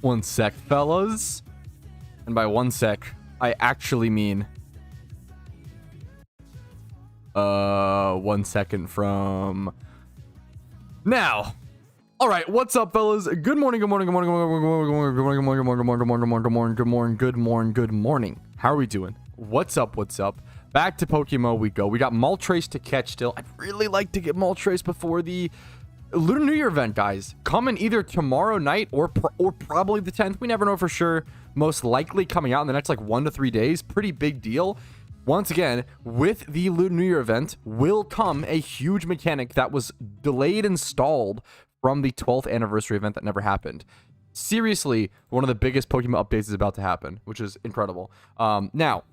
One sec, fellas. And by one sec, I actually mean 1 second from now. All right, what's up, fellas? Good morning, good morning, good morning, good morning, good morning, good morning, good morning, good morning, good morning, good morning, good morning, good morning, good morning, good morning. How are we doing? What's up? What's up? Back to PokeMMO we go. We got Moltres to catch still. I'd really like to get Moltres before the Lunar New Year event, guys. Coming either tomorrow night or probably the 10th. We never know for sure. Most likely coming out in the next like 1 to 3 days. Pretty big deal. Once again, with the Lunar New Year event will come a huge mechanic that was delayed and stalled from the 12th anniversary event that never happened. Seriously, one of the biggest Pokemon updates is about to happen, which is incredible. Now,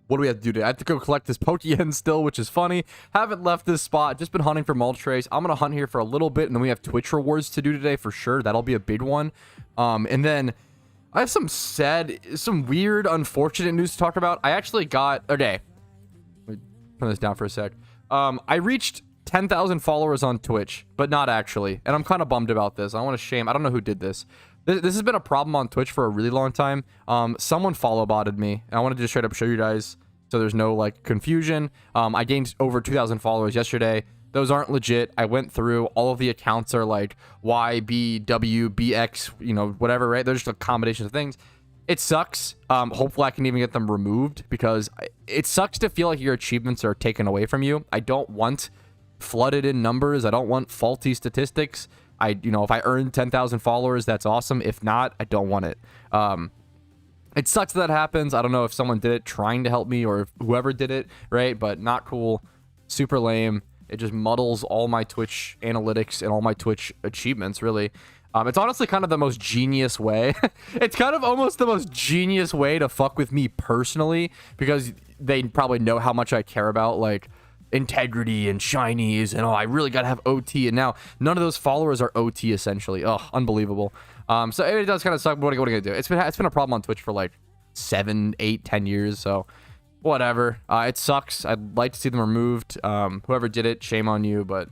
what do we have to do today? I have to go collect this Pokeyen still, which is funny. Haven't left this spot. Just been hunting for Moltres. I'm going to hunt here for a little bit, and then we have Twitch rewards to do today for sure. That'll be a big one. And then I have some weird, unfortunate news to talk about. I actually got... Okay. Let me turn this down for a sec. I reached 10,000 followers on Twitch, but not actually. And I'm kind of bummed about this. I want to shame... I don't know who did this. This has been a problem on Twitch for a really long time. Someone follow botted me. And I wanted to just straight up show you guys so there's no like confusion. I gained over 2,000 followers yesterday. Those aren't legit. I went through. All of the accounts are like Y, B, W, BX, you know, whatever, right? They're just a combination of things. It sucks. Hopefully I can even get them removed because it sucks to feel like your achievements are taken away from you. I don't want flooded in numbers. I don't want faulty statistics. You know, if I earn 10,000 followers, that's awesome. If not, I don't want it. It sucks that happens. I don't know if someone did it trying to help me or if whoever did it, right? But not cool. Super lame. It just muddles all my Twitch analytics and all my Twitch achievements, really. It's honestly kind of the most genius way. It's kind of almost the most genius way to fuck with me personally because they probably know how much I care about, like, integrity and shinies and I really gotta have OT, and now none of those followers are OT essentially. Oh, unbelievable. So it does kind of suck, but what are you gonna do? It's been a problem on Twitch for like 7, 8, 10 years, so whatever. It sucks. I'd like to see them removed. Whoever did it, shame on you, but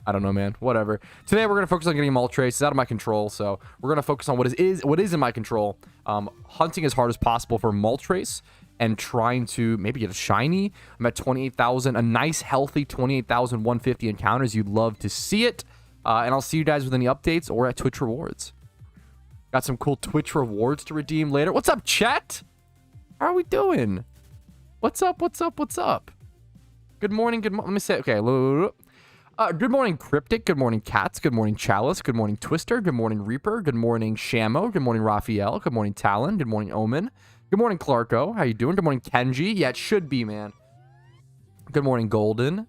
I don't know, man. Whatever. Today we're gonna focus on getting Moltres. It's out of my control, so we're gonna focus on what is in my control. Hunting as hard as possible for Moltres and trying to maybe get a shiny. I'm at 28,000, a nice healthy 28,150 encounters. You'd love to see it. And I'll see you guys with any updates or at Twitch rewards. Got some cool Twitch rewards to redeem later. What's up, chat? How are we doing? What's up? What's up? What's up? Good morning. Good morning. Let me say, okay. Good morning, Cryptic. Good morning, Cats. Good morning, Chalice. Good morning, Twister. Good morning, Reaper. Good morning, Shamo. Good morning, Raphael. Good morning, Talon. Good morning, Omen. Good morning, Clarko. How you doing? Good morning, Kenji. Yeah, it should be, man. Good morning, Golden.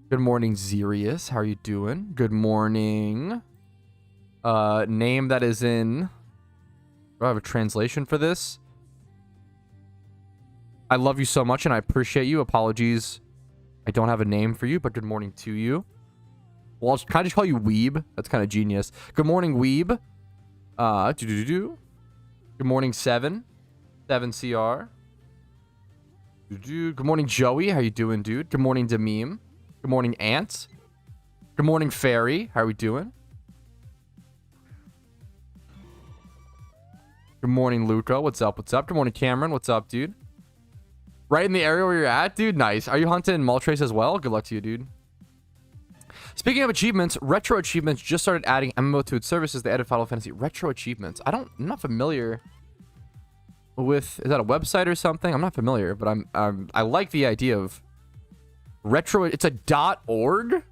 Good morning, Zerius. How are you doing? Good morning. Name that is in... Do I have a translation for this? I love you so much and I appreciate you. Apologies. I don't have a name for you, but good morning to you. Well, can I just call you Weeb? That's kind of genius. Good morning, Weeb. Good morning, 7CR. Good morning, Joey. How you doing, dude? Good morning, Dememe. Good morning, Ants. Good morning, Fairy. How are we doing? Good morning, Luca. What's up? What's up? Good morning, Cameron. What's up, dude? Right in the area where you're at, dude? Nice. Are you hunting Moltres as well? Good luck to you, dude. Speaking of achievements, Retro Achievements just started adding MMO to its services. They added Final Fantasy Retro Achievements. I'm not familiar with... Is that a website or something? I'm not familiar, but I like the idea of retro... It's a .org?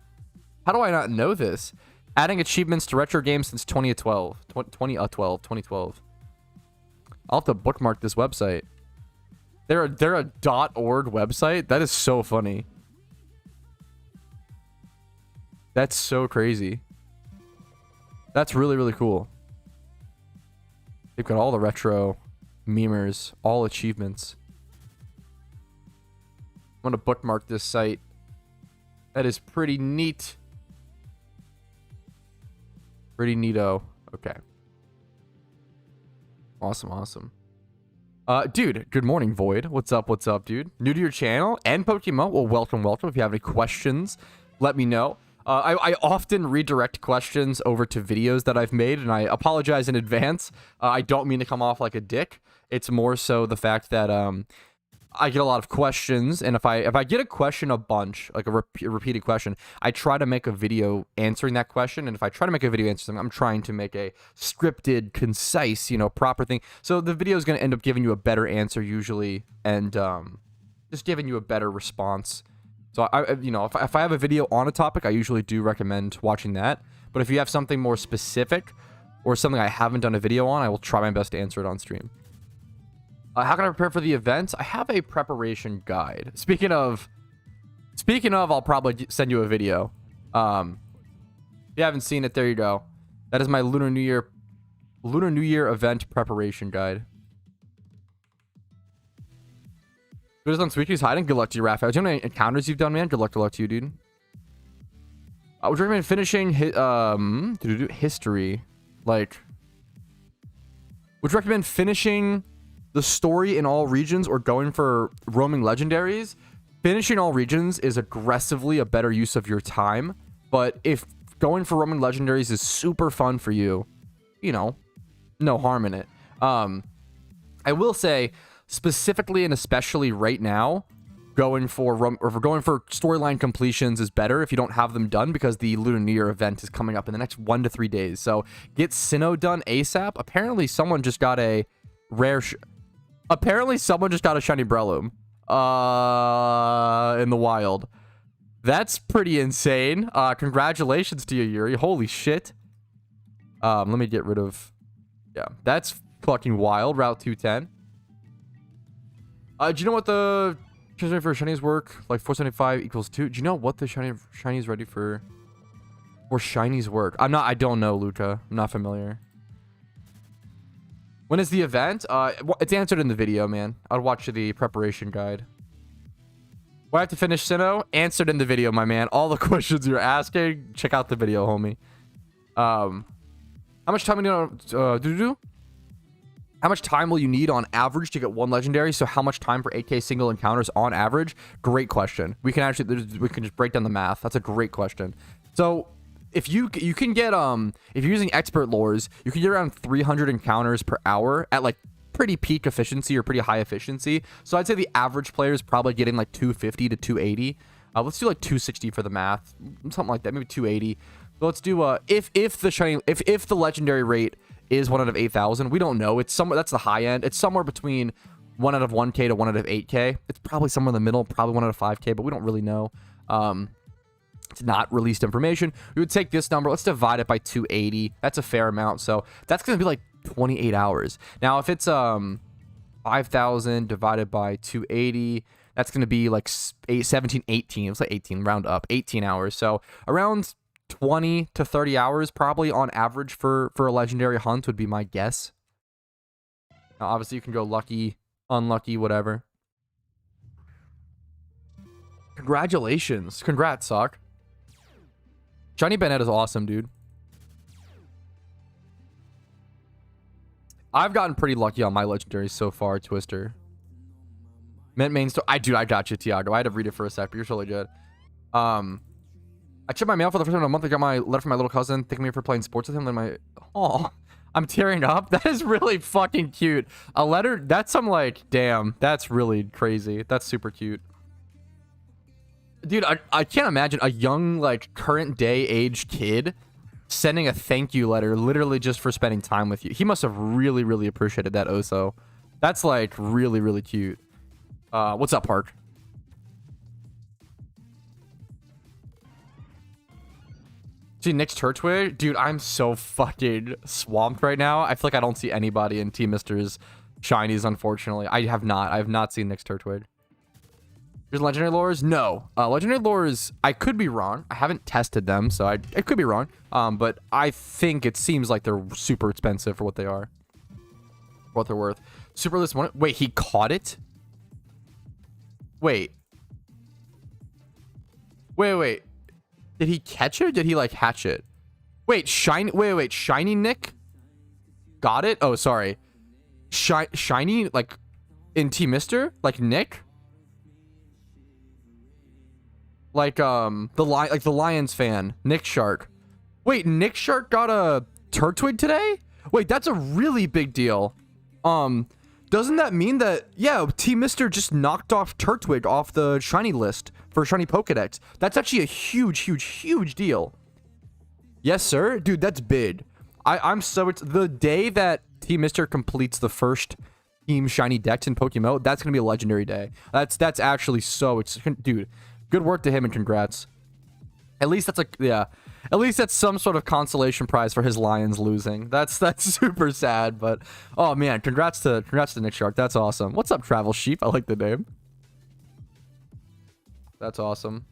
How do I not know this? Adding achievements to retro games since 2012. 2012. I'll have to bookmark this website. They're a .org website? That is so funny. That's so crazy. That's really, really cool. They've got all the retro memers, all achievements. I'm gonna bookmark this site. That is pretty neat. Pretty neato. Okay. Awesome. Dude, good morning, Void. What's up, dude? New to your channel and PokeMMO? Well, welcome. If you have any questions, let me know. I often redirect questions over to videos that I've made, and I apologize in advance. I don't mean to come off like a dick. It's more so the fact that I get a lot of questions, and if I get a question a bunch, like a repeated question, I try to make a video answering that question. And if I try to make a video answering something, I'm trying to make a scripted, concise, proper thing. So the video is going to end up giving you a better answer usually, and just giving you a better response. So if I have a video on a topic, I usually do recommend watching that. But if you have something more specific or something I haven't done a video on, I will try my best to answer it on stream. How can I prepare for the event? I have a preparation guide. Speaking of, I'll probably send you a video. If you haven't seen it, there you go. That is my Lunar New Year event preparation guide. Good as on Sweeky's hiding. Good luck to you, Raphael. Do you know how many encounters you've done, man? Good luck to you, dude. I would recommend finishing history. Like, would you recommend finishing the story in all regions or going for roaming legendaries? Finishing all regions is aggressively a better use of your time, but if going for roaming legendaries is super fun for you, no harm in it. I will say, specifically and especially right now, going for storyline completions is better if you don't have them done, because the Lunar New Year event is coming up in the next 1 to 3 days. So get Sinnoh done ASAP. Apparently someone just got a rare shiny Breloom in the wild. That's pretty insane. Congratulations to you, Yuri. Holy shit. Let me get rid of... Yeah, that's fucking wild. Route 210. Do you know what the shinies for shinies work? Like 475 equals 2. Do you know what the shinies ready for shinies work? I don't know, Luca. I'm not familiar. When is the event? It's answered in the video, man. I'd watch the preparation guide. Why I have to finish Sinnoh? Answered in the video, my man. All the questions you're asking, check out the video, homie. How much time How much time will you need on average to get 1 legendary? So how much time for 8k single encounters on average? Great question. We can just break down the math. That's a great question. So if you can get if you're using expert lures, you can get around 300 encounters per hour at like pretty peak efficiency or pretty high efficiency. So I'd say the average player is probably getting like 250 to 280. Let's do like 260 for the math, something like that, maybe 280. So let's do if the legendary rate is 1 out of 8,000. We don't know. It's somewhere, that's the high end. It's somewhere between 1 out of 1k to 1 out of 8k. It's probably somewhere in the middle, probably 1 out of 5k, but we don't really know. It's not released information. We would take this number, let's divide it by 280. That's a fair amount. So that's going to be like 28 hours. Now, if it's 5,000 divided by 280, that's going to be like 17, 18. Let's say 18, round up, 18 hours. So around 20 to 30 hours probably on average for a legendary hunt would be my guess. Now, obviously, you can go lucky, unlucky, whatever. Congratulations. Congrats, Sock. Johnny Bennett is awesome, dude. I've gotten pretty lucky on my legendaries so far, Twister. Mint main store. I got you, Tiago. I had to read it for a sec, but you're totally good. I checked my mail for the first time in a month. I got my letter from my little cousin, thanking me for playing sports with him. Then I'm tearing up. That is really fucking cute. A letter, that's some like, damn, that's really crazy. That's super cute. Dude, I can't imagine a young, like, current day age kid sending a thank you letter literally just for spending time with you. He must have really, really appreciated that, Oso. That's, like, really, really cute. What's up, Park? See, Nick's Turtwig? Dude, I'm so fucking swamped right now. I feel like I don't see anybody in Team Mister's shinies, unfortunately. I have not seen Nick's Turtwig. There's legendary lures? No. Legendary lures, I could be wrong. I haven't tested them, so I could be wrong. But I think it seems like they're super expensive for what they are. For what they're worth. Super list one. Wait, he caught it? Wait. Wait. Did he catch it or did he like hatch it? Wait, shiny Nick? Got it? Oh, sorry. Shiny, like, in Team Mister? Like Nick? Like the Lions fan, Nick Shark. Wait, Nick Shark got a Turtwig today? Wait, that's a really big deal. Doesn't that mean that, yeah, Team Mister just knocked off Turtwig off the shiny list for shiny Pokedex? That's actually a huge, huge, huge deal. Yes, sir. Dude, that's big. I'm so, it's the day that Team Mister completes the first team shiny dex in PokeMMO, that's going to be a legendary day. That's actually so, dude, good work to him and congrats. At least that's yeah. At least that's some sort of consolation prize for his Lions losing. That's super sad, but oh man, congrats to Nick Shark. That's awesome. What's up, Travel Sheep? I like the name. That's awesome.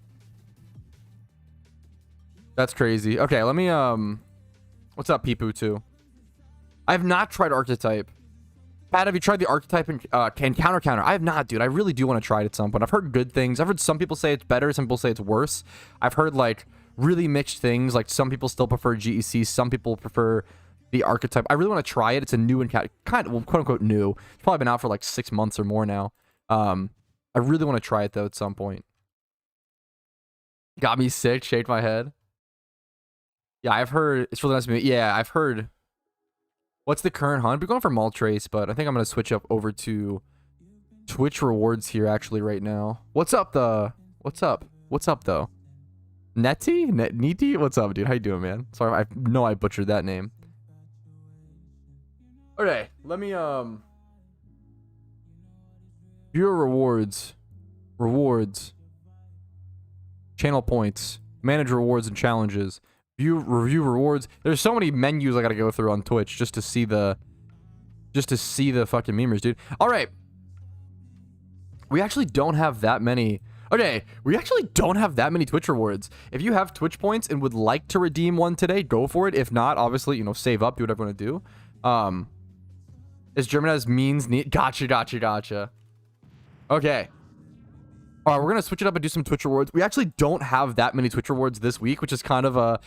That's crazy. Okay, let me what's up, Peepoo 2? I have not tried Archetype. Pat, have you tried the Archetype and Counter? I have not, dude. I really do want to try it at some point. I've heard good things. I've heard some people say it's better, some people say it's worse. I've heard like really mixed things. Like some people still prefer GEC, some people prefer the Archetype. I really want to try it. It's a new encounter, kind of, well, quote unquote new. It's probably been out for like 6 months or more now. I really want to try it though at some point. Got me sick, shaked my head. Yeah, I've heard it's really nice to me. Yeah, I've heard. What's the current hunt? We're going for Moltres, but I think I'm gonna switch up over to Twitch rewards here actually right now. What's up though? What's up though? Neti? What's up, dude? How you doing, man? Sorry, I know I butchered that name. Okay, let me viewer rewards. Channel points. Manage rewards and challenges. Review rewards. There's so many menus I gotta go through on Twitch just to see the fucking memers, dude. All right, we actually don't have that many. Okay, we actually don't have that many Twitch rewards. If you have Twitch points and would like to redeem one today, go for it. If not, obviously, you know, save up, do whatever you want to do. Is German as means need? Gotcha. Okay. All right, we're going to switch it up and do some Twitch rewards. We actually don't have that many Twitch rewards this week, which is kind of a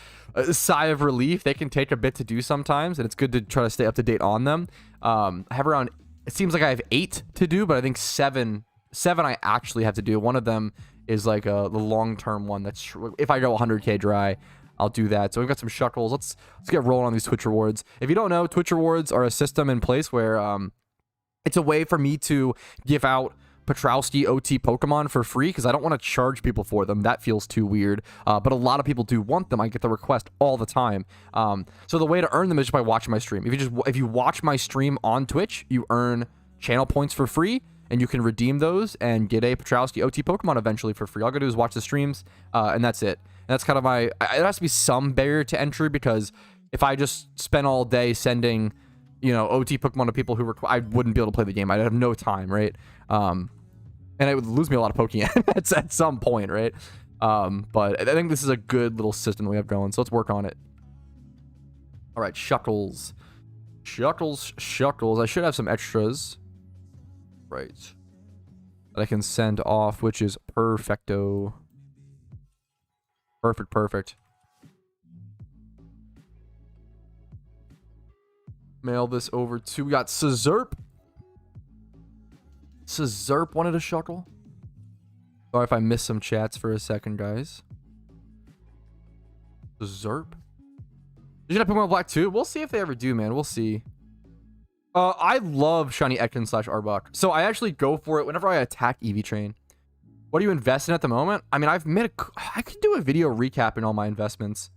sigh of relief. They can take a bit to do sometimes, and it's good to try to stay up to date on them. I have around, it seems like I have 8 to do, but I think 7 I actually have to do. One of them is like the long-term one. That's if I go 100k dry, I'll do that. So we've got some shuckles. Let's get rolling on these Twitch rewards. If you don't know, Twitch rewards are a system in place where it's a way for me to give out Patrouski OT Pokemon for free because I don't want to charge people for them. That feels too weird. But a lot of people do want them. I get the request all the time. So the way to earn them is just by watching my stream. If you watch my stream on Twitch, you earn channel points for free, and you can redeem those and get a Patrouski OT Pokemon eventually for free. All I gotta do is watch the streams, and that's it. And that's kind of my. It has to be some barrier to entry because if I just spend all day sending, you know, OT Pokemon to people who I wouldn't be able to play the game. I'd have no time, right? And it would lose me a lot of Pokeyen at some point, right? But I think this is a good little system that we have going, so let's work on it. All right, Shuckles. I should have some extras. Right. That I can send off, which is perfecto. Perfect. Mail this over to, we got Szurp. Szurp wanted a shuckle. Sorry if I missed some chats for a second, guys. Szurp. Did you not Pokemon Black too? We'll see if they ever do, man. We'll see. I love shiny Ekans / Arbok. So I actually go for it whenever I attack Eevee Train. What are you investing at the moment? I mean, I could do a video recapping all my investments.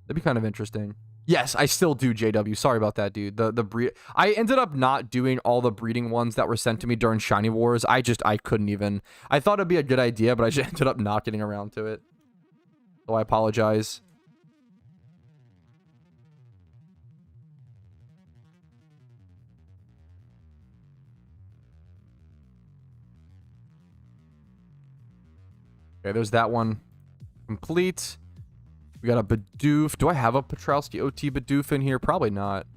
That'd be kind of interesting. Yes, I still do, JW. Sorry about that, dude. The breed. I ended up not doing all the breeding ones that were sent to me during Shiny Wars. I couldn't even. I thought it'd be a good idea, but I just ended up not getting around to it. So I apologize. Okay, there's that one. Complete. We got a Bidoof. Do I have a Patrouski OT Bidoof in here? Probably not.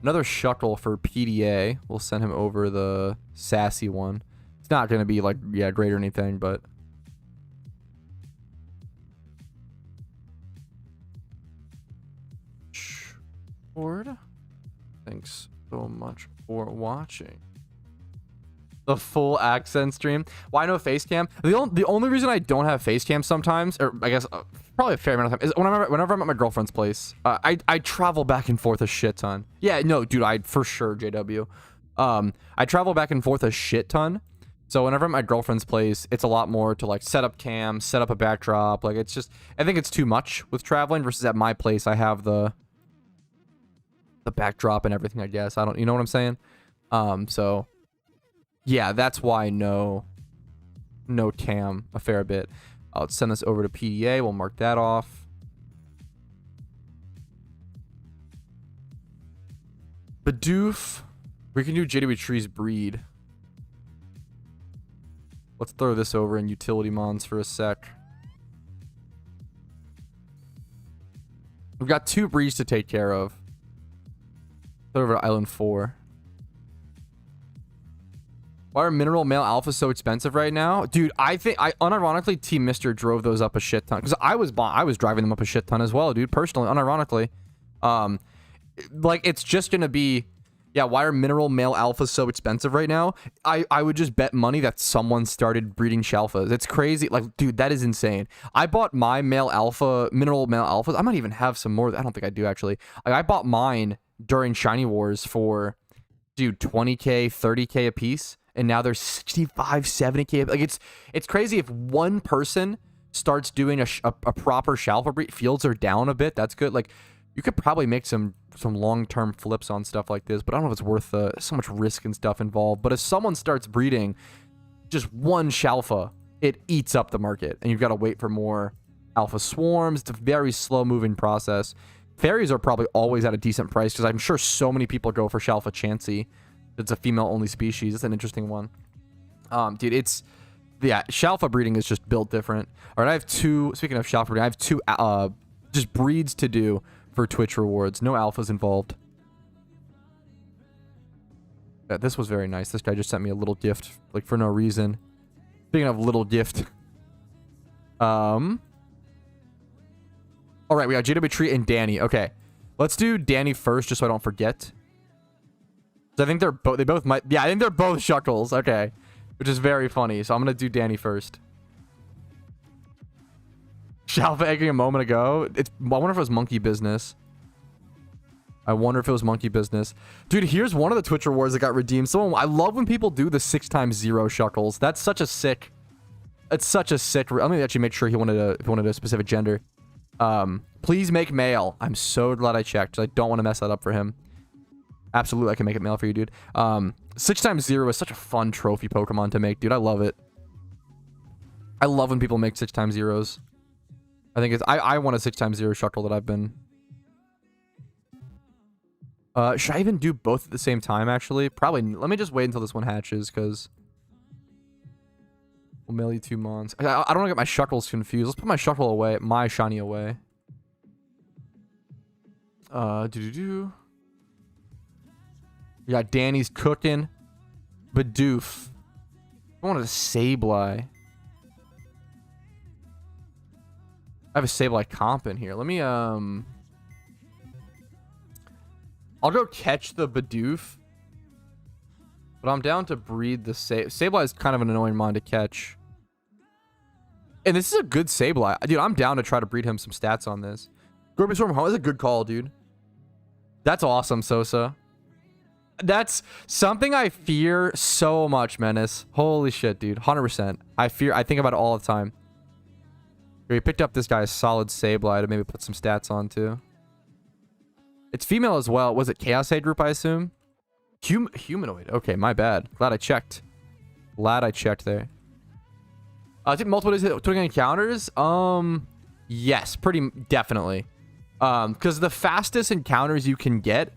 Another Shuckle for PDA. We'll send him over the sassy one. It's not going to be like, yeah, great or anything, but... Lord, thanks so much for watching. The full accent stream. Why no face cam? The only reason I don't have face cam sometimes, or I guess probably a fair amount of time, is whenever I'm at my girlfriend's place. I travel back and forth a shit ton. Yeah, no, dude, I for sure JW. I travel back and forth a shit ton. So whenever I'm at my girlfriend's place, it's a lot more to like set up cam, set up a backdrop. Like it's just, I think it's too much with traveling versus at my place. I have the backdrop and everything. I guess I don't, you know what I'm saying? So. Yeah, that's why no cam a fair bit. I'll send this over to PDA. We'll mark that off. Bidoof. We can do JW Tree's breed. Let's throw this over in utility mons for a sec. We've got 2 breeds to take care of. Throw over to Island 4. Why are mineral male alpha so expensive right now? Dude, I think unironically Team Mister drove those up a shit ton. Because I was driving them up a shit ton as well, dude. Personally, unironically. Like it's just gonna be, yeah, why are mineral male alphas so expensive right now? I would just bet money that someone started breeding shalfas. It's crazy. Like, dude, that is insane. I bought my mineral male alphas. I might even have some more. I don't think I do actually. Like, I bought mine during Shiny Wars for, dude, 20k, 30k a piece. And now they're 65, 70k. Like it's crazy. If one person starts doing a proper shalfa breed, fields are down a bit. That's good. Like you could probably make some long-term flips on stuff like this, but I don't know if it's worth so much risk and stuff involved. But if someone starts breeding just one shalfa, it eats up the market, and you've got to wait for more alpha swarms. It's a very slow-moving process. Fairies are probably always at a decent price because I'm sure so many people go for shalfa Chansey. It's a female-only species. It's an interesting one. Dude, it's... Yeah, shalfa breeding is just built different. All right, I have 2... Speaking of shalfa breeding, I have 2 just breeds to do for Twitch rewards. No alphas involved. Yeah, this was very nice. This guy just sent me a little gift, like, for no reason. Speaking of little gift. All right, we got JW Tree and Danny. Okay, let's do Danny first, just so I don't forget. So I think they're both. They both might. Yeah, I think they're both Shuckles. Okay, which is very funny. So I'm gonna do Danny first. Shalfa egging a moment ago. I wonder if it was monkey business. I wonder if it was monkey business. Dude, here's one of the Twitch rewards that got redeemed. I love when people do the 6x0 Shuckles. That's such a sick. It's such a sick. Let me actually make sure he wanted a specific gender. Please make male. I'm so glad I checked. I don't want to mess that up for him. Absolutely, I can make it male for you, dude. 6x0 is such a fun trophy Pokemon to make, dude. I love it. I love when people make 6x0s. I think it's... I want a 6x0 Shuckle that I've been... should I even do both at the same time, actually? Probably. Let me just wait until this one hatches, because... We'll mail you 2 mons. I don't want to get my Shuckles confused. Let's put my Shuckle away. My shiny away. We got Danny's cooking. Bidoof. I wanted a Sableye. I have a Sableye comp in here. Let me, I'll go catch the Bidoof. But I'm down to breed the Sableye is kind of an annoying mon to catch. And this is a good Sableye. Dude, I'm down to try to breed him some stats on this. Gorby Storm Home is a good call, dude. That's awesome, Sosa. That's something I fear so much, Menace. Holy shit, dude. 100%. I think about it all the time. We picked up this guy's solid Sableye to maybe put some stats on, too. It's female as well. Was it Chaos A group, I assume? Humanoid. Okay, my bad. Glad I checked. Glad I checked there. I think multiple days to encounters. Yes, pretty definitely. Because the fastest encounters you can get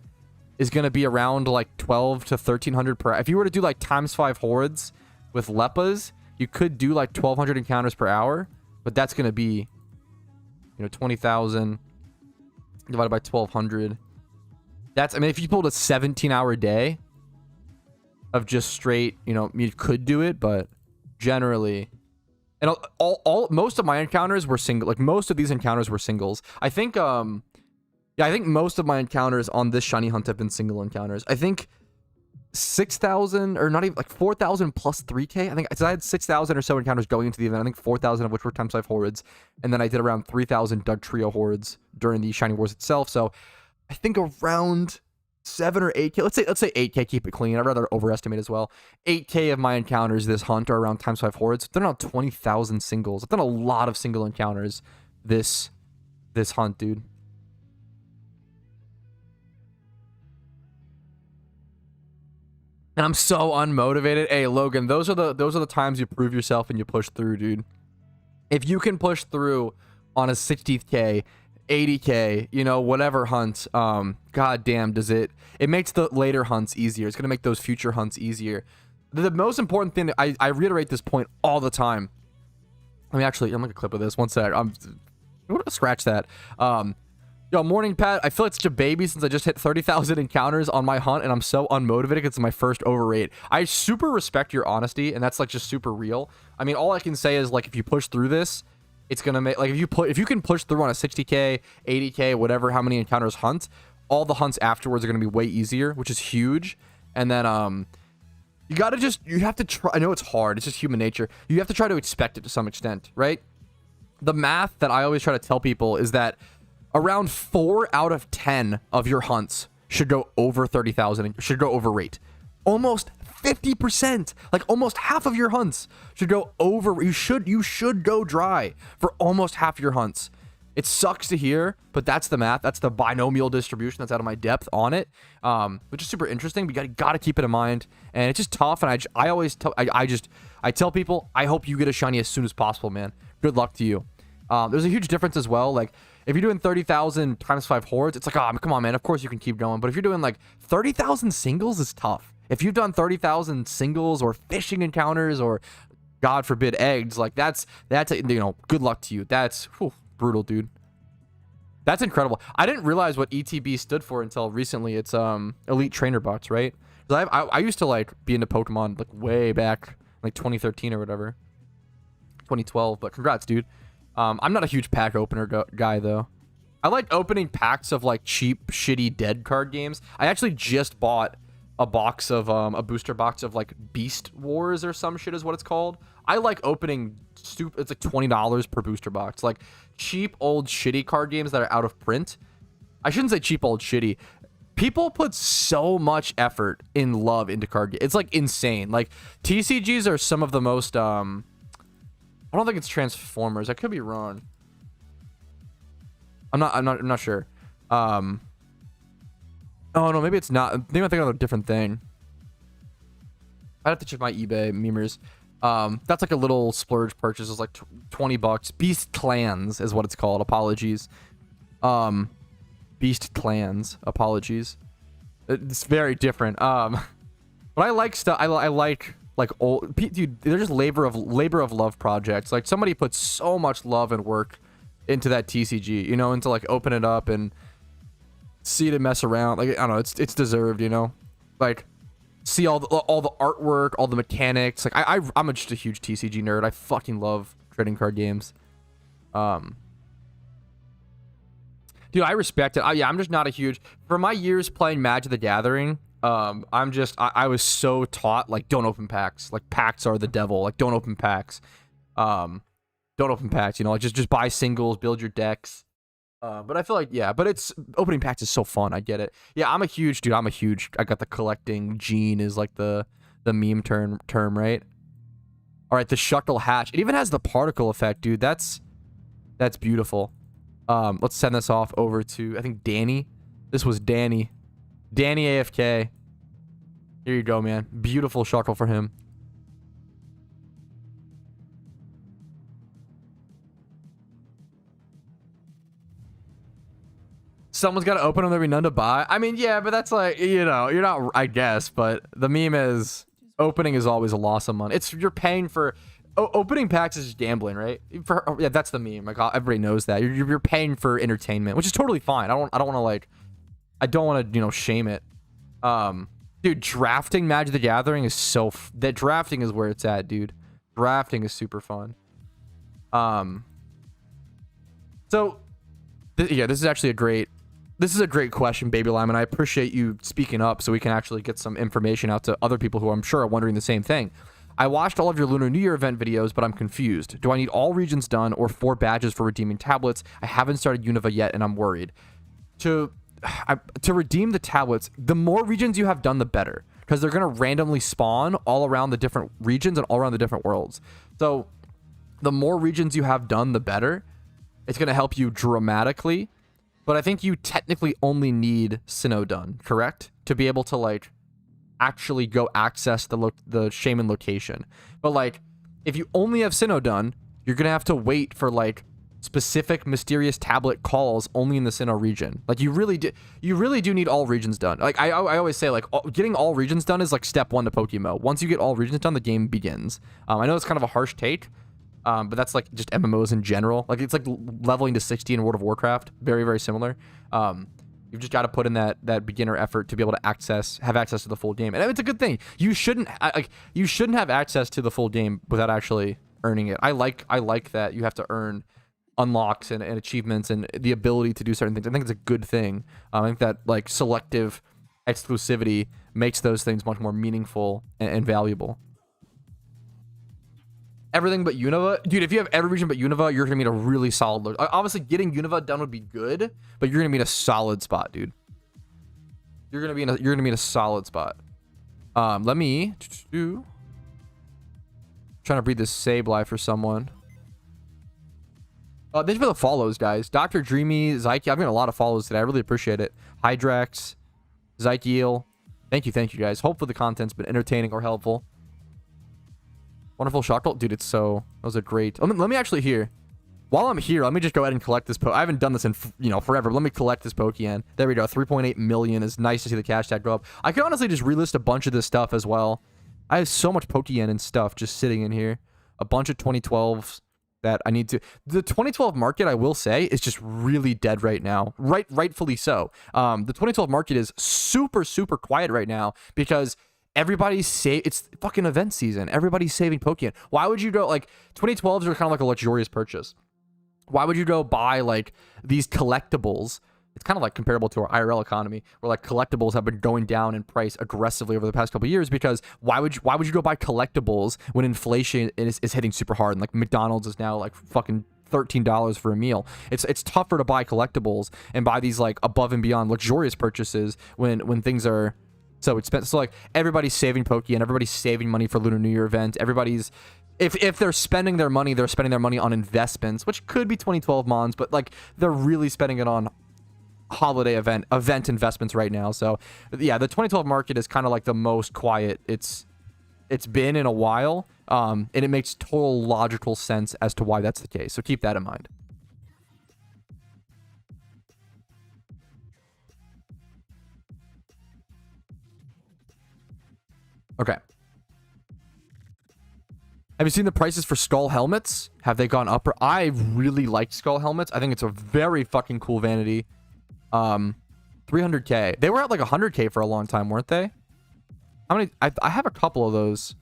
is going to be around like 12 to 1300 per hour. If you were to do like ×5 hordes with Leppas, you could do like 1200 encounters per hour, but that's going to be, 20,000 divided by 1200. I mean, if you pulled a 17-hour day of just straight, you could do it, but generally, and most of my encounters were single. Like most of these encounters were singles. I think, I think most of my encounters on this shiny hunt have been single encounters. I think 6,000 or not even like 4,000 plus 3k. I think so I had 6,000 or so encounters going into the event. I think 4,000 of which were times 5 hordes, and then I did around 3,000 Doug Trio hordes during the Shiny Wars itself. So I think around 7 or 8k. Let's say 8k. Keep it clean. I'd rather overestimate as well. 8k of my encounters this hunt are around times 5 hordes. They're not 20,000 singles. I've done a lot of single encounters this hunt, dude. And I'm so unmotivated. Hey, Logan, those are the times you prove yourself and you push through, dude. If you can push through on a 60k, 80k, you know, whatever hunt, god damn, does it makes the later hunts easier. It's gonna make those future hunts easier. The most important thing, I reiterate this point all the time. I'm gonna clip of this. One sec. I'm gonna scratch that. Yo, morning, Pat. I feel like such a baby since I just hit 30,000 encounters on my hunt, and I'm so unmotivated because it's my first overrate. I super respect your honesty, and that's like just super real. I mean, all I can say is like if you push through this, it's gonna make like if you can push through on a 60k, 80k, whatever, how many encounters hunt, all the hunts afterwards are gonna be way easier, which is huge. And then you have to try. I know it's hard. It's just human nature. You have to try to expect it to some extent, right? The math that I always try to tell people is that around 4 out of 10 of your hunts should go over 30,000, should go over rate. Almost 50%, like almost half of your hunts should go over. You should go dry for almost half your hunts. It sucks to hear, but that's the math. That's the binomial distribution that's out of my depth on it, which is super interesting. But you gotta keep it in mind, and it's just tough. And I always tell I tell people, I hope you get a shiny as soon as possible, man. Good luck to you. There's a huge difference as well. Like if you're doing 30,000 times 5 hordes, it's like, oh, come on, man. Of course you can keep going. But if you're doing like 30,000 singles, it's tough. If you've done 30,000 singles or fishing encounters or, God forbid, eggs, like that's you know, good luck to you. That's brutal, dude. That's incredible. I didn't realize what ETB stood for until recently. It's Elite Trainer Bots, right? Because I used to like be into Pokemon like way back, like 2013 or whatever, 2012. But congrats, dude. I'm not a huge pack opener guy though. I like opening packs of like cheap, shitty dead card games. I actually just bought a box of a booster box of like Beast Wars or some shit is what it's called. I like opening it's like $20 per booster box, like cheap old shitty card games that are out of print. I shouldn't say cheap old shitty. People put so much effort and love into card games. It's like insane. Like TCGs are some of the most I don't think it's Transformers. I could be wrong. I'm not sure. Oh no, maybe it's not. Maybe I'm thinking of a different thing. I'd have to check my eBay memers. That's like a little splurge purchase. It's like 20 bucks. Beast Clans is what it's called. Apologies. Beast Clans. Apologies. It's very different. But I like stuff. I like old dude. They're just labor of love projects. Like somebody puts so much love and work into that TCG, you know, into like open it up and see it mess around. Like I don't know, it's deserved, you know. Like see all the artwork, all the mechanics. Like I'm just a huge TCG nerd. I fucking love trading card games. Dude, I respect it. Yeah, I'm just not a huge. For my years playing Magic the Gathering, I was so taught, like, don't open packs. Like, packs are the devil. Like, don't open packs. Don't open packs, you know, like, just buy singles, build your decks. But I feel like, yeah, but opening packs is so fun. I get it. Yeah, I'm a huge, I got the collecting gene is like the meme term, right? All right, the Shuckle Hatch. It even has the particle effect, dude. That's beautiful. Let's send this off over to, I think, Danny. This was Danny. Danny AFK. Here you go, man. Beautiful Shuckle for him. Someone's got to open them. There'll be none to buy. I mean, yeah, but that's like, you know, you're not, I guess, but the meme is opening is always a loss of money. You're paying for, opening packs is just gambling, right? Yeah, that's the meme. Like, everybody knows that. You're paying for entertainment, which is totally fine. I don't want to, like, I don't want to, you know, shame it. Dude, drafting Magic the Gathering is that drafting is where it's at, dude. Drafting is super fun. So, yeah, this is actually a great This is a great question, Baby Lime, and I appreciate you speaking up so we can actually get some information out to other people who I'm sure are wondering the same thing. I watched all of your Lunar New Year event videos, but I'm confused. Do I need all regions done or 4 badges for redeeming tablets? I haven't started Unova yet, and I'm worried. To redeem the tablets, the more regions you have done, the better, because they're going to randomly spawn all around the different regions and all around the different worlds. So the more regions you have done, the better. It's going to help you dramatically. But I think you technically only need Sinnoh done, correct? To be able to, like, actually go access the Shaman location. But, like, if you only have Sinnoh done, you're going to have to wait for, like, specific mysterious tablet calls only in the Sinnoh region. Like, you really do need all regions done. Like, I always say, like, getting all regions done is, like, step 1 to PokeMMO. Once you get all regions done, the game begins. I know it's kind of a harsh take, but that's like just MMOs in general. Like, it's like leveling to 60 in World of Warcraft. Very, very similar. You've just got to put in that beginner effort to be able to have access to the full game. And it's a good thing. You shouldn't have access to the full game without actually earning it. I like that you have to earn unlocks and achievements and the ability to do certain things. I think it's a good thing. I think that, like, selective exclusivity makes those things much more meaningful and valuable. Everything but Unova, dude. If you have every region but Unova, you're gonna meet a really solid. Obviously, getting Unova done would be good, but you're gonna meet a solid spot, dude. You're gonna meet a solid spot. Let me trying to breed this Sableye for someone. Thank you for the follows, guys. Dr. Dreamy, Zyke. I've got a lot of follows today. I really appreciate it. Hydrax, Zykeil. Thank you, guys. Hopefully the content's been entertaining or helpful. Wonderful shock bolt. Dude, that was a great... Let me actually here. While I'm here, let me just go ahead and collect this I haven't done this in, forever. Let me collect this Pokeyen. There we go. 3.8 million is nice to see the cash tag go up. I could honestly just relist a bunch of this stuff as well. I have so much Pokeyen and stuff just sitting in here. A bunch of 2012s that I need to... The 2012 market, I will say, is just really dead right now. Rightfully so. The 2012 market is super, super quiet right now because... it's fucking event season. Everybody's saving Pokeyen. Why would you go, like, 2012s are kind of like a luxurious purchase. Why would you go buy, like, these collectibles? It's kind of like comparable to our IRL economy, where, like, collectibles have been going down in price aggressively over the past couple of years, because why would you go buy collectibles when inflation is hitting super hard? And, like, McDonald's is now, like, fucking $13 for a meal. It's tougher to buy collectibles and buy these, like, above and beyond luxurious purchases when things are so expensive. So, like, everybody's saving Pokeyen, everybody's saving money for Lunar New Year event. Everybody's, if they're spending their money, they're spending their money on investments, which could be 2012 mons, but, like, they're really spending it on holiday event investments right now. So yeah, the 2012 market is kind of like the most quiet it's been in a while, and it makes total logical sense as to why that's the case. So keep that in mind. Okay. Have you seen the prices for skull helmets? Have they gone up? I really like skull helmets. I think it's a very fucking cool vanity. 300k. They were at like 100k for a long time, weren't they? How many? I have a couple of those.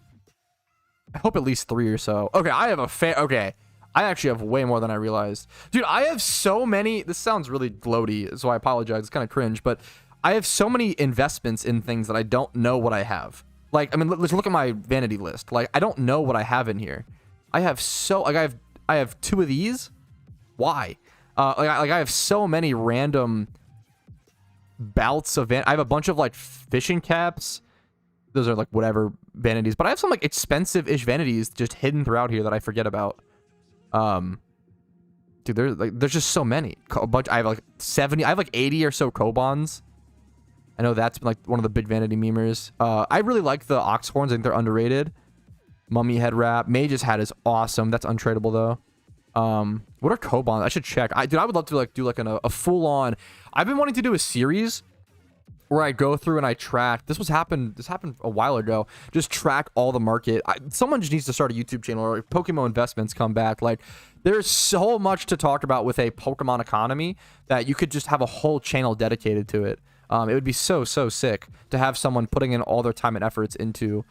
I hope at least 3 or so. Okay, I have okay. I actually have way more than I realized. Dude, I have so many. This sounds really gloaty, so I apologize. It's kind of cringe, but I have so many investments in things that I don't know what I have. Like, I mean, let's look at my vanity list. Like, I don't know what I have in here. I have I have 2 of these. Why? I have so many random bouts of I have a bunch of, like, fishing caps. Those are, like, whatever vanities, but I have some, like, expensive-ish vanities just hidden throughout here that I forget about. Dude, there's just so many. A bunch. I have like 70. I have like 80 or so Kobans. I know that's been, like, one of the big vanity memers. I really like the ox horns. I think they're underrated. Mummy head wrap. Mage's hat is awesome. That's untradeable though. What are Kobans? I should check. Dude, I would love to, like, do, like, a full on. I've been wanting to do a series where I go through and I track. This happened a while ago. Just track all the market. Someone just needs to start a YouTube channel, or PokeMMO Investments come back. Like, there's so much to talk about with a Pokemon economy that you could just have a whole channel dedicated to it. It would be so sick to have someone putting in all their time and efforts into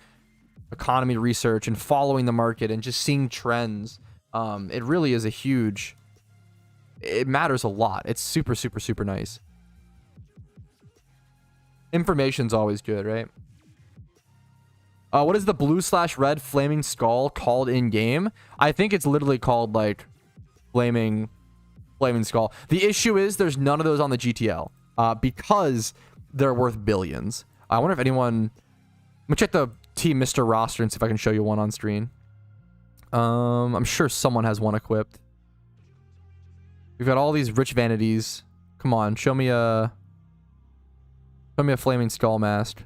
economy research and following the market and just seeing trends. It really is it matters a lot. It's super nice. Information's always good, right? What is the blue/red flaming skull called in game? I think it's literally called like flaming skull. The issue is there's none of those on the GTL because they're worth billions. I wonder if anyone. I'm gonna check the Team Mr. roster and see if I can show you one on screen. I'm sure someone has one equipped. We've got all these rich vanities. Come on, show me a flaming skull mask.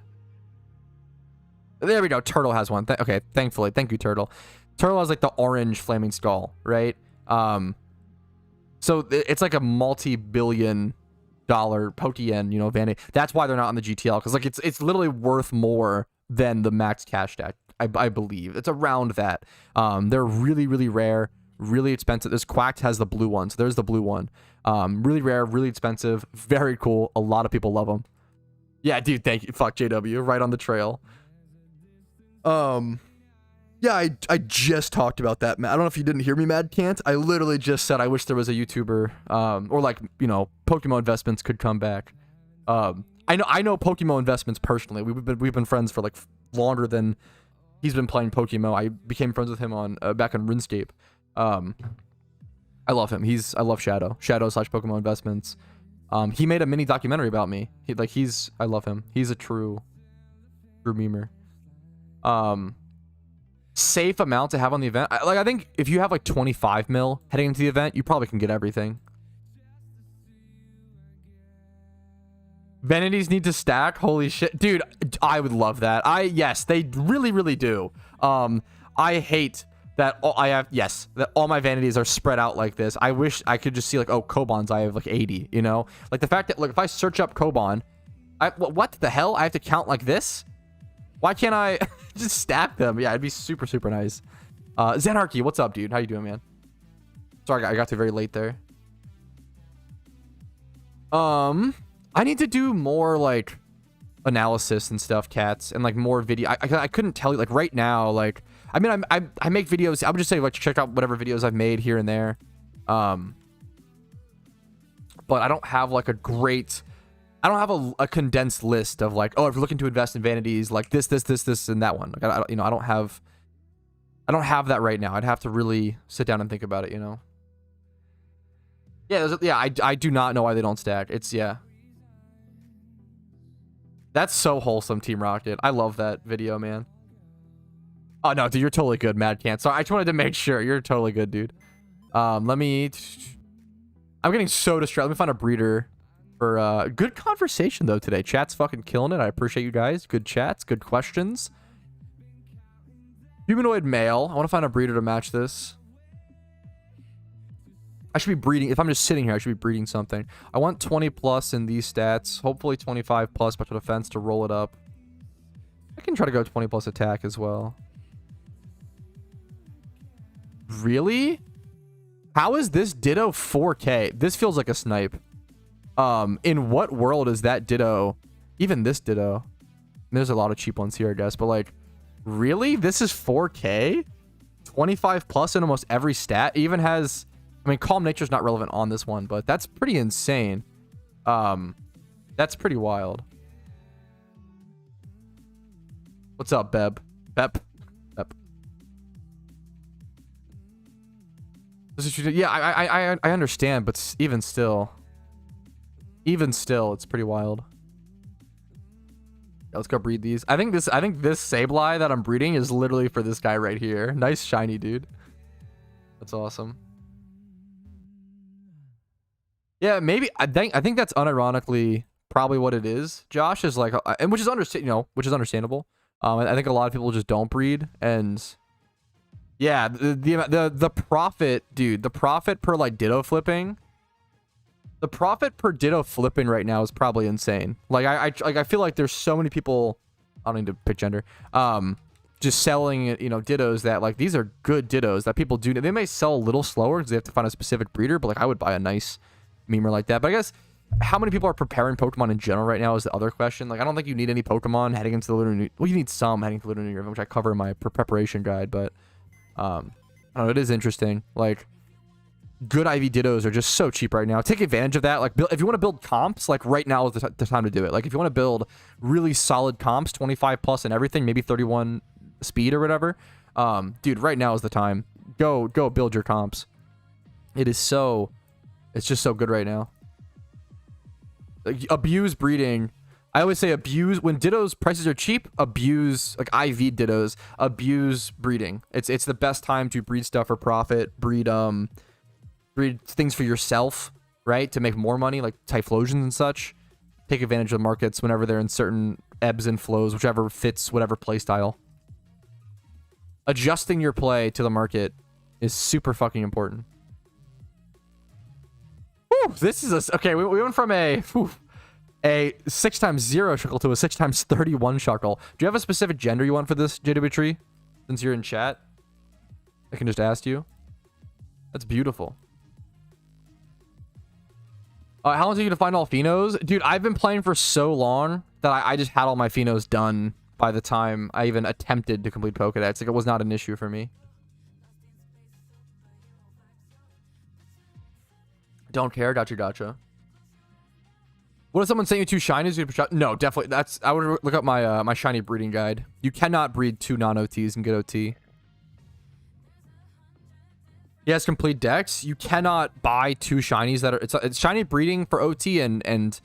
There we go. Turtle has one. Okay, thankfully. Thank you, Turtle. Turtle has like the orange flaming skull, right? So it's like a multi-billion dollar Pokeyen, you know, vanity. That's why they're not on the GTL, because like it's literally worth more than the max cash stack. I believe it's around that. They're really, really rare, really expensive. This Quacked has the blue one, so there's the blue one. Really rare, really expensive, very cool. A lot of people love them. Yeah, dude, thank you. Fuck JW, right on the trail. Yeah, I just talked about that, man. I don't know if you didn't hear me, Mad Can't. I literally just said I wish there was a YouTuber, or like, you know, PokeMMO Investments could come back. I know PokeMMO Investments personally. We've been friends for like longer than he's been playing PokeMMO. I became friends with him on back on RuneScape. I love him. I love Shadow /PokeMMO Investments. He made a mini documentary about me. I love him. He's a true memer. Safe amount to have on the event. I think if you have like 25 mil heading into the event, you probably can get everything. Vanities need to stack. Holy shit, dude! I would love that. Yes, they really, really do. I hate that that all my vanities are spread out like this. I wish I could just see like, oh, Kobans, I have like 80. You know, like the fact that like if I search up Koban, what the hell? I have to count like this. Why can't I just stack them? Yeah, it'd be super, super nice. Zenarchy, what's up, dude? How you doing, man? Sorry, I got to very late there. I need to do more like analysis and stuff, cats, and like more video. I couldn't tell you like right now. Like I mean, I make videos. I would just say like check out whatever videos I've made here and there. But I don't have like I don't have a condensed list of like, oh, if you're looking to invest in vanities, like this, and that one. Like, I don't have that right now. I'd have to really sit down and think about it, you know? Yeah, I do not know why they don't stack. Yeah. That's so wholesome, Team Rocket. I love that video, man. Oh, no, dude, you're totally good, Mad Can't. So I just wanted to make sure. You're totally good, dude. I'm getting so distracted. Let me find a breeder. For good conversation though today. Chat's fucking killing it. I appreciate you guys. Good chats, good questions. Humanoid male. I want to find a breeder to match this. I should be breeding. If I'm just sitting here, I should be breeding something. I want 20 plus in these stats. Hopefully 25 plus special defense to roll it up. I can try to go 20 plus attack as well. Really? How is this Ditto 4K? This feels like a snipe. In what world is that Ditto? Even this Ditto. There's a lot of cheap ones here, I guess. But like, really? This is 4K? 25 plus in almost every stat. It even has... I mean, Calm Nature's not relevant on this one, but that's pretty insane. That's pretty wild. What's up, Beb? Bep. Yeah, I understand, but even still... it's pretty wild. Yeah, let's go breed these. I think this Sableye that I'm breeding is literally for this guy right here. Nice shiny, dude. That's awesome. Yeah, maybe I think that's unironically probably what it is. Josh is like, and which is understandable. I think a lot of people just don't breed, and yeah, the profit, dude, the profit per like Ditto flipping. The profit per Ditto flipping right now is probably insane. Like I feel like there's so many people. I don't need to pick gender. Just selling, you know, Dittos that like these are good Dittos that people do. They may sell a little slower because they have to find a specific breeder. But like I would buy a nice memer like that. But I guess how many people are preparing Pokemon in general right now is the other question. Like I don't think you need any Pokemon heading into the Lunar New. Well, you need some heading to the Lunar New Year, which I cover in my preparation guide. But I don't know, it is interesting. Like. good IV Dittos are just so cheap right now. Take advantage of that. Like, if you want to build comps, like right now is the time to do it. Like, if you want to build really solid comps, 25 plus and everything, maybe 31 speed or whatever, dude, right now is the time. Go build your comps. It's just so good right now. Like, abuse breeding. I always say abuse when Dittos prices are cheap. Abuse like IV Dittos. Abuse breeding. It's the best time to breed stuff for profit. Breed things for yourself, right? To make more money, like Typhlosions and such. Take advantage of the markets whenever they're in certain ebbs and flows, whichever fits whatever play style. Adjusting your play to the market is super fucking important. Whew, this is okay. We went from a 6x0 shuckle to a 6x31 shuckle. Do you have a specific gender you want for this, JW? Since you're in chat, I can just ask you. That's beautiful. How long do you to find all Phenos? Dude, I've been playing for so long that I just had all my Phenos done by the time I even attempted to complete Pokedex. Like, it was not an issue for me. Don't care. Gotcha. What if someone saying you two shinies? No, definitely. I would look up my my shiny breeding guide. You cannot breed 2 non-OTs and get OT. Yes, complete decks. You cannot buy 2 shinies that are it's shiny breeding for OT and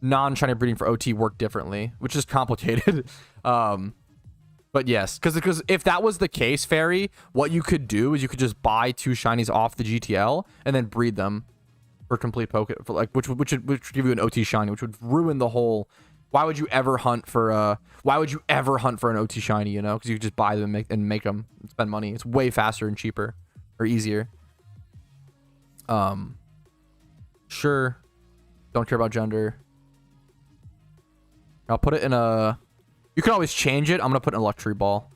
non-shiny breeding for OT work differently, which is complicated. But yes, because if that was the case, Fairy, what you could do is you could just buy 2 shinies off the GTL and then breed them for complete poke, for like which would give you an OT shiny, which would ruin the whole. Why would you ever hunt for an OT shiny? You know, because you could just buy them and make them and spend money. It's way faster and cheaper or easier. Sure. Don't care about gender. I'll put it in a. You can always change it. I'm gonna put an Electri Ball.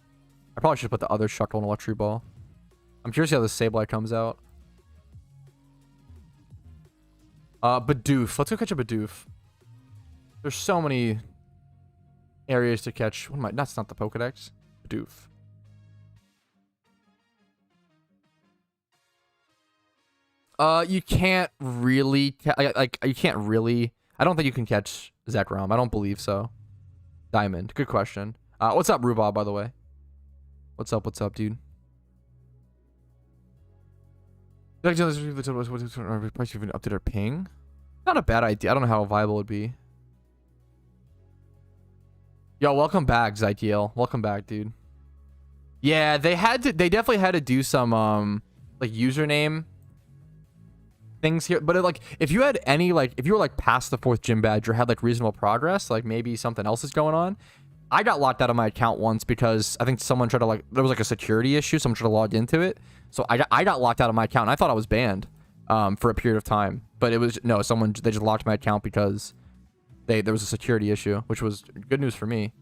I probably should put the other Shuckle in Electri Ball. I'm curious how the Sableye comes out. Bidoof. Let's go catch a Bidoof. There's so many areas to catch. What am I? That's not the Pokedex. Bidoof. You can't really you can't really. I don't think you can catch Zekrom. I don't believe so. Diamond. Good question. What's up, Rhubarb, by the way? What's up, dude? Price even update our ping? Not a bad idea. I don't know how viable it would be. Yo, welcome back, Zykiel. Welcome back, dude. Yeah, they definitely had to do some like username things here, but like if you had any if you were like past the 4th gym badge or had like reasonable progress, like maybe something else is going on. I got locked out of my account once because I think someone tried to there was like a security issue. Someone tried to log into it, so I got locked out of my account. And I thought I was banned for a period of time, but it was no, they just locked my account because there was a security issue, which was good news for me.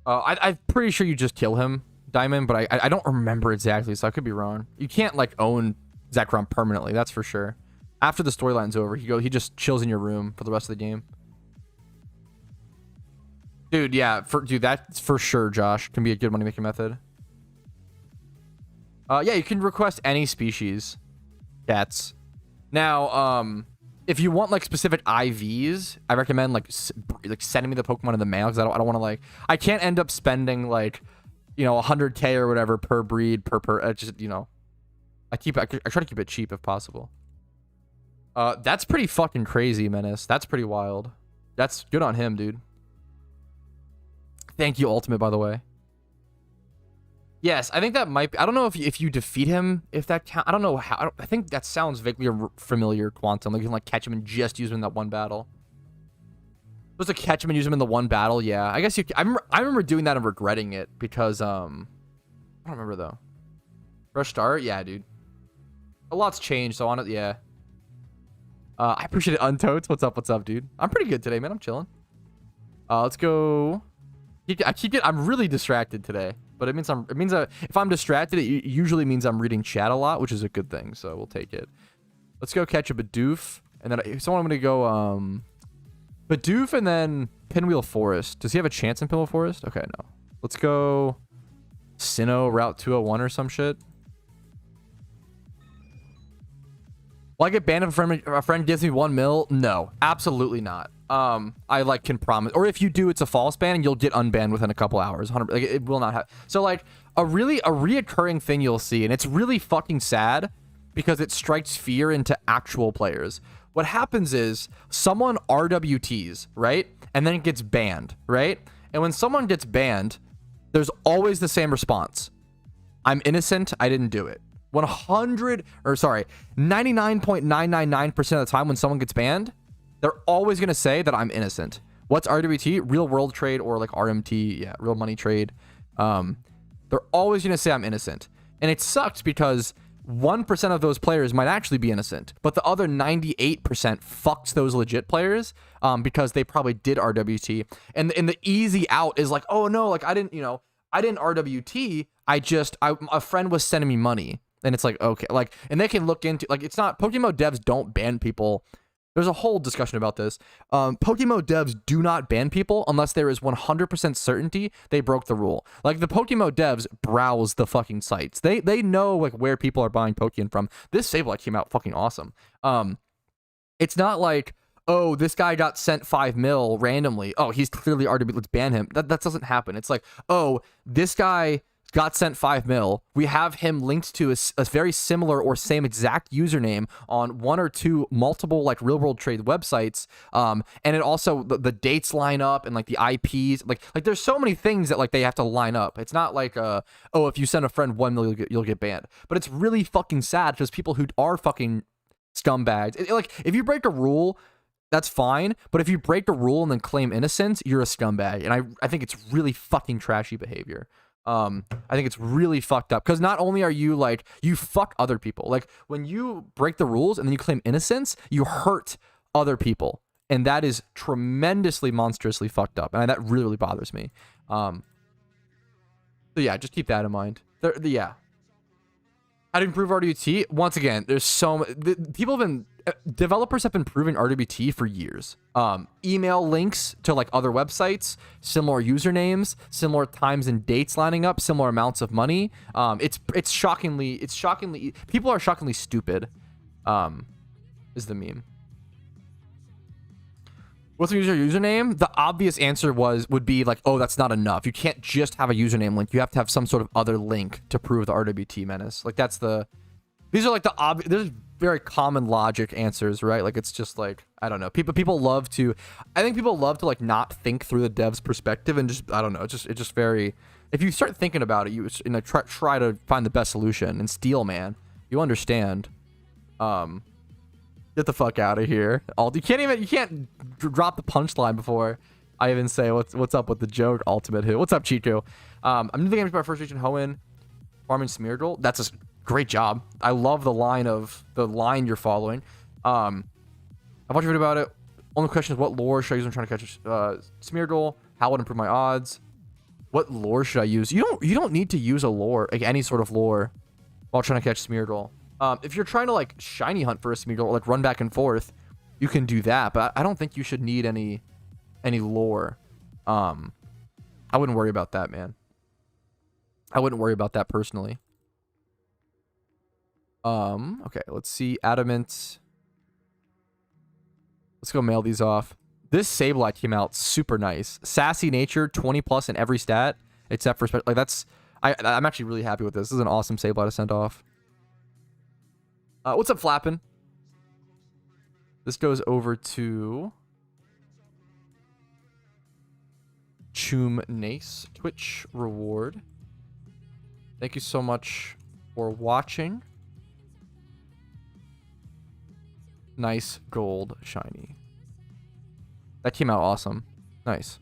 I'm pretty sure you just kill him, Diamond, but I don't remember exactly, so I could be wrong. You can't like own Zekrom permanently, that's for sure. After the storyline's over, he just chills in your room for the rest of the game. Dude, yeah, that's for sure, Josh. Can be a good money making method. Yeah, you can request any species cats. Now, if you want like specific IVs, I recommend like sending me the Pokemon in the mail, because I don't want to I can't end up spending like, you know, 100K or whatever per breed per just, you know, I try to keep it cheap if possible. That's pretty fucking crazy, Menace. That's pretty wild. That's good on him, dude. Thank you, Ultimate, by the way. Yes, I think that might be. I don't know if you defeat him, if that count. I don't know how. I think that sounds vaguely familiar, Quantum. Like you can like catch him and just use him in that one battle. Supposed to catch him and use him in the one battle. Yeah, I guess you. I remember doing that and regretting it because I don't remember though. Fresh start, yeah, dude. A lot's changed, so on it, yeah. I appreciate it, Untotes. What's up, dude? I'm pretty good today, man. I'm chilling. Let's go. I'm really distracted today, but it means if I'm distracted, it usually means I'm reading chat a lot, which is a good thing. So we'll take it. Let's go catch a Bidoof, and then I'm gonna go Bidoof and then Pinwheel Forest. Does he have a chance in Pinwheel Forest? Okay, no. Let's go Sinnoh Route 201 or some shit. Will I get banned if a friend gives me 1 mil? No, absolutely not. I like can promise, or if you do, it's a false ban and you'll get unbanned within a couple hours. 100, like, it will not have. So like a reoccurring thing you'll see, and it's really fucking sad because it strikes fear into actual players. What happens is someone RWTs, right? And then it gets banned, right? And when someone gets banned, there's always the same response. I'm innocent, I didn't do it. 99.999% of the time when someone gets banned, they're always going to say that I'm innocent. What's RWT? Real world trade, or like RMT, yeah, real money trade. They're always going to say I'm innocent. And it sucks because 1% of those players might actually be innocent, but the other 98% fucks those legit players because they probably did RWT. And the easy out is like, oh no, like I didn't RWT. A friend was sending me money. And it's like, okay, like, and they can look into, like, it's not, PokeMMO devs don't ban people. There's a whole discussion about this. PokeMMO devs do not ban people unless there is 100% certainty they broke the rule. Like, the PokeMMO devs browse the fucking sites. They know, like, where people are buying Pokeyen from. This Sableye came out fucking awesome. It's not like, oh, this guy got sent 5 mil randomly. Oh, he's clearly RWT, let's ban him. That doesn't happen. It's like, oh, this guy got sent 5 mil. We have him linked to a very similar or same exact username on 1 or 2 multiple like real world trade websites. And it also the dates line up and like the IPs. Like there's so many things that like they have to line up. It's not like oh, if you send a friend 1 mil, you'll get banned. But it's really fucking sad because people who are fucking scumbags. Like if you break a rule, that's fine. But if you break a rule and then claim innocence, you're a scumbag. And I think it's really fucking trashy behavior. I think it's really fucked up because not only are you like, you fuck other people. Like when you break the rules and then you claim innocence, you hurt other people. And that is tremendously, monstrously fucked up. And that really, really bothers me. So yeah, just keep that in mind. Yeah. How to improve RWT? Once again, there's so people have been, developers have been proving RWT for years. Email links to like other websites, similar usernames, similar times and dates lining up, similar amounts of money. It's shockingly people are shockingly stupid. Is the meme. What's the username? The obvious answer would be like, oh, that's not enough. You can't just have a username link. You have to have some sort of other link to prove the RWT menace. Like these are like the obvious, there's very common logic answers, right? Like it's just like, I don't know. People love to, I think people love to like not think through the dev's perspective and just, I don't know. It's just very, if you start thinking about it, you know, try to find the best solution. And Steel, man, you understand. Get the fuck out of here. You can't drop the punchline before I even say what's up with the joke. Ultimate hit. What's up, Chico? I'm new to the game for my first region Hoenn farming Smeargle. That's a great job. I love the line you're following. I watched a video about it. Only question is what lore should I use when trying to catch Smeargle? How would it improve my odds? What lore should I use? You don't need to use a lore, like any sort of lore, while trying to catch Smeargle. If you're trying to like shiny hunt for a Smeargle or like run back and forth, you can do that, but I don't think you should need any lore. I wouldn't worry about that, man. I wouldn't worry about that personally. Okay, let's see. Adamant. Let's go mail these off. This Sableye came out super nice. Sassy nature, 20 plus in every stat, except for like that's. I'm actually really happy with this. This is an awesome Sableye to send off. What's up, Flappin'? This goes over to Choom Nace, Twitch reward. Thank you so much for watching. Nice gold shiny. That came out awesome. Nice.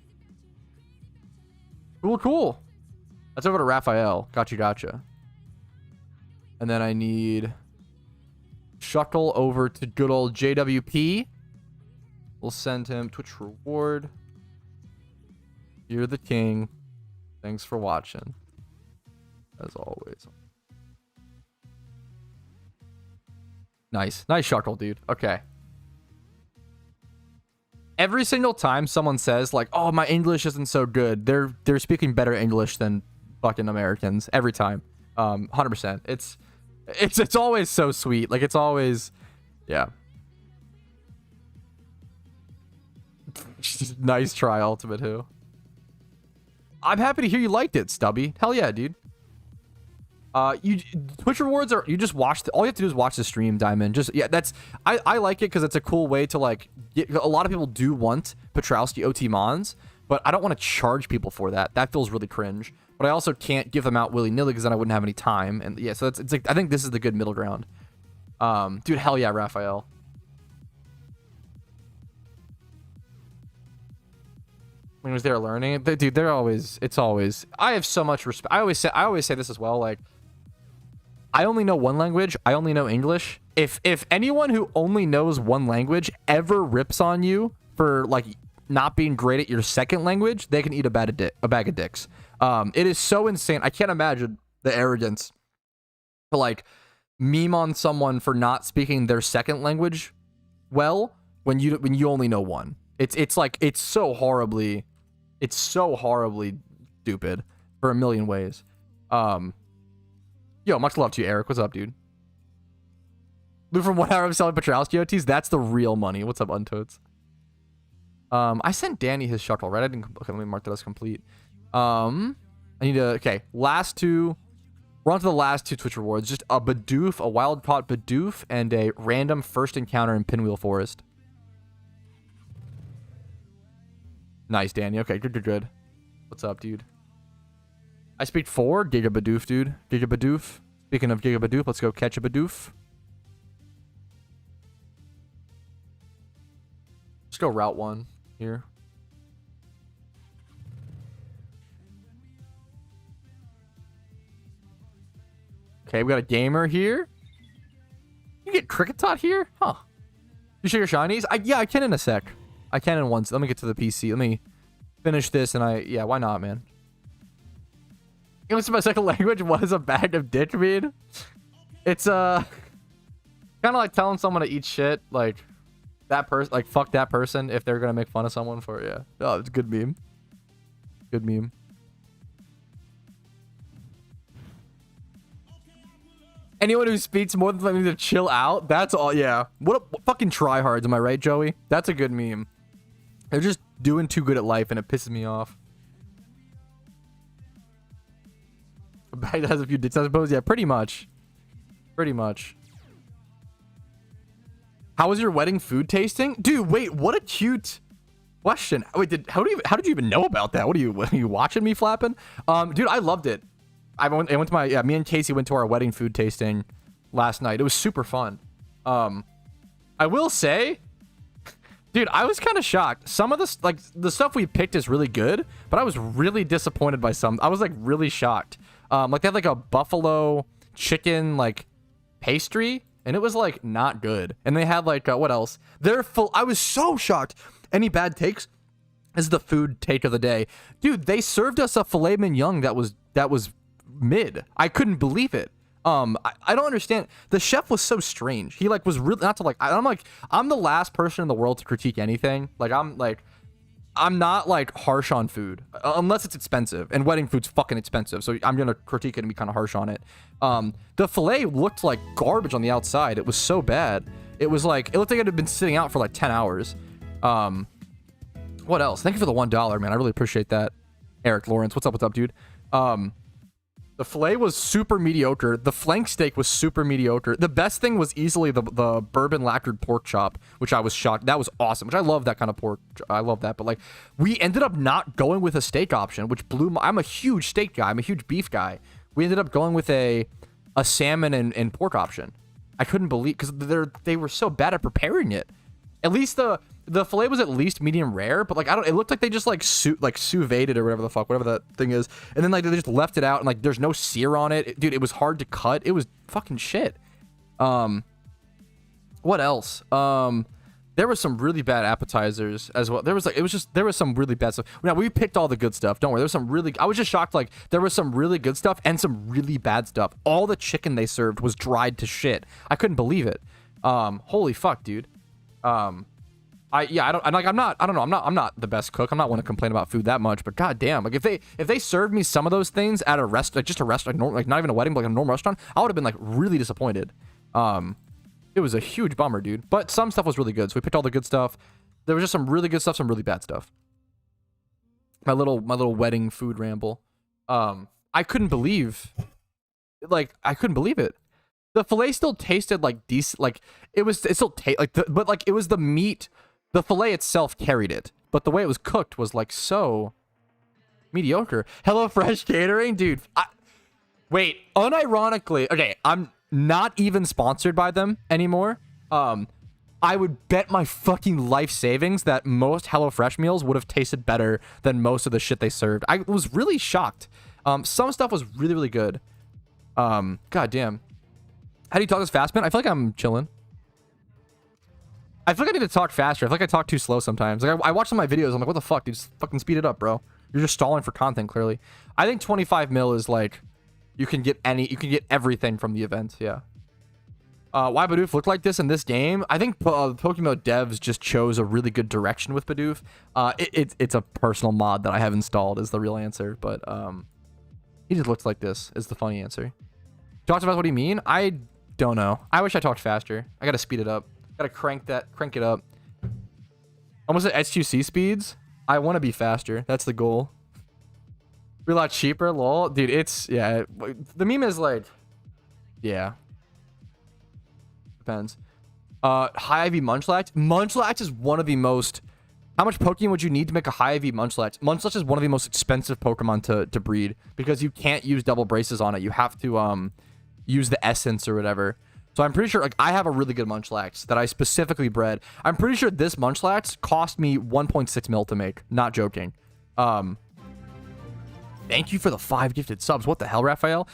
Cool. That's over to Raphael. Gotcha. And then I need Shuckle over to good old JWP. We'll send him Twitch reward. You're the king. Thanks for watching. As always. Nice Shuckle, dude. Okay. Every single time someone says like, "Oh, my English isn't so good," they're speaking better English than fucking Americans every time. 100%. It's always so sweet. Like, it's always, yeah. Nice try, Ultimate Who. I'm happy to hear you liked it, Stubby. Hell yeah, dude. You Twitch rewards are, you just watch all you have to do is watch the stream, Diamond. Just, yeah, that's, I like it because it's a cool way to, like, get, a lot of people do want Patrouski OT mons, but I don't want to charge people for that. That feels really cringe. But I also can't give them out willy-nilly because then I wouldn't have any time. And yeah, so it's like, I think this is the good middle ground. Dude, hell yeah, Raphael. When was there learning? Dude, they're always, it's always, I have so much respect. I always say this as well, like, I only know one language. I only know English. If anyone who only knows one language ever rips on you for, like, not being great at your second language, they can eat a bag of dicks. It is so insane. I can't imagine the arrogance to, like, meme on someone for not speaking their second language well when you only know one. It's like, it's so horribly stupid for a million ways. Yo, much love to you, Eric. What's up, dude? Lou from 1 hour of selling Patrouski OTs. That's the real money. What's up, Untoads? I sent Danny his shuttle, right? I didn't. Okay, let me mark that as complete. I need to. Okay, last two. We're on to the last two Twitch rewards. Just a Bidoof, a Wild Pot Bidoof, and a random first encounter in Pinwheel Forest. Nice, Danny. Okay, good. What's up, dude? I speak 4. Giga Bidoof, dude. Giga Bidoof. Speaking of Giga Bidoof, let's go catch a Bidoof. Let's go Route 1 here. Okay, we got a gamer here. You get Cricketot here? Huh. You show your shinies? Yeah, I can in a sec. I can in one. Let me get to the PC. Let me finish this and yeah, why not, man? English is my second language. What does a bag of dick mean? It's kind of like telling someone to eat shit, like that person, like fuck that person if they're gonna make fun of someone for, yeah. Oh, it's a good meme. Good meme. Anyone who speaks more than something to chill out, that's all. Yeah. What fucking tryhards, am I right, Joey? That's a good meme. They're just doing too good at life and it pisses me off. A bag that has a few dicks, I suppose. Yeah, pretty much. Pretty much. How was your wedding food tasting? Dude, wait, what a cute question. Wait, how did you even know about that? What are you watching me flapping? Dude, I loved it. I went to my, yeah, me and Casey went to our wedding food tasting last night. It was super fun. I will say, dude, I was kind of shocked. Some of this, like, the stuff we picked is really good, but I was really disappointed by some. I was, like, really shocked. Like, they had, like, a buffalo chicken, like, pastry, and it was, like, not good. And they had, like, what else? They're full. I was so shocked. Any bad takes? This is the food take of the day. Dude, they served us a filet mignon that was mid. I couldn't believe it. I don't understand. The chef was so strange. He, like, was really, not to, like, I'm the last person in the world to critique anything. I'm not, like, harsh on food unless it's expensive, and wedding food's fucking expensive, so I'm gonna critique it and be kind of harsh on it. The filet looked like garbage on the outside. It was so bad. It was like, it looked like it had been sitting out for like 10 hours. What else? Thank you for the $1, man. I really appreciate that. Eric Lawrence, what's up, dude? The filet was super mediocre. The flank steak was super mediocre. The best thing was easily the bourbon lacquered pork chop, which I was shocked. That was awesome, which I love that kind of pork. I love that. But, like, we ended up not going with a steak option, which blew my... I'm a huge steak guy. I'm a huge beef guy. We ended up going with a salmon and pork option. I couldn't believe... Because they were so bad at preparing it. At least the filet was at least medium rare, but, like, it looked like they just, like, sous vide it or whatever the fuck, whatever that thing is. And then, like, they just left it out, and, like, there's no sear on it. Dude, it was hard to cut. It was fucking shit. What else? There was some really bad appetizers as well. There was some really bad stuff. Now, we picked all the good stuff. Don't worry. There was some really... I was just shocked, like, there was some really good stuff and some really bad stuff. All the chicken they served was dried to shit. I couldn't believe it. Holy fuck, dude. Yeah, I'm not the best cook. I'm not one to complain about food that much, but goddamn, like if they served me some of those things at a restaurant, like just a restaurant, like not even a wedding, but like a normal restaurant, I would have been like really disappointed. It was a huge bummer, dude. But some stuff was really good, so we picked all the good stuff. There was just some really good stuff, some really bad stuff. My little wedding food ramble. I couldn't believe it. The fillet still tasted like decent, like it still tasted like, but like it was the meat. The fillet itself carried it, but the way it was cooked was like so mediocre. HelloFresh catering, dude. Wait, unironically, okay, I'm not even sponsored by them anymore. I would bet my fucking life savings that most HelloFresh meals would have tasted better than most of the shit they served. I was really shocked. Some stuff was really, really good. God damn. How do you talk this fast, man? I feel like I'm chilling. I feel like I need to talk faster. I feel like I talk too slow sometimes. Like I watch some of my videos. I'm like, what the fuck, dude? Just fucking speed it up, bro. You're just stalling for content, clearly. I think 25 mil is like, you can get everything from the event. Yeah. Why Bidoof looked like this in this game? I think PokeMMO devs just chose a really good direction with Bidoof. It's a personal mod that I have installed is the real answer, but he just looks like this is the funny answer. Talked about what do you mean? I don't know. I wish I talked faster. I gotta speed it up. Gotta crank it up. Almost at SQC speeds. I want to be faster. That's the goal. Be a lot cheaper, lol. Dude, it's, yeah. The meme is like, yeah. Depends. High IV Munchlax. Munchlax is one of the most... How much Pokemon would you need to make a high IV Munchlax? Munchlax is one of the most expensive Pokemon to breed because you can't use double braces on it. You have to use the essence or whatever. So I'm pretty sure, like, I have a really good Munchlax that I specifically bred. I'm pretty sure this Munchlax cost me 1.6 mil to make. Not joking. Thank you for the 5 gifted subs. What the hell, Raphael?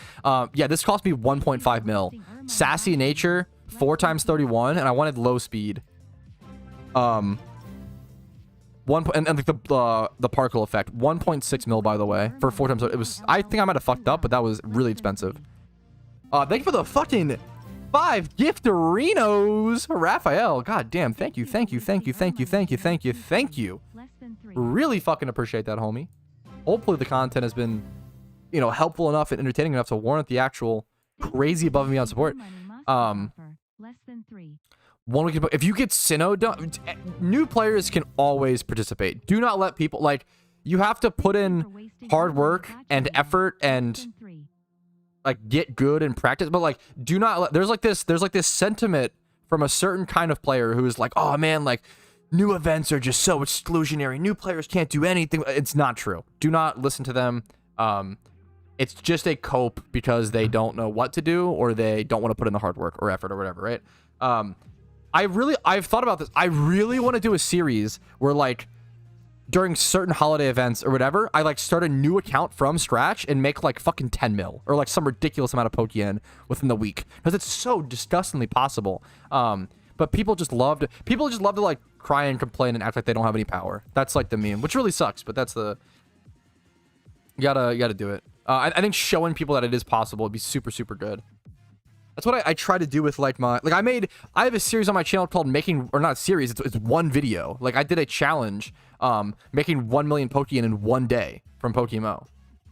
Yeah, this cost me 1.5 mil. Sassy Nature, 4 times 31, and I wanted low speed. And like the particle effect, 1.6 mil, by the way, for 4 times. It was, I think I might have fucked up, but that was really expensive. Thank you for the fucking 5 gifterinos, Raphael. God damn, thank you. Really fucking appreciate that, homie. Hopefully the content has been, you know, helpful enough and entertaining enough to warrant the actual crazy above and beyond support. One week, if you get Sinnoh done, new players can always participate. Do not let people, like, you have to put in hard work and effort and like get good and practice, but like do not let, there's like this sentiment from a certain kind of player who is like, oh man, like new events are just so exclusionary, new players can't do anything. It's not true. Do not listen to them. It's just a cope because they don't know what to do or they don't want to put in the hard work or effort or whatever, right? I've thought about this. I really want to do a series where, like, during certain holiday events or whatever, I like start a new account from scratch and make like fucking 10 mil or like some ridiculous amount of Pokeyen within the week because it's so disgustingly possible. But people just love to like cry and complain and act like they don't have any power. That's like the meme, which really sucks, but that's the, you gotta do it. I think showing people that it is possible would be super, super good. That's what I try to do with like my, like I have a series on my channel called making, or not a series, it's one video. Like I did a challenge, making 1 million Pokeyen in 1 day from PokeMMO.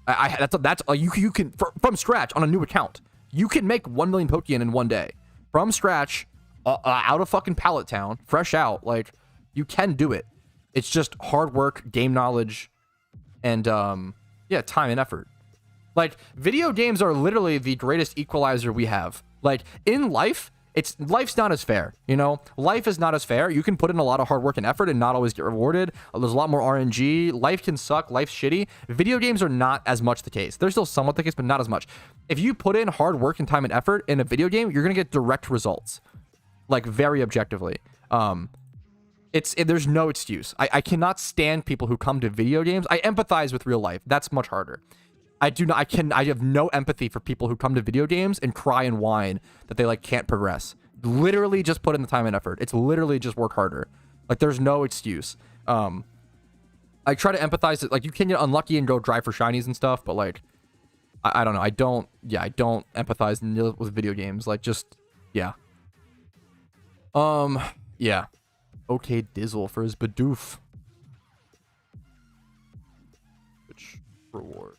That's you can, from scratch on a new account, you can make 1 million Pokeyen in 1 day from scratch, out of fucking Pallet Town, fresh out. Like you can do it. It's just hard work, game knowledge, and yeah, time and effort. Like video games are literally the greatest equalizer we have. Like in life, life's not as fair, you know? Life is not as fair. You can put in a lot of hard work and effort and not always get rewarded. There's a lot more RNG. Life can suck. Life's shitty. Video games are not as much the case. They're still somewhat the case, but not as much. If you put in hard work and time and effort in a video game, you're going to get direct results. Like very objectively. There's no excuse. I cannot stand people who come to video games. I empathize with real life. That's much harder. I have no empathy for people who come to video games and cry and whine that they like can't progress. Literally just put in the time and effort. It's literally just work harder. Like there's no excuse. I try to empathize that like you can get unlucky and go drive for shinies and stuff, but like I don't know. I don't empathize with video games. Like just yeah. Yeah. Okay, Dizzle for his Bidoof. Which reward?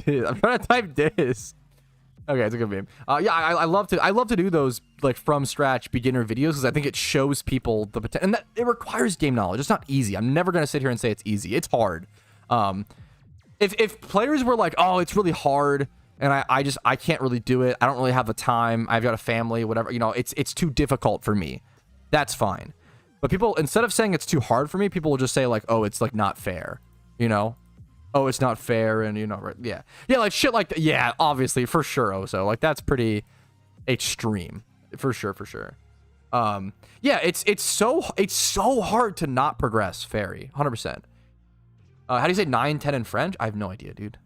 I'm trying to type this. Okay, it's a good meme. Yeah, I love to do those like from scratch beginner videos because I think it shows people the potential, and that it requires game knowledge. It's not easy. I'm never gonna sit here and say it's easy. It's hard. If players were like, oh, it's really hard, and I can't really do it. I don't really have the time. I've got a family, whatever. You know, it's too difficult for me. That's fine. But people, instead of saying it's too hard for me, people will just say like, oh, it's like not fair. You know. Oh, it's not fair, and you know, right? Yeah, like shit, like that. Yeah, obviously, for sure. Also, like that's pretty extreme, for sure. Yeah, it's so hard to not progress, Fairy, 100%. How do you say 9, 10 in French? I have no idea, dude.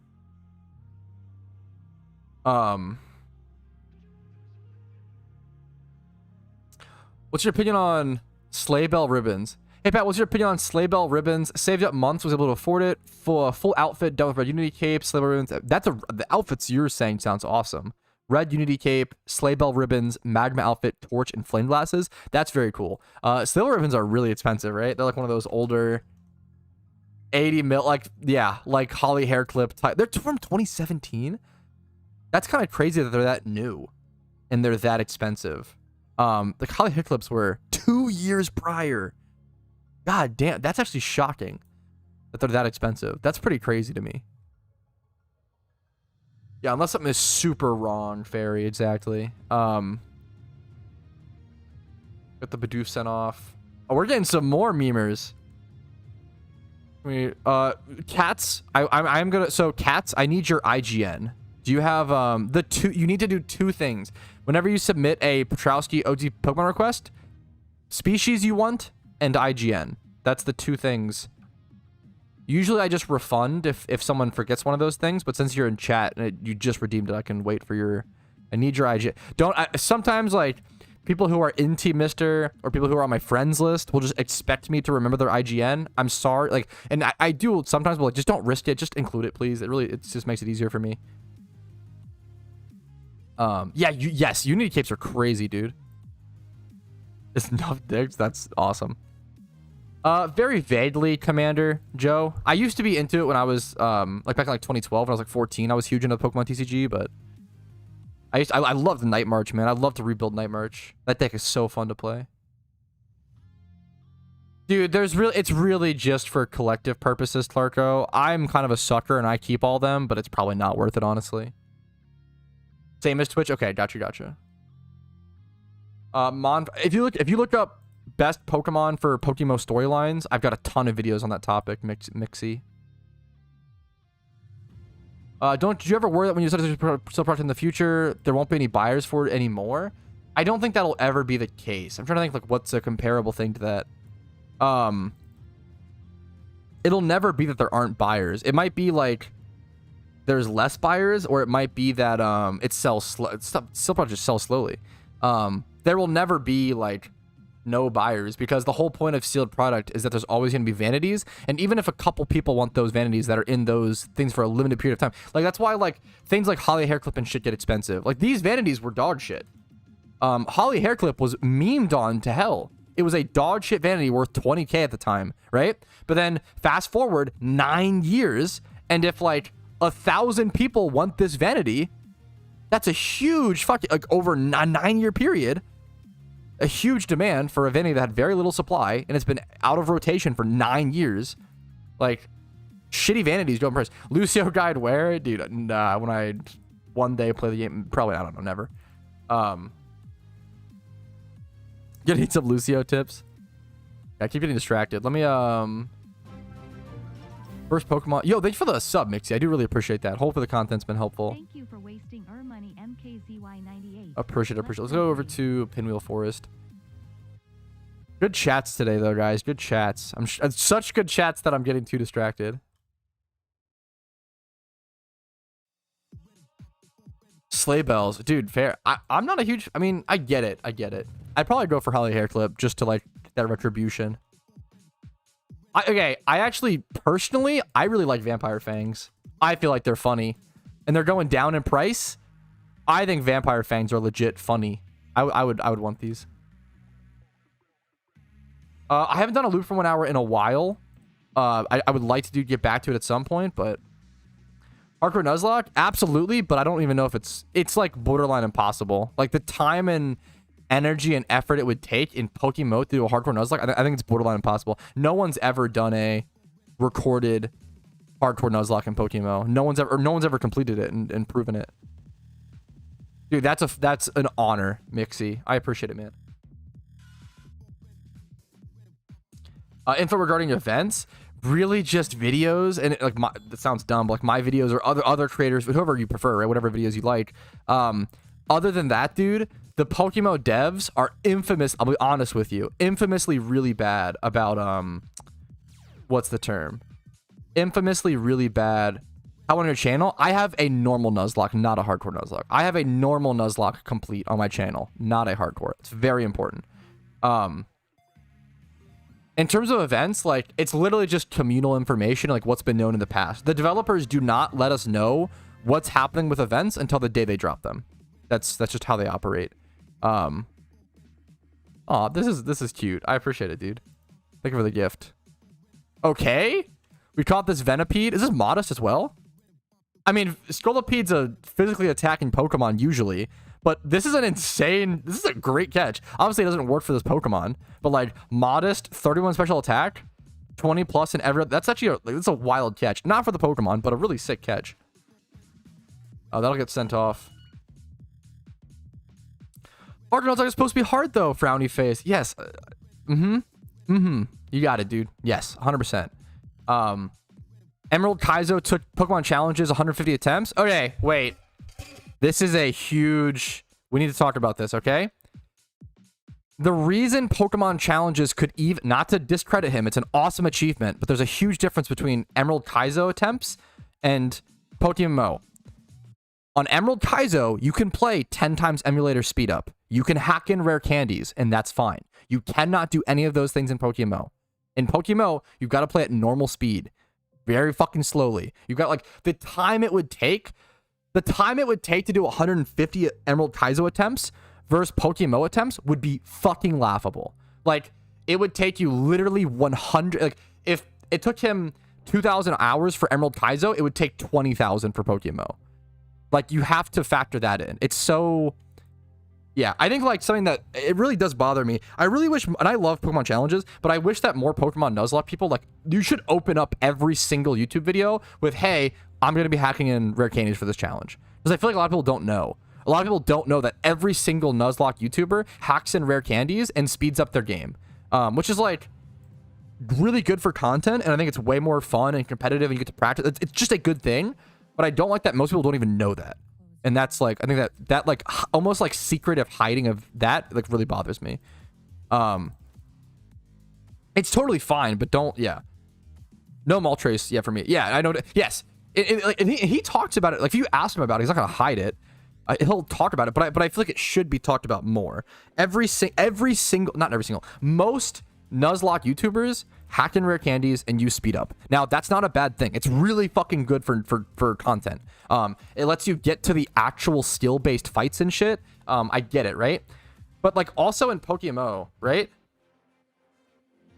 What's your opinion on sleigh bell ribbons? Hey Pat, what's your opinion on sleigh bell ribbons? Saved up months, was able to afford it. Full outfit done with red Unity cape, sleigh bell ribbons. The outfits you're saying sounds awesome. Red Unity cape, sleigh bell ribbons, magma outfit, torch, and flame glasses. That's very cool. Sleigh bell ribbons are really expensive, right? They're like one of those older 80 mil, like holly hair clip type. They're from 2017. That's kind of crazy that they're that new and they're that expensive. The holly hair clips were 2 years prior. God damn, that's actually shocking that they're that expensive. That's pretty crazy to me. Yeah, unless something is super wrong, Fairy, exactly. Got the Bidoof sent off. Oh, we're getting some more memers. Cats, I'm gonna, so Cats, I need your IGN. Do you have, you need to do 2 things. Whenever you submit a Patrouski OG Pokemon request, species you want, and IGN. That's the 2 things. Usually I just refund if someone forgets one of those things, but since you're in chat and you just redeemed it, I can wait for your... I need your IGN. Sometimes, like, people who are in Team Mister or people who are on my friends list will just expect me to remember their IGN. I'm sorry. Like, and I do sometimes, but like, just don't risk it. Just include it, please. It just makes it easier for me. Yeah, yes, Unity capes are crazy, dude. It's enough dicks. That's awesome. Very vaguely, Commander Joe. I used to be into it when I was like back in like 2012 when I was like 14. I was huge into Pokemon TCG, but I love the Night March, man. I'd love to rebuild Night March. That deck is so fun to play. Dude, it's really just for collective purposes, Clarko. I'm kind of a sucker and I keep all them, but it's probably not worth it, honestly. Same as Twitch. Okay, gotcha. If you look up best Pokemon for PokeMMO storylines, I've got a ton of videos on that topic, Mixie. Don't you ever worry that when you start to sell product in the future, there won't be any buyers for it anymore? I don't think that'll ever be the case. I'm trying to think like what's a comparable thing to that. It'll never be that there aren't buyers. It might be like there's less buyers, or it might be that it sells slow. Still probably just sells slowly. There will never be like no buyers because the whole point of sealed product is that there's always going to be vanities, and even if a couple people want those vanities that are in those things for a limited period of time, like that's why like things like Holly Hairclip and shit get expensive. Like these vanities were dog shit. Holly Hairclip was memed on to hell. It was a dog shit vanity worth 20k at the time, right? But then fast forward 9 years, and if like 1,000 people want this vanity, that's a huge fucking, like over a 9-year period, a huge demand for a vanity that had very little supply, and it's been out of rotation for 9 years. Like, shitty vanities don't price. Lucio Guide where? Dude, nah, when I one day play the game, probably, I don't know, never. Gonna need some Lucio tips. I keep getting distracted. Let me, first Pokemon. Yo, thanks for the sub, Mixie. I do really appreciate that. Hopefully the content's been helpful. Thank you for wasting our money, MKZY98. Appreciate it. Let's go over to Pinwheel Forest. Good chats today, though, guys. Good chats. Such good chats that I'm getting too distracted. Sleigh bells. Dude, fair. I'm not a huge... I mean, I get it. I'd probably go for Holly Hairclip just to, like, get that retribution. I actually, personally, I really like Vampire Fangs. I feel like they're funny. And they're going down in price. I think vampire fangs are legit funny. I would want these. I haven't done a loop for 1 hour in a while. I would like to get back to it at some point, but hardcore Nuzlocke, absolutely, but I don't even know if it's like borderline impossible. Like the time and energy and effort it would take in PokeMMO to do a hardcore Nuzlocke, I think it's borderline impossible. No one's ever done a recorded hardcore Nuzlocke in PokeMMO. No one's ever completed it and proven it. Dude, that's an honor, Mixie. I appreciate it, man. Info regarding events, really just videos, and like that sounds dumb, but like my videos or other creators, whoever you prefer, right? Whatever videos you like. Other than that, dude, the PokeMMO devs are infamous. I'll be honest with you, infamously really bad about what's the term? Infamously really bad. How on your channel? I have a normal Nuzlocke, not a hardcore Nuzlocke. I have a normal Nuzlocke complete on my channel, not a hardcore. It's very important. In terms of events, like, it's literally just communal information, like what's been known in the past. The developers do not let us know what's happening with events until the day they drop them. That's just how they operate. Aw, this is cute. I appreciate it, dude. Thank you for the gift. Okay. We caught this Venipede. Is this Modest as well? I mean, Scoliped's a physically attacking Pokemon usually, but this is this is a great catch. Obviously, it doesn't work for this Pokemon, but like Modest, 31 special attack, 20 plus in every. That's actually it's a wild catch. Not for the Pokemon, but a really sick catch. Oh, that'll get sent off. Argonauts are supposed to be hard though. Frowny face. Yes. You got it, dude. Yes, 100%. Emerald Kaizo took Pokemon challenges 150 attempts. Okay, wait. This is a huge... We need to talk about this, okay? The reason Pokemon challenges could even... Not to discredit him, it's an awesome achievement, but there's a huge difference between Emerald Kaizo attempts and PokeMMO. On Emerald Kaizo, you can play 10 times emulator speed up. You can hack in rare candies, and that's fine. You cannot do any of those things in PokeMMO. In PokeMMO, you've got to play at normal speed. Very fucking slowly. You've got like the time it would take to do 150 Emerald Kaizo attempts versus PokeMMO attempts would be fucking laughable. Like it would take you literally 100. Like if it took him 2,000 hours for Emerald Kaizo, it would take 20,000 for PokeMMO. Like you have to factor that in. It's so... Yeah, I think like something that it really does bother me. I really wish, and I love Pokemon challenges, but I wish that more Pokemon Nuzlocke people, like, you should open up every single YouTube video with, hey, I'm going to be hacking in rare candies for this challenge. Because I feel like a lot of people don't know. A lot of people don't know that every single Nuzlocke YouTuber hacks in rare candies and speeds up their game. Which is like really good for content, and I think it's way more fun and competitive and you get to practice. It's just a good thing, but I don't like that most people don't even know that. And that's like, I think that like almost like secretive hiding of that like really bothers me. It's totally fine, but don't, yeah. No Moltres, yeah, for me. Yeah, I know. Yes. And he talks about it. Like if you ask him about it, he's not going to hide it. He'll talk about it, but I feel like it should be talked about more. Not every single, most Nuzlocke YouTubers hack in rare candies and use speed up. Now that's not a bad thing. It's really fucking good for content. It lets you get to the actual skill based fights and shit. I get it, right? But like also in PokeMMO, right?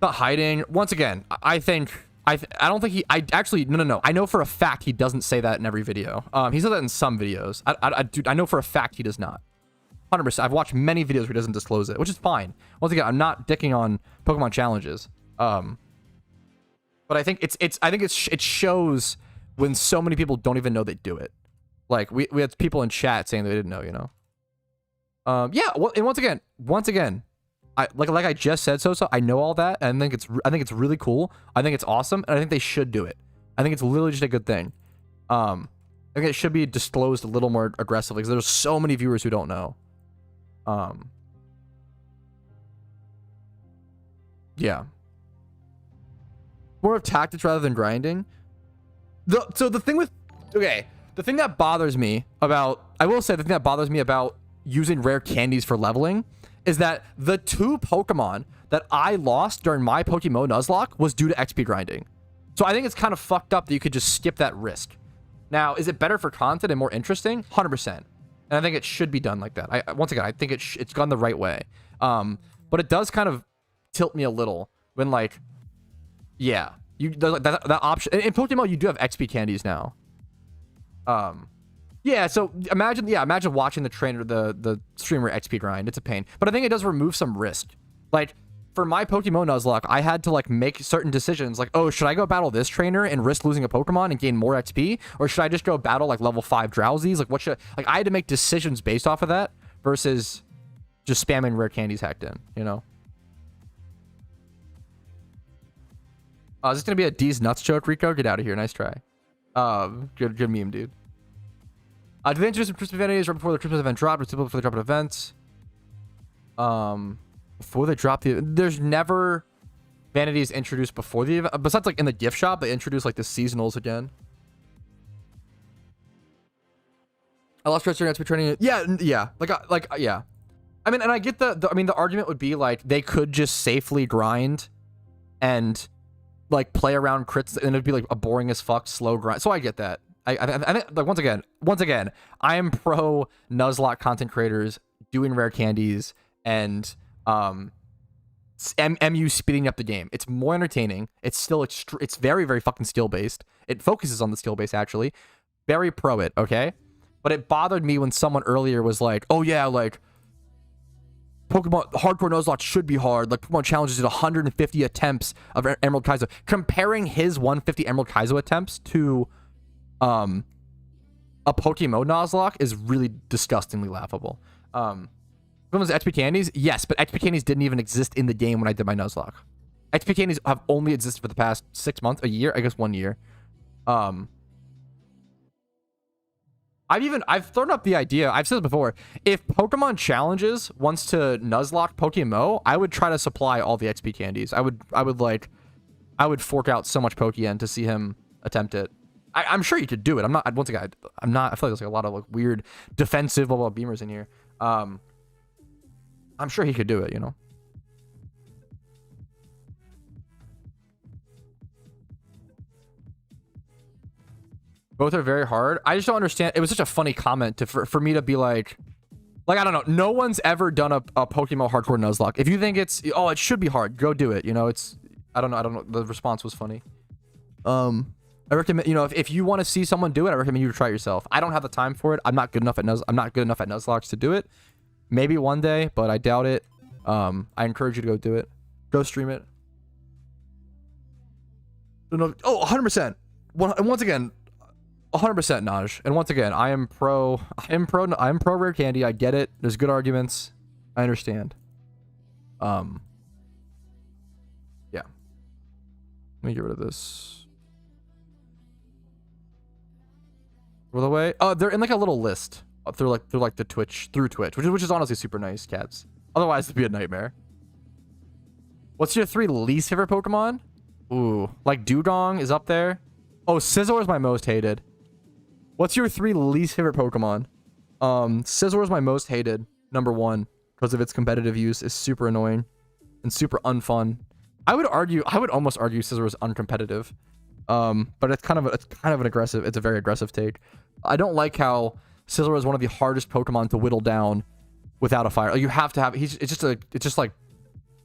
Not hiding. Once again, I don't think he. No. I know for a fact he doesn't say that in every video. He said that in some videos. Dude, I know for a fact he does not. 100%. I've watched many videos where he doesn't disclose it, which is fine. Once again, I'm not dicking on Pokemon challenges. But I think it shows when so many people don't even know they do it. Like we had people in chat saying they didn't know, you know. Yeah. Well, and once again, like I just said, so I know all that, and I think it's really cool. I think it's awesome, and I think they should do it. I think it's literally just a good thing. I think it should be disclosed a little more aggressively because there's so many viewers who don't know. Yeah. More of tactics rather than grinding. The thing that bothers me about, I will say the thing that bothers me about using rare candies for leveling is that the 2 Pokemon that I lost during my PokeMMO Nuzlocke was due to XP grinding. So I think it's kind of fucked up that you could just skip that risk. Now, is it better for content and more interesting? 100%. And I think it should be done like that. Once again, I think it's gone the right way. But it does kind of tilt me a little when, like, yeah, that option in PokeMMO, you do have XP candies now. Yeah, so imagine watching the trainer, the streamer XP grind. It's a pain, but I think it does remove some risk. Like, for my Pokemon Nuzlocke, I had to, like, make certain decisions, like, oh, should I go battle this trainer and risk losing a Pokemon and gain more XP, or should I just go battle, like, level 5 Drowsies? Like, what should I had to make decisions based off of that versus just spamming rare candies hacked in, you know? Is this gonna be a D's nuts joke, Rico? Get out of here. Nice try. Good meme, dude. Do they introduce some Christmas vanities right before the Christmas event dropped, or typically before they drop an event? Before they drop there's never vanities introduced before the event. Besides, like, in the gift shop, they introduce, like, the seasonals again. I lost trust against training. Yeah. Yeah. I mean, and I get the argument would be, like, they could just safely grind and, like, play around crits, and it'd be, like, a boring as fuck slow grind. So I get that. I think, like, once again, I am pro Nuzlocke content creators doing rare candies and MU speeding up the game. It's more entertaining. It's still it's very, very fucking skill based. It focuses on the skill base, actually. Very pro it, okay? But it bothered me when someone earlier was like, oh yeah, like, Pokemon hardcore Nuzlocke should be hard. Like, Pokemon challenges did 150 attempts of Emerald Kaizo. Comparing his 150 Emerald Kaizo attempts to a PokeMMO Nuzlocke is really disgustingly laughable. Was XP candies? Yes, but XP candies didn't even exist in the game when I did my Nuzlocke. XP candies have only existed for the past 6 months, a year, I guess 1 year. I've thrown up the idea, I've said this before, if Pokemon Challenges wants to Nuzlocke PokeMMO, I would try to supply all the XP candies. I would fork out so much Pokeyen to see him attempt it. I'm sure you could do it. I feel like there's, like, a lot of, like, weird defensive blah beamers in here. I'm sure he could do it, you know? Both are very hard. I just don't understand. It was such a funny comment for me to be like, I don't know. No one's ever done a PokeMMO hardcore Nuzlocke. If you think it should be hard, go do it. You know, I don't know. The response was funny. I recommend, you know, if you want to see someone do it, I recommend you to try it yourself. I don't have the time for it. I'm not good enough at Nuzlocks to do it. Maybe one day, but I doubt it. I encourage you to go do it. Go stream it. Oh, 100%. And once again, 100% Naj. And once again, I am pro rare candy. I get it. There's good arguments. I understand. Yeah. Let me get rid of this. By the way, they're in, like, a little list through Twitch, which is honestly super nice, cats. Otherwise, it'd be a nightmare. What's your 3 least favorite Pokemon? Ooh, like, Dugong is up there. Oh, Scizor is my most hated. What's your 3 least favorite Pokemon? Scizor is my most hated. Number 1, because of its competitive use, is super annoying and super unfun. I would almost argue Scizor is uncompetitive. But it's kind of an aggressive. It's a very aggressive take. I don't like how Scizor is one of the hardest Pokemon to whittle down without a fire. Like, you have to have. It's just like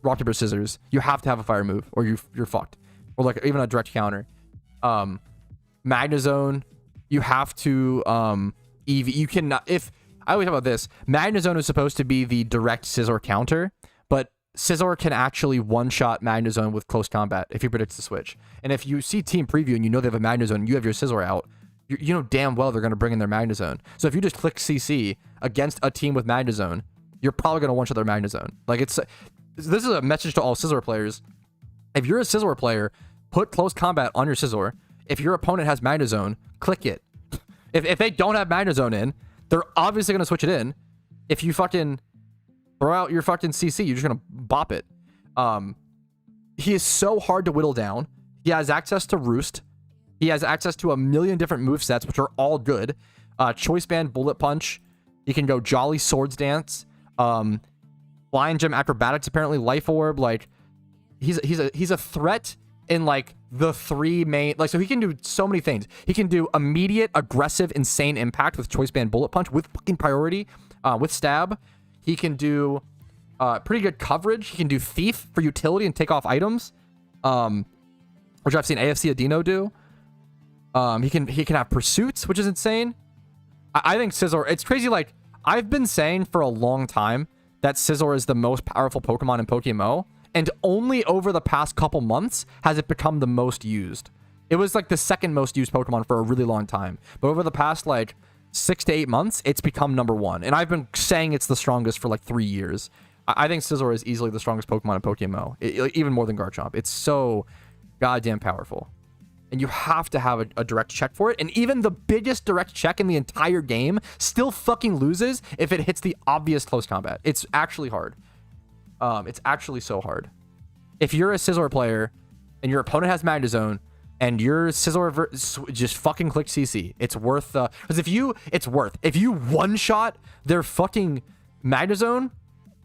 rock paper scissors. You have to have a fire move, or you're fucked. Or, like, even a direct counter. Magnezone, you have to EV. You cannot. If I always talk about this, Magnezone is supposed to be the direct Scizor counter, but Scizor can actually one-shot Magnezone with close combat if he predicts the switch. And if you see team preview and you know they have a Magnezone and you have your Scizor out, you know damn well they're going to bring in their Magnezone. So if you just click CC against a team with Magnezone, you're probably going to one-shot their Magnezone. Like, this is a message to all Scizor players. If you're a Scizor player, put close combat on your Scizor. If your opponent has Magnezone, click it. If they don't have Magnezone in, they're obviously going to switch it in. If you fucking throw out your fucking CC, you're just going to bop it. He is so hard to whittle down. He has access to Roost. He has access to a million different movesets, which are all good. Choice Band, Bullet Punch. He can go Jolly Swords Dance. Lion Gem Acrobatics, apparently. Life Orb. Like, he's a threat in, like, the three main, like, so he can do so many things. He can do immediate, aggressive, insane impact with Choice Band Bullet Punch with fucking priority, with stab. He can do pretty good coverage. He can do Thief for utility and take off items, which I've seen AFC Adino do. He can have pursuits, which is insane. I think Scizor, it's crazy. Like, I've been saying for a long time that Scizor is the most powerful Pokemon in PokeMMO, and only over the past couple months has it become the most used. It was like the second most used Pokemon for a really long time, but over the past like 6 to 8 months, it's become #1. And I've been saying it's the strongest for like 3 years. I think Scizor is easily the strongest Pokemon in PokeMMO, even more than Garchomp. It's so goddamn powerful. And you have to have a direct check for it. And even the biggest direct check in the entire game still fucking loses if it hits the obvious close combat. It's actually hard. It's actually so hard. If you're a Scizor player and your opponent has Magnezone and your Scizor just fucking click CC, it's worth because if you one shot their fucking Magnezone,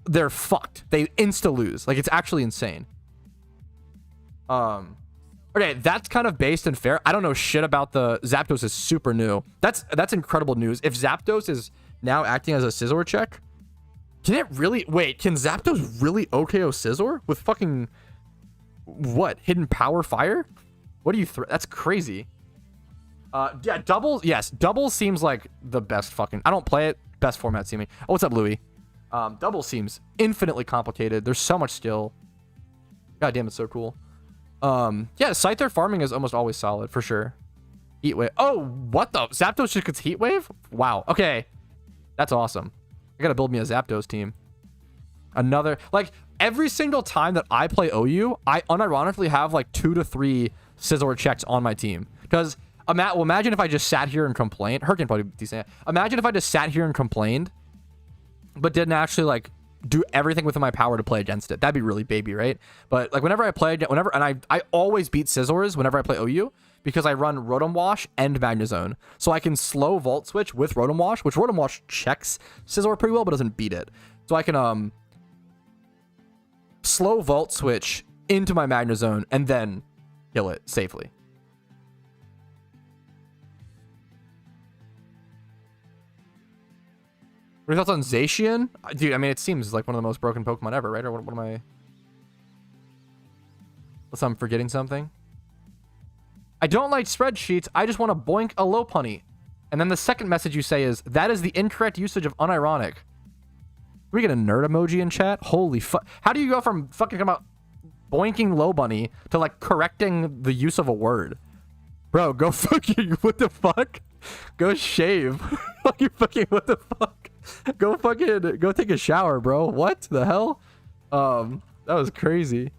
they're fucked. They insta lose. Like, it's actually insane. Okay, that's kind of based and fair. I don't know shit about the Zapdos is super new. That's incredible news. If Zapdos is now acting as a Scizor check, can it really wait? Can Zapdos really OKO Scizor with fucking what? Hidden Power Fire? What do you that's crazy. Yeah, doubles. Yes, doubles seems like the best fucking. I don't play it. Best format seeming. Oh, what's up, Louis? Double seems infinitely complicated. There's so much skill. God damn, it's so cool. Yeah, Scyther farming is almost always solid for sure. Heat Wave. Oh, what the? Zapdos just gets Heat Wave? Wow. Okay, that's awesome. I gotta build me a Zapdos team. Another, like, every single time that I play OU, I unironically have like 2 to 3 Scizor checks on my team. Because imagine if I just sat here and complained. Hurricane probably be decent. Imagine if I just sat here and complained, but didn't actually like do everything within my power to play against it. That'd be really baby, right? But like whenever I play, and I always beat Scizors whenever I play OU because I run Rotom Wash and Magnezone. So I can slow Volt Switch with Rotom Wash, which Rotom Wash checks Scizor pretty well, but doesn't beat it. So I can slow Volt Switch into my Magnezone and then kill it safely. What are your thoughts on Zacian? Dude, I mean, it seems like one of the most broken Pokemon ever, right? Or what am I... Unless I'm forgetting something. I don't like spreadsheets. I just want to boink a Lopunny. And then the second message you say is, that is the incorrect usage of unironic. We get a nerd emoji in chat? Holy fuck. How do you go from fucking about boinking Lopunny to like correcting the use of a word? Bro, go fucking... What the fuck? Go shave. You fucking... What the fuck? Go take a shower, bro. What the hell? That was crazy.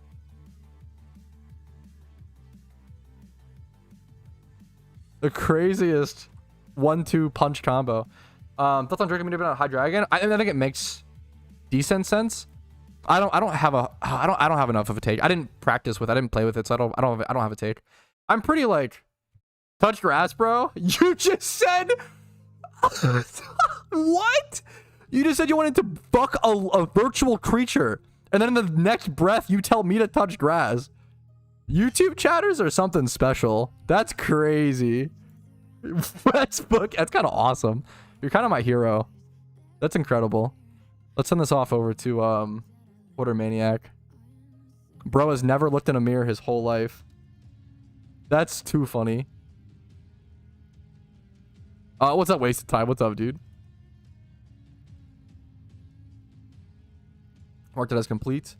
The craziest 1-2 punch combo. Thoughts on Dragon Meteor on Hydreigon? I think it makes decent sense. I don't have enough of a take. I didn't practice with. I didn't play with it, so I don't have a take. I'm pretty like touch grass, bro. You just said. What? You just said you wanted to fuck a virtual creature, and then in the next breath you tell me to touch grass. YouTube chatters are something special. That's crazy. That's kind of awesome. You're kind of my hero. That's incredible. Let's send this off over to Water Maniac. Bro has never looked in a mirror his whole life. That's too funny. What's up, wasted time? What's up, dude? Marked it as complete.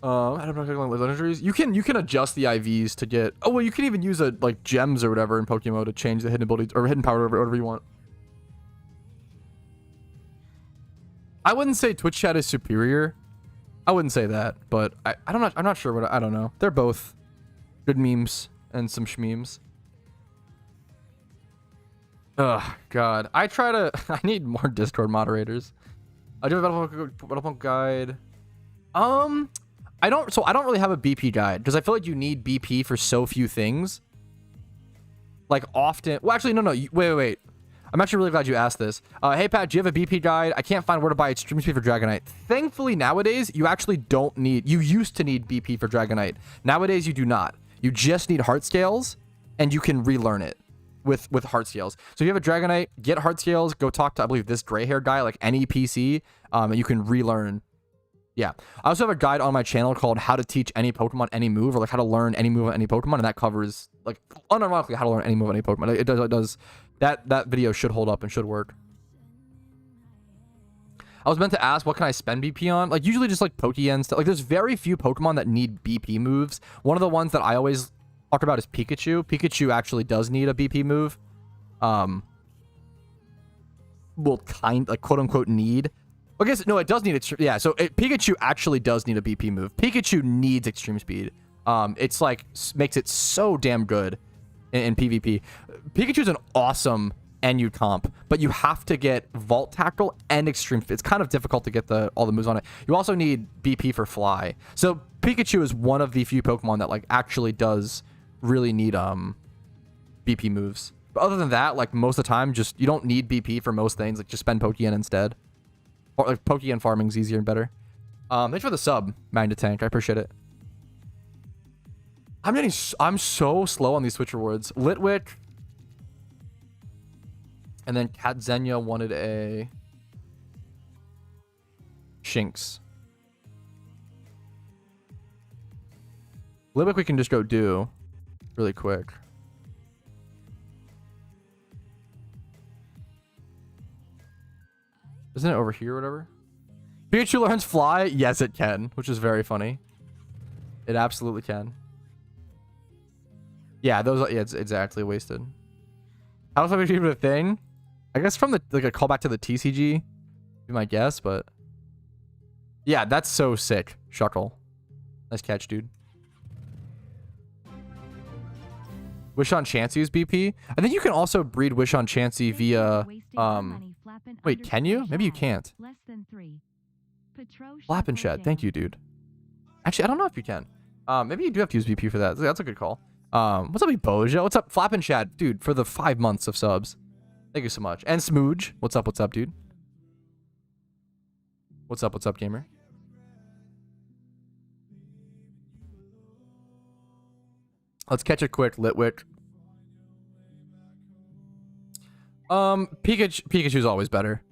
I don't know if injuries. You can adjust the IVs to get. Oh well, you can even use like gems or whatever in PokeMMO to change the hidden ability or hidden power, whatever you want. I wouldn't say Twitch chat is superior. I wouldn't say that, but I'm not sure what I don't know. They're both good memes and some shmemes. Ugh, God. I need more Discord moderators. I do have a development guide. I don't really have a BP guide because I feel like you need BP for so few things. Like often. Well, actually, no. Wait. I'm actually really glad you asked this. Hey, Pat, do you have a BP guide? I can't find where to buy extreme speed for Dragonite. Thankfully, nowadays, you actually don't need... You used to need BP for Dragonite. Nowadays, you do not. You just need heart scales, and you can relearn it with heart scales. So if you have a Dragonite, get heart scales, go talk to, I believe, this gray-haired guy, like any PC, and you can relearn. Yeah. I also have a guide on my channel called How to Teach Any Pokemon Any Move, or like how to learn any move on any Pokemon, and that covers, like, unironically, how to learn any move on any Pokemon. It does. That video should hold up and should work. I was meant to ask, what can I spend BP on? Like, usually just, like, Pokeyen stuff. Like, there's very few Pokemon that need BP moves. One of the ones that I always talk about is Pikachu. Pikachu actually does need a BP move. Well, like, quote-unquote need. I guess, no, it does need it. Yeah, so Pikachu actually does need a BP move. Pikachu needs extreme speed. It's, like, makes it so damn good in PvP. Pikachu's an awesome NU comp, but you have to get Vault Tackle and Extreme Speed. It's kind of difficult to get all the moves on it. You also need BP for Fly. So Pikachu is one of the few Pokemon that, like, actually does really need BP moves. But other than that, like, most of the time, just you don't need BP for most things. Like, just spend Pokeyen instead. Or, like, Pokeyen farming's easier and better. Thanks for the sub, Magna Tank. I appreciate it. I'm so slow on these Switch rewards. Litwick. And then Cat Zenya wanted a Shinx. Litwick we can just go do really quick. Isn't it over here or whatever? Pikachu learns Fly? Yes, it can, which is very funny. It absolutely can. Yeah, it's exactly wasted. How does even a thing? I guess from like a callback to the TCG, be my guess, but yeah, that's so sick. Shuckle. Nice catch, dude. Wish on Chansey's BP. I think you can also breed Wish on Chansey via wait, can you? Maybe you can't. Flap and Shed. Thank you, dude. Actually, I don't know if you can. Maybe you do have to use BP for that. That's a good call. What's up, Boja? What's up, Flap and Shad? Dude, for the 5 months of subs. Thank you so much. And Smooge. What's up, dude? What's up, gamer? Let's catch a quick Litwick. Pikachu's always better.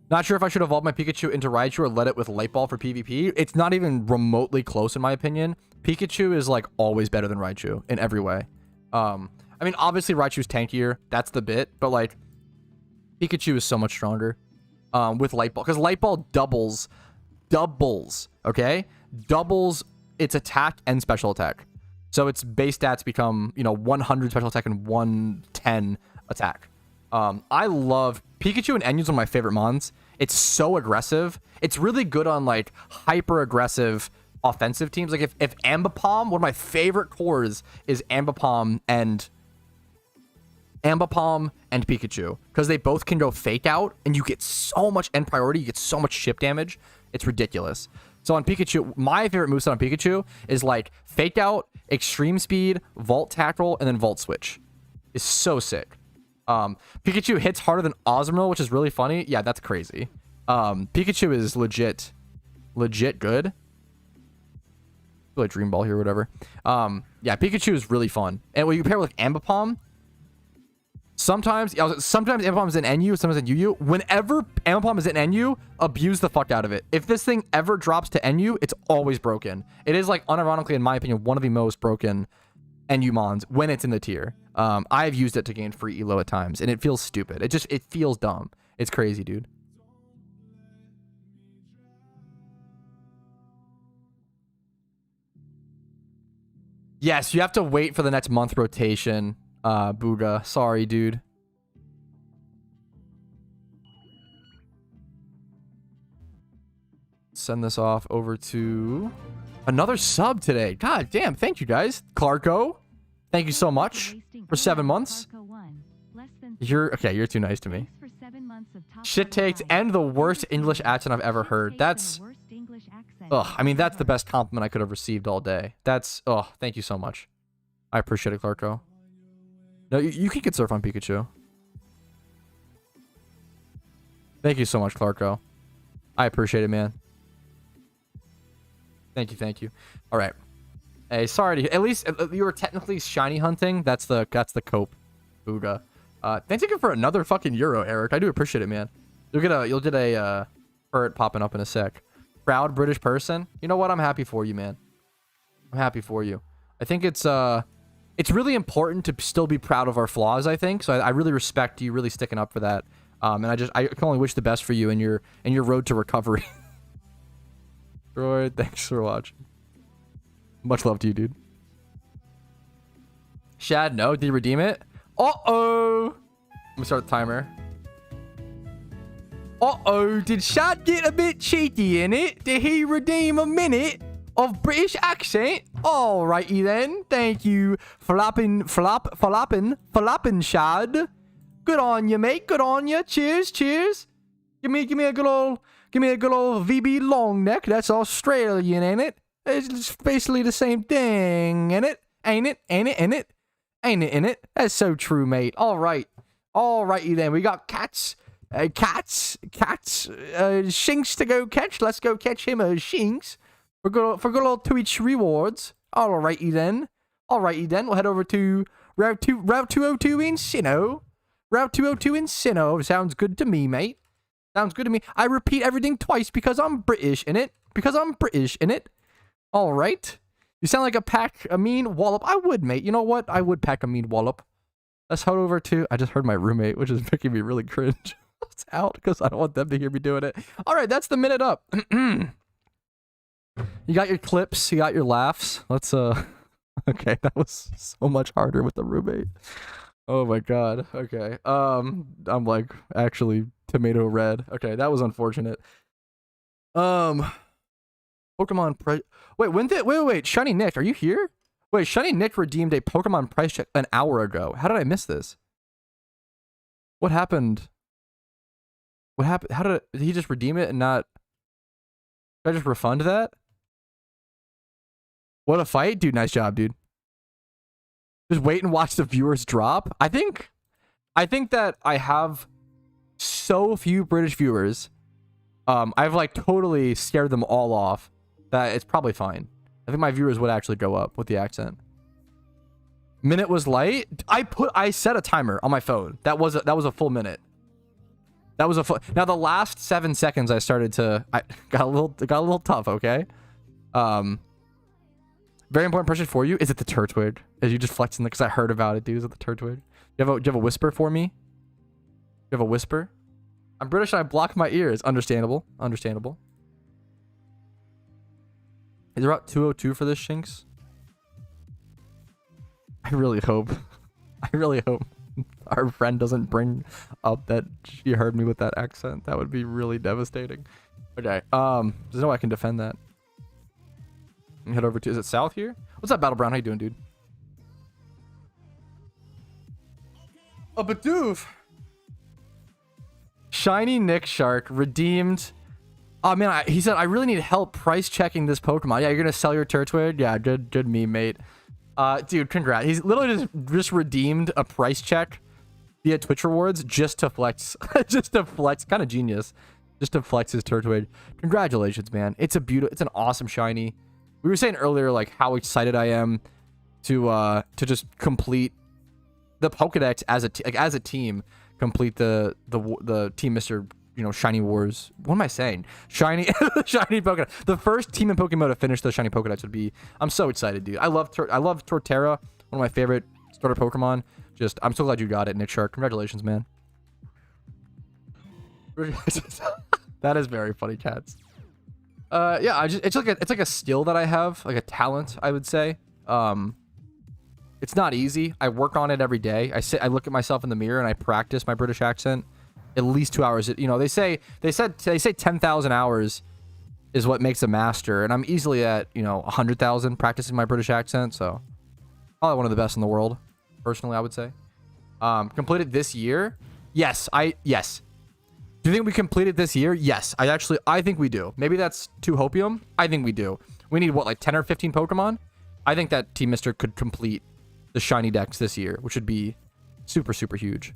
Not sure if I should evolve my Pikachu into Raichu or let it with Light Ball for PvP. It's not even remotely close in my opinion. Pikachu is like always better than Raichu in every way. I mean, obviously Raichu's tankier. That's the bit. But like, Pikachu is so much stronger with Light Ball. Because Light Ball doubles, okay? Doubles its attack and special attack. So its base stats become, 100 special attack and 110 attack. I love Pikachu, and Enyu's one of my favorite mons. It's so aggressive. It's really good on like hyper aggressive offensive teams. Like if Ambipom, one of my favorite cores is Ambipom and Pikachu, because they both can go Fake Out and you get so much end priority, you get so much chip damage. It's ridiculous. So on Pikachu, my favorite moveset on Pikachu is like Fake Out, Extreme Speed, Vault Tackle, and then Vault Switch. It's so sick. Pikachu hits harder than Ozmil, which is really funny. Yeah, that's crazy. Pikachu is legit good. I feel like Dream Ball here or whatever. Yeah, Pikachu is really fun. And when you pair with Ambipom, sometimes Ambipom is in NU, sometimes in UU. Whenever Ambipom is in NU, abuse the fuck out of it. If this thing ever drops to NU, it's always broken. It is, like, unironically, in my opinion, one of the most broken NU mons when it's in the tier. I've used it to gain free elo at times, and it feels stupid. It feels dumb. It's crazy, dude. Yes, you have to wait for the next month rotation. Booga. Sorry, dude. Send this off over to another sub today. God damn. Thank you, guys. Clarko, thank you so much for 7 months. You're too nice to me. Shit takes and the worst English accent I've ever heard. That's... Ugh, I mean, that's the best compliment I could have received all day. That's... Ugh, thank you so much. I appreciate it, Clarko. No, you can get surf on Pikachu. Thank you so much, Clarko. I appreciate it, man. Thank you, thank you. All right. Hey, sorry to, at least you were technically shiny hunting. That's the cope. Booga. Thanks again for another fucking euro, Eric. I do appreciate it, man. You'll get a hurt popping up in a sec. Proud British person. You know what? I'm happy for you, man. I'm happy for you. I think it's really important to still be proud of our flaws, I think. So I really respect you really sticking up for that. And I can only wish the best for you in your road to recovery. Troy, thanks for watching. Much love to you, dude. Shad, no. Did you redeem it? Uh-oh. Let me start the timer. Uh-oh. Did Shad get a bit cheeky in it? Did he redeem a minute of British accent? Alrighty then. Thank you, flopping Shad. Good on you, mate. Good on you. Cheers, cheers. Give me a good old VB long neck. That's Australian, ain't it? It's basically the same thing, ain't it? Ain't it? Ain't it? Ain't it? Ain't it? Ain't it? That's so true, mate. All right. Alrighty then. We got cats. Shinx to go catch. Let's go catch him a Shinx. For good old Twitch rewards. Alrighty then. Alrighty then. We'll head over to Route 202 in Sinnoh. Route 202 in Sinnoh. Sounds good to me, mate. Sounds good to me. I repeat everything twice because I'm British, innit? Because I'm British, innit? Alright. You sound like a mean wallop. I would, mate. You know what? I would pack a mean wallop. Let's head over to... I just heard my roommate, which is making me really cringe. It's out because I don't want them to hear me doing it. Alright, that's the minute up. You got your clips. You got your laughs. Let's, Okay, that was so much harder with the roommate. Oh my god. Okay. I'm like actually tomato red. Okay, that was unfortunate. Pokemon price. Wait. Shiny Nick, are you here? Wait, Shiny Nick redeemed a Pokemon price check an hour ago. How did I miss this? What happened? What happened? Did he just redeem it and not? Did I just refund that? What a fight, dude! Nice job, dude. Just wait and watch the viewers drop. I think that I have so few British viewers. I've like totally scared them all off. That it's probably fine. I think my viewers would actually go up with the accent. Minute was light. I set a timer on my phone. That was a full minute. That was a full. Now the last 7 seconds I got a little tough. Okay. Very important person for you. Is it the Turtwig? Is you just flexing because I heard about it, dude? Is it the Turtwig? Do you have a whisper for me? You have a whisper? I'm British and I block my ears. Understandable. Understandable. Is there Route 202 for this, Shinx? I really hope our friend doesn't bring up that she heard me with that accent. That would be really devastating. Okay. There's no way I can defend that. Head over to, is it south here? What's up, Battle Brown? How you doing, dude? A Bidoof. Shiny Nick Shark redeemed. Oh man, he said I really need help price checking this Pokemon. Yeah, you're gonna sell your Turtwig? Yeah, good meme, mate. Dude, congrats. He's literally just redeemed a price check via Twitch rewards just to flex. Just to flex. Kind of genius. Just to flex his Turtwig. Congratulations, man. It's an awesome shiny. We were saying earlier like how excited I am to just complete the Pokedex as a team, complete the Team Mr. Shiny Wars. What am I saying? Shiny Pokedex. The first team in Pokemon to finish the Shiny Pokedex would be. I'm so excited, dude. I love Torterra, one of my favorite starter Pokemon. I'm so glad you got it, Nick Shark. Congratulations, man. That is very funny, cats. Yeah, it's like a skill that I have, like a talent, I would say. It's not easy. I work on it every day. I look at myself in the mirror and I practice my British accent at least 2 hours. They say 10,000 hours is what makes a master, and I'm easily at 100,000 practicing my British accent. So probably one of the best in the world, personally, I would say. Completed this year? Yes. Do you think we completed this year? Yes, I think we do. Maybe that's too hopium. I think we do. We need what, like 10 or 15 Pokemon? I think that Team Mister could complete the shiny decks this year, which would be super, super huge.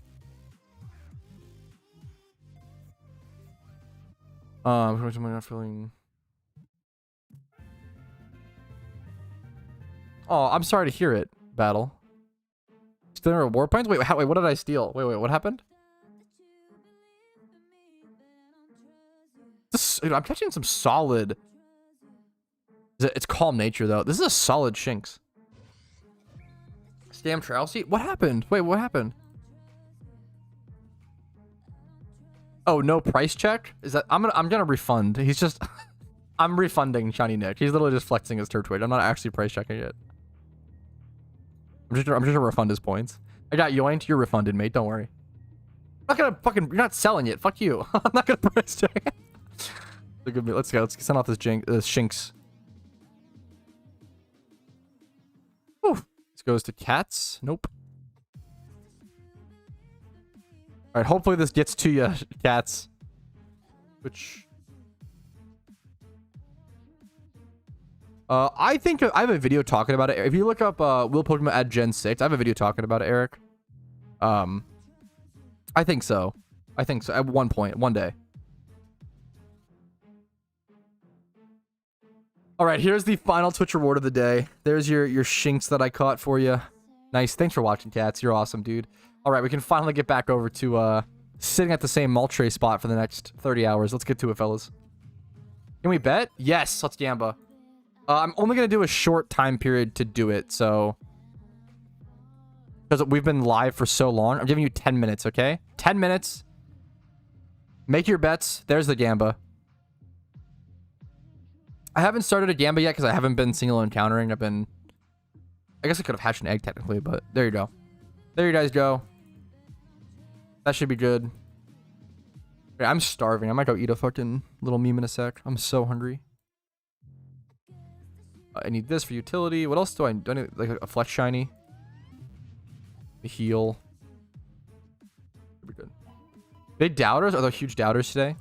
Not feeling. Oh, I'm sorry to hear it, Battle. Stealing reward points? Wait, wait, what did I steal? Wait, what happened? I'm catching some solid. It's calm nature though. This is a solid Shinx. Scam trial seat? What happened? Wait, what happened? Oh, no price check? Is that I'm gonna refund. He's just I'm refunding Shiny Nick. He's literally just flexing his turf twitch. I'm not actually price checking it. I'm just gonna refund his points. I got yoinked. You're refunded, mate. Don't worry. I'm not gonna fucking. You're not selling it. Fuck you. I'm not gonna price check it. Look at me. Let's go. Let's send off this Shinx. Ooh. This goes to cats. Nope. All right. Hopefully this gets to you, cats. Which. I think I have a video talking about it. If you look up will Pokemon add Gen 6, I have a video talking about it, Eric. I think so. I think so. At one point, one day. All right, here's the final Twitch reward of the day. There's your Shinx that I caught for you. Nice. Thanks for watching, cats. You're awesome, dude. All right, we can finally get back over to sitting at the same Moltres spot for the next 30 hours. Let's get to it, fellas. Can we bet? Yes. Let's gamba. I'm only going to do a short time period to do it, so... Because we've been live for so long. I'm giving you 10 minutes, okay? 10 minutes. Make your bets. There's the gamba. I haven't started a gamba yet because I haven't been single encountering. I guess I could have hatched an egg technically, but there you go. There you guys go. That should be good. Okay, I'm starving. I might go eat a fucking little meme in a sec. I'm so hungry. I need this for utility. What else do I need? Like a flex shiny? A heal. Should be good. Big doubters? Are there huge doubters today?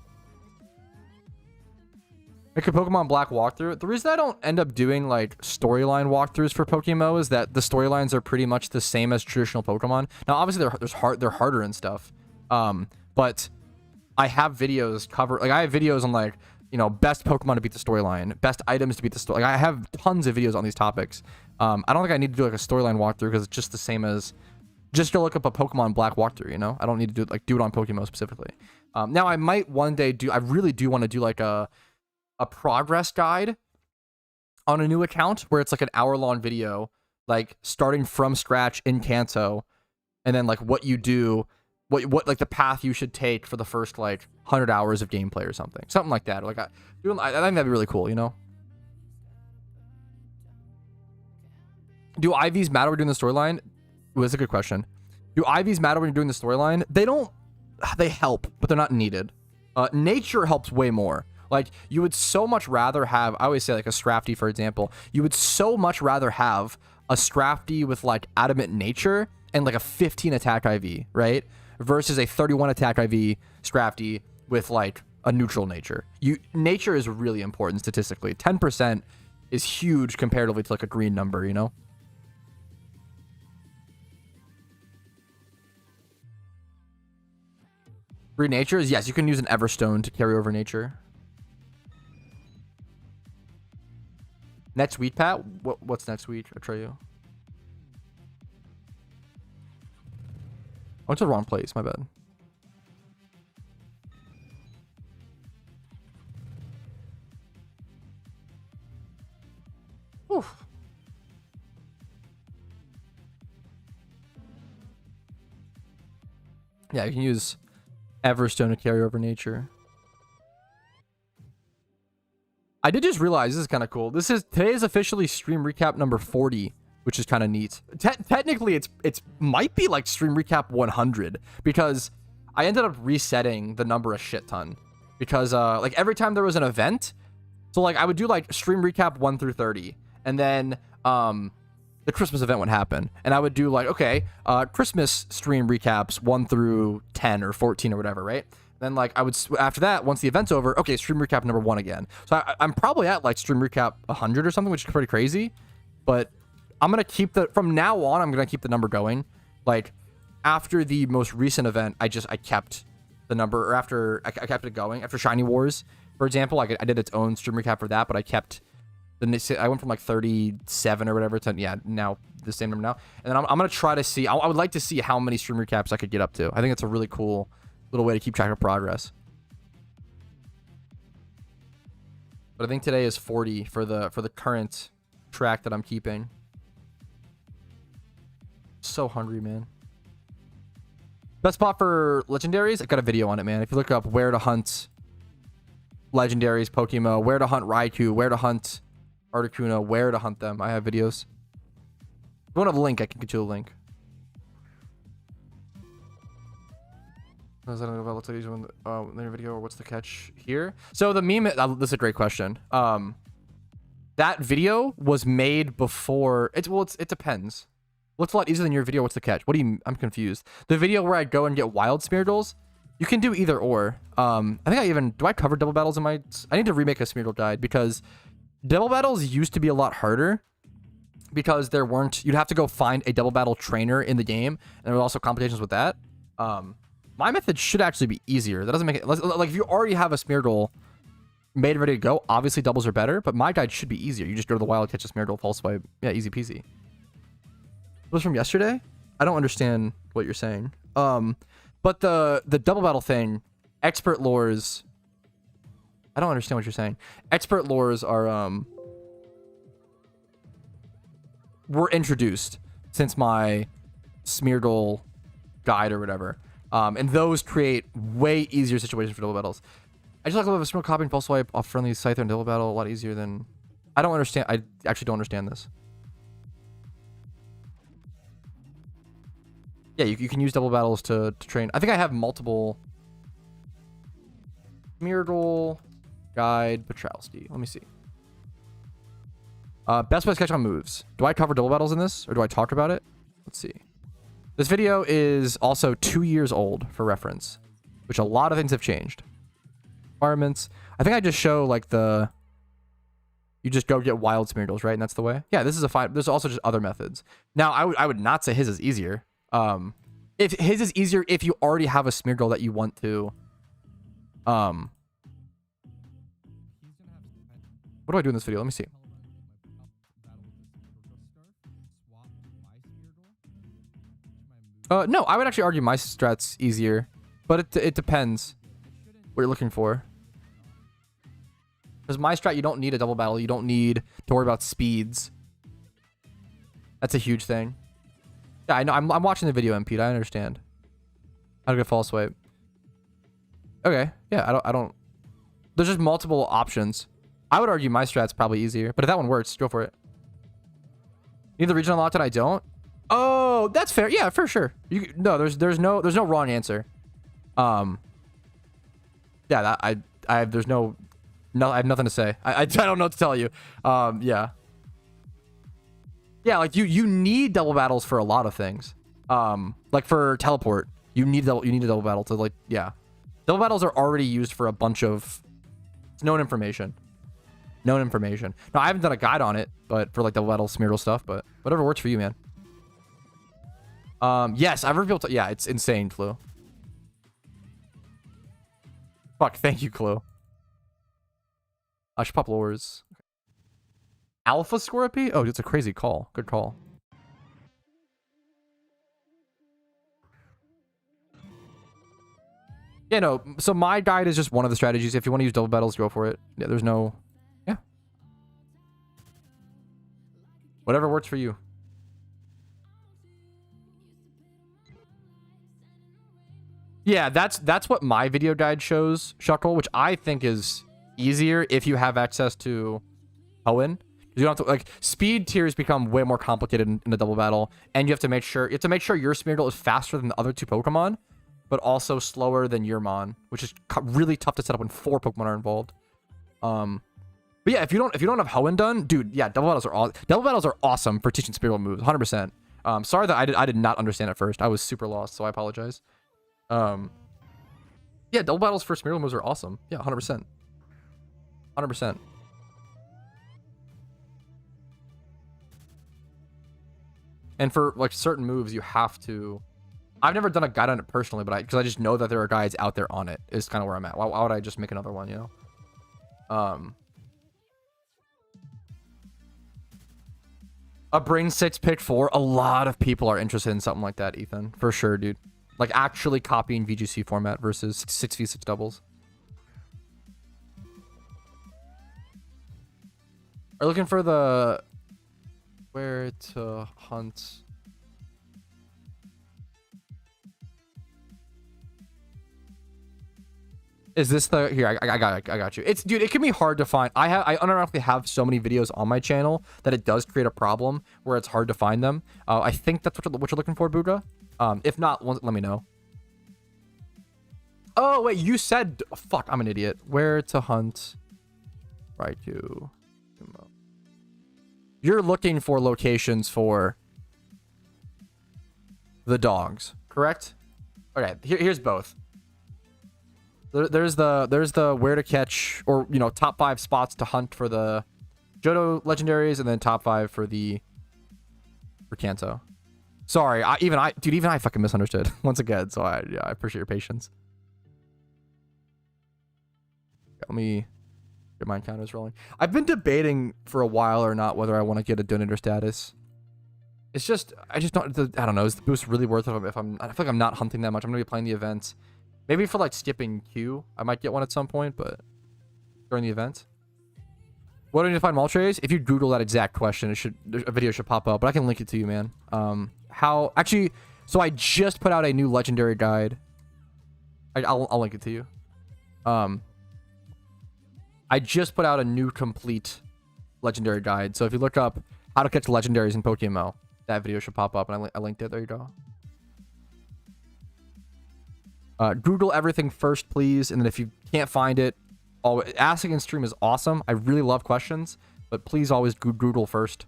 Like a Pokemon Black walkthrough. The reason I don't end up doing like storyline walkthroughs for PokeMMO is that the storylines are pretty much the same as traditional Pokemon. Now, obviously, they're harder and stuff. But I have videos cover. Like I have videos on like, you know, best Pokemon to beat the storyline, best items to beat the story. Like I have tons of videos on these topics. I don't think I need to do like a storyline walkthrough because it's just the same as just go look up a Pokemon Black walkthrough. You know, I don't need to do it on PokeMMO specifically. Now I might one day do. I really do want to do like a progress guide on a new account where it's like an hour-long video, like starting from scratch in Kanto, and then like what you do. What like the path you should take for the first like 100 hours of gameplay or something like that. Or like I think that'd be really cool, you know. Do IVs matter when doing the storyline? Ooh, that's a good question. Do IVs matter when you're doing the storyline? They don't. They help, but they're not needed. Nature helps way more. Like you would so much rather have. I always say like a Scrafty, for example. You would so much rather have a Scrafty with like adamant nature and like a 15 attack IV, right? Versus a 31 attack IV Scrafty with like a neutral nature. Nature is really important statistically. 10% is huge comparatively to like a green number, you know? Green nature is, yes, you can use an Everstone to carry over nature. Next week, Pat? What's next week? I'll try you. I went to the wrong place, my bad. Oof. Yeah, you can use Everstone to carry over nature. I did just realize this is kind of cool. Today is officially stream recap number 40. Which is kind of neat. Technically, it's might be like stream recap 100 because I ended up resetting the number a shit ton because like every time there was an event, so like I would do like stream recap 1 through 30, and then the Christmas event would happen, and I would do like okay, Christmas stream recaps 1 through 10 or 14 or whatever, right? Then like I would after that, once the event's over, okay, stream recap number 1 again. So I'm probably at like stream recap 100 or something, which is pretty crazy, but. I'm going to keep from now on, I'm going to keep the number going. Like, after the most recent event, I kept the number, or after, I kept it going. After Shiny Wars, For example, I did its own stream recap for that, but I kept I went from like 37 or whatever to, yeah, now the same number now. And then I'm going to try to see, I would like to see how many stream recaps I could get up to. I think it's a really cool little way to keep track of progress. But I think today is 40 for the current track that I'm keeping. So hungry, man. Best spot for legendaries? I got a video on it, man. If you look up where to hunt legendaries, PokeMMO, where to hunt Raikou, where to hunt Articuno, where to hunt them, I have videos. If you want a link, I can get you a link. Does that about what's the in the video, or what's the catch here? So the meme, this is a great question. That video was made before. It depends. Looks a lot easier than your video. What's the catch? What do you? I'm confused. The video where I go and get wild Smeargles, you can do either or. I think do I cover double battles in my? I need to remake a Smeargle guide because double battles used to be a lot harder because there weren't. You'd have to go find a double battle trainer in the game, and there were also complications with that. My method should actually be easier. That doesn't make it like if you already have a Smeargle made and ready to go. Obviously, doubles are better, but my guide should be easier. You just go to the wild, catch a Smeargle, false swipe. Yeah, easy peasy. Was from yesterday? I don't understand what you're saying. But the double battle thing, expert lores. I don't understand what you're saying. Expert lores are were introduced since my Smeargle guide or whatever. And those create way easier situations for double battles. I just like a little bit of Smeargle copying false swipe off friendly Scyther and double battle a lot easier than. I don't understand. I actually don't understand this. Yeah, you can use double battles to train. I think I have multiple Smeargle guide Patrouski. Let me see. Best way to catch on moves. Do I cover double battles in this, or do I talk about it? Let's see. This video is also 2 years old for reference, which a lot of things have changed. Requirements. I think I just show like you just go get wild Smeargles, right? And that's the way. Yeah, this is a fine. There's also just other methods. Now, I would not say his is easier. If his is easier if you already have a Smeargle that you want to. What do I do in this video? Let me see. No, I would actually argue my strat's easier, but it depends what you're looking for. Because my strat, you don't need a double battle. You don't need to worry about speeds. That's a huge thing. Yeah, I know. I'm watching the video, MP. I understand. How to get false swipe. Okay. Yeah, I don't. There's just multiple options. I would argue my strat's probably easier, but if that one works, go for it. You need the region unlocked and I don't. Oh, that's fair. Yeah, for sure. No, there's no wrong answer. Yeah, that I have nothing to say. I don't know what to tell you. Yeah. Yeah, like you need double battles for a lot of things. Like for teleport, you need a double battle to like, yeah. Double battles are already used for a bunch of known information. Known information. Now, I haven't done a guide on it, but for like double battle Smeargle stuff, but whatever works for you, man. Yes, I've heard people yeah, it's insane, Clue. Fuck, thank you, Clue. I should pop lures. Alpha Scorpy? Oh, it's a crazy call. Good call. Yeah, no. So my guide is just one of the strategies. If you want to use double battles, go for it. Yeah, there's no... Yeah. Whatever works for you. Yeah, that's what my video guide shows, Shuckle, which I think is easier if you have access to Hoenn. You don't have to, like, speed tiers become way more complicated in a double battle, and you have to make sure your Smeargle is faster than the other two Pokemon, but also slower than your Mon, which is really tough to set up when 4 Pokemon are involved. But yeah, if you don't have Hoenn done, dude, yeah, double battles are awesome for teaching Smeargle moves, 100%. Sorry that I did not understand at first. I was super lost, so I apologize. Yeah, double battles for Smeargle moves are awesome. Yeah, 100%. 100%. And for like certain moves, you have to. I've never done a guide on it personally, but because I just know that there are guides out there on it is kind of where I'm at. Why would I just make another one? You know. A Brain 6 pick 4. A lot of people are interested in something like that, Ethan. For sure, dude. Like actually copying VGC format versus 6v6 doubles. Are you looking for the where to hunt? Is this the here? I got you. It's dude. It can be hard to find. I unironically have so many videos on my channel that it does create a problem where it's hard to find them. I think that's what you're looking for, Buddha. If not, let me know. Oh wait, you said fuck. I'm an idiot. Where to hunt? Right to. You're looking for locations for the dogs, correct? Okay, here's both. There's the where to catch, or you know, top 5 spots to hunt for the Johto legendaries, and then top 5 for Kanto. Sorry, even I fucking misunderstood once again. So I appreciate your patience. Let me get my encounters rolling. I've been debating for a while or not whether I want to get a donator status. It's just I don't know. Is the boost really worth it I feel like I'm not hunting that much? I'm gonna be playing the events. Maybe for like skipping queue, I might get one at some point, but during the event. What do I need to find Moltres? If you Google that exact question, a video should pop up, but I can link it to you, man. So I just put out a new legendary guide. I'll link it to you. I just put out a new complete legendary guide. So if you look up how to catch legendaries in PokeMMO, that video should pop up, and I linked it. There you go. Google everything first, please, and then if you can't find it, asking in stream is awesome. I really love questions, but please always Google first.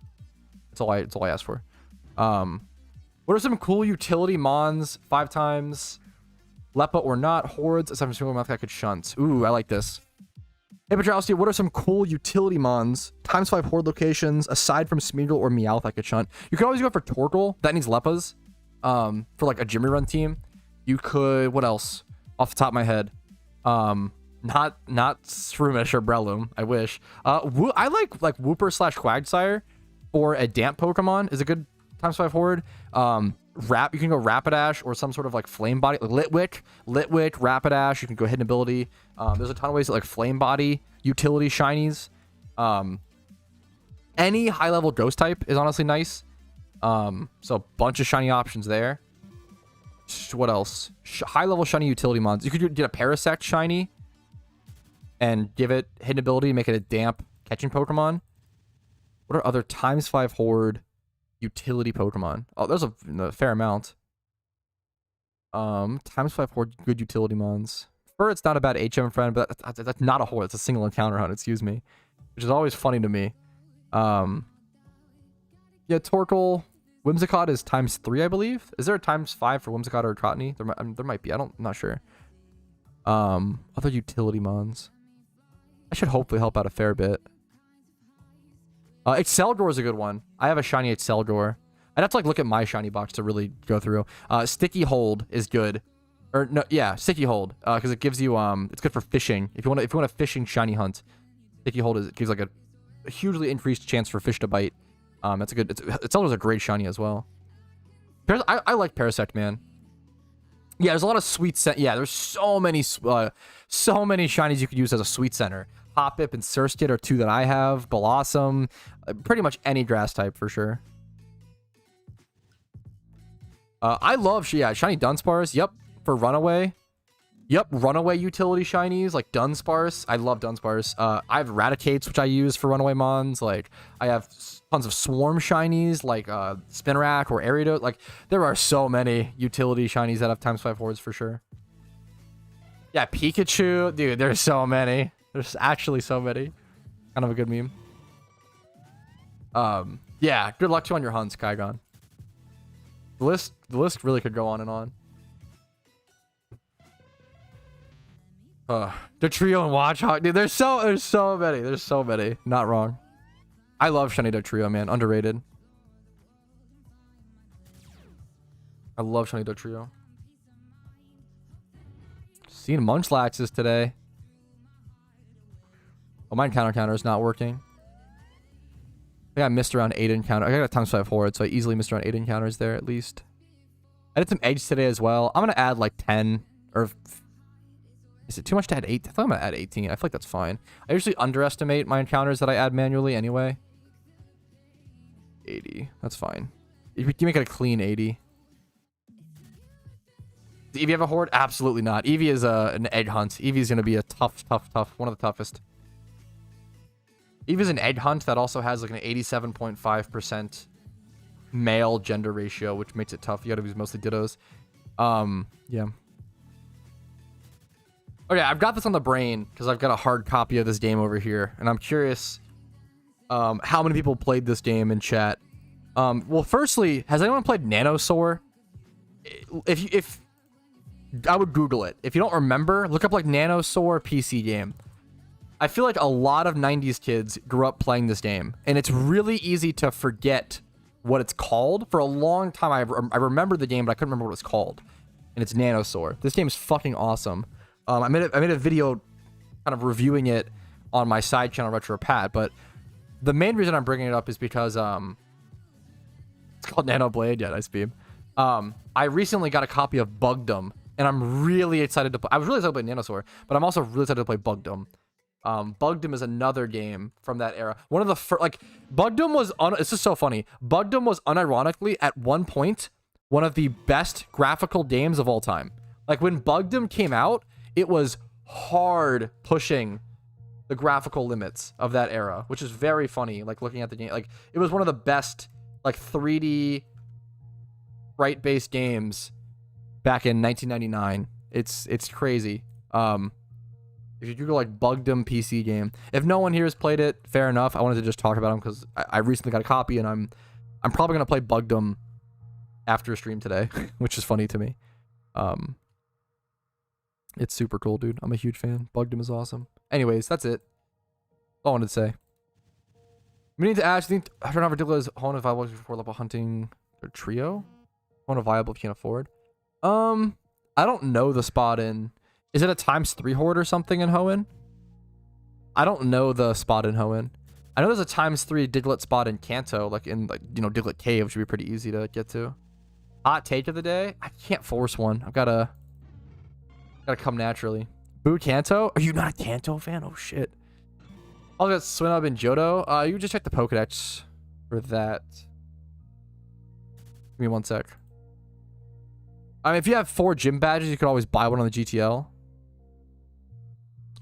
That's all I ask for. What are some cool utility mons 5 times Lepa or not hordes aside from single mouth I could shunt? Ooh, I like this. Hey Patrouski, what are some cool utility mons times 5 horde locations aside from Smeagol or Meowth I could shunt? You could always go for Torkoal. That needs Lepas. For like a Jimmy Run team. You could, what else? Off the top of my head. Not Shroomish or Breloom. I wish. I like Wooper / Quagsire for a damp Pokemon is a good times 5 horde. You can go Rapidash or some sort of like Flame Body, like Litwick, Rapidash. You can go Hidden Ability. There's a ton of ways that like Flame Body utility shinies. Any high level Ghost type is honestly nice. So a bunch of shiny options there. What else? High level shiny utility mons. You could get a Parasect shiny and give it Hidden Ability, make it a damp catching Pokemon. What are other times 5 horde utility Pokemon? Oh, there's a fair amount. Times 5 horde good utility mons. It's not a bad HM friend, but that's not a horde. It's a single encounter hunt. Excuse me, which is always funny to me. Yeah, Torkoal. Whimsicott is times 3, I believe. Is there a times 5 for Whimsicott or Trotney? There might be. I'm not sure. Other utility mons. I should hopefully help out a fair bit. Exceldor is a good one. I have a shiny Exceldor. I'd have to like look at my shiny box to really go through. Sticky Hold is good. Or no, yeah, Sticky Hold. Because it gives you it's good for fishing. If you want a fishing shiny hunt, Sticky Hold gives like a hugely increased chance for fish to bite. That's a good. Exceldor's a great shiny as well. I like Parasect, man. Yeah, there's a lot of sweet scent. Yeah, there's so many shinies you could use as a sweet center. Hoppip and Surskit are 2 that I have. Blossom, pretty much any grass type for sure. I love shiny Dunsparce. Yep, for Runaway. Yep, Runaway utility shinies like Dunsparce. I love Dunsparce. I have Raticates, which I use for Runaway mons. Like I have tons of Swarm shinies like Spinarak or Ariados. Like there are so many utility shinies that have times 5 hordes for sure. Yeah, Pikachu, dude. There's so many. There's actually so many. Kind of a good meme. Yeah, good luck to you on your hunts, Kygon. The list really could go on and on. The trio and Watchhawk, dude. There's so many. Not wrong. I love shiny Dugtrio, man. Underrated. I love shiny Dugtrio. Seen Munchlaxes today. Oh, my encounter is not working. I think I missed around 8 encounters. I got a times 5 horde, so I easily missed around 8 encounters there at least. I did some eggs today as well. I'm going to add like 10 or... Is it too much to add 8? I thought I'm going to add 18. I feel like that's fine. I usually underestimate my encounters that I add manually anyway. 80. That's fine. You make it a clean 80. Does Eevee have a horde? Absolutely not. Eevee is an egg hunt. Eevee is going to be a tough. One of the toughest. Eevee is an egg hunt that also has like an 87.5% male gender ratio, which makes it tough. You got to use mostly dittos. Yeah. Okay, I've got this on the brain because I've got a hard copy of this game over here, and I'm curious how many people played this game in chat. Well, firstly, has anyone played Nanosaur? If I would Google it. If you don't remember, look up like Nanosaur PC game. I feel like a lot of 90s kids grew up playing this game, and it's really easy to forget what it's called. For a long time, I remember the game, but I couldn't remember what it's called. And it's Nanosaur. This game is fucking awesome. I made a video kind of reviewing it on my side channel, RetroPat, but the main reason I'm bringing it up is because it's called Nano Blade. Yeah, nice beam. I recently got a copy of Bugdom, and I'm really excited to play. I was really excited to play Nanosaur, but I'm also really excited to play Bugdom. Bugdom is another game from that era. One of the first, like, Bugdom was, it's just so funny. Bugdom was unironically, at one point, one of the best graphical games of all time. Like, when Bugdom came out, it was hard pushing the graphical limits of that era, which is very funny, like, looking at the game. Like, it was one of the best, like, 3D sprite-based games back in 1999. It's crazy. If you Google like Bugdom PC game, if no one here has played it, fair enough. I wanted to just talk about them because I recently got a copy, and I'm probably gonna play Bugdom after a stream today, which is funny to me. It's super cool, dude. I'm a huge fan. Bugdom is awesome. Anyways, that's it. All I wanted to say. We need to ask. I don't know if ridiculous Hone viable for level hunting or trio. Hone viable if you can't afford. I don't know the spot in. Is it a ×3 horde or something in Hoenn? I don't know the spot in Hoenn. I know there's a ×3 Diglett spot in Kanto, like in Diglett Cave, which would be pretty easy to get to. Hot take of the day? I can't force one. I've gotta come naturally. Boo Kanto? Are you not a Kanto fan? Oh shit. I'll get Swinub and Johto. You just check the Pokedex for that. Give me one sec. I mean, if you have 4 gym badges, you could always buy one on the GTL.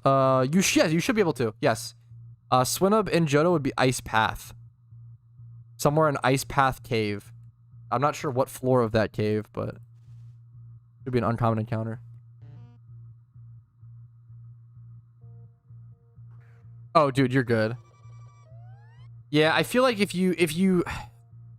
You should be able to. Yes. Swinub and Johto would be Ice Path. Somewhere in Ice Path Cave. I'm not sure what floor of that cave, but it would be an uncommon encounter. Oh, dude, you're good. Yeah, I feel like if you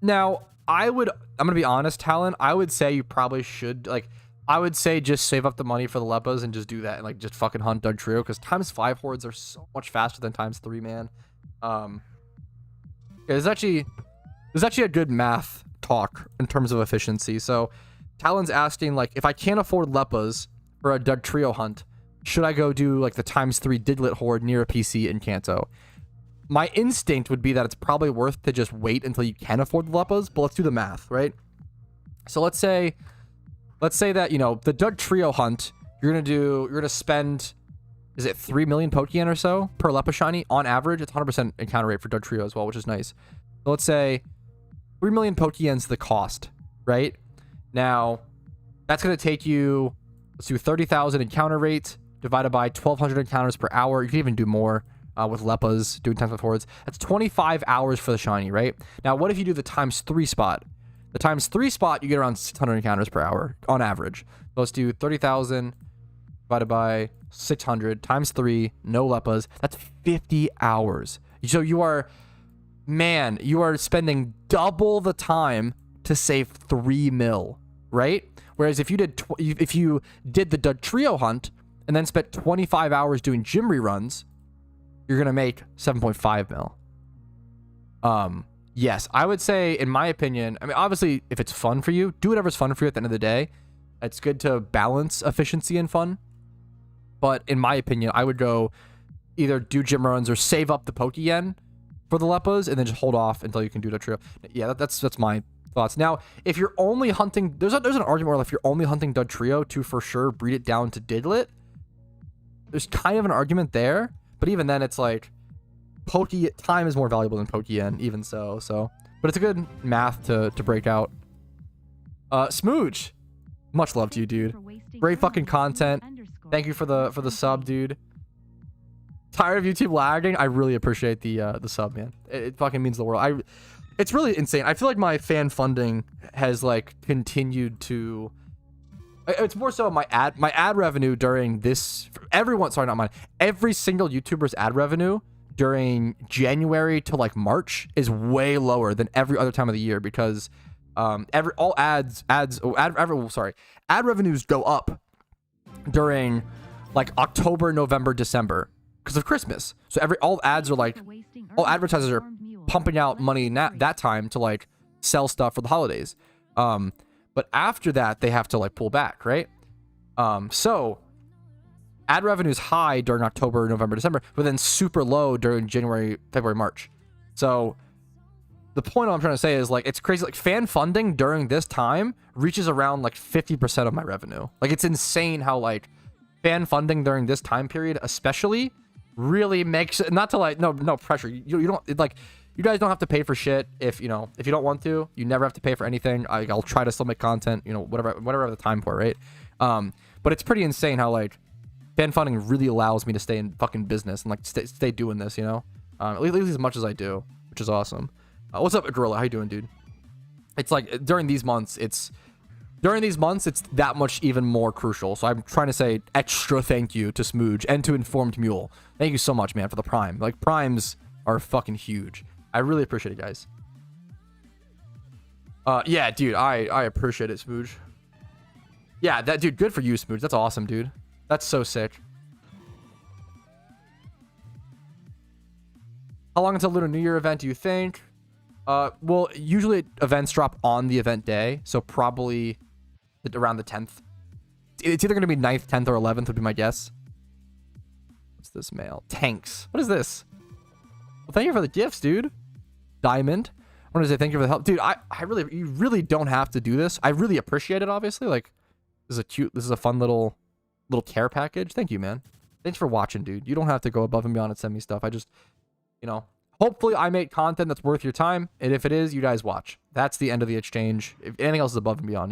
now, I'm gonna be honest, Talon, I would say you probably should, like, I would say just save up the money for the Leppas and just do that and like just fucking hunt Doug Trio, because ×5 hordes are so much faster than ×3, man. Yeah, there's actually a good math talk in terms of efficiency. So Talon's asking, like, if I can't afford Leppas for a Doug Trio hunt, should I go do like the ×3 Diglett horde near a PC in Kanto? My instinct would be that it's probably worth to just wait until you can afford the Leppas, but let's do the math, right? So let's say that, you know, the Doug Trio hunt, you're gonna spend, is it 3 million Pokeyen or so per Leppa shiny on average? It's 100% encounter rate for Doug Trio as well, which is nice. So let's say 3 million Pokeyen's the cost, right? Now, that's gonna take you, let's do 30,000 encounter rate divided by 1,200 encounters per hour. You can even do more with Leppas, doing ×5 hordes. That's 25 hours for the shiny, right? Now, what if you do the ×3 spot? The ×3 spot, you get around 600 encounters per hour on average. So let's do 30,000 divided by 600 ×3, no Leppas. That's 50 hours. So you are spending double the time to save 3 mil, right? Whereas if you did the Doug Trio hunt and then spent 25 hours doing gym reruns, you're gonna make 7.5 mil. Yes, I would say, in my opinion, I mean, obviously, if it's fun for you, do whatever's fun for you at the end of the day. It's good to balance efficiency and fun. But in my opinion, I would go either do gym runs or save up the Pokeyen for the Leppas and then just hold off until you can do the trio. Yeah, that's my thoughts. Now, if you're only hunting, there's an argument where if you're only hunting Dud Trio to for sure breed it down to Diglett. There's kind of an argument there, but even then it's like time is more valuable than Pokeyen, even so. But it's a good math to break out. Smooge, much love to you, dude. Great fucking content. Thank you for the sub, dude. Tired of YouTube lagging? I really appreciate the sub, man. It fucking means the world. It's really insane. I feel like my fan funding has like continued to. It's more so my ad revenue during this. Everyone, sorry, not mine. Every single YouTuber's ad revenue during January to like March is way lower than every other time of the year because ad revenues go up during like October, November, December because of Christmas. So all advertisers are pumping out money that time to like sell stuff for the holidays. But after that, they have to like pull back, right? So ad revenue is high during October, November, December, but then super low during January, February, March. So the point I'm trying to say is like, it's crazy. Like fan funding during this time reaches around like 50% of my revenue. Like it's insane how like fan funding during this time period, especially really makes it not to like, no pressure. You don't like, you guys don't have to pay for shit if you don't want to. You never have to pay for anything. I'll try to still make content, whatever I have the time for, right? But it's pretty insane how like fan funding really allows me to stay in fucking business and like stay doing this, at least as much as I do, which is awesome. What's up, Gorilla? How you doing, dude? It's like during these months, it's that much even more crucial. So I'm trying to say extra thank you to Smooge and to Informed Mule. Thank you so much, man, for the Prime. Like Primes are fucking huge. I really appreciate it, guys. Yeah, dude, I appreciate it, Smooge. Yeah, dude, good for you, Smooge. That's awesome, dude. That's so sick. How long until Lunar New Year event do you think? Well, usually events drop on the event day, so probably around the 10th. It's either going to be 9th, 10th, or 11th would be my guess. What's this mail? Tanks. What is this? Well, thank you for the gifts, dude. Diamond. I want to say thank you for the help. Dude, you really don't have to do this. I really appreciate it, obviously. Like, this is a fun little care package. Thank you, man. Thanks for watching, dude. You don't have to go above and beyond and send me stuff. I just, hopefully I make content that's worth your time. And if it is, you guys watch. That's the end of the exchange. If anything else is above and beyond,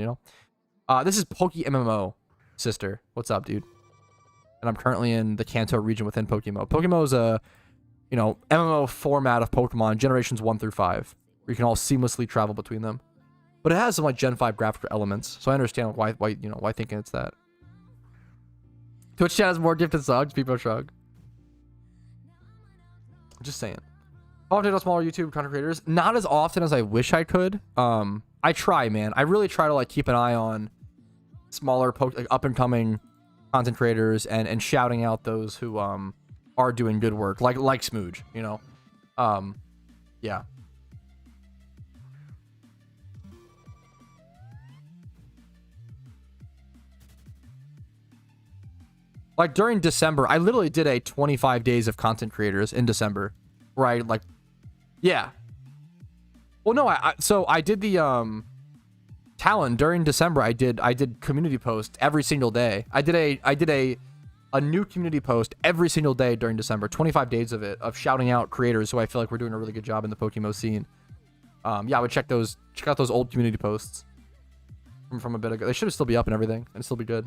This is PokeMMO, sister. What's up, dude? And I'm currently in the Kanto region within PokeMMO. PokeMMO is a, MMO format of Pokemon, generations 1 through 5, where you can all seamlessly travel between them. But it has some like Gen 5 graphical elements, so I understand why thinking it's that. Twitch chat has more gifted subs. People shrug. Just saying. How often do smaller YouTube content creators? Not as often as I wish I could. I try, man. I really try to like keep an eye on smaller up and coming content creators and shouting out those who are doing good work, like Smooge, yeah. Like during December, I literally did a 25 days of content creators in December, right? Like, yeah. Well, no, so I did the Talon during December. I did community posts every single day. I did a new community post every single day during December. 25 days of it, of shouting out creators who I feel like we're doing a really good job in the PokeMMO scene. Yeah, I would check out those old community posts from a bit ago. They should still be up and everything, and still be good.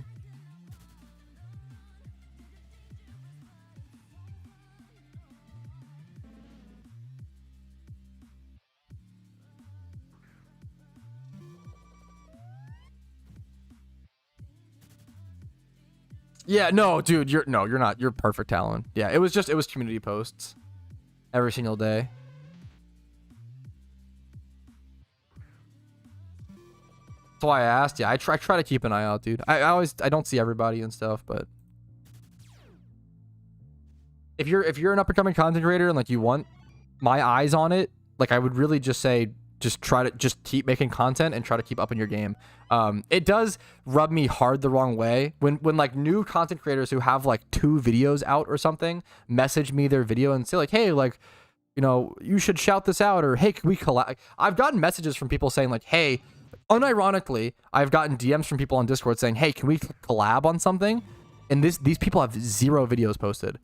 Yeah, no, dude, you're not. You're perfect, Talon. Yeah, it was community posts every single day. That's why I asked. Yeah, I try to keep an eye out, dude. I don't see everybody and stuff, but if you're an up and coming content creator and like you want my eyes on it, like I would really just say just keep making content and try to keep up in your game. It does rub me hard the wrong way when like new content creators who have like 2 videos out or something message me their video and say like, hey, like, you know, you should shout this out, or hey, can we collab? I've gotten messages from people saying like, hey, unironically, I've gotten DMs from people on Discord saying, hey, can we collab on something? And these people have 0 videos posted.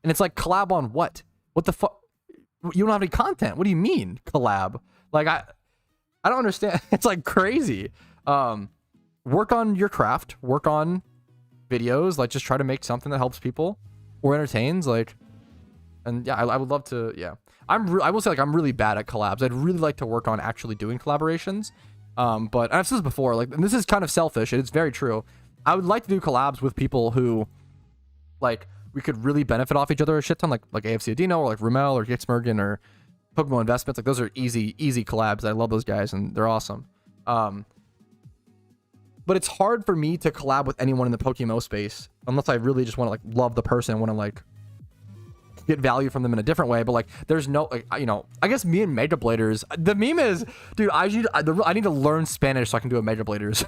And it's like, collab on what? What the fuck? You don't have any content. What do you mean collab? Like, I don't understand. It's like crazy. Work on your craft, work on videos, like just try to make something that helps people or entertains, like, and yeah, I would love to, yeah. I will say, like, I'm really bad at collabs. I'd really like to work on actually doing collaborations. But I've said this before, like, and this is kind of selfish, and it's very true. I would like to do collabs with people who, like, we could really benefit off each other a shit ton, like AFC Adino or like Rumel or Gixmergen or PokeMMO Investments. Like, those are easy collabs. I love those guys, and they're awesome. But it's hard for me to collab with anyone in the PokeMMO space unless I really just want to like love the person and want to like get value from them in a different way. But like, there's no, like, you know, I guess me and Mega Bladers, the meme is, dude, I need to learn Spanish so I can do a Mega Bladers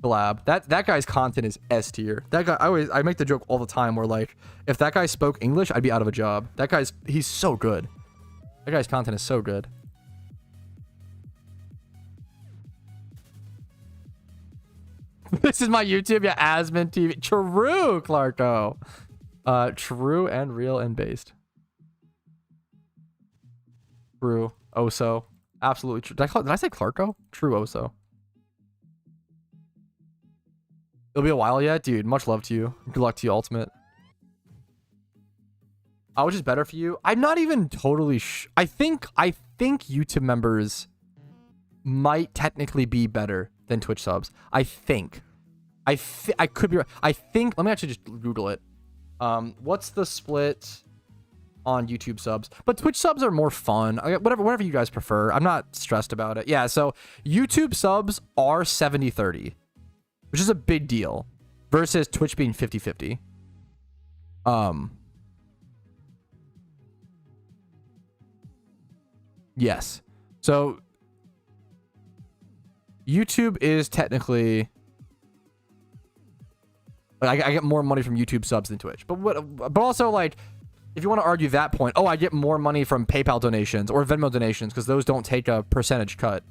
collab. That guy's content is S tier. That guy, I make the joke all the time where like, if that guy spoke English, I'd be out of a job. He's so good. That guy's content is so good. This is my YouTube, yeah, Asmon TV. True, Clarko. True and real and based. True. Oso. Absolutely true. Did I say Clarko? True Oso. It'll be a while yet, dude. Much love to you. Good luck to you, Ultimate. Which is better for you? I'm not even totally I think YouTube members might technically be better than Twitch subs. I think. I could be right. I think, let me actually just Google it. What's the split on YouTube subs? But Twitch subs are more fun. Whatever you guys prefer. I'm not stressed about it. Yeah, so YouTube subs are 70-30, which is a big deal, versus Twitch being 50-50. Yes. So YouTube is technically, I get more money from YouTube subs than Twitch, but also, like, if you want to argue that point, I get more money from PayPal donations or Venmo donations because those don't take a percentage cut.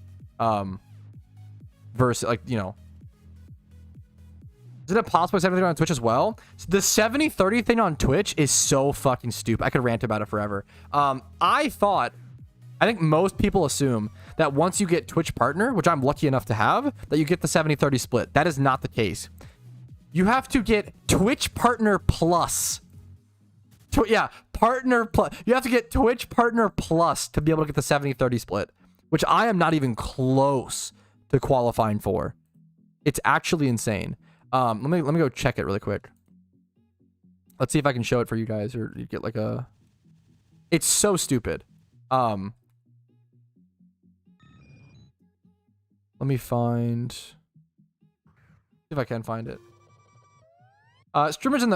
Versus, like, you know, is it possible to 70-30 on Twitch as well? The 70-30 thing on Twitch is so fucking stupid. I could rant about it forever. I think most people assume that once you get Twitch partner, which I'm lucky enough to have, that you get the 70-30 split. That is not the case. You have to get Twitch partner plus. Partner plus. You have to get Twitch partner plus to be able to get the 70-30 split, which I am not even close to qualifying for. It's actually insane. Let me go check it really quick. Let's see if I can show it for you guys, or you get like a. It's so stupid. Let me find. See if I can find it. Streamers in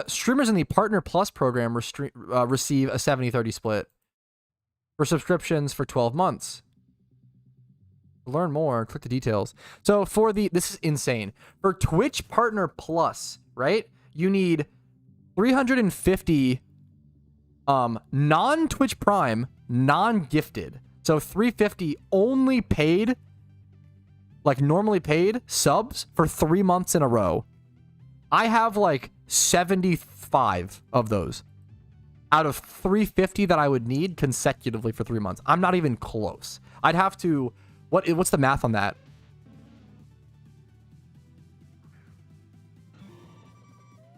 the Partner Plus program receive a 70-30 split for subscriptions for 12 months. To learn more, click the details. So this is insane. For Twitch Partner Plus, right? You need 350 non-Twitch Prime, non-gifted. So 350 only paid, like normally paid subs for 3 months in a row. I have like 75 of those out of 350 that I would need consecutively for 3 months. I'm not even close. I'd have to, what's the math on that?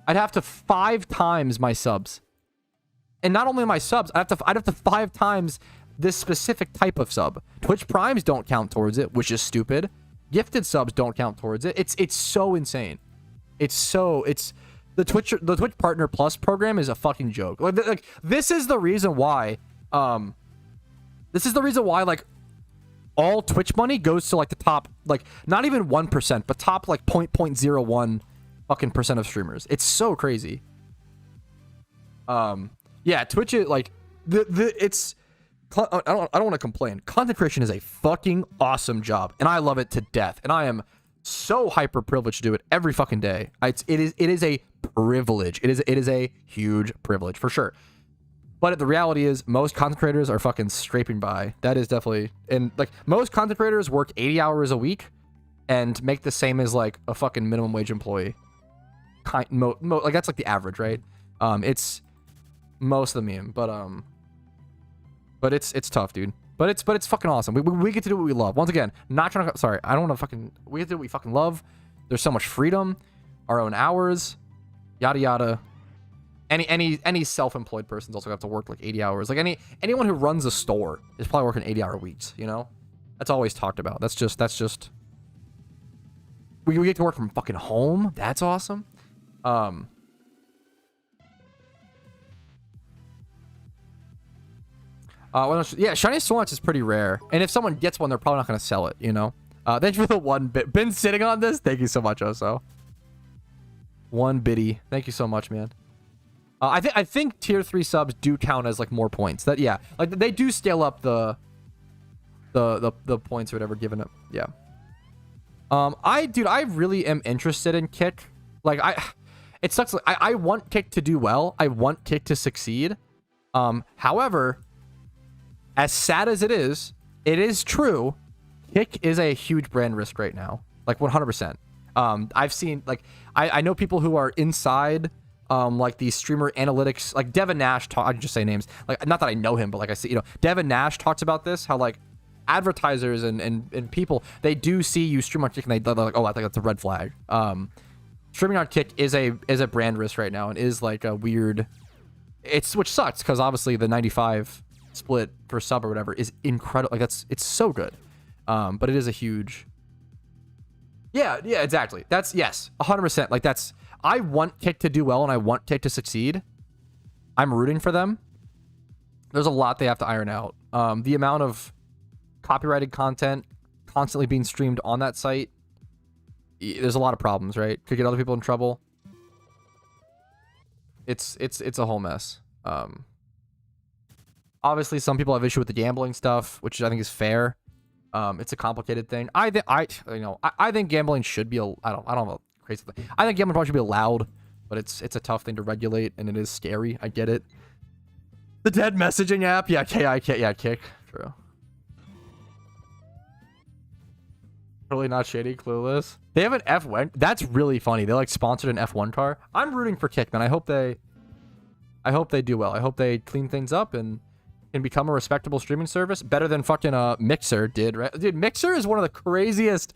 I'd have to 5 times my subs. And not only my subs, I'd have to 5 times this specific type of sub. Twitch Primes don't count towards it, which is stupid. Gifted subs don't count towards it. It's so insane. It's the Twitch Partner Plus program is a fucking joke. Like this is the reason why like all Twitch money goes to like the top, like not even 1%, but top like 0.01 fucking percent of streamers. It's so crazy. Yeah, Twitch is like it's I don't want to complain. Content creation is a fucking awesome job, and I love it to death. And I am so hyper privileged to do it every fucking day. It is a privilege. It is a huge privilege for sure. But the reality is, most content creators are fucking scraping by. That is definitely, and like most content creators work 80 hours a week and make the same as like a fucking minimum wage employee. Like that's like the average, right? It's most of the meme, but it's tough, dude. But it's fucking awesome. We get to do what we love. Once again, not trying to, sorry, I don't want to fucking, we get to do what we fucking love. There's so much freedom, our own hours, yada yada. Any self-employed person's also have to work like 80 hours. Like anyone who runs a store is probably working 80-hour weeks, you know? That's always talked about. That's just we get to work from fucking home. That's awesome. Yeah, shiny Swanch is pretty rare. And if someone gets one, they're probably not going to sell it, you know? Thank you for the 1 bit. Been sitting on this? Thank you so much, Oso. 1 bitty. Thank you so much, man. I think tier 3 subs do count as like more points. That, yeah, like they do scale up the points or whatever given it. Yeah. I really am interested in Kick. Like it sucks. I want Kick to do well. I want Kick to succeed. However, as sad as it is true. Kick is a huge brand risk right now. Like 100%. I've seen like I know people who are inside like the streamer analytics, like Devin Nash I just say names, like not that I know him, but like I see, you know, Devin Nash talks about this, how like advertisers and people, they do see you stream on Kick and they're like, oh, I think that's a red flag. Streaming on Kick is a brand risk right now and is like a weird, which sucks because obviously the 95 split for sub or whatever is incredible. Like it's so good. But it is a huge, yeah, exactly. That's, yes, 100%. Like that's, I want Kick to do well and I want Kick to succeed. I'm rooting for them. There's a lot they have to iron out. The amount of copyrighted content constantly being streamed on that site, there's a lot of problems, right? Could get other people in trouble. It's a whole mess. Obviously, some people have issue with the gambling stuff, which I think is fair. It's a complicated thing. I think gambling should be I don't know. Crazy thing. I think gambling probably should be allowed, but it's a tough thing to regulate and it is scary. I get it. The dead messaging app, yeah, Kick. True. Totally not shady, clueless. They have an F1. That's really funny. They like sponsored an F1 car. I'm rooting for Kick, man. I hope they do well. I hope they clean things up and can become a respectable streaming service, better than fucking Mixer did, right? Dude, Mixer is one of the craziest.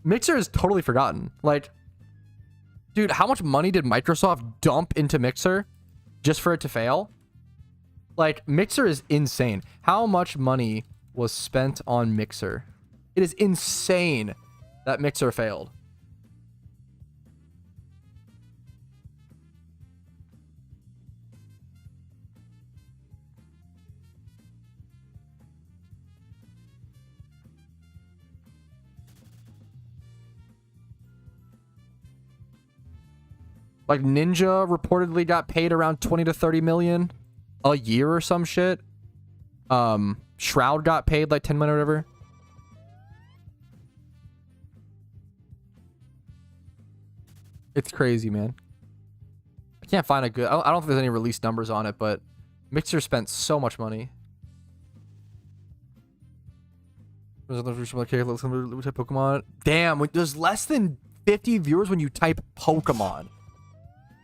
Mixer is totally forgotten. Like, dude, how much money did Microsoft dump into Mixer just for it to fail? Like, Mixer is insane. How much money was spent on Mixer? It is insane that Mixer failed. Like Ninja reportedly got paid around 20 to 30 million a year or some shit. Shroud got paid like 10 million or whatever. It's crazy, man. I can't find a good, I don't think there's any released numbers on it, but Mixer spent so much money. Pokemon. Damn, there's less than 50 viewers when you type Pokemon.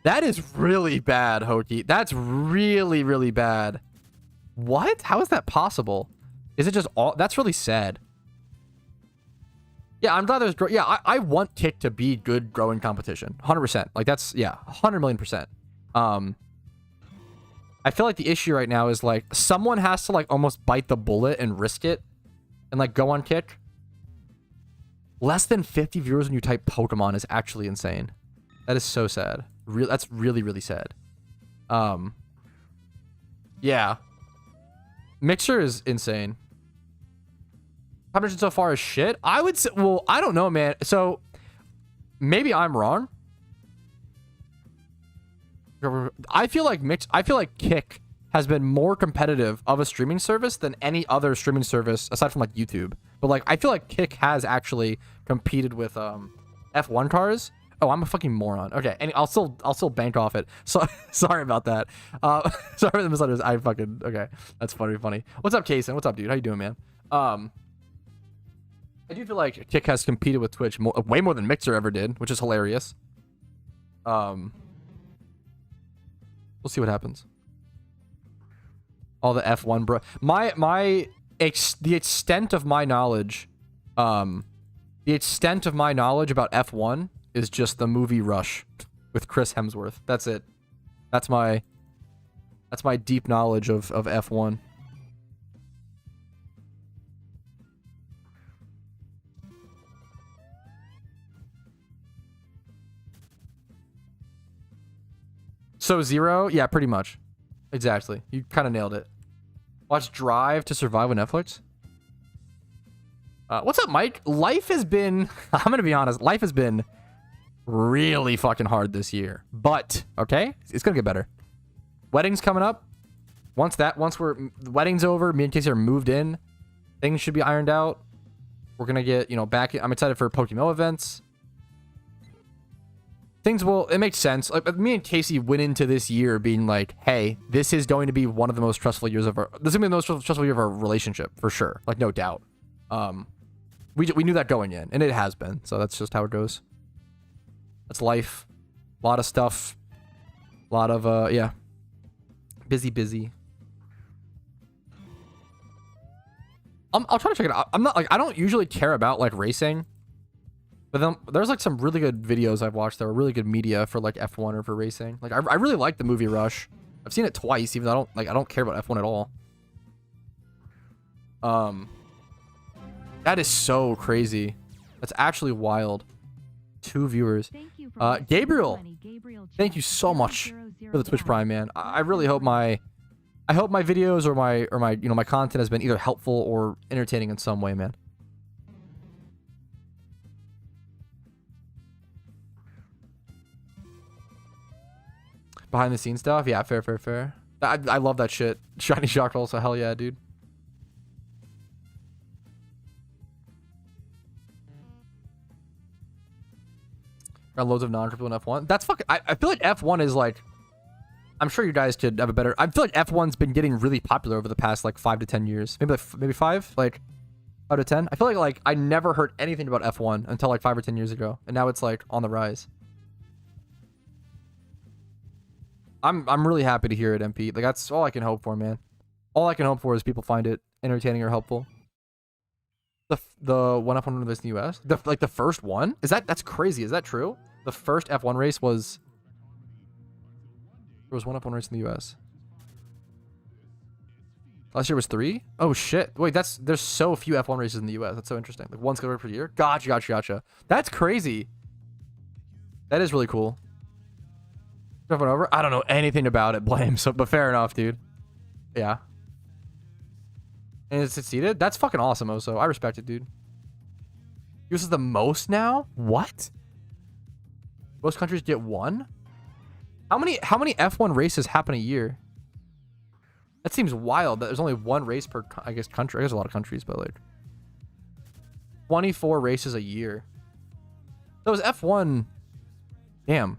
That is really bad, Hoki. That's really, really bad. What? How is that possible? Is it just all? That's really sad. Yeah, I'm glad there's... Yeah, I want Kick to be good growing competition. 100%. Like, that's... Yeah, 100 million %. I feel like the issue right now is, like, someone has to, like, almost bite the bullet and risk it and, like, go on Kick. Less than 50 viewers when you type Pokemon is actually insane. That is so sad. That's really, really sad. Yeah. Mixer is insane. Competition so far is shit. I would say, well, I don't know, man. So maybe I'm wrong. I feel like Kick has been more competitive of a streaming service than any other streaming service aside from like YouTube. But like I feel like Kick has actually competed with F1 cars. Oh, I'm a fucking moron. Okay, and I'll still bank off it. So sorry about that. Sorry for the misunderstanding. Okay. That's funny. What's up, Kason? What's up, dude? How you doing, man? I do feel like Kick has competed with Twitch way more than Mixer ever did, which is hilarious. We'll see what happens. All the F1, bro. The extent of my knowledge, about F1 is just the movie Rush with Chris Hemsworth. That's it. That's my deep knowledge of F1. So Zero? Yeah, pretty much. Exactly. You kind of nailed it. Watch Drive to Survive on Netflix. What's up, Mike? Life has been... I'm going to be honest. Life has been really fucking hard this year. But, okay? It's going to get better. Wedding's coming up. Once the wedding's over, me and Casey are moved in. Things should be ironed out. We're going to get, back... I'm excited for PokeMMO events. It makes sense. Like, me and Casey went into this year being like, hey, this is going to be one of the most stressful years of our relationship, for sure. Like, no doubt. We knew that going in, and it has been. So that's just how it goes. That's life. A lot of stuff. A lot of, yeah. Busy. I'll try to check it out. I don't usually care about, like, racing. But then there's like some really good videos I've watched that were really good media for like F1 or for racing. Like I really like the movie Rush. I've seen it twice, even though I don't care about F1 at all. That is so crazy. That's actually wild. 2 viewers. Gabriel, thank you so much for the Twitch Prime, man. I really hope my videos or my my content has been either helpful or entertaining in some way, man. Behind the scenes stuff? Yeah, fair. I love that shit. Shiny Shock also, hell yeah, dude. Got loads of non-crypto in F1. That's fucking... I feel like F1 is like... I'm sure you guys could have a better... I feel like F1's been getting really popular over the past like 5 to 10 years. Maybe 5? Like 5 to 10? I feel like I never heard anything about F1 until like 5 or 10 years ago. And now it's like on the rise. I'm really happy to hear it, MP. Like that's all I can hope for, man. All I can hope for is people find it entertaining or helpful. The one F1 race in the US, the first one, that's crazy. Is that true? The first F1 race was there was one F1 race in the US. Last year was 3. Oh shit! Wait, there's so few F1 races in the US. That's so interesting. Like one scheduled per year. Gotcha. That's crazy. That is really cool. Jumping over. I don't know anything about it, Blame. So, but fair enough, dude. Yeah. And it succeeded. That's fucking awesome, Oso. I respect it, dude. US is the most now. What? Most countries get 1. How many F1 races happen a year? That seems wild. That there's only 1 race per, I guess, country. I guess a lot of countries, but like 24 races a year. That was F1. Damn.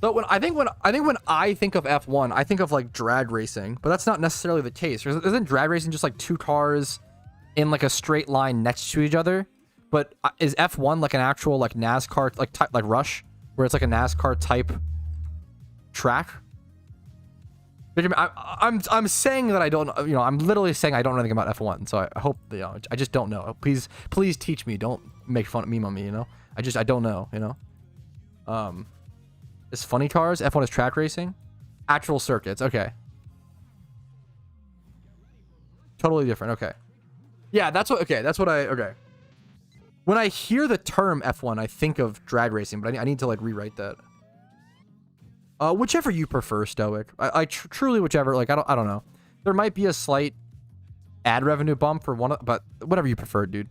So when I think of F1, I think of like drag racing, but that's not necessarily the case. Isn't drag racing just like 2 cars in like a straight line next to each other? But is F1 like an actual like NASCAR like Rush, where it's like a NASCAR type track? I'm saying that I don't, I'm literally saying I don't know anything about F1, so I hope, I just don't know. Please teach me. Don't make fun of me on me, I don't know, Is funny cars? F1 is track racing? Actual circuits. Okay. Totally different. Okay. Yeah, okay. When I hear the term F1, I think of drag racing, but I need to like rewrite that. Whichever you prefer, Stoic. I truly whichever. Like I don't know. There might be a slight ad revenue bump for one, but whatever you prefer, dude.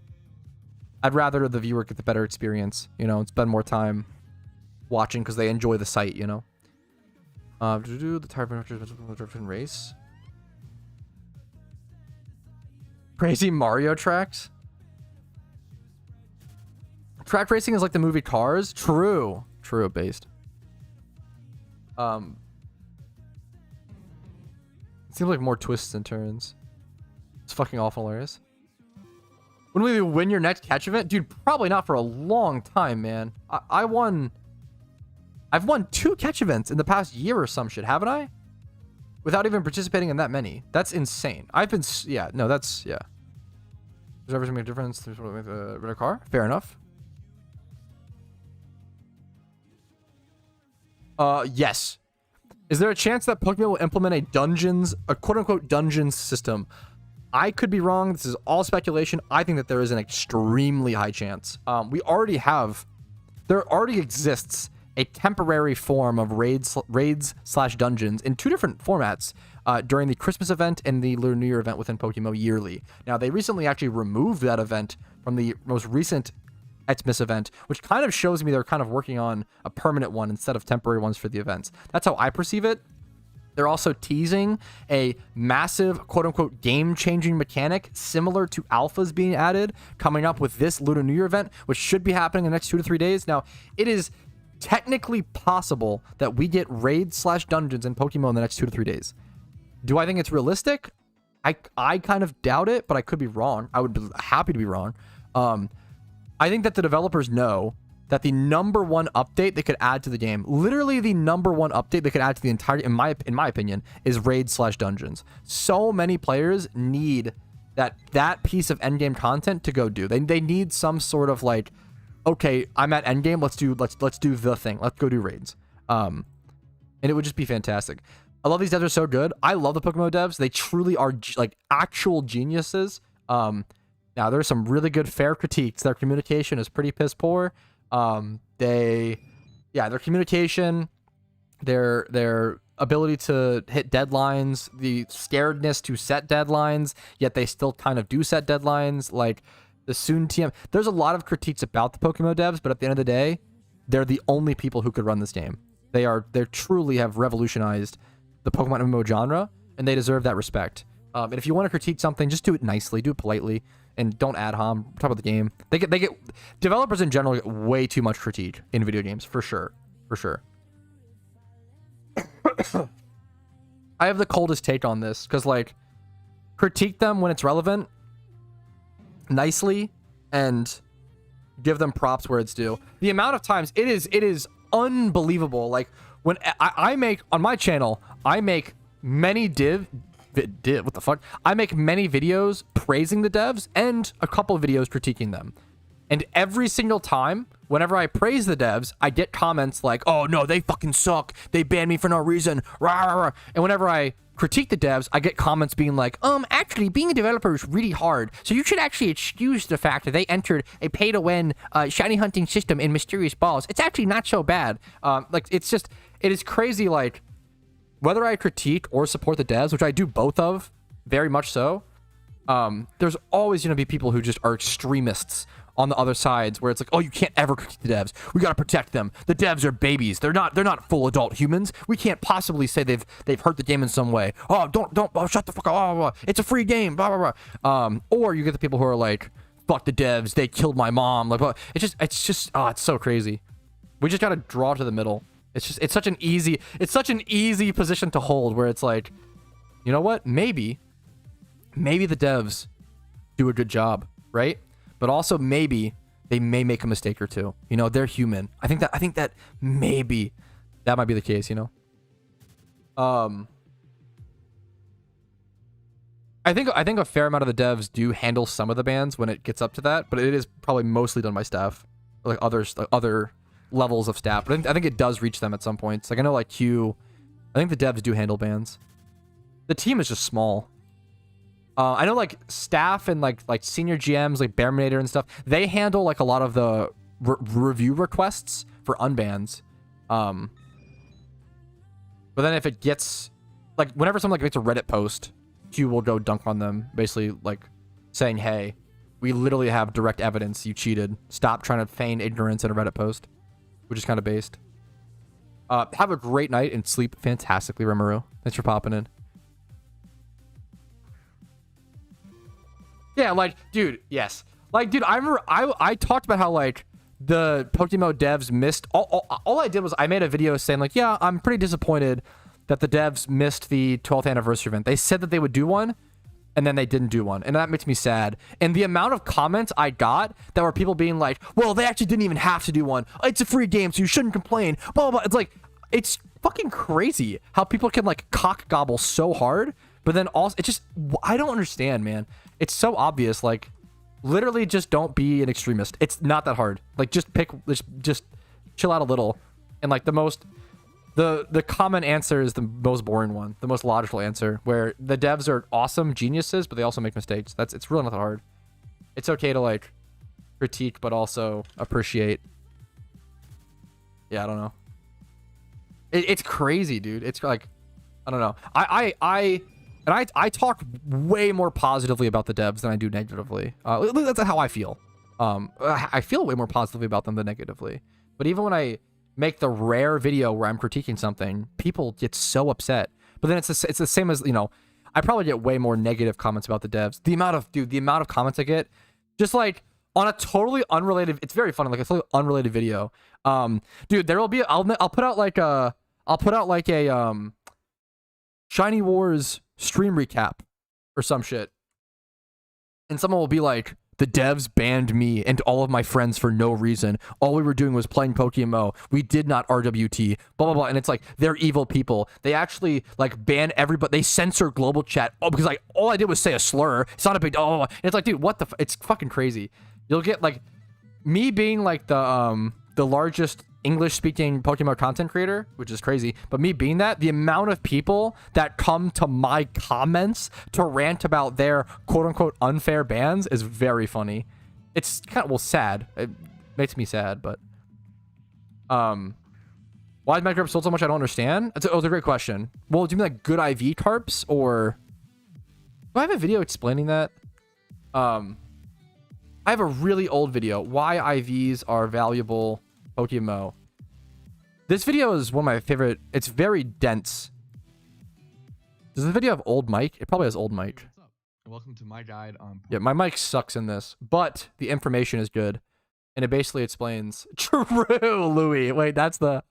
I'd rather the viewer get the better experience, and spend more time watching because they enjoy the site, The type of race. Crazy Mario tracks. Track racing is like the movie Cars. True. True, based. It seems like more twists and turns. It's fucking awful hilarious. When will you win your next catch event? Dude, probably not for a long time, man. I've won 2 catch events in the past year or some shit, haven't I? Without even participating in that many. That's insane. Does everything make a difference? There's what with a car? Fair enough. Yes. Is there a chance that Pokemon will implement a quote-unquote dungeons system? I could be wrong. This is all speculation. I think that there is an extremely high chance. There already exists a temporary form of raids/dungeons in 2 different formats during the Christmas event and the Lunar New Year event within PokeMMO Yearly. Now, they recently actually removed that event from the most recent Xmas event, which kind of shows me they're kind of working on a permanent one instead of temporary ones for the events. That's how I perceive it. They're also teasing a massive, quote-unquote, game-changing mechanic similar to alphas being added, coming up with this Lunar New Year event, which should be happening in the next 2 to 3 days. Now, it is technically possible that we get raids/dungeons in Pokemon in the next 2 to 3 days. Do I think it's realistic? I kind of doubt it, but I could be wrong. I would be happy to be wrong. I think that the developers know that the #1 update they could add to the game, literally the #1 update they could add to the entire, in my opinion, is raids/dungeons. So many players need that piece of endgame content to go do. They need some sort of like, okay, I'm at endgame. Let's do the thing. Let's go do raids. And it would just be fantastic. I love these devs are so good. I love the PokeMMO devs. They truly are like actual geniuses. Now there's some really good fair critiques. Their communication is pretty piss poor. Their communication, their ability to hit deadlines, the scaredness to set deadlines, yet they still kind of do set deadlines. Like the soon TM. There's a lot of critiques about the PokeMMO devs, but at the end of the day, they're the only people who could run this game. They truly have revolutionized the Pokemon MMO genre, and they deserve that respect. And if you want to critique something, just do it nicely, do it politely, and don't ad hom. Talk about the game. They get developers in general get way too much critique in video games, for sure. I have the coldest take on this because like critique them when it's relevant, nicely, and give them props where it's due. The amount of times it is unbelievable. Like when I make on my channel, I make many I make many videos praising the devs and a couple of videos critiquing them. And every single time, whenever I praise the devs, I get comments like, oh no, they fucking suck. They banned me for no reason. Rah, rah, rah. And whenever I critique the devs, I get comments being like, actually being a developer is really hard. So you should actually excuse the fact that they entered a pay-to-win shiny hunting system in Mysterious Balls. It's actually not so bad. It is crazy, like, whether I critique or support the devs, which I do both of, very much so, there's always going to be people who just are extremists on the other sides where it's like, oh, you can't ever critique the devs. We got to protect them. The devs are babies. They're not full adult humans. We can't possibly say they've hurt the game in some way. Oh, don't shut the fuck up. Blah, blah, blah. It's a free game. Blah, blah, blah. Or you get the people who are like, fuck the devs. They killed my mom. Like, it's so crazy. We just got to draw to the middle. It's such an easy position to hold where it's like, you know what? Maybe the devs do a good job, right? But also maybe they may make a mistake or two. You know, they're human. I think that maybe that might be the case, you know? I think a fair amount of the devs do handle some of the bans when it gets up to that, but it is probably mostly done by staff, like other levels of staff. But I think it does reach them at some points. Like I know like Q, I think the devs do handle bans. The team is just small. I know like staff and like senior GMs like Bearminator and stuff, they handle like a lot of the review requests for unbans. But then if it gets like whenever someone like makes a Reddit post, Q will go dunk on them, basically like saying, hey, we literally have direct evidence you cheated. Stop trying to feign ignorance in a Reddit post, which is kind of based. Have a great night and sleep fantastically, Rimuru. Thanks for popping in. Yeah, like, dude, yes. Like, dude, I remember I talked about how, like, the PokeMMO devs missed... All I did was I made a video saying, like, yeah, I'm pretty disappointed that the devs missed the 12th anniversary event. They said that they would do one, and then they didn't do one. And that makes me sad. And the amount of comments I got that were people being like, well, they actually didn't even have to do one. It's a free game, so you shouldn't complain. Blah, blah, blah. It's like, it's fucking crazy how people can, like, cock gobble so hard. But then also, it just... I don't understand, man. It's so obvious, like... Literally just don't be an extremist. It's not that hard. Like, just chill out a little. And, like, the common answer is the most boring one, the most logical answer, where the devs are awesome geniuses, but they also make mistakes. It's really not that hard. It's okay to, like, critique, but also appreciate. Yeah, I don't know. It's crazy, dude. It's like, I don't know. I talk way more positively about the devs than I do negatively. That's how I feel. I feel way more positively about them than negatively. But even when I make the rare video where I'm critiquing something, people get so upset. But then it's the same as, you know, I probably get way more negative comments about the devs. The amount of comments I get, just like on a totally unrelated, it's very funny, like a totally unrelated video. Dude, there will be, I'll put out like a Shiny Wars stream recap or some shit, and someone will be like, the devs banned me and all of my friends for no reason. All we were doing was playing PokeMMO. We did not RWT, blah blah blah. And it's like, they're evil people. They actually like ban everybody. They censor global chat. Oh, because like all I did was say a slur. It's not a big and it's like, dude, what the it's fucking crazy. You'll get like me being like the largest English-speaking PokeMMO content creator, which is crazy, but me being that, the amount of people that come to my comments to rant about their quote-unquote unfair bans is very funny. It's kind of, well, sad. It makes me sad, but why is Minecraft sold so much? I don't understand. It's a great question. Well, do you mean like good IV carps, or do I have a video explaining that? I have a really old video, why IVs are valuable PokeMMO. This video is one of my favorite. It's very dense. Does the video have old mic? It probably has old mic. What's up? And welcome to my guide on... Yeah, my mic sucks in this, but the information is good. And it basically explains... True, Louis. Wait, that's the...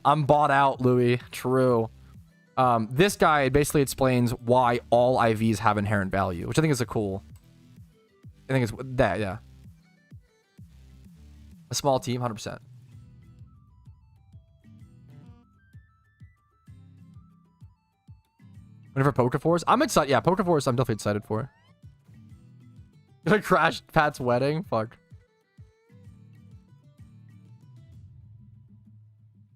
I'm bought out, Louis. True. This guy basically explains why all IVs have inherent value, which I think is a cool... I think it's that, yeah. A small team, 100%. Whenever Pokeforce, I'm excited. Yeah, Pokeforce, I'm definitely excited for. Gonna crash Pat's wedding? Fuck.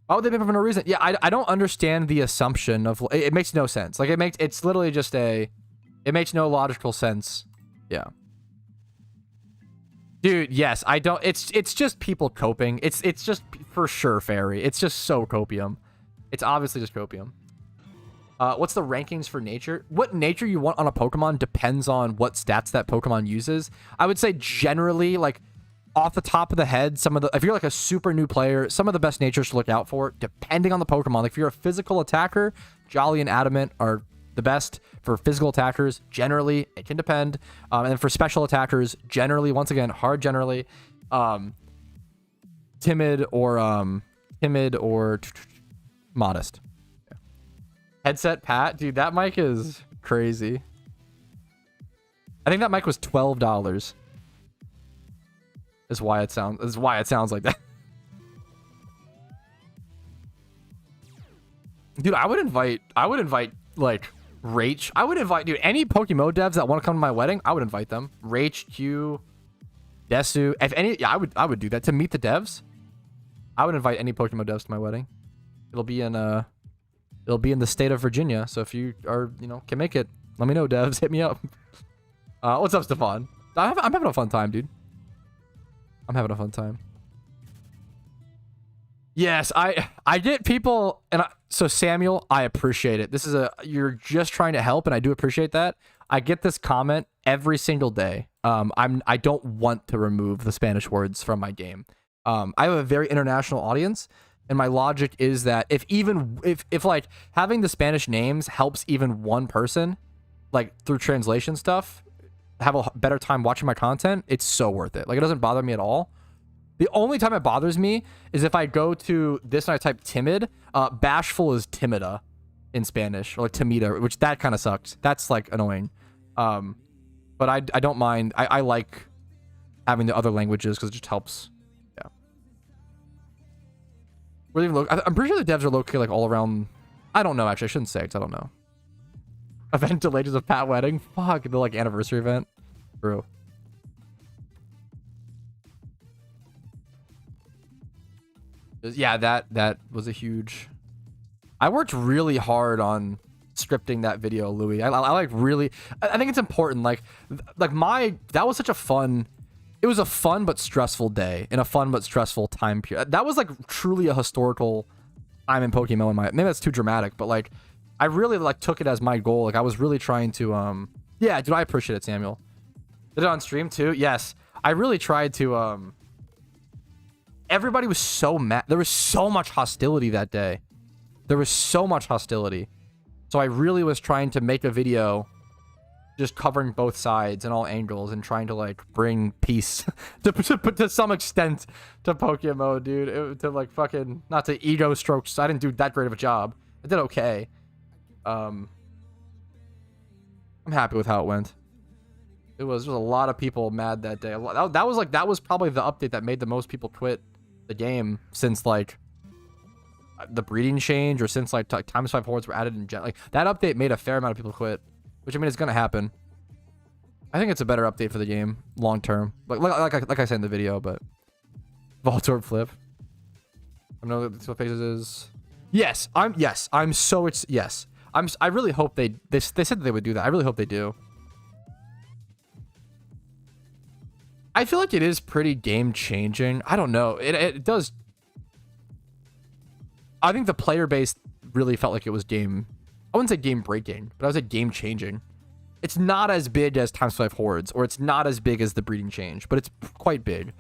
Why would they pay for no reason? Yeah, I don't understand the assumption of... It makes no sense. Like, it's literally just a... It makes no logical sense. Yeah. Dude, yes, I don't... It's just people coping. It's just for sure fairy. It's just so copium. It's obviously just copium. What's the rankings for nature? What nature you want on a Pokemon depends on what stats that Pokemon uses. I would say generally, like, off the top of the head, if you're like a super new player, some of the best natures to look out for, depending on the Pokemon. Like, if you're a physical attacker, Jolly and Adamant are the best. For physical attackers, generally, it can depend. And then for special attackers, generally, once again, hard generally, timid or modest. Headset Pat, dude, that mic is crazy. I think that mic was $12. Is why it sounds like that. Dude, I would invite like Rach. I would invite, dude, any PokeMMO devs that want to come to my wedding, I would invite them. Rach, Q, Desu, if any, yeah, I would do that to meet the devs. I would invite any PokeMMO devs to my wedding. It'll be in the state of Virginia, so if you are, can make it, let me know, devs. Hit me up. What's up, Stefan? I'm having a fun time, dude. I'm having a fun time. Yes, I get people, so Samuel, I appreciate it. You're just trying to help, and I do appreciate that. I get this comment every single day. I don't want to remove the Spanish words from my game. I have a very international audience. And my logic is that if like having the Spanish names helps even one person, like through translation stuff, have a better time watching my content, it's so worth it. Like, it doesn't bother me at all. The only time it bothers me is if I go to this and I type timid. Bashful is timida in Spanish, or like timida, which that kind of sucks. That's like annoying. But I don't mind. I like having the other languages because it just helps. Yeah. We're even I'm pretty sure the devs are located like all around. I don't know, actually. I shouldn't say because I don't know. Event delayed as a Pat wedding. Fuck, the like anniversary event. Bro. Yeah, that was a huge... I worked really hard on scripting that video, Louis. I like really... I think it's important. Like that was such a fun... It was a fun but stressful day in a fun but stressful time period. That was like truly a historical time in PokeMMO in my... Maybe that's too dramatic, but like I really like took it as my goal. Like I was really trying to... Yeah, dude, I appreciate it, Samuel. Did it on stream too? Yes. I really tried to... Everybody was so mad. There was so much hostility that day. There was so much hostility. So I really was trying to make a video just covering both sides and all angles and trying to like bring peace to some extent to PokeMMO, dude. To like fucking, not to ego strokes. I didn't do that great of a job. I did okay. I'm happy with how it went. There was a lot of people mad that day. That was probably the update that made the most people quit the game since like the breeding change, or since like times 5 hordes were added in like that update made a fair amount of people quit, which I mean is gonna happen. I think it's a better update for the game long term, like I said in the video. But Voltorb flip, I know that what phases is. Yes, I'm so yes. I really hope they said that they would do that. I really hope they do. I feel like it is pretty game changing. I don't know. It does. I think the player base really felt like it was game. I wouldn't say game breaking, but I would say game changing. It's not as big as times 5 hordes, or it's not as big as the breeding change, but it's quite big.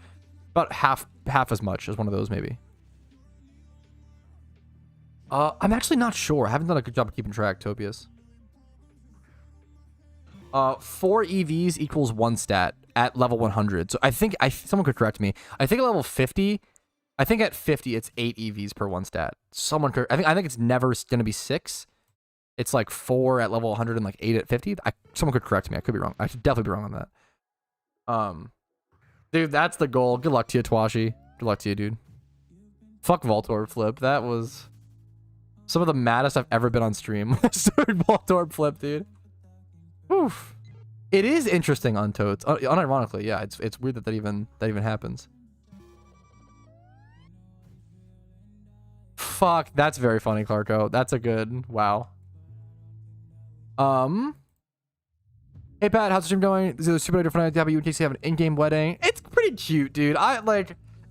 About half as much as one of those, maybe. I'm actually not sure. I haven't done a good job of keeping track, Topius. 4 EVs equals 1 stat at level 100. So I think someone could correct me. I think at level 50, I think at 50 it's 8 EVs per 1 stat. Someone could, I think it's never going to be 6. It's like 4 at level 100 and like 8 at 50. Someone could correct me. I could be wrong. I should definitely be wrong on that. Dude, that's the goal. Good luck to you, Twashi. Good luck to you, dude. Fuck Voltorb flip. That was some of the maddest I've ever been on stream. Third Voltorb flip, dude. Oof. It is interesting on Toads. Unironically, yeah. It's weird that even happens. Fuck, that's very funny, Clarko. That's a good wow. Hey Pat, how's the stream going? This is a super different idea, but you in case you have an in-game wedding. It's pretty cute, dude.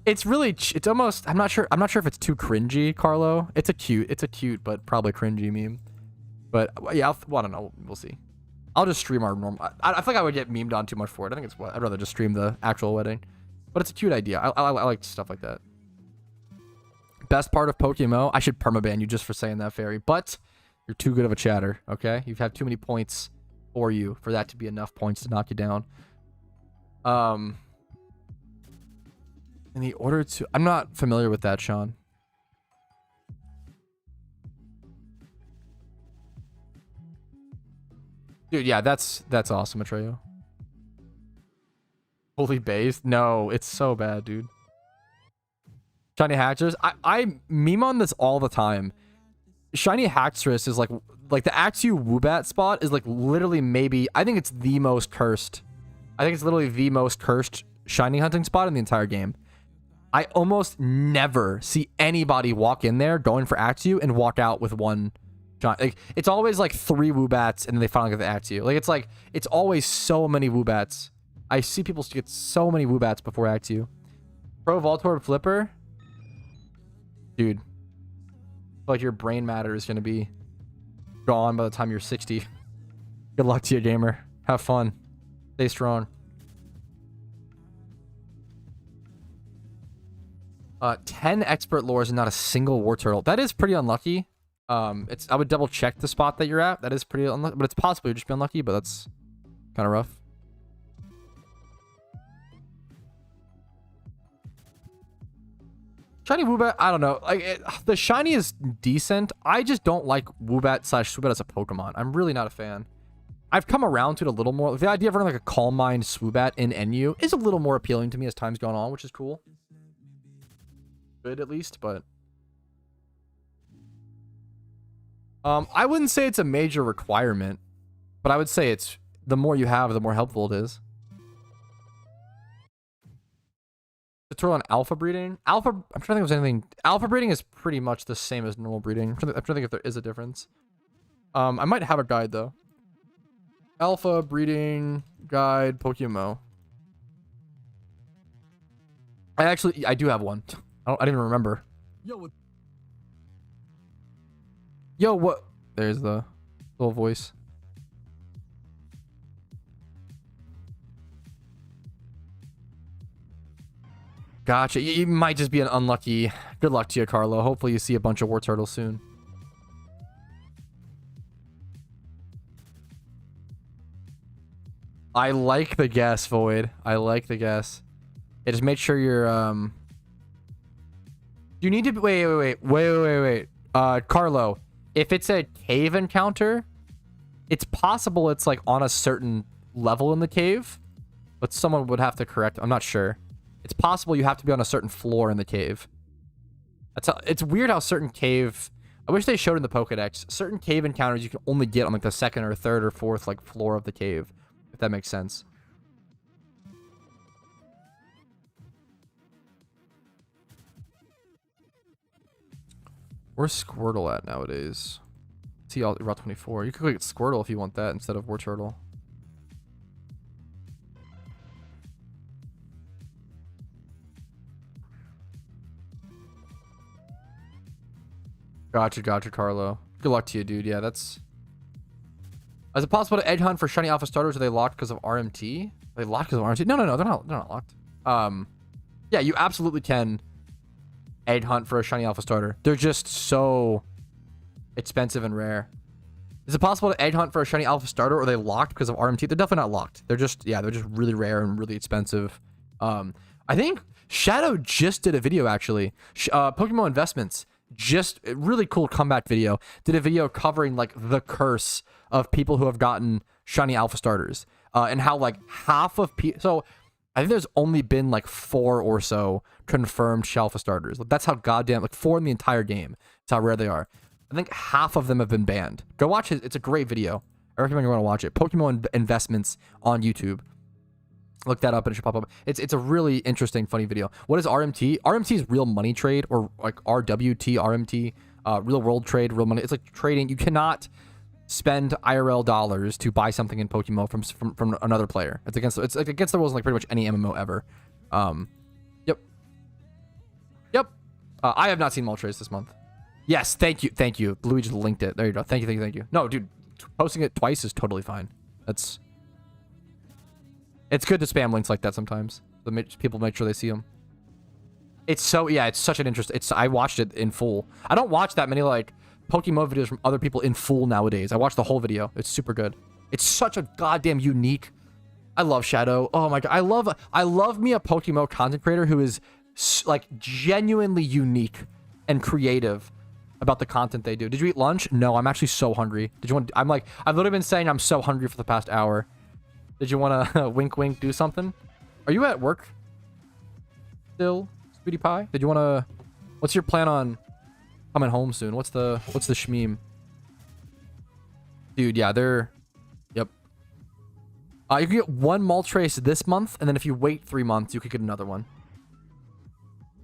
It's really it's almost I'm not sure if it's too cringy, Carlo. It's a cute but probably cringy meme. But yeah, I don't know. We'll see. I'll just stream our normal. I feel like I would get memed on too much for it. I think I'd rather just stream the actual wedding. But it's a cute idea. I like stuff like that. Best part of PokeMMO, I should permaban you just for saying that, Fairy. But you're too good of a chatter, okay? You've had too many points for you for that to be enough points to knock you down. In the order to... I'm not familiar with that, Sean. Dude, yeah, that's awesome, Atreyo. Fully based? No, it's so bad, dude. Shiny Haxorus? I meme on this all the time. Shiny Haxorus is like the Axew Woobat spot is like literally maybe... I think it's the most cursed. I think it's literally the most cursed shiny hunting spot in the entire game. I almost never see anybody walk in there going for Axew and walk out with one... Like, it's always like 3 Woobats and then they finally get the Axew. Like, it's always so many Woobats. I see people get so many Woobats before Axew. Pro Voltorb Flipper? Dude. Like, your brain matter is going to be gone by the time you're 60. Good luck to you, gamer. Have fun. Stay strong. 10 expert lures and not a single war turtle. That is pretty unlucky. I would double check the spot that you're at. That is pretty unlucky, but it's possible you'd just be unlucky, but that's kind of rough. Shiny Woobat, I don't know. Like the shiny is decent. I just don't like Woobat / Swoobat as a Pokemon. I'm really not a fan. I've come around to it a little more. The idea of running like a Calm Mind Swoobat in NU is a little more appealing to me as time's gone on, which is cool. Good at least, but I wouldn't say it's a major requirement, but I would say it's the more you have, the more helpful it is. Tutorial on alpha breeding. I'm trying to think if there's anything. Alpha breeding is pretty much the same as normal breeding. I'm trying to think if there is a difference. I might have a guide though. Alpha breeding guide PokeMMO. I do have one. I didn't even remember. Yo, what? There's the little voice. Gotcha. You might just be an unlucky. Good luck to you, Carlo. Hopefully you see a bunch of war turtles soon. I like the guess, Void. I like the guess. Yeah, just make sure you're you need to wait. Carlo, if it's a cave encounter, it's possible it's like on a certain level in the cave, but someone would have to correct. I'm not sure. It's possible you have to be on a certain floor in the cave. It's weird how certain cave. I wish they showed in the Pokedex. Certain cave encounters you can only get on like the second or third or fourth like floor of the cave, if that makes sense. Where's Squirtle at nowadays? See all Route 24. You could get Squirtle if you want that instead of War Turtle. Gotcha, Carlo. Good luck to you, dude. Yeah, that's... Is it possible to edge hunt for shiny alpha starters? Are they locked because of RMT? Are they locked because of RMT? No, they're not locked. Yeah, you absolutely can edge hunt for a shiny alpha starter. They're just so expensive and rare. Is it possible to edge hunt for a shiny alpha starter, or are they locked because of RMT? They're definitely not locked. They're just, yeah, they're just really rare and really expensive. I think Shadow just did a video, actually. PokeMMO Investments. Just a really cool comeback video. Did a video covering like the curse of people who have gotten shiny alpha starters, and how like half of people. So I think there's only been like 4 or so confirmed alpha starters. That's how goddamn, like 4 in the entire game. That's how rare they are. I think half of them have been banned. Go watch it. It's a great video. I recommend you want to watch it. PokeMMO Investments on YouTube. Look that up and it should pop up. It's a really interesting, funny video. What is RMT? RMT is real money trade, or like RWT, RMT, real world trade, real money. It's like trading. You cannot spend IRL dollars to buy something in PokeMMO from another player. It's like against the rules in like pretty much any MMO ever. Yep. I have not seen Moltres this month. Yes, thank you. Louis just linked it. There you go. Thank you. No, dude, posting it twice is totally fine. It's good to spam links like that sometimes. So people make sure they see them. It's such an interest. I watched it in full. I don't watch that many like PokeMMO videos from other people in full nowadays. I watched the whole video. It's super good. It's such a goddamn unique. I love Shadow. Oh my god, I love me a PokeMMO content creator who is like genuinely unique and creative about the content they do. Did you eat lunch? No, I'm actually so hungry. I've literally been saying I'm so hungry for the past hour. Did you want to wink, do something? Are you at work still, Sweetie Pie? Did you want to? What's your plan on coming home soon? What's the shmeem? Dude, yeah, Yep. You can get 1 Moltres this month, and then if you wait 3 months, you could get another one.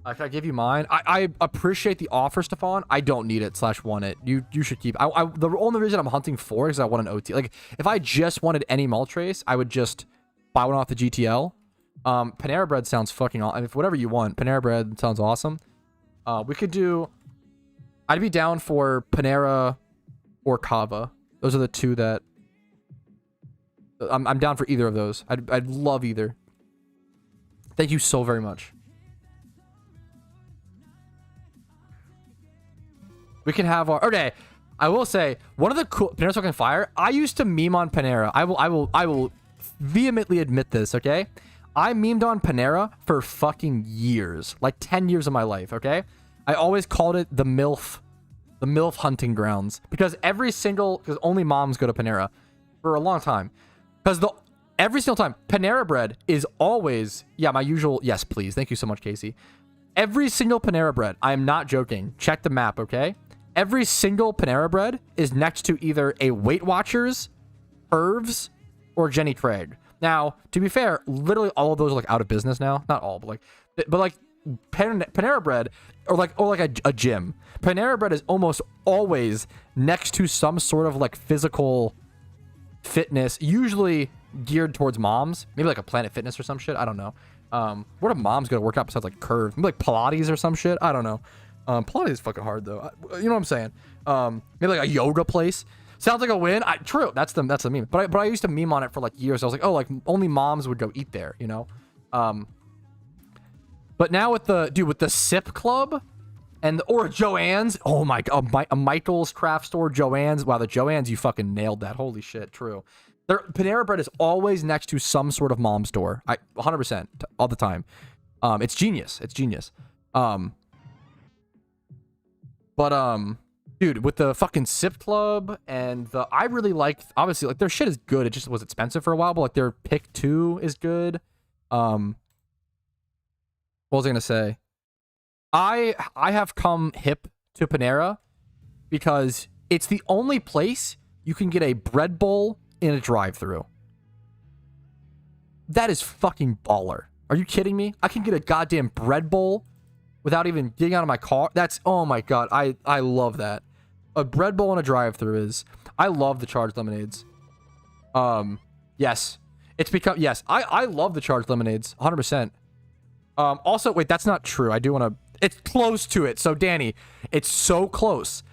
Can I give you mine? I appreciate the offer, Stefan. I don't need it / want it. You should keep. The only reason I'm hunting for it is I want an OT. Like if I just wanted any Moltres, I would just buy one off the GTL. Panera Bread sounds fucking awesome. If whatever you want, Panera Bread sounds awesome. We could do. I'd be down for Panera or Kava. Those are the 2 that. I'm down for either of those. I'd love either. Thank you so very much. We can have our... Okay, I will say, one of the cool... Panera's fucking fire. I used to meme on Panera. I will vehemently admit this, okay? I memed on Panera for fucking years. Like 10 years of my life, okay? I always called it the MILF hunting grounds. Because because only moms go to Panera for a long time. Because every single time, Panera bread is always... Yeah, my usual... Yes, please. Thank you so much, Casey. Every single Panera bread, I am not joking. Check the map, okay? Every single Panera bread is next to either a Weight Watchers, Irv's, or Jenny Craig. Now, to be fair, literally all of those are like out of business now. Not all, but like Panera bread or like a gym. Panera bread is almost always next to some sort of like physical fitness, usually geared towards moms. Maybe like a Planet Fitness or some shit. I don't know. Where do moms go to work out besides like Curve? Maybe like Pilates or some shit. I don't know. Pilates is fucking hard though. You know what I'm saying? Maybe like a yoga place. Sounds like a win. True. That's the meme. But I used to meme on it for like years. I was like, oh, like only moms would go eat there, you know? But now with the Sip Club or Joann's. Oh my god, a Michael's craft store, Joann's. Wow, the Joann's, you fucking nailed that. Holy shit, true. Panera bread is always next to some sort of mom store. 100% all the time. It's genius. It's genius. Dude, with the fucking Sip Club and I really like, obviously, like their shit is good. It just was expensive for a while, but like their pick 2 is good. What was I gonna say? I have come hip to Panera because it's the only place you can get a bread bowl in a drive-thru. That is fucking baller. Are you kidding me? I can get a goddamn bread bowl without even getting out of my car. Oh my god, I love that. A bread bowl in a drive-thru is... I love the charged lemonades. Yes. I love the charged lemonades, 100%. Also, wait, that's not true. I do want to... It's close to it. So, Danny, it's so close.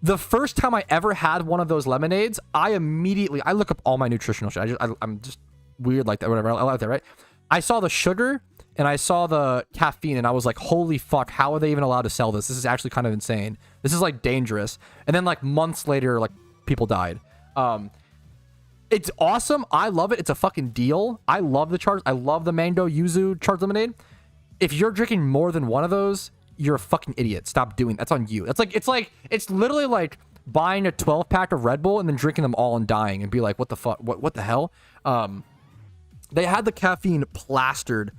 The first time I ever had one of those lemonades, I look up all my nutritional shit. I'm just weird like that, whatever. I like that, right? I saw the sugar and I saw the caffeine and I was like, holy fuck, how are they even allowed to sell this? This is actually kind of insane. This is like dangerous. And then like months later, like people died. It's awesome. I love it. It's a fucking deal. I love the charge. I love the mango yuzu charged lemonade. If you're drinking more than one of those, you're a fucking idiot. Stop doing that. That's on you. It's literally like buying a 12-pack of Red Bull and then drinking them all and dying and be like, what the fuck? What the hell? They had the caffeine plastered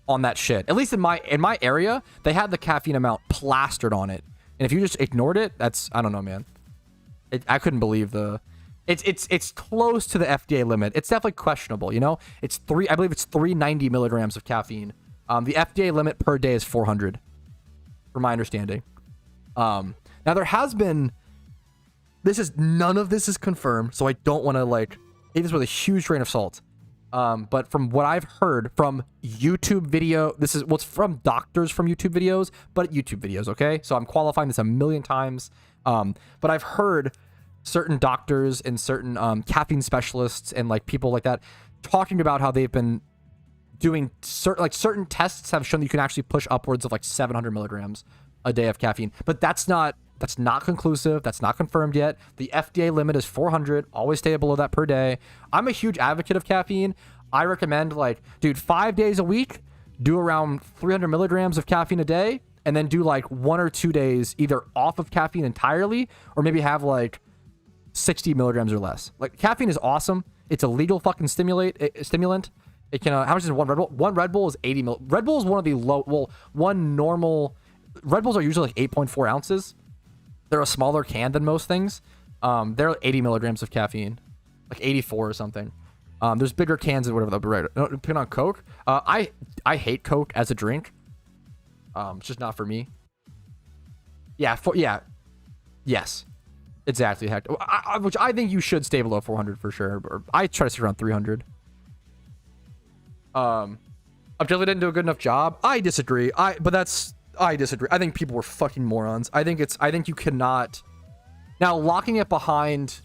on that shit. At least in my area, they had the caffeine amount plastered on it. And if you just ignored it, I don't know, man. I couldn't believe it's close to the FDA limit. It's definitely questionable, you know? I believe it's 390 milligrams of caffeine. The FDA limit per day is 400, from my understanding. Now there has been, none of this is confirmed, so I don't want to take this with a huge grain of salt. But from what I've heard from YouTube video, it's from doctors from YouTube videos, but YouTube videos, okay? So I'm qualifying this a million times. But I've heard certain doctors and certain caffeine specialists and like people like that talking about how they've been doing certain tests have shown that you can actually push upwards of like 700 milligrams a day of caffeine. But that's not conclusive. That's not confirmed yet. The FDA limit is 400. Always stay below that per day. I'm a huge advocate of caffeine. I recommend 5 days a week, do around 300 milligrams of caffeine a day, and then do 1 or 2 days either off of caffeine entirely or maybe have 60 milligrams or less. Caffeine is awesome. It's a legal fucking stimulant. It can, how much is one Red Bull? One Red Bull is 80 mil. Red Bull is one of the one normal, Red Bulls are usually 8.4 ounces. They're a smaller can than most things. They're 80 milligrams of caffeine, 84 or something. There's bigger cans and whatever. Right. Depending on Coke. I hate Coke as a drink. It's just not for me. Yes. Exactly. Which I think you should stay below 400 for sure. But I try to stay around 300. Objectively didn't do a good enough job. I disagree. I disagree. I think people were fucking morons. I think you cannot. Now, locking it behind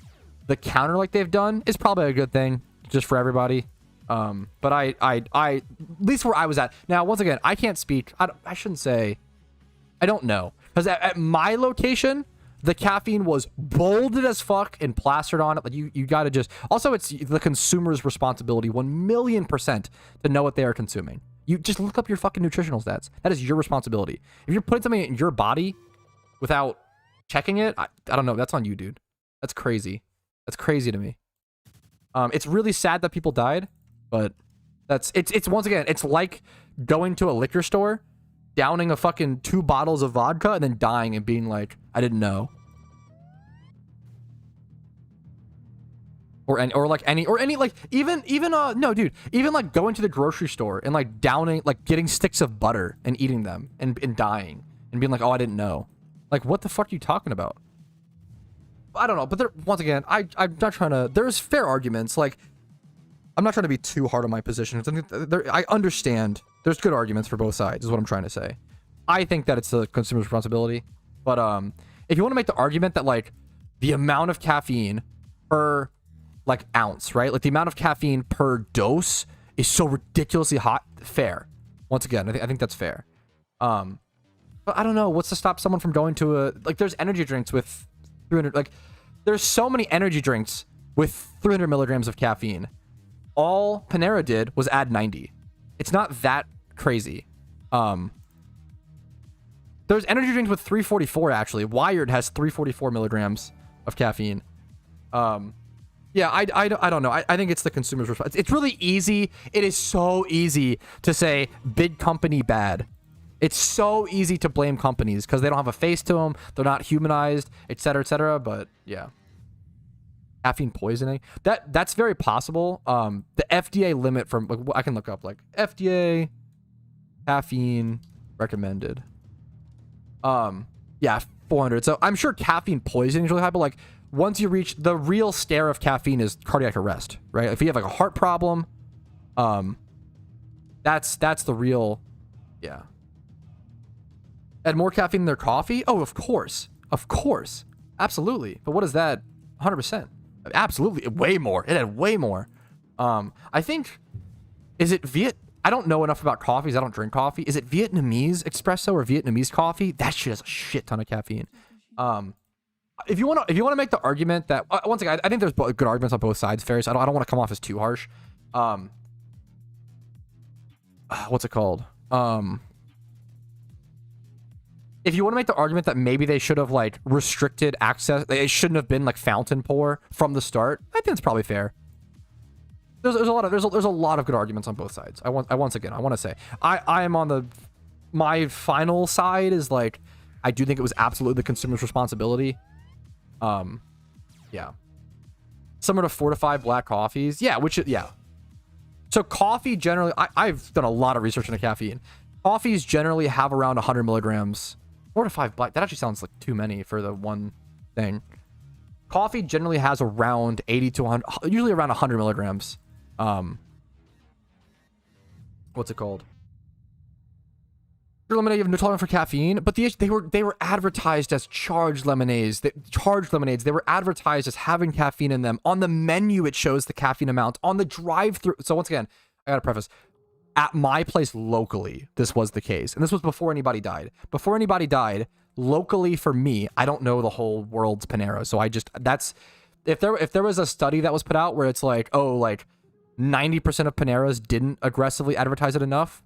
the counter like they've done is probably a good thing just for everybody. But I at least where I was at. Now, once again, I can't speak. I shouldn't say. I don't know. Because at my location, the caffeine was bolded as fuck and plastered on it. Like you got to just. Also, it's the consumer's responsibility 1,000,000% to know what they are consuming. You just look up your fucking nutritional stats. That is your responsibility. If you're putting something in your body without checking it, I don't know. That's on you, dude. That's crazy. That's crazy to me. It's really sad that people died, but it's once again, it's like going to a liquor store, downing a fucking 2 bottles of vodka, and then dying and being like, I didn't know. Or even no, dude, even like going to the grocery store and like downing, like getting sticks of butter and eating them and dying and being like, oh, I didn't know. Like, what the fuck are you talking about? I don't know, but there, once again, I'm not trying to. There's fair arguments. Like, I'm not trying to be too hard on my position. I understand. There's good arguments for both sides. Is what I'm trying to say. I think that it's the consumer's responsibility. But if you want to make the argument that like the amount of caffeine per like ounce, right? Like the amount of caffeine per dose is so ridiculously hot. Fair. Once again, I think that's fair. But I don't know. What's to stop someone from going to a like? There's energy drinks with 300. Like, there's so many energy drinks with 300 milligrams of caffeine. All Panera did was add 90. It's not that crazy. There's energy drinks with 344 actually. Wired has 344 milligrams of caffeine. Yeah, I don't know. I think it's the consumer's response. It's really easy. It is so easy to say big company bad. It's so easy to blame companies because they don't have a face to them. They're not humanized, etc., etc. But yeah, caffeine poisoning. That's very possible. The FDA limit from like I can look up like FDA caffeine recommended. Yeah, 400. So I'm sure caffeine poisoning is really high, but like once you reach the real stare of caffeine is cardiac arrest, right? If you have like a heart problem, that's the real, yeah. Add more caffeine in their coffee? Oh, of course. Of course. Absolutely. But what is that? 100%. Absolutely. Way more. It had way more. I think, is it I don't know enough about coffees. I don't drink coffee. Is it Vietnamese espresso or Vietnamese coffee? That shit has a shit ton of caffeine. If you want to make the argument that once again, I think there's good arguments on both sides. Fair. So I don't want to come off as too harsh. What's it called? If you want to make the argument that maybe they should have like restricted access, it shouldn't have been like fountain pour from the start. I think it's probably fair. There's a lot of good arguments on both sides. Once again, I want to say I am on my final side is like I do think it was absolutely the consumer's responsibility. Yeah. Similar to fortified black coffees. Yeah, yeah. So coffee generally, I've done a lot of research into caffeine. Coffees generally have around 100 milligrams. Fortified black, that actually sounds like too many for the one thing. Coffee generally has around 80 to 100, usually around 100 milligrams. What's it called? Lemonade, you have no tolerance for caffeine, but they were advertised as charged lemonades. They were advertised as having caffeine in them. On the menu, it shows the caffeine amount. On the drive-through, so once again, I gotta preface. At my place locally, this was the case, and this was before anybody died. Before anybody died, locally for me, I don't know the whole world's Panera, so if there was a study that was put out where it's like, oh, like 90% of Paneras didn't aggressively advertise it enough,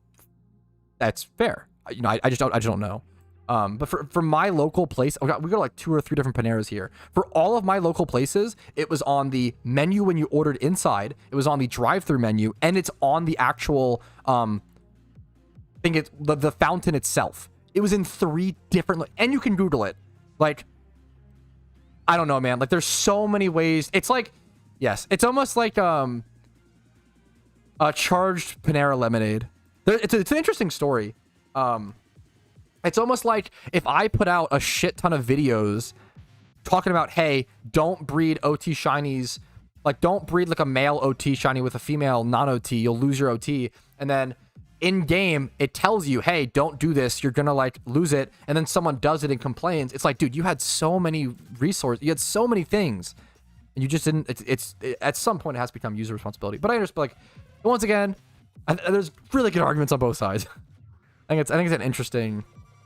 that's fair. You know, I just don't know. But for my local place, we got like 2 or 3 different Paneras here. For all of my local places, it was on the menu when you ordered inside. It was on the drive-through menu, and it's on the actual thing. It's the fountain itself. It was in 3 different, and you can Google it. Like, I don't know, man. Like, there's so many ways. It's like, yes, it's almost like a charged Panera lemonade. It's an interesting story. It's almost like if I put out a shit ton of videos talking about, hey, don't breed OT shinies, like don't breed like a male OT shiny with a female non-OT, you'll lose your OT. And then in game, it tells you, hey, don't do this, you're gonna like lose it. And then someone does it and complains. It's like, dude, you had so many resources, you had so many things, and you just didn't. It's at some point it has to become user responsibility. But I understand, like, once again, there's really good arguments on both sides. I think it's an interesting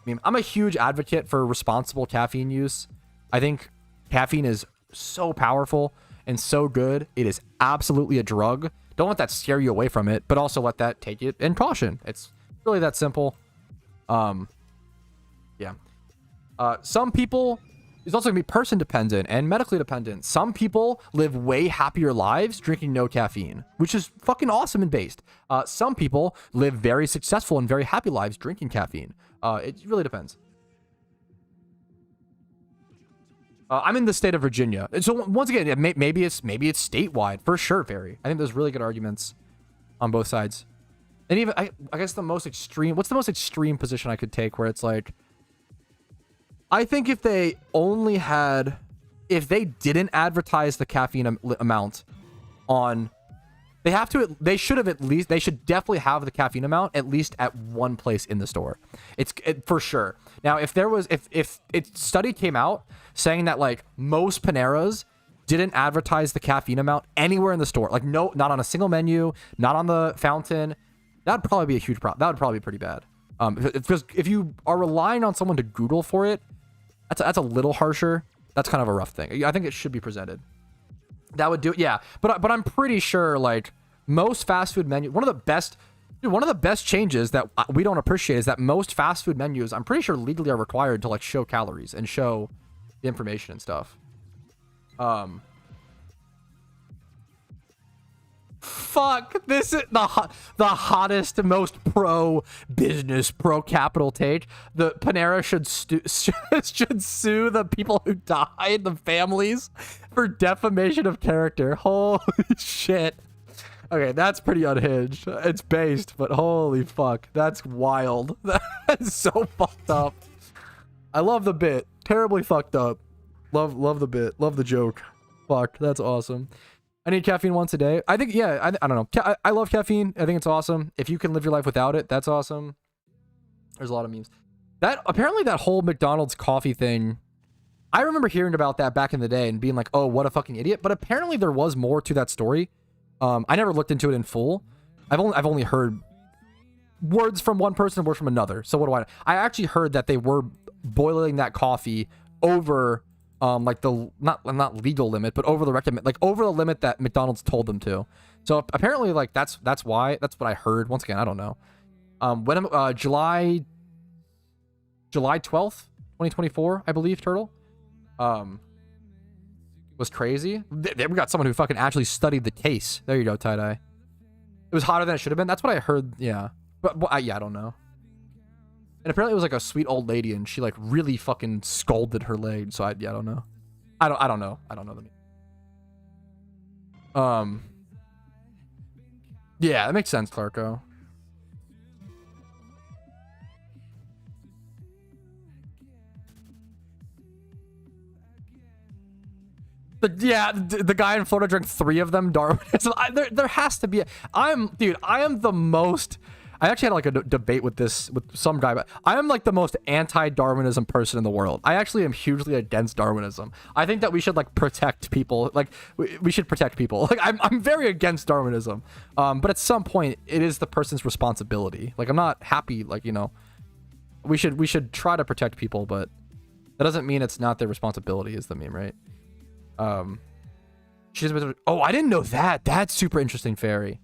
mean, I'm a huge advocate for responsible caffeine use. I think caffeine is so powerful and so good. It is absolutely a drug. Don't let that scare you away from it, but also let that take it in caution. It's really that simple. Yeah. Some people, it's also gonna be person dependent and medically dependent. Some people live way happier lives drinking no caffeine, which is fucking awesome and based. Some people live very successful and very happy lives drinking caffeine. It really depends. I'm in the state of Virginia. And so once again, maybe it's statewide for sure, Very. I think there's really good arguments on both sides. And even, I guess the most extreme, what's the most extreme position I could take where it's like, I think if they didn't advertise the caffeine amount on, they should definitely have the caffeine amount at least at one place in the store. For sure. Now, if study came out saying that like most Paneras didn't advertise the caffeine amount anywhere in the store, like no, not on a single menu, not on the fountain, that'd probably be a huge problem. That would probably be pretty bad. Because if you are relying on someone to Google for it, that's a little harsher. That's kind of a rough thing. I think it should be presented. That would do it. Yeah, but I'm pretty sure like most fast food menus, one of the best changes that we don't appreciate is that most fast food menus, I'm pretty sure legally are required to like show calories and show the information and stuff. Fuck, this is the hottest, most pro business, pro capital take. The Panera should sue the people who died, the families, for defamation of character. Holy shit. Okay, that's pretty unhinged. It's based, but holy fuck, that's wild. That's so fucked up. I love the bit. Terribly fucked up. Love the bit. Love the joke. Fuck, that's awesome. I need caffeine once a day. I think, yeah, I don't know. I love caffeine. I think it's awesome. If you can live your life without it, that's awesome. There's a lot of memes. Apparently that whole McDonald's coffee thing, I remember hearing about that back in the day and being like, oh, what a fucking idiot. But apparently there was more to that story. I never looked into it in full. I've only heard words from one person and words from another. So what do I actually heard that they were boiling that coffee over like the not legal limit, but over the recommend, like over the limit that McDonald's told them to. So apparently like that's why, that's what I heard. Once again, I don't know. When July 12th 2024, I believe, Turtle was crazy. We got someone who fucking actually studied the case. There you go, tie-dye. It was hotter than it should have been. That's what I heard. Yeah, but yeah, I don't know. And apparently it was like a sweet old lady, and she like really fucking scalded her leg. So I don't know. I don't know. I don't know the. Yeah, that makes sense, Clarko. But yeah, the guy in Florida drank 3 of them. Darwinism. There has to be. I am the most. I actually had like a debate with some guy, but I am like the most anti-Darwinism person in the world. I actually am hugely against Darwinism. I think that we should like protect people. Like we should protect people. Like I'm very against Darwinism. But at some point it is the person's responsibility. Like I'm not happy. Like, you know, we should try to protect people, but that doesn't mean it's not their responsibility. Is the meme, right? Oh, I didn't know that. That's super interesting, Fairy.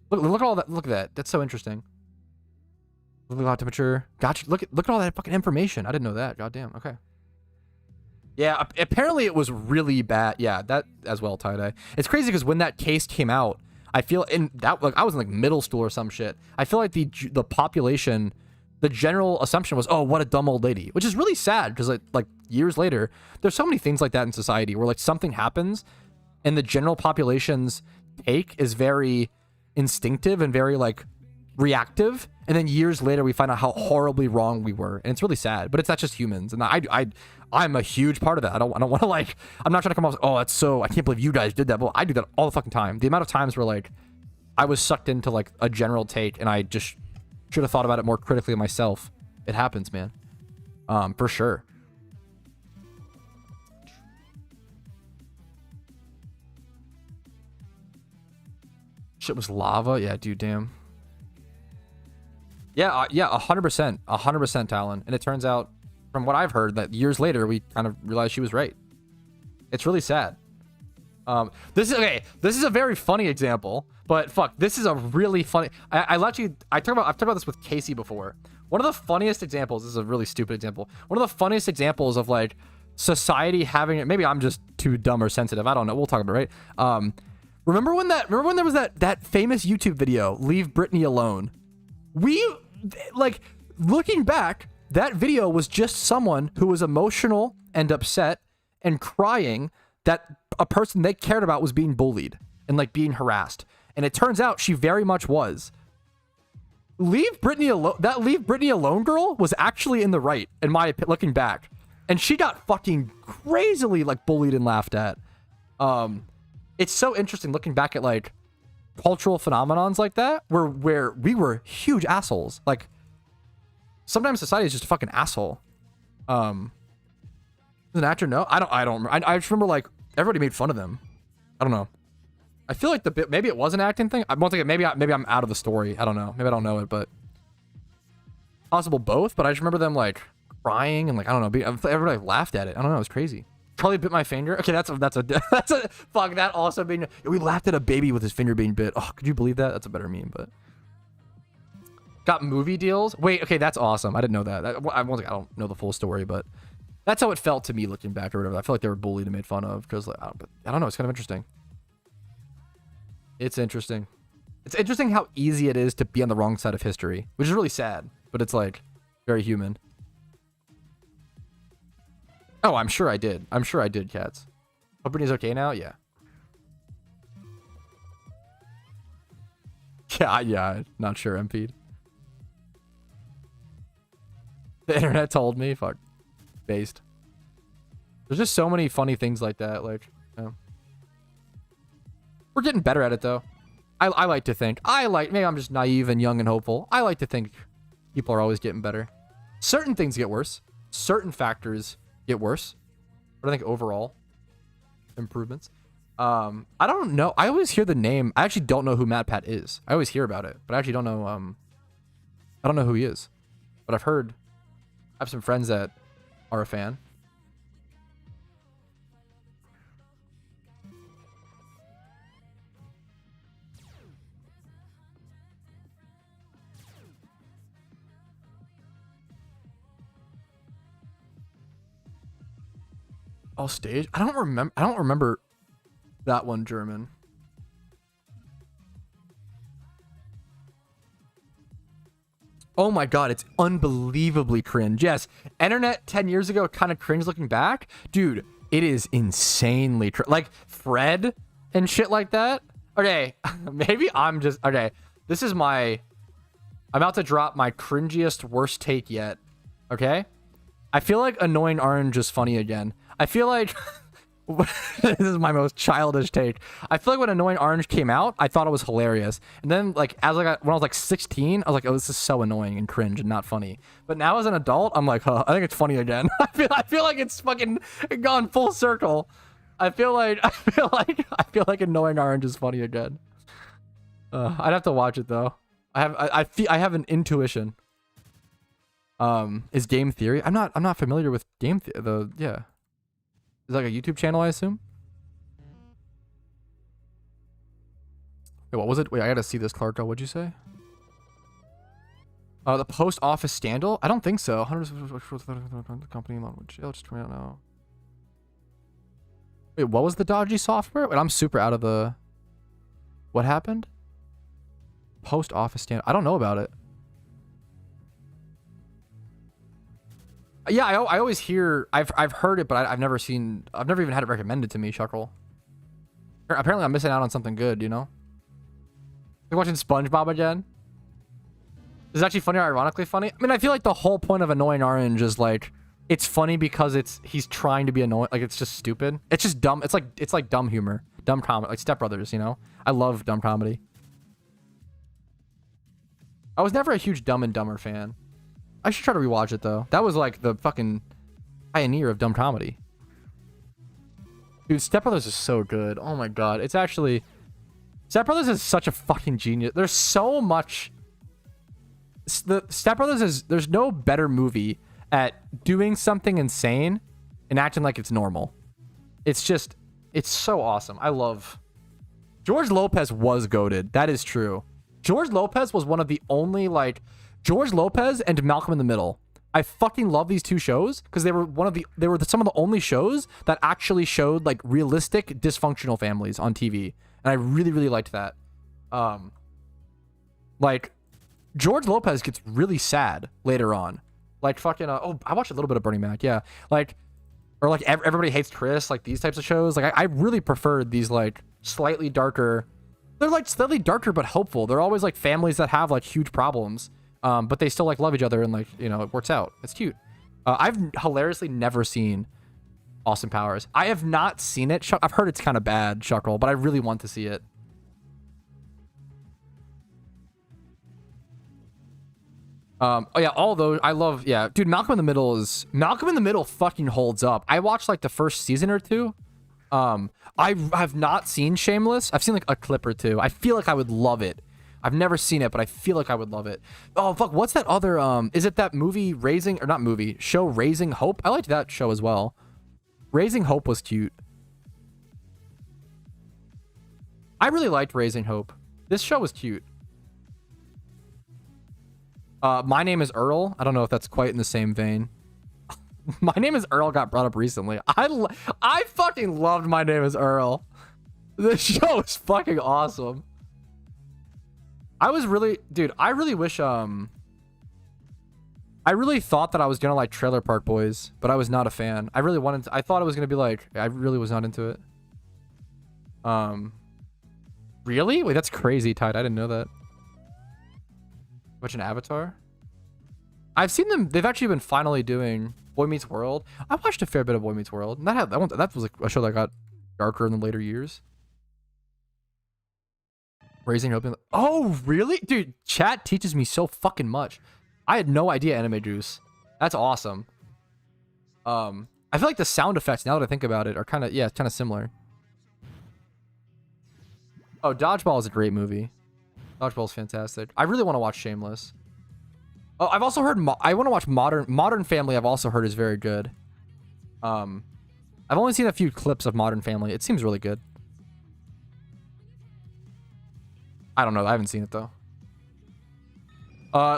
Look at all that. Look at that. That's so interesting. Look at temperature. Gotcha. Look at all that fucking information. I didn't know that. Goddamn. Okay. Yeah. Apparently it was really bad. Yeah. That as well. Tie-dye. It's crazy because when that case came out, I feel in that like I was in like middle school or some shit. I feel like the population, the general assumption was, oh, what a dumb old lady, which is really sad because like years later, there's so many things like that in society where like something happens, and the general population's take is very instinctive and very like reactive, and then years later we find out how horribly wrong we were, and it's really sad. But that's just humans, and I'm a huge part of that. I don't want to like, I'm not trying to come off, oh, that's so, I can't believe you guys did that. Well, I do that all the fucking time. The amount of times where like I was sucked into like a general take and I just should have thought about it more critically myself. It happens, man. For sure. Shit was lava. Yeah, dude, damn. Yeah, yeah, 100%, 100%, Talon. And it turns out, from what I've heard, that years later we kind of realized she was right. It's really sad. This is okay. This is a very funny example, but fuck, this is a really funny. I've talked about this with Casey before. One of the funniest examples. This is a really stupid example. One of the funniest examples of like society having. Maybe I'm just too dumb or sensitive. I don't know. We'll talk about it, right? Remember when there was that famous YouTube video, "Leave Britney Alone"? Like, looking back, that video was just someone who was emotional and upset and crying that a person they cared about was being bullied and like being harassed. And it turns out she very much was. Leave Britney Alone. That "Leave Britney Alone" girl was actually in the right, in my opinion, looking back. And she got fucking crazily like bullied and laughed at. It's so interesting looking back at like cultural phenomenons like that, where we were huge assholes. Like, sometimes society is just a fucking asshole. Does an actor know? I just remember like everybody made fun of them. I don't know. I feel like the bit, maybe it was an acting thing. I won't think it. Maybe I'm out of the story. I don't know. Maybe I don't know it, but possible both. But I just remember them like crying and like, I don't know. Everybody laughed at it. I don't know. It was crazy. Charlie bit my finger. Okay, that's a fuck. That also being, we laughed at a baby with his finger being bit. Oh, could you believe that? That's a better meme. But got movie deals. Wait, okay, that's awesome. I didn't know that. I don't know the full story, but that's how it felt to me looking back or whatever. I feel like they were bullied and made fun of because like, I don't know. It's kind of interesting. It's interesting. It's interesting how easy it is to be on the wrong side of history, which is really sad, but it's like very human. Oh, I'm sure I did. I'm sure I did, cats. Hope Brittany's okay now? Yeah. Yeah, not sure, MP'd. The internet told me. Fuck. Based. There's just so many funny things like that. Like, you know. We're getting better at it, though. I like to think. Maybe I'm just naive and young and hopeful. I like to think people are always getting better. Certain things get worse. Certain factors get worse, but I think overall improvements. I don't know. I always hear the name. I actually don't know who MatPat is. I always hear about it, but I actually don't know. I don't know who he is, but I've heard. I have some friends that are a fan. All stage. I don't remember that one, German. Oh my god, it's unbelievably cringe. Yes, internet 10 years ago, kind of cringe looking back. Dude, it is insanely like Fred and shit like that. Okay, maybe I'm just okay. This is I'm about to drop my cringiest worst take yet. Okay, I feel like Annoying Orange is funny again. I feel like this is my most childish take. I feel like when Annoying Orange came out, I thought it was hilarious. And then like when I was like 16, I was like, oh, this is so annoying and cringe and not funny. But now as an adult, I'm like, huh, I think it's funny again. I feel like it's fucking gone full circle. I feel like Annoying Orange is funny again. I'd have to watch it though. I have an intuition. Is Game Theory? I'm not familiar with Game Theory. Yeah. Is it like a YouTube channel, I assume? Wait, what was it? Wait, I gotta see this, Clarko. What'd you say? The post office scandal? I don't think so. Company language. I'll just turn it out now. Wait, what was the dodgy software? Wait, I'm super out of the. What happened? Post office scandal. I don't know about it. Yeah, I always hear. I've heard it, but I've never even had it recommended to me. Shuckle. Apparently, I'm missing out on something good. You know. Like watching SpongeBob again. It's actually funny or ironically funny. I mean, I feel like the whole point of Annoying Orange is like it's funny because he's trying to be annoying. Like it's just stupid. It's just dumb. It's like dumb humor, dumb comedy, like Step Brothers. You know. I love dumb comedy. I was never a huge Dumb and Dumber fan. I should try to rewatch it though. That was like the fucking pioneer of dumb comedy. Dude, Step Brothers is so good. Oh my god. It's actually... Step Brothers is such a fucking genius. There's so much the Step Brothers is, there's no better movie at doing something insane and acting like it's normal. It's just, it's so awesome. I love George Lopez was goated. That is true. George Lopez was one of the only, like, George Lopez and Malcolm in the Middle. I fucking love these two shows because they were some of the only shows that actually showed like realistic dysfunctional families on TV. And I really, really liked that. Like George Lopez gets really sad later on. Like fucking, oh, I watched a little bit of Bernie Mac. Yeah. Like, or like Everybody Hates Chris, like these types of shows. Like I really preferred these like slightly darker, they're like slightly darker, but hopeful. They're always like families that have like huge problems. But they still like love each other and like, you know, it works out. It's cute. I've hilariously never seen Austin Powers. I have not seen it. I've heard it's kind of bad, Shuckle, but I really want to see it. Oh yeah, all those I love. Yeah, dude, Malcolm in the Middle fucking holds up. I watched like the first season or two. I have not seen Shameless. I've seen like a clip or two. I feel like I would love it. I've never seen it, but I feel like I would love it. Oh, fuck. What's that other, is it that movie show Raising Hope? I liked that show as well. Raising Hope was cute. I really liked Raising Hope. This show was cute. My Name is Earl. I don't know if that's quite in the same vein. My Name is Earl got brought up recently. I fucking loved My Name is Earl. This show is fucking awesome. I really wish, I really thought that I was gonna like Trailer Park Boys, but I was not a fan. I thought it was gonna be like, I really was not into it. Really? Wait, that's crazy, Tide. I didn't know that. Watching Avatar? I've seen them, they've actually been finally doing Boy Meets World. I watched a fair bit of Boy Meets World, and that was like a show that got darker in the later years. Raising Open. Oh, really? Dude, chat teaches me so fucking much. I had no idea Anime Juice. That's awesome. I feel like the sound effects, now that I think about it, are kind of, yeah, kind of similar. Oh, Dodgeball is a great movie. Dodgeball is fantastic. I really want to watch Shameless. Oh, I've also heard, I want to watch Modern Family, I've also heard is very good. I've only seen a few clips of Modern Family. It seems really good. I don't know. I haven't seen it though.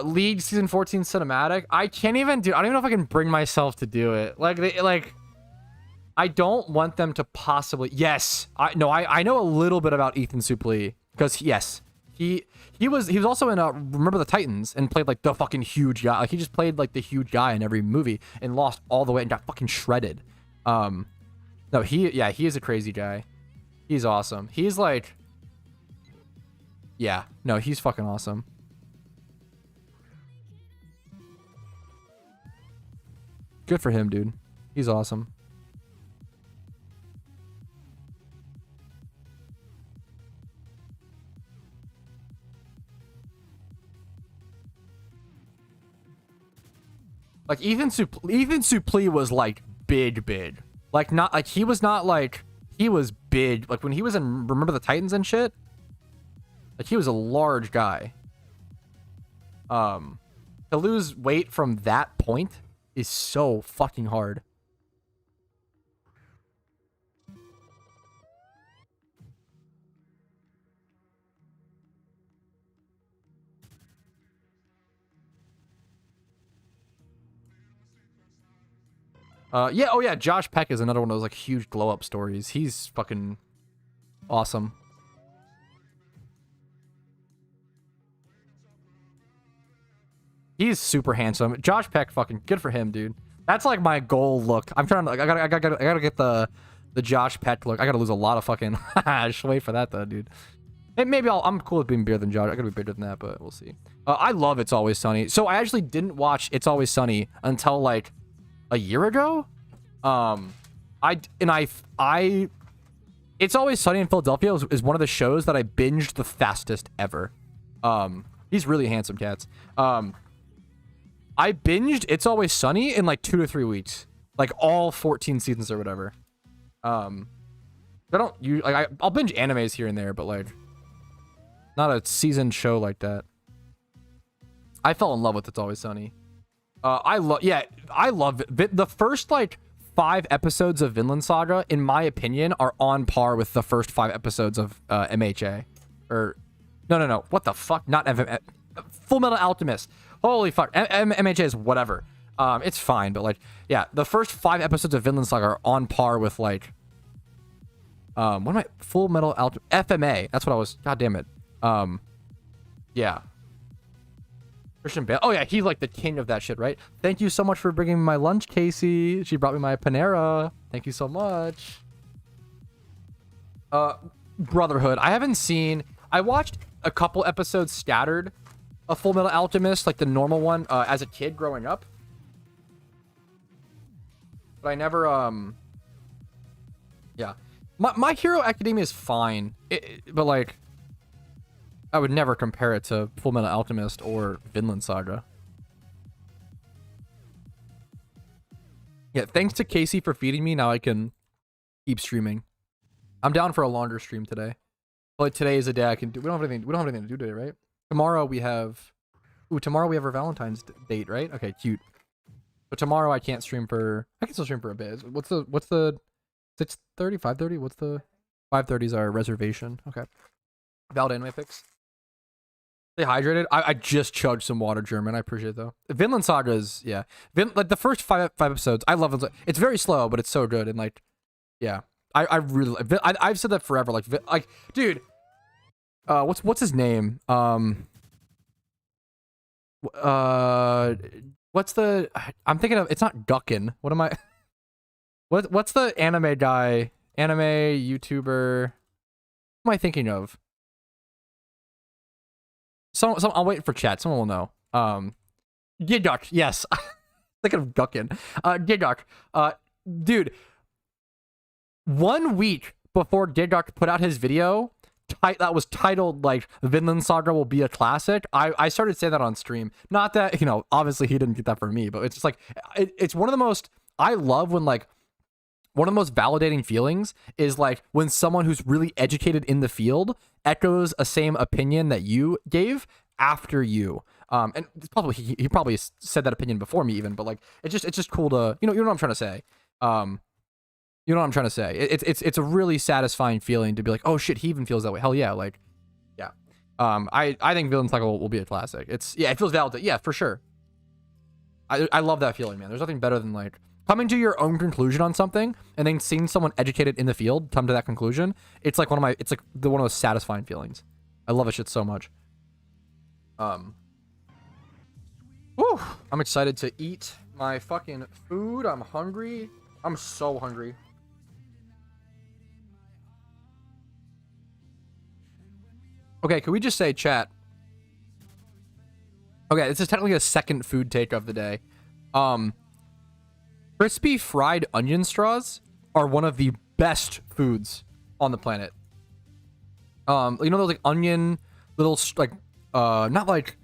League season 14 cinematic. I can't even do. I don't even know if I can bring myself to do it. I don't want them to possibly. Yes, I know a little bit about Ethan Suplee because yes, he was also in Remember the Titans and played like the fucking huge guy. Like he just played like the huge guy in every movie and lost all the way and got fucking shredded. No, he is a crazy guy. He's awesome. He's like. Yeah, no, he's fucking awesome. Good for him, dude. He's awesome. Like Ethan Suplee was like big. Like not like he was not like he was big. Like when he was in Remember the Titans and shit. Like he was a large guy. To lose weight from that point is so fucking hard. Yeah, oh yeah, Josh Peck is another one of those like huge glow up stories. He's fucking awesome. He's super handsome. Josh Peck, fucking good for him, dude. That's like my goal look. I'm trying to. I gotta get the Josh Peck look. I gotta lose a lot of fucking. Just wait for that though, dude. Maybe I'm cool with being bigger than Josh. I gotta be bigger than that, but we'll see. I love It's Always Sunny. So I actually didn't watch It's Always Sunny until like a year ago. It's Always Sunny in Philadelphia is one of the shows that I binged the fastest ever. He's really handsome, cats. I binged It's Always Sunny in like 2 to 3 weeks, like all 14 seasons or whatever. I'll binge animes here and there, but like not a seasoned show like that. I fell in love with It's Always Sunny. I love it. The first like 5 episodes of Vinland Saga, in my opinion, are on par with the first 5 episodes of MHA. Or no. What the fuck? Not Full Metal Alchemist. Holy fuck. MHA is whatever. It's fine, but like, yeah, the first 5 episodes of Vinland Saga are on par with like, what am I? Full Metal Alchemist. FMA. That's what I was. God damn it. Yeah. Christian Bale. Oh yeah, he's like the king of that shit, right? Thank you so much for bringing me my lunch, Casey. She brought me my Panera. Thank you so much. Brotherhood. I haven't seen. I watched a couple episodes scattered of Full Metal Alchemist, like the normal one, as a kid growing up. But I never. Yeah, My Hero Academia is fine, but like, I would never compare it to Full Metal Alchemist or Vinland Saga. Yeah, thanks to Casey for feeding me. Now I can keep streaming. I'm down for a longer stream today. But today is a day I can do. We don't have anything to do today, right? Tomorrow we have. Ooh, tomorrow we have our Valentine's date, right? Okay, cute. But tomorrow I can't stream for. I can still stream for a bit. What's the 6:30, 5:30? What's the 5:30 is our reservation? Okay. Valid anime picks. Stay hydrated. I just chugged some water, German. I appreciate it though. Vinland Saga is, yeah. Like the first five episodes, I love it. It's very slow, but it's so good. And like, yeah, I really. I've said that forever. Like, dude. What's his name? What's the? I'm thinking of. It's not Gucken. What am I? What's the anime guy? Anime YouTuber? What am I thinking of? I'll wait for chat. Someone will know. Gigok, yes. Thinking of Gucken. Gigok. Dude. 1 week before Gigok put out his video, that was titled like Vinland Saga will be a classic. I started saying that on stream. Not that, you know, obviously he didn't get that from me, but it's just like, it's one of the most, I love when like, one of the most validating feelings is like when someone who's really educated in the field echoes a same opinion that you gave after you. And it's probably he probably said that opinion before me even, but like it's just cool to you know what I'm trying to say. You know what I'm trying to say. It's a really satisfying feeling to be like, oh shit, he even feels that way. Hell yeah, like yeah. I think Vinland Saga will be a classic. It feels validated. Yeah, for sure. I love that feeling, man. There's nothing better than like coming to your own conclusion on something and then seeing someone educated in the field come to that conclusion. It's like one of those satisfying feelings. I love that shit so much. Whew, I'm excited to eat my fucking food. I'm hungry. I'm so hungry. Okay, can we just say, chat? Okay, this is technically a second food take of the day. Crispy fried onion straws are one of the best foods on the planet. You know those like onion little like not like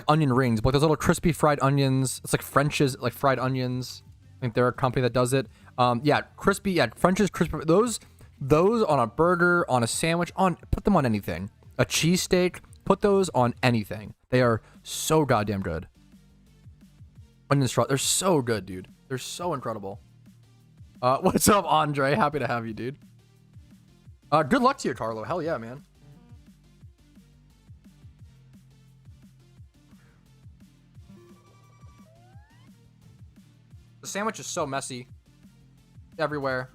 onion rings, but like those little crispy fried onions. It's like French's like fried onions. I think they're a company that does it. Yeah, crispy. Yeah, French's crispy. Those on a burger, on a sandwich, put them on anything. A cheesesteak, put those on anything. They are so goddamn good. Onion straw, they're so good, dude. They're so incredible. What's up, Andre? Happy to have you, dude. Good luck to you, Carlo. Hell yeah, man. The sandwich is so messy. Everywhere.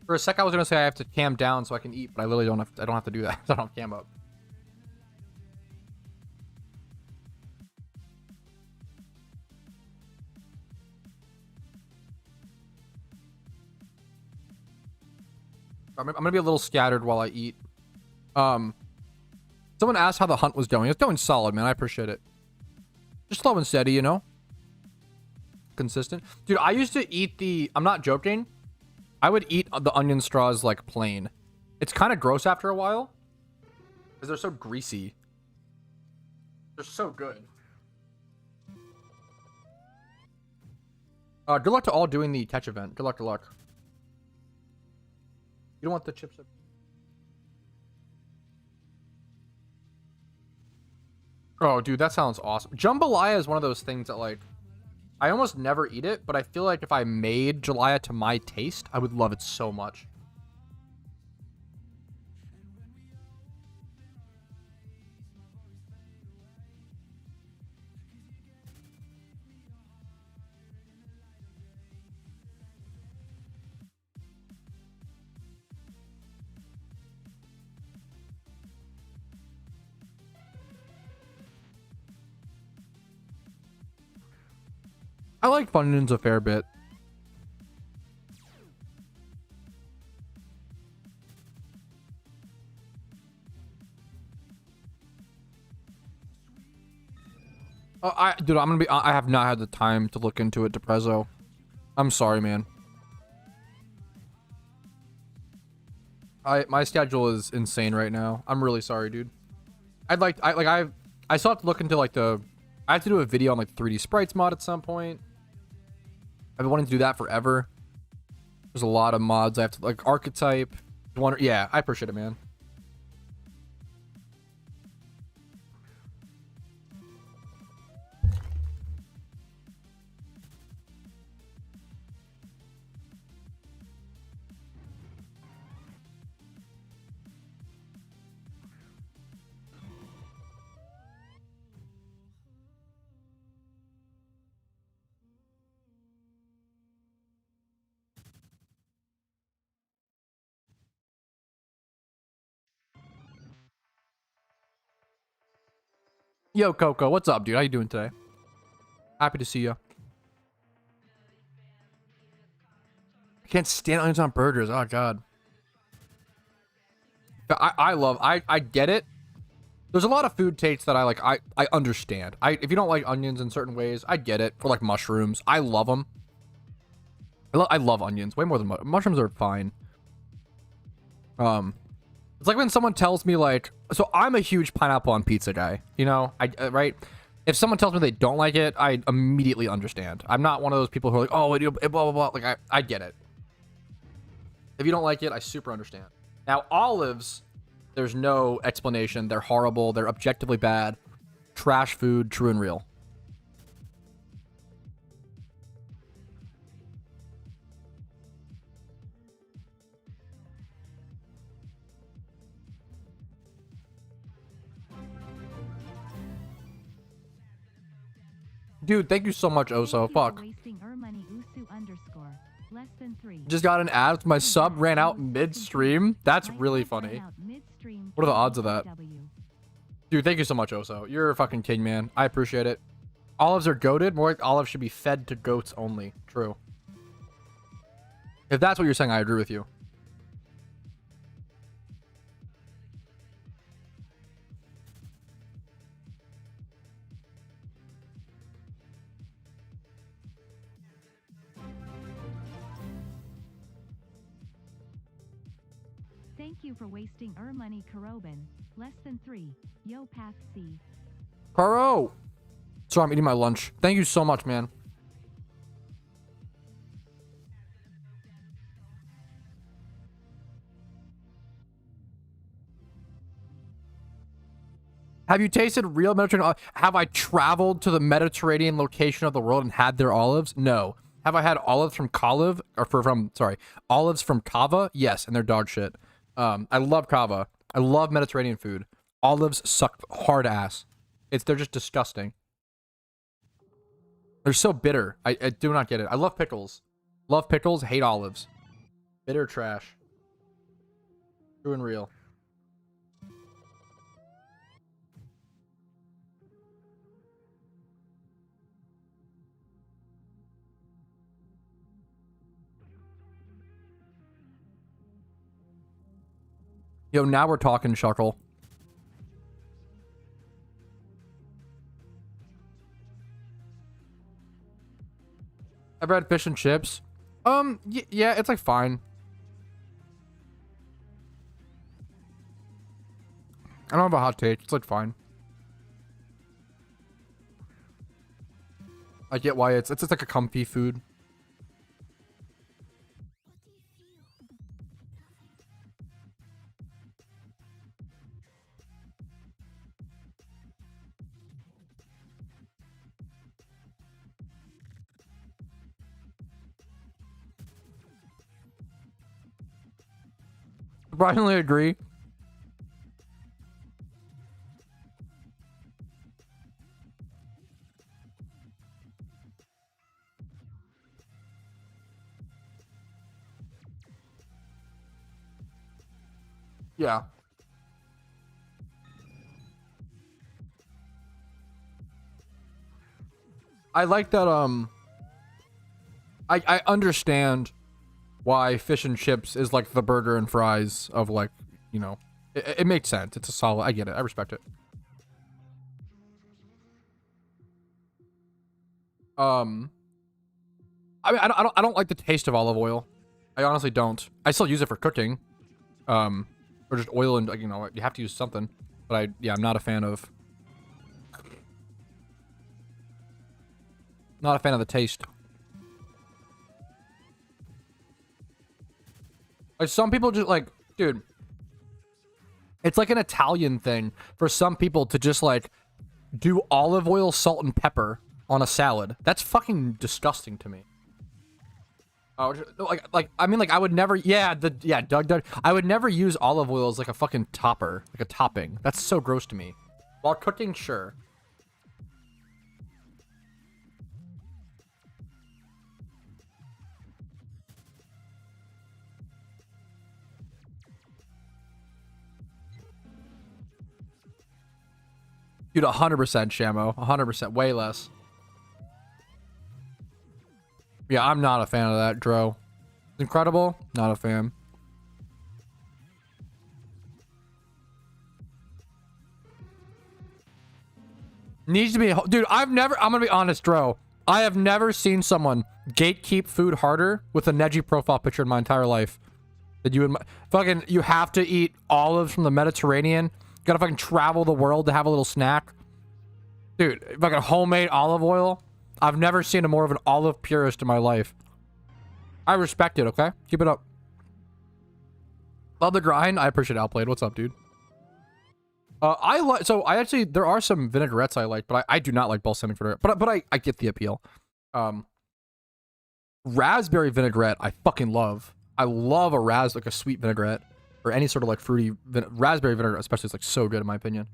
For a sec, I was gonna say I have to cam down so I can eat, but I literally don't have. I don't have to do that. I don't have cam up. I'm gonna be a little scattered while I eat. Someone asked how the hunt was going. It's going solid, man. I appreciate it. Just slow and steady, you know. Consistent, dude. I used to eat the. I'm not joking. I would eat the onion straws like plain. It's kind of gross after a while because they're so greasy. They're so good. Good luck to all doing the catch event. Good luck, good luck. You don't want the chips. Oh, dude, that sounds awesome. Jambalaya is one of those things that, like, I almost never eat it, but I feel like if I made jambalaya to my taste, I would love it so much. I like Funyuns a fair bit. Dude, I have not had the time to look into it, Deprezo. I'm sorry, man. My schedule is insane right now. I'm really sorry, dude. I still have to look into like I have to do a video on like 3D sprites mod at some point. I've been wanting to do that forever. There's a lot of mods I have to like archetype. Yeah, I appreciate it, man. Yo, Coco, what's up, dude? How you doing today? Happy to see you. I can't stand onions on burgers. Oh, God. I get it. There's a lot of food tastes that I understand. If you don't like onions in certain ways, I get it. For like mushrooms, I love them. I love onions way more than mushrooms are fine. It's like when someone tells me like, so I'm a huge pineapple on pizza guy, you know, right? If someone tells me they don't like it, I immediately understand. I'm not one of those people who are like, oh, blah, blah, blah. Like, I get it. If you don't like it, I super understand. Now, olives, there's no explanation. They're horrible. They're objectively bad. Trash food, true and real. Dude, thank you so much, Oso. Fuck. Just got an ad. My sub ran out midstream. That's really funny. What are the odds of that? Dude, thank you so much, Oso. You're a fucking king, man. I appreciate it. Olives are goated. More like olives should be fed to goats only. True. If that's what you're saying, I agree with you. Thank you for wasting money, Karobin. Less than 3. Yo, Path C. Karo! Sorry, I'm eating my lunch. Thank you so much, man. Have you tasted real Mediterranean? Have I traveled to the Mediterranean location of the world and had their olives? No. Have I had olives from Kaliv olives from Kava? Yes, and they're dog shit. I love Kava. I love Mediterranean food. Olives suck hard ass. They're just disgusting. They're so bitter. I do not get it. I love pickles. Love pickles, hate olives. Bitter trash. True and real. Yo, now we're talking, Shuckle. I've had fish and chips. Yeah, it's like fine. I don't have a hot take. It's like fine. I get why it's like a comfy food. Surprisingly agree. Yeah. I like that, I understand why fish and chips is like the burger and fries of like, you know, it makes sense. It's a solid, I get it. I respect it. I mean, I don't like the taste of olive oil. I honestly don't. I still use it for cooking. Or just oil and, like, you know, you have to use something. But yeah, I'm not a fan of the taste. Like, some people just, like, dude, it's like an Italian thing for some people to just, like, do olive oil, salt, and pepper on a salad. That's fucking disgusting to me. Oh, like I mean, like, I would never, Doug, I would never use olive oil as like a fucking topper, like a topping. That's so gross to me. While cooking, sure. Dude, 100% Shamo, 100%, way less. Yeah, I'm not a fan of that, Dro. Incredible, not a fan. Needs to be, dude, I'm gonna be honest, Dro. I have never seen someone gatekeep food harder with a Neji profile picture in my entire life. That you would, fucking, you have to eat olives from the Mediterranean. You gotta fucking travel the world to have a little snack. Dude, fucking homemade olive oil. I've never seen a more of an olive purist in my life. I respect it, okay? Keep it up. Love the grind. I appreciate Outplayed. What's up, dude? I actually, there are some vinaigrettes I like, but I do not like balsamic vinaigrette. But I get the appeal. Raspberry vinaigrette, I fucking love. I love like a sweet vinaigrette. Or any sort of like fruity, raspberry vinaigrette especially is like so good in my opinion.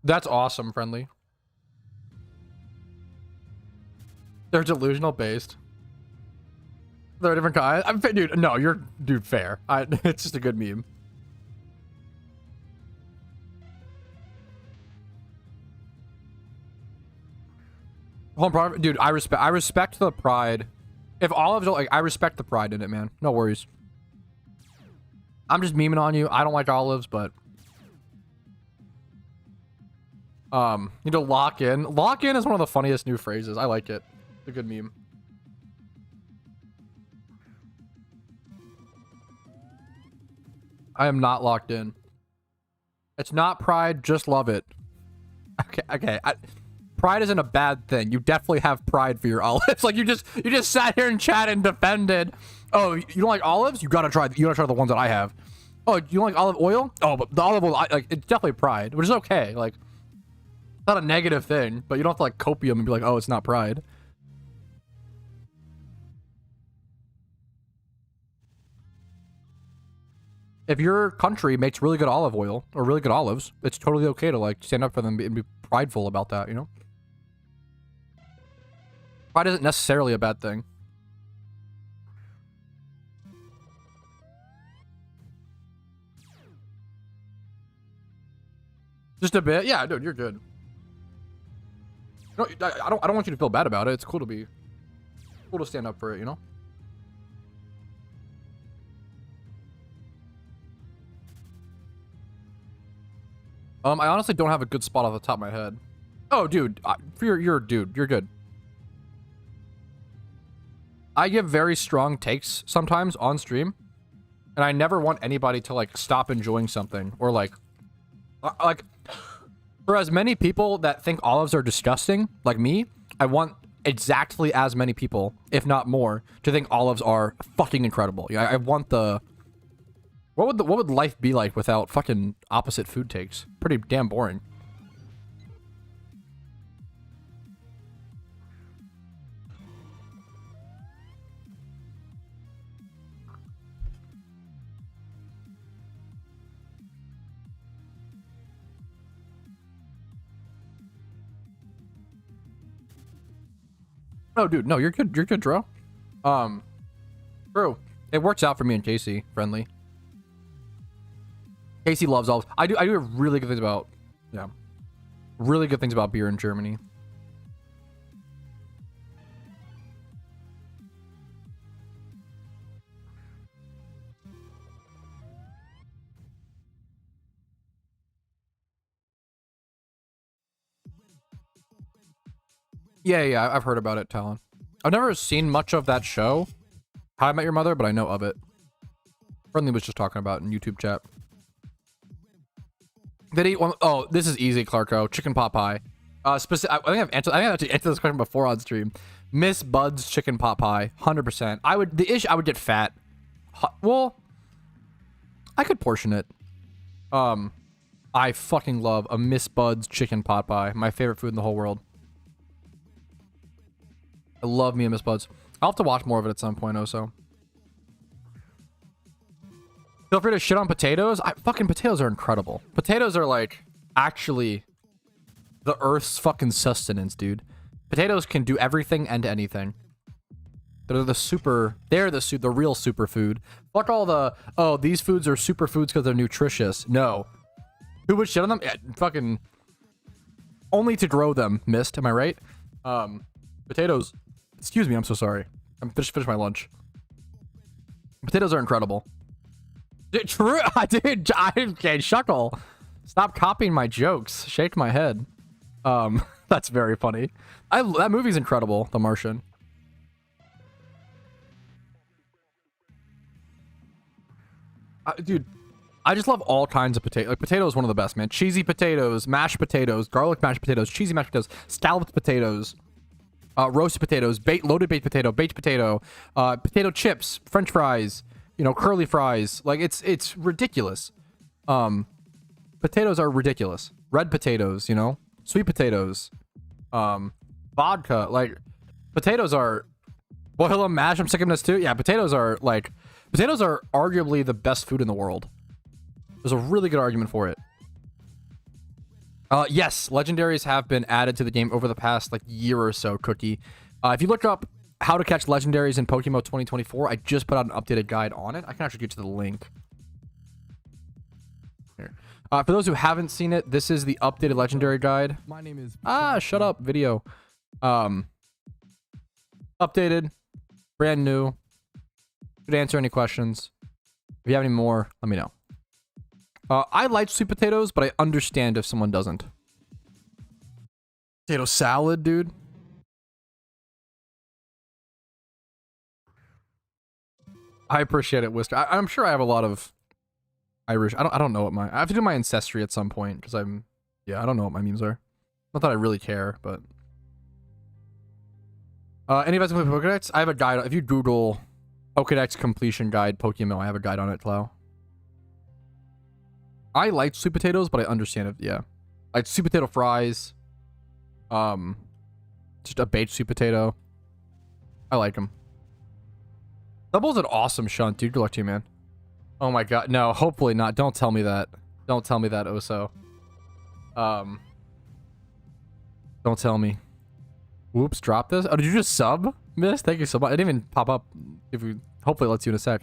That's awesome, Friendly. They're delusional based. They're a different kind. Dude, no, dude, fair. It's just a good meme. Home product, dude. I respect the pride. If olives are like, I respect the pride in it, man. No worries. I'm just memeing on you. I don't like olives, but you need to lock in. Lock in is one of the funniest new phrases. I like it. It's a good meme. I am not locked in. It's not pride, just love it. Okay. Pride isn't a bad thing. You definitely have pride for your olives. Like, you just sat here and chat and defended. Oh, you don't like olives? You gotta try the ones that I have. Oh, you don't like olive oil? Oh, but the olive oil, like, it's definitely pride, which is okay. Like, it's not a negative thing, but you don't have to like copium and be like, oh, it's not pride. If your country makes really good olive oil or really good olives, it's totally okay to like stand up for them and be prideful about that, you know? Pride isn't necessarily a bad thing. Just a bit? Yeah, dude, you're good. No, I don't want you to feel bad about it. It's cool to stand up for it, you know? I honestly don't have a good spot off the top of my head. Oh, dude, you're good. I give very strong takes sometimes on stream, and I never want anybody to like stop enjoying something or like for as many people that think olives are disgusting, like me, I want exactly as many people, if not more, to think olives are fucking incredible. Yeah, I want the. What would life be like without fucking opposite food takes? Pretty damn boring. No, dude, no, you're good. You're good, Dro. True. It works out for me and Casey. Friendly. Casey loves olives. I do really good things about, yeah, really good things about beer in Germany. Yeah, I've heard about it, Talon. I've never seen much of that show, How I Met Your Mother, but I know of it. Friendly was just talking about it in YouTube chat. Did he? Oh, this is easy, Clarko. Chicken pot pie. I think I've answered this question before on stream. Miss Bud's chicken pot pie, 100%. I would get fat. Well, I could portion it. I fucking love a Miss Bud's chicken pot pie. My favorite food in the whole world. I love me a Miss Bud's. I'll have to watch more of it at some point also. Feel free to shit on potatoes. Fucking potatoes are incredible. Potatoes are like actually the earth's fucking sustenance, dude. Potatoes can do everything and anything. They're the real superfood. Fuck all the, oh, these foods are superfoods because they're nutritious. No. Who would shit on them? Yeah, fucking only to grow them, mist, am I right? Potatoes. Excuse me, I'm so sorry. I'm finished my lunch. Potatoes are incredible. True, dude, I can't shuckle. Stop copying my jokes. Shake my head. That's very funny. That movie's incredible, The Martian. Dude, I just love all kinds of potato. Like, potato is one of the best, man. Cheesy potatoes, mashed potatoes, garlic mashed potatoes, cheesy mashed potatoes, scalloped potatoes, roasted potatoes, loaded baked potato, potato chips, French fries, you know, curly fries. Like, it's ridiculous. Potatoes are ridiculous. Red potatoes, you know, sweet potatoes, vodka. Like, potatoes are, boil them, mash them, stick them in this too. Yeah, potatoes are arguably the best food in the world. There's a really good argument for it. Yes, legendaries have been added to the game over the past like year or so, Cookie. If you look up how to catch legendaries in PokeMMO 2024, I just put out an updated guide on it. I can actually get to the link. Here. For those who haven't seen it, this is the updated legendary guide. My name is shut up, video. Updated, brand new. Could answer any questions. If you have any more, let me know. I like sweet potatoes, but I understand if someone doesn't. Potato salad, dude. I appreciate it, Wister. I'm sure I have a lot of Irish. I don't know what I have to do my ancestry at some point because I don't know what my memes are. Not that I really care, but any of us play Pokedex? I have a guide. If you Google Pokedex completion guide PokeMMO, I have a guide on it, Clow. I like sweet potatoes, but I understand it. Yeah, like sweet potato fries. Just a baked sweet potato. I like them. Double's an awesome shunt, dude. Good luck to you, man. Oh my god, no. Hopefully not. Don't tell me that. Don't tell me that, Oso. Don't tell me. Whoops, drop this. Oh, did you just sub, Miss? Thank you so much. I didn't even pop up. If we hopefully it lets you in a sec.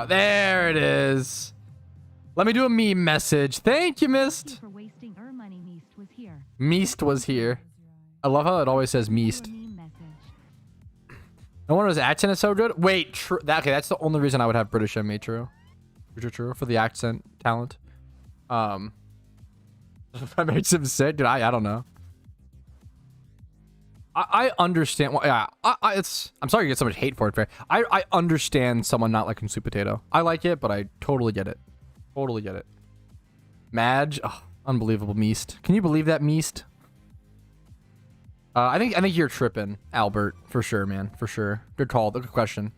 There it is. Let me do a meme message. Thank you, Mist. For wasting money, Meest was here. Meest was here. I love how it always says Meest. No wonder his accent is so good. Wait, okay, that's the only reason I would have British MA, true. True, for the accent talent. That makes him sick, dude. I don't know. I understand. Well, yeah, I'm sorry you get so much hate for it. I understand someone not liking sweet potato. I like it, but I totally get it. Totally get it. Madge, oh, unbelievable, Meest. Can you believe that, Meest? I think you're tripping, Albert, for sure, man, for sure. Good call. Good question.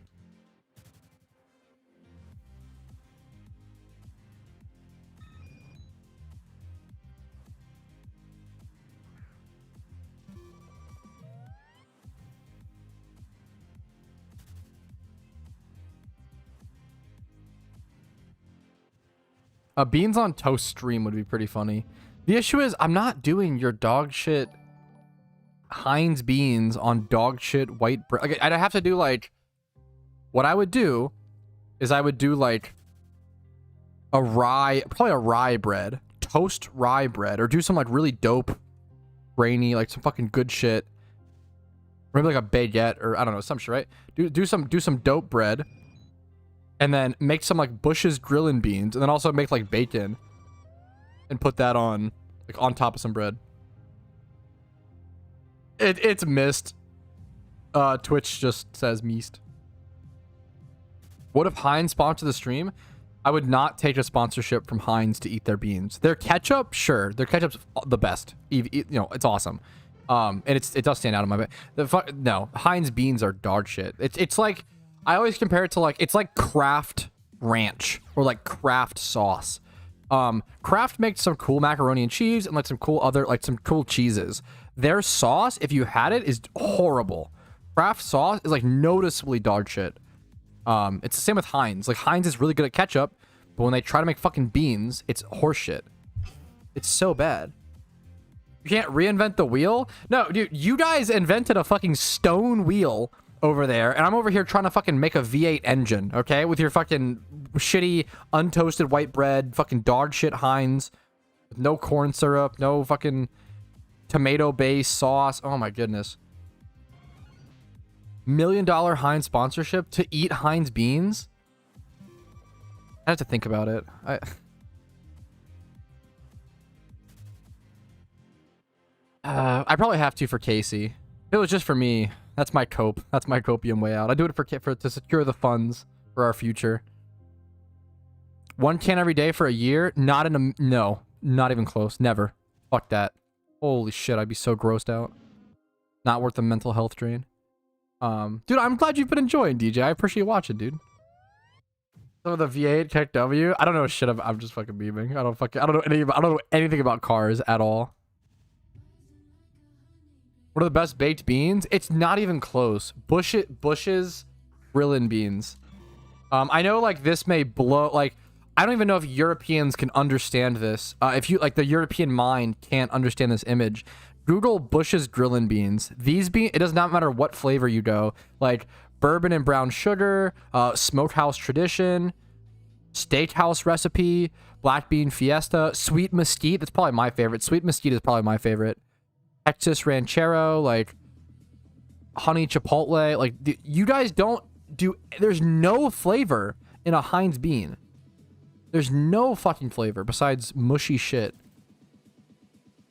A beans on toast stream would be pretty funny. The issue is I'm not doing your dog shit. Heinz beans on dog shit white bread. Like, I'd have to do like, what I would do is I would do like probably a rye bread, toast rye bread, or do some like really dope, grainy, like some fucking good shit. Maybe like a baguette or I don't know, some shit, right? Do some dope bread, and then make some like Bush's grilling beans, and then also make like bacon, and put that on like on top of some bread. It's missed. Twitch just says meast. What if Heinz sponsored the stream? I would not take a sponsorship from Heinz to eat their beans. Their ketchup, sure. Their ketchup's the best. You know, it's awesome. And it does stand out in my bed. No, Heinz beans are dog shit. It's like, I always compare it to like, it's like Kraft ranch or like Kraft sauce. Kraft makes some cool macaroni and cheese and like some cool cheeses. Their sauce, if you had it, is horrible. Kraft sauce is like noticeably dog shit. It's the same with Heinz. Like Heinz is really good at ketchup, but when they try to make fucking beans, it's horseshit. It's so bad. You can't reinvent the wheel? No, dude, you guys invented a fucking stone wheel over there, and I'm over here trying to fucking make a V8 engine, okay? With your fucking shitty, untoasted white bread, fucking dog shit Heinz, no corn syrup, no fucking tomato-based sauce. Oh my goodness. $1 million Heinz sponsorship to eat Heinz beans? I have to think about it. I probably have to for Casey. If it was just for me, that's my cope. That's my copium way out. I do it for to secure the funds for our future. 1 can every day for a year? No, not even close. Never. Fuck that. Holy shit, I'd be so grossed out. Not worth the mental health drain. Dude, I'm glad you've been enjoying, DJ. I appreciate watching, dude. Some of the V8 Tech W. I don't know shit. I'm just fucking beaming. I don't know anything about cars at all. What are the best baked beans? It's not even close. Bush's grillin' beans. I know like this may blow, like I don't even know if Europeans can understand this. If you like the European mind can't understand this image. Google Bush's grillin' beans. These beans, it does not matter what flavor you go. Like bourbon and brown sugar, smokehouse tradition, steakhouse recipe, black bean fiesta, sweet mesquite. That's probably my favorite. Sweet mesquite is probably my favorite. Texas ranchero, like honey chipotle. Like you guys don't do. There's no flavor in a Heinz bean. There's no fucking flavor besides mushy shit.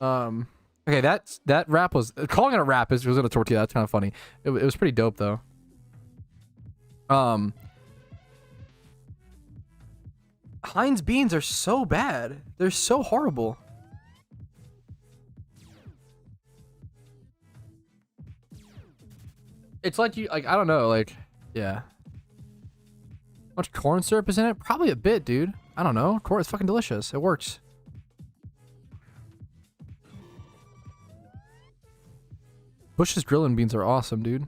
Okay, that rap was calling it a rap was in a tortilla. That's kind of funny. It was pretty dope though. Heinz beans are so bad. They're so horrible. It's like you like I don't know like yeah. How much corn syrup is in it? Probably a bit, dude. I don't know. Corn is fucking delicious. It works. Bush's grillin' beans are awesome, dude.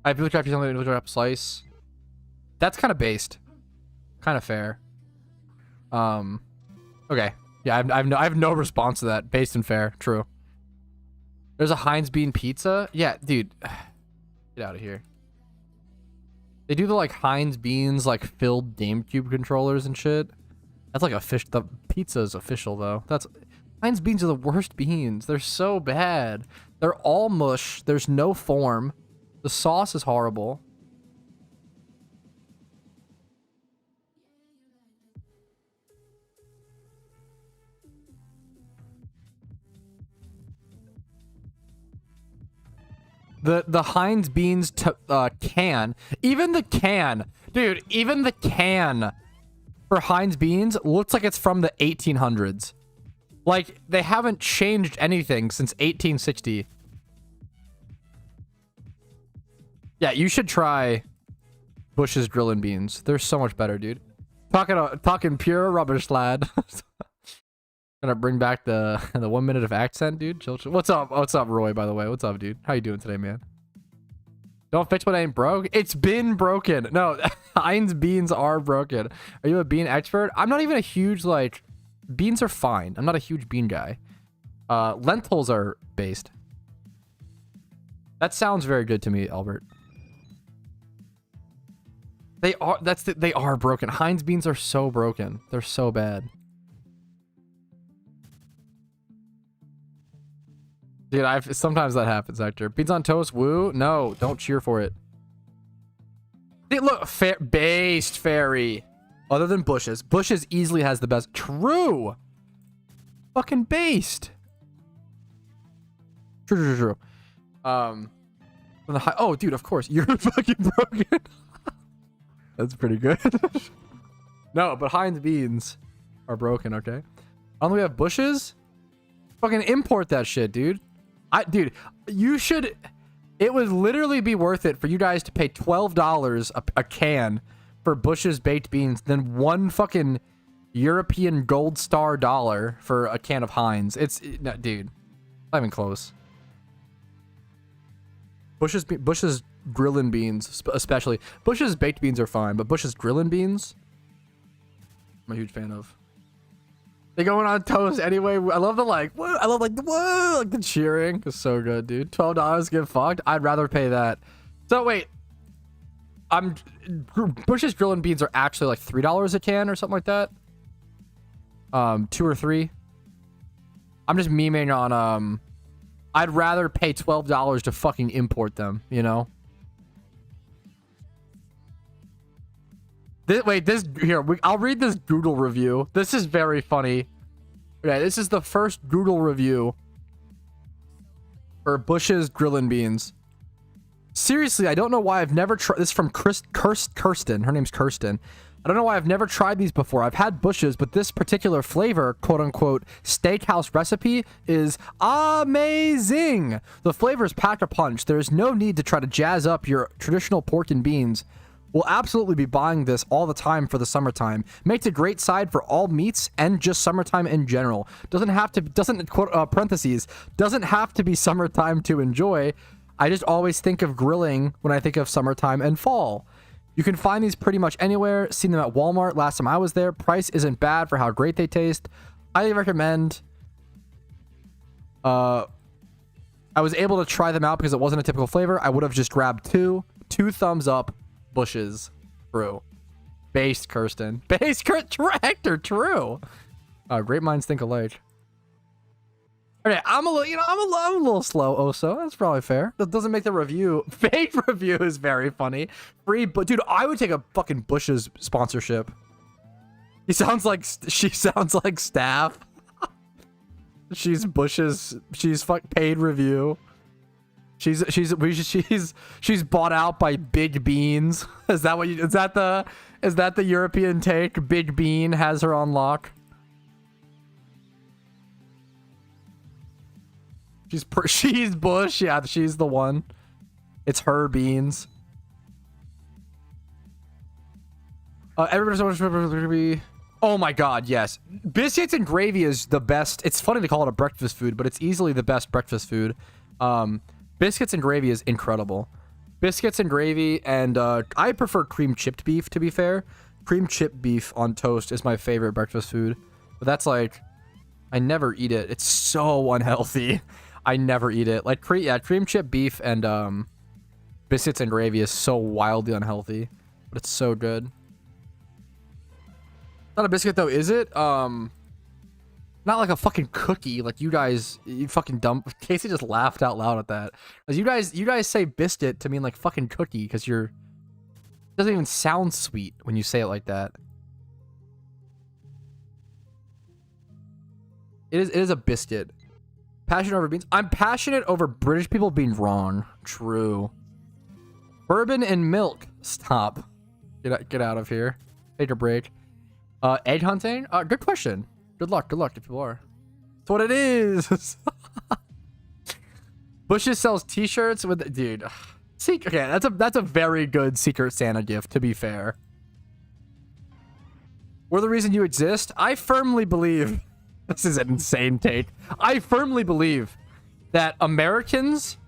I feel like I have something to wrap slice. That's kind of based. Kind of fair. Okay. Yeah, I have no response to that. Based and fair. True. There's a Heinz bean pizza. Yeah, dude. Get out of here. They do the like Heinz beans like filled GameCube controllers and shit. That's like the pizza is official though. Heinz beans are the worst beans. They're so bad. They're all mush. There's no form. The sauce is horrible. The Heinz beans can, even the can, dude, even the can for Heinz beans looks like it's from the 1800s. Like they haven't changed anything since 1860. Yeah, you should try Bush's grillin' beans. They're so much better, dude. Talking pure rubbish, lad. Gonna bring back the 1 minute of accent, dude. Chill. What's up, Roy? By the way, what's up, dude? How you doing today, man? Don't fix what ain't broke. It's been broken. No, Heinz beans are broken. Are you a bean expert? I'm not even a huge, like, beans are fine. I'm not a huge bean guy. Lentils are based. That sounds very good to me, Albert. They are, they are broken. Heinz beans are so broken. They're so bad. Dude, sometimes that happens, Hector. Beans on toast, woo? No, don't cheer for it. Hey, look, based fairy. Other than Bushes. Bushes easily has the best. True. Fucking based. True. From the high. Oh, dude, of course. You're fucking broken. That's pretty good. No, but Heinz beans are broken, okay? Only we have Bushes? Fucking import that shit, dude. Dude, you should... It would literally be worth it for you guys to pay $12 a can for Bush's baked beans than one fucking European gold star dollar for a can of Heinz. No, dude, not even close. Bush's grillin' beans, especially. Bush's baked beans are fine, but Bush's grillin' beans, I'm a huge fan of. They going on toast anyway. I love the like. What? I love like whoa, like the cheering. It's so good, dude. $12 get fucked. I'd rather pay that. So wait, Bush's grillin' beans are actually like $3 a can or something like that. 2 or 3. I'm just memeing on I'd rather pay $12 to fucking import them. You know. I'll read this Google review. This is very funny. Okay, this is the first Google review for Bush's grillin' beans. Seriously, I don't know why I've never tried this. Is from Kirsten. Her name's Kirsten. I don't know why I've never tried these before. I've had Bush's, but this particular flavor, quote unquote, steakhouse recipe is amazing. The flavor is packed a punch. There's no need to try to jazz up your traditional pork and beans. We'll absolutely be buying this all the time for the summertime. Makes a great side for all meats and just summertime in general. Doesn't have to be summertime to enjoy. I just always think of grilling when I think of summertime and fall. You can find these pretty much anywhere. Seen them at Walmart last time I was there. Price isn't bad for how great they taste. Highly recommend. I was able to try them out because it wasn't a typical flavor. I would have just grabbed 2 thumbs up. Bushes, true. Based Kirsten, Hector, true. Great minds think alike. Okay, I'm a little slow. Also, that's probably fair. That doesn't make the review. Fake review is very funny. Free, but dude, I would take a fucking Bushes sponsorship. She sounds like staff. She's Bushes. She's paid review. She's bought out by Big Beans. Is that the European take? Big Bean has her on lock. She's Bush. Yeah, she's the one. It's her beans. Everybody's so much gravy. Oh my god, yes. Biscuits and gravy is the best. It's funny to call it a breakfast food, but it's easily the best breakfast food. Biscuits and gravy is incredible. Biscuits and gravy, and I prefer cream chipped beef, to be fair. Cream chipped beef on toast is my favorite breakfast food. But that's like, I never eat it. It's so unhealthy. I never eat it. Like, cream chipped beef and biscuits and gravy is so wildly unhealthy. But it's so good. Not a biscuit, though, is it? Not like a fucking cookie, like you guys, you fucking dumb. Casey just laughed out loud at that. Cause you guys say biscuit to mean like fucking cookie, because it doesn't even sound sweet when you say it like that. It is a biscuit. Passionate over beans. I'm passionate over British people being wrong. True. Bourbon and milk. Stop. Get out of here. Take a break. Egg hunting. Good question. Good luck if you are. That's what it is. Bushes sells t-shirts with dude. Okay, that's a very good Secret Santa gift, to be fair. We're the reason you exist. I firmly believe this is an insane take. I firmly believe that Americans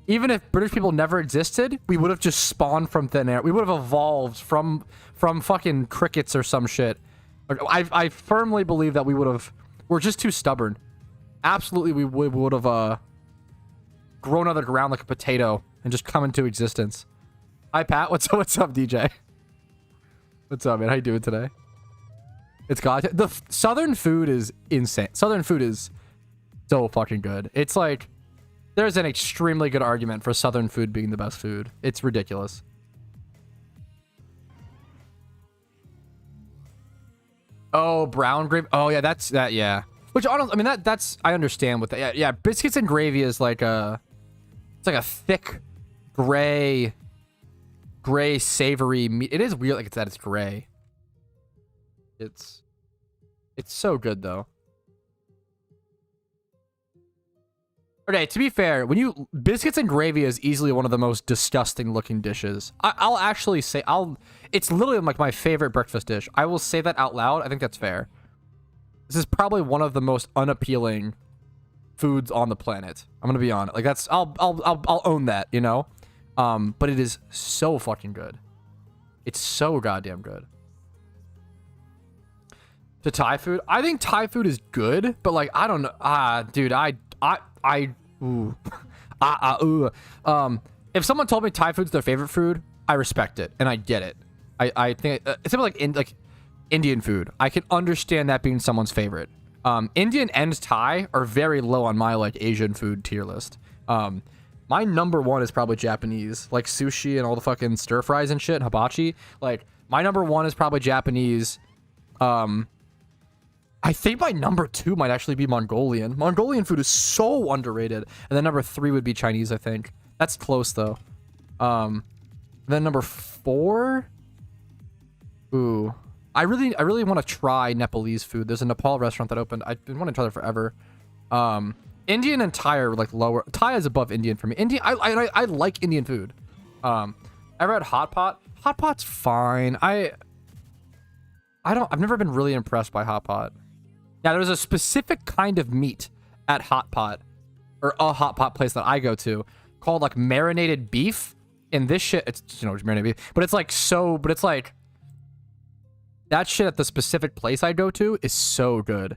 Even if British people never existed, we would have just spawned from thin air. We would have evolved from fucking crickets or some shit. I firmly believe that we would have. We're just too stubborn. Absolutely, we would have grown out of the ground like a potato and just come into existence. Hi Pat, what's up, DJ? What's up, man? How you doing today? It's God. The southern food is insane. Southern food is so fucking good. It's like there's an extremely good argument for southern food being the best food. It's ridiculous. Oh, brown gravy. Oh yeah, that's that. Yeah. Which I mean that's I understand with that. Yeah, yeah. Biscuits and gravy is like it's like a thick gray savory meat. It is weird like it's gray. It's so good though. Okay, to be fair, biscuits and gravy is easily one of the most disgusting looking dishes. I'll actually say it's literally like my favorite breakfast dish. I will say that out loud. I think that's fair. This is probably one of the most unappealing foods on the planet. I'm gonna be honest. Like that's I'll own that, you know. But it is so fucking good. It's so goddamn good. To Thai food, I think Thai food is good, but like I don't know. Dude, if someone told me Thai food's their favorite food, I respect it and I get it. I think it's something like Indian food. I can understand that being someone's favorite. Indian and Thai are very low on my like Asian food tier list. My number one is probably Japanese, like sushi and all the fucking stir fries and shit, hibachi. Like my number one is probably Japanese. I think my number two might actually be Mongolian. Mongolian food is so underrated. And then number three would be Chinese, I think. That's close though. Then number four. Ooh. I really want to try Nepalese food. There's a Nepal restaurant that opened. I've been wanting to try that forever. Indian and Thai are like lower. Thai is above Indian for me. I like Indian food. Ever had hot pot? Hot pot's fine. I've never been really impressed by hot pot. Now, there's a specific kind of meat at Hot Pot, or a Hot Pot place that I go to, called like marinated beef. And this shit, it's, you know, marinated beef, but it's like that shit at the specific place I go to is so good.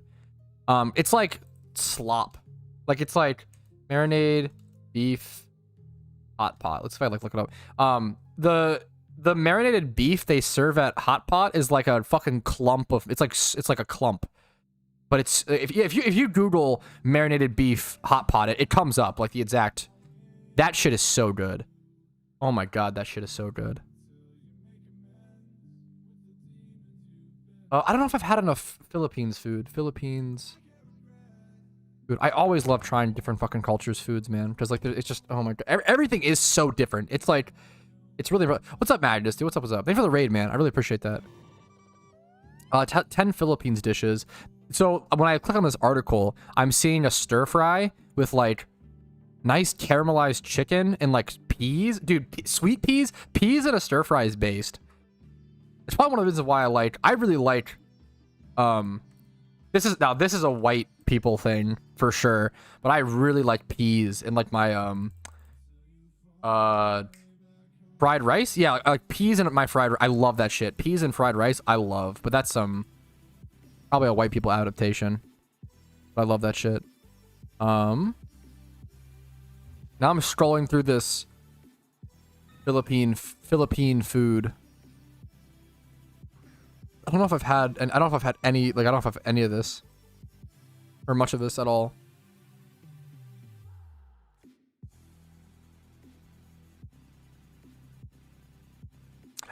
It's like slop. Like it's like marinated beef Hot Pot. Let's see if I like look it up. The marinated beef they serve at Hot Pot is like a fucking clump of, it's like a clump. But it's if you Google marinated beef hot pot, it comes up like the exact. That shit is so good. Oh my god, that shit is so good. I don't know if I've had enough Philippines food. Philippines food. I always love trying different fucking cultures' foods, man. Because like it's just oh my god, everything is so different. It's like it's really. What's up, Magnus? Dude, what's up? What's up? Thanks for the raid, man. I really appreciate that. 10 Philippines dishes. So when I click on this article, I'm seeing a stir fry with like nice caramelized chicken and like peas. Dude, sweet peas? Peas in a stir fry is based. It's probably one of the reasons why I really like this is a white people thing for sure, but I really like peas in like my fried rice. Yeah, like peas in my fried. I love that shit. Peas and fried rice, I love. But that's probably a white people adaptation. But I love that shit. Now I'm scrolling through this Philippine food. I don't know if I've had, and I don't know if I've had any. Like I don't know if I've had any of this or much of this at all.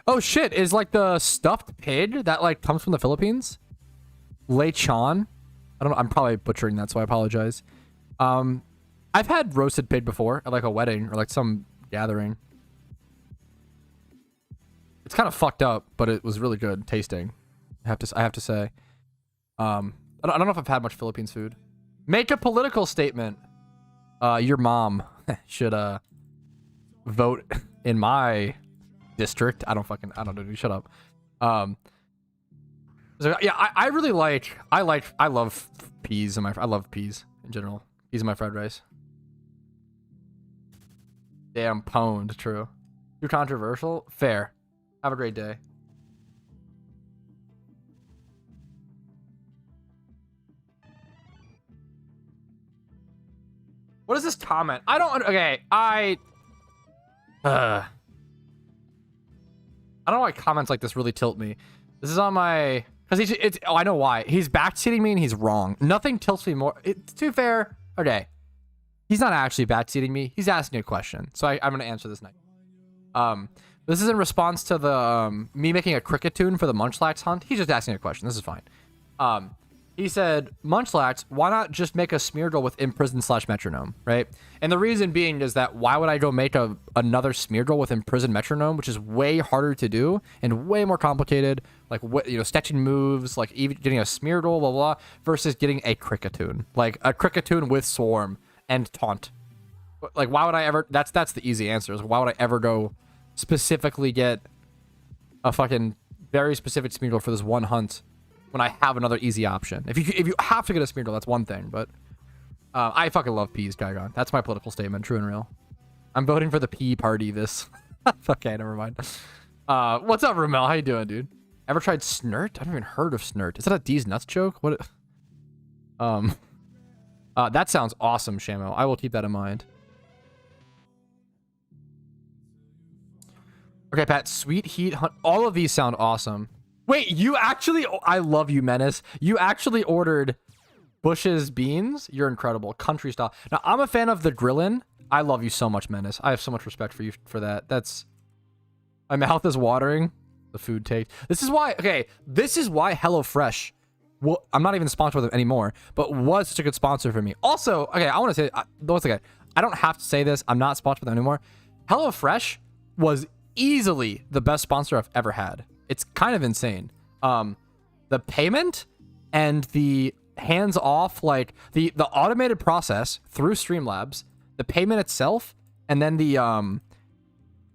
Oh shit, is like the stuffed pig that like comes from the Philippines? Lechon? I don't know, I'm probably butchering that, so I apologize. I've had roasted pig before at like a wedding or like some gathering. It's kind of fucked up, but it was really good tasting. I have to say. I don't know if I've had much Philippines food. Make a political statement. Your mom should vote in my district. I don't know, dude. Shut up. So yeah, I love peas in my, I love peas in general. Peas in my fried rice. Damn pwned, true. Too controversial? Fair. Have a great day. What is this comment? I don't... Okay, I don't know why comments like this really tilt me. This is on my... Because it's... Oh, I know why. He's backseating me and he's wrong. Nothing tilts me more. It's too fair. Okay. He's not actually backseating me. He's asking a question. So I'm going to answer this night. This is in response to the me making a cricket tune for the Munchlax hunt. He's just asking a question. This is fine. He said, Munchlax, why not just make a Smeargle with Imprison / Metronome, right? And the reason being is that why would I go make another Smeargle with Imprison Metronome, which is way harder to do and way more complicated, like sketching moves, like even getting a Smeargle, blah blah, versus getting a Kricketune, like a Kricketune with Swarm and Taunt. Like, why would I ever? That's the easy answer. Is why would I ever go specifically get a fucking very specific Smeargle for this one hunt when I have another easy option? If you have to get a Smeargle, that's one thing, but I fucking love peas, Gygon. That's my political statement, true and real. I'm voting for the pea party this. Okay, never mind. What's up, Ramel? How you doing, dude? Ever tried Snurt? I haven't even heard of Snurt. Is that a D's nuts joke? What? That sounds awesome, Shamo. I will keep that in mind. Okay, Pat. Sweet Heat Hunt. All of these sound awesome. Wait, you actually... I love you, Menace. You actually ordered Bush's beans? You're incredible. Country style. Now, I'm a fan of the Grillin. I love you so much, Menace. I have so much respect for you for that. That's... My mouth is watering. The food take. This is why... Okay, this is why HelloFresh... Well, I'm not even sponsored with them anymore, but was such a good sponsor for me. Also, okay, I want to say... Once again, I don't have to say this. I'm not sponsored with them anymore. HelloFresh was easily the best sponsor I've ever had. It's kind of insane. The payment and the hands-off, like the automated process through Streamlabs, the payment itself, and then the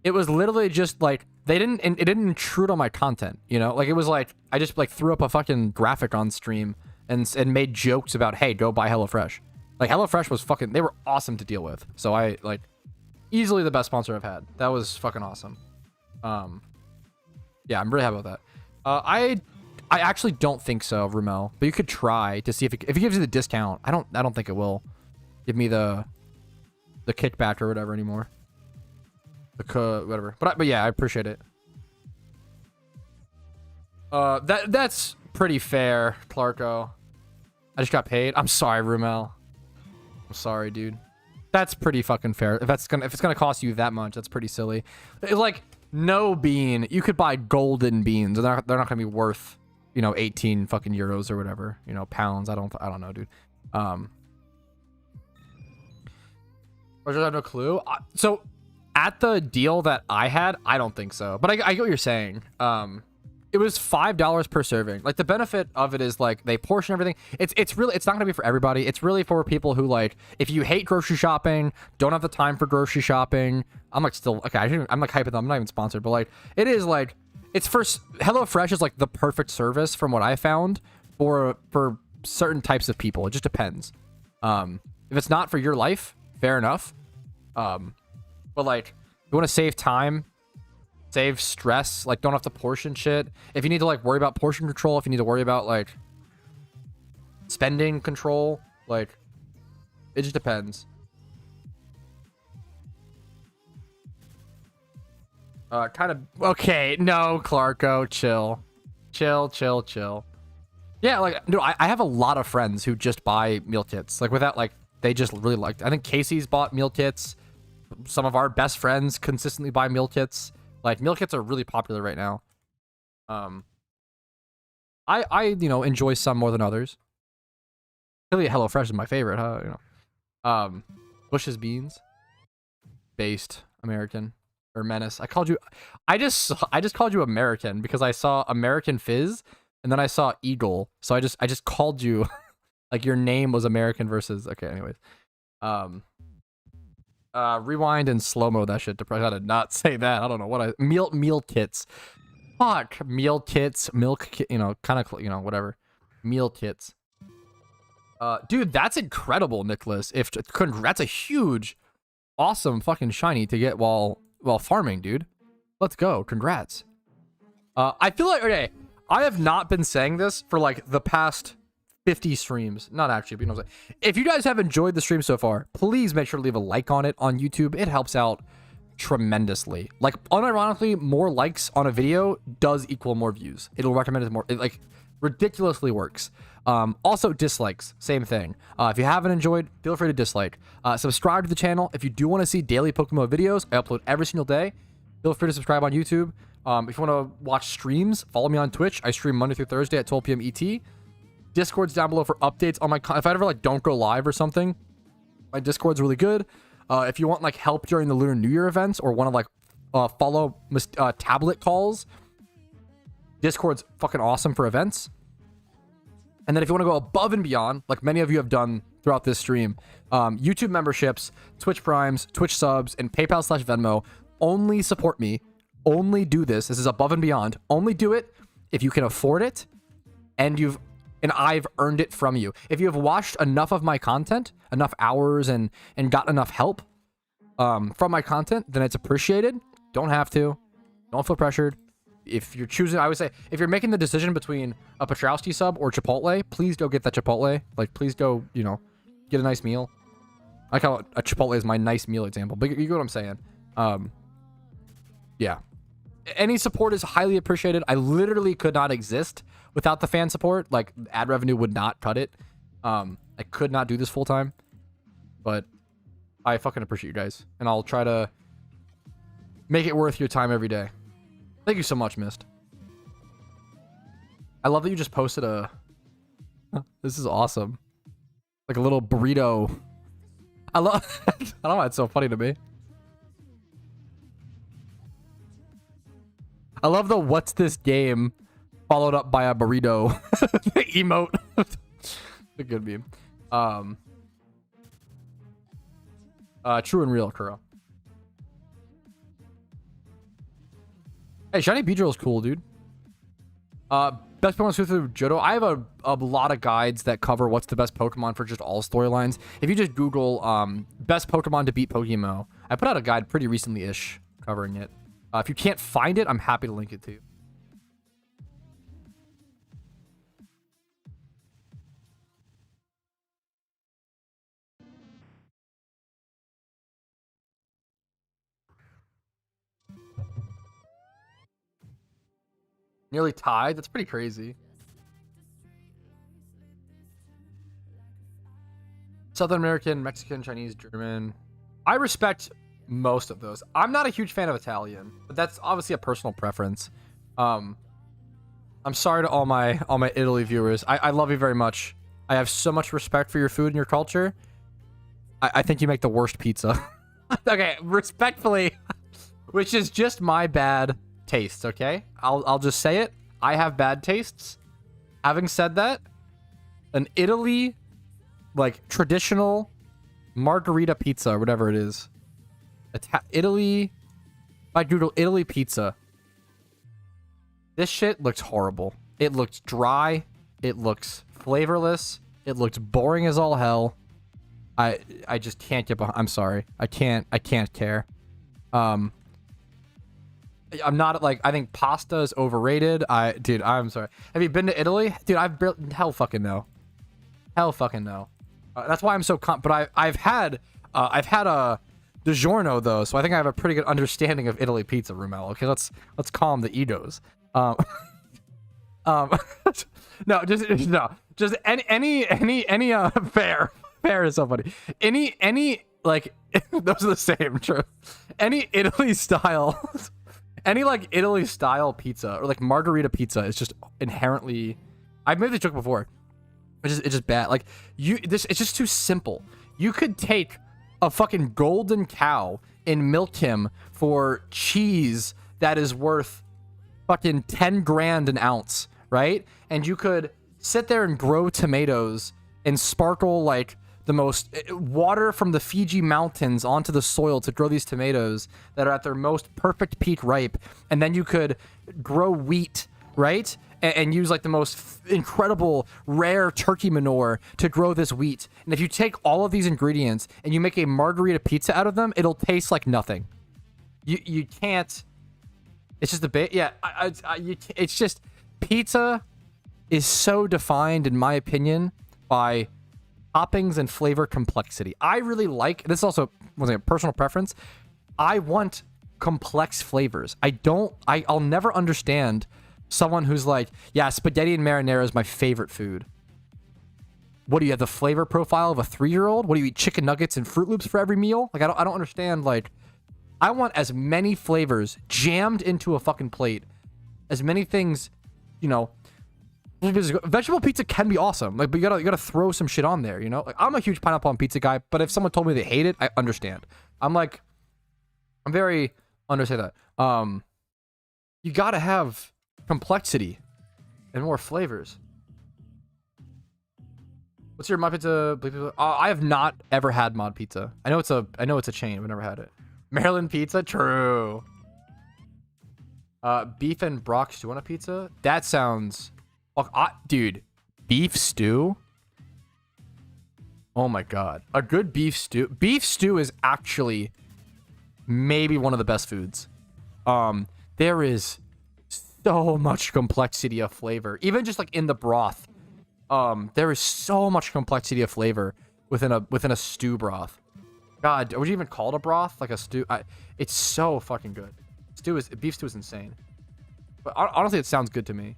it was literally just like it didn't intrude on my content, you know? Like it was like I just like threw up a fucking graphic on stream and made jokes about, hey, go buy HelloFresh. Like HelloFresh was fucking, they were awesome to deal with. So I like easily the best sponsor I've had. That was fucking awesome. Yeah, I'm really happy about that. I actually don't think so, Rumel, but you could try to see if it gives you the discount. I don't think it will give me the kickback or whatever anymore. Whatever. But yeah, I appreciate it. That's pretty fair, Clarko. I just got paid. I'm sorry, Rumel. I'm sorry, dude. That's pretty fucking fair. If it's gonna cost you that much, that's pretty silly. It's like no bean. You could buy golden beans, and they're not gonna be worth, 18 fucking euros or whatever, pounds. I don't know, dude. Or just have no clue. So at the deal that I had, I don't think so, but I get what you're saying. It was $5 per serving. Like the benefit of it is like they portion everything. It's not gonna be for everybody. It's really for people who like, if you hate grocery shopping, don't have the time for grocery shopping. I'm like still okay. I'm like hyping them. I'm not even sponsored, but like it is like it's for HelloFresh is like the perfect service from what I found for certain types of people. It just depends. If it's not for your life, fair enough. But like you want to save time. Save stress, like don't have to portion shit. If you need to like worry about portion control, if you need to worry about like spending control, like it just depends. Kind of okay. No, Clarko, chill. Yeah, like dude, I have a lot of friends who just buy meal kits. Like without like they just really liked. I think Casey's bought meal kits. Some of our best friends consistently buy meal kits. Like meal kits are really popular right now. I enjoy some more than others. Really, HelloFresh is my favorite, huh? Bush's beans, based American or Menace. I just called you American because I saw American Fizz and then I saw Eagle, so I just called you like your name was American versus. Okay, anyways. Rewind and slow-mo that shit to try to not say that. I don't know what meal kits. Fuck, meal kits, milk kit, kind of, whatever. Meal kits. Dude, that's incredible, Nicholas. That's a huge awesome fucking shiny to get while farming, dude. Let's go. Congrats. I feel like, okay, I have not been saying this for like the past 50 streams. Not actually, but you know what I'm saying. If you guys have enjoyed the stream so far, please make sure to leave a like on it on YouTube. It helps out tremendously. Like, unironically, more likes on a video does equal more views. It'll recommend it more. It like ridiculously works. Also dislikes, same thing. If you haven't enjoyed, feel free to dislike. Subscribe to the channel if you do want to see daily PokeMMO videos. I upload every single day. Feel free to subscribe on YouTube. If you want to watch streams, follow me on Twitch. I stream Monday through Thursday at 12 p.m. ET. Discord's down below for updates on my if I ever like don't go live or something. My Discord's really good. If you want like help during the Lunar New Year events or want to like follow tablet calls, Discord's fucking awesome for events. And then if you want to go above and beyond, like many of you have done throughout this stream, YouTube memberships, Twitch Primes, Twitch subs, and PayPal/Venmo only support me. Only do this. This is above and beyond. Only do it if you can afford it and I've earned it from you. If you have watched enough of my content, enough hours and got enough help from my content, then it's appreciated. Don't have to. Don't feel pressured. If you're choosing, I would say, if you're making the decision between a Patrouski sub or Chipotle, please go get that Chipotle. Like, please go, you know, get a nice meal. I like how a Chipotle is my nice meal example, but you get what I'm saying. Yeah. Any support is highly appreciated. I literally could not exist without the fan support. Like, ad revenue would not cut it. I could not do this full time, but I fucking appreciate you guys, and I'll try to make it worth your time every day. Thank you so much, Mist. I love that you just posted a... This is awesome. Like a little burrito. I love... I don't know why it's so funny to me. I love the "what's this game" followed up by a burrito emote. A good meme. True and real, Kuro. Hey, Shiny Beedrill is cool, dude. Best Pokemon through Johto. I have a lot of guides that cover what's the best Pokemon for just all storylines. If you just Google best Pokemon to beat PokeMMO, I put out a guide pretty recently-ish covering it. If you can't find it, I'm happy to link it to you. Nearly tied? That's pretty crazy. Southern American, Mexican, Chinese, German. I respect most of those. I'm not a huge fan of Italian, but that's obviously a personal preference. I'm sorry to all my Italy viewers. I love you very much. I have so much respect for your food and your culture. I think you make the worst pizza. Okay, respectfully, which is just my bad taste, okay? I'll just say it. I have bad tastes. Having said that, an Italy, like, traditional margarita pizza or whatever it is. Italy, if I Google Italy pizza, this shit looks horrible. It looks dry. It looks flavorless. It looks boring as all hell. I just can't get behind. I'm sorry. I can't care. I'm not like, I think pasta is overrated. Dude, I'm sorry. Have you been to Italy? Dude, hell fucking no. Hell fucking no. That's why I'm so but I've had a DiGiorno though, so I think I have a pretty good understanding of Italy pizza, Rumel. Okay, let's calm the egos. No, just any fair is so funny. Any like those are the same, true. Any Italy style Italy style pizza or like margarita pizza is just inherently, I've made the joke before. It's just bad. Like it's just too simple. You could take a fucking golden cow and milk him for cheese that is worth fucking 10 grand an ounce, right? And you could sit there and grow tomatoes and sparkle like the most water from the Fiji mountains onto the soil to grow these tomatoes that are at their most perfect peak ripe. And then you could grow wheat, right? and use like the most incredible rare turkey manure to grow this wheat. And if you take all of these ingredients and you make a margarita pizza out of them, it'll taste like nothing. You can't. It's just a bit. Yeah, it's just pizza is so defined, in my opinion, by toppings and flavor complexity. I really like this. Is also was a personal preference. I want complex flavors. I'll never understand someone who's like, yeah, spaghetti and marinara is my favorite food. What do you have, the flavor profile of a 3-year-old? What do you eat, chicken nuggets and Fruit Loops for every meal? Like, I don't understand. Like, I want as many flavors jammed into a fucking plate, as many things, you know. Vegetable pizza can be awesome, like, but you gotta throw some shit on there, you know. Like, I'm a huge pineapple on pizza guy, but if someone told me they hate it, I understand. I'm very understand that. You gotta have complexity and more flavors. What's your mod pizza? I have not ever had mod pizza. I know it's a chain. I've never had it. Maryland pizza, true. Beef and brock stew on a pizza. That sounds. Dude, beef stew. Oh my god, a good beef stew. Beef stew is actually maybe one of the best foods. There is so much complexity of flavor, even just like in the broth. There is so much complexity of flavor within a stew broth. God, would you even call it a broth? Like a stew? It's so fucking good. Beef stew is insane. But honestly, it sounds good to me.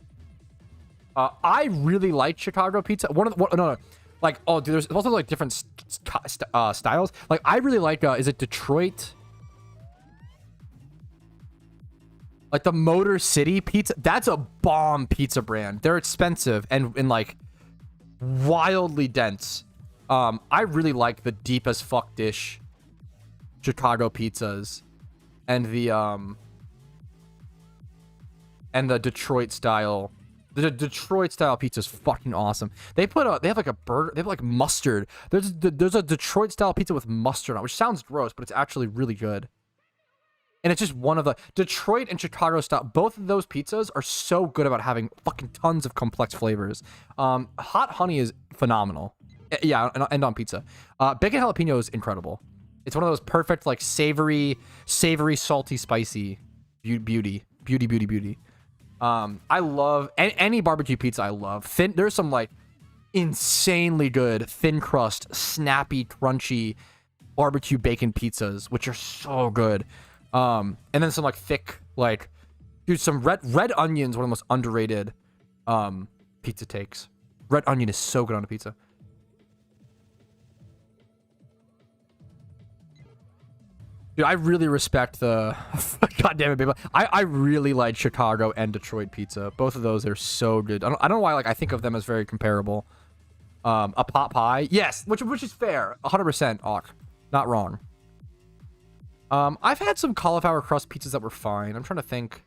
I really like Chicago pizza. Like, oh, dude, there's also like different styles. Like, I really like, is it Detroit? Like the Motor City pizza. That's a bomb pizza brand. They're expensive and like wildly dense. I really like the deep as fuck dish Chicago pizzas and the Detroit style. The Detroit style pizza is fucking awesome. They have like a burger. They have like mustard. There's a Detroit style pizza with mustard on it, which sounds gross, but it's actually really good. And it's just one of the Detroit and Chicago style. Both of those pizzas are so good about having fucking tons of complex flavors. Hot honey is phenomenal. Yeah, and on pizza. Bacon jalapeno is incredible. It's one of those perfect like savory, salty, spicy beauty. I love any barbecue pizza. I love there's some like insanely good thin crust, snappy, crunchy barbecue bacon pizzas, which are so good. And then some like thick, like, dude, some red onions, one of the most underrated pizza takes. Red onion is so good on a pizza. Dude, I really respect the God damn it, baby. I really like Chicago and Detroit pizza. Both of those are so good. I don't know why, like, I think of them as very comparable. A pot pie, yes, which is fair, 100%. Awk, not wrong. I've had some cauliflower crust pizzas that were fine. I'm trying to think.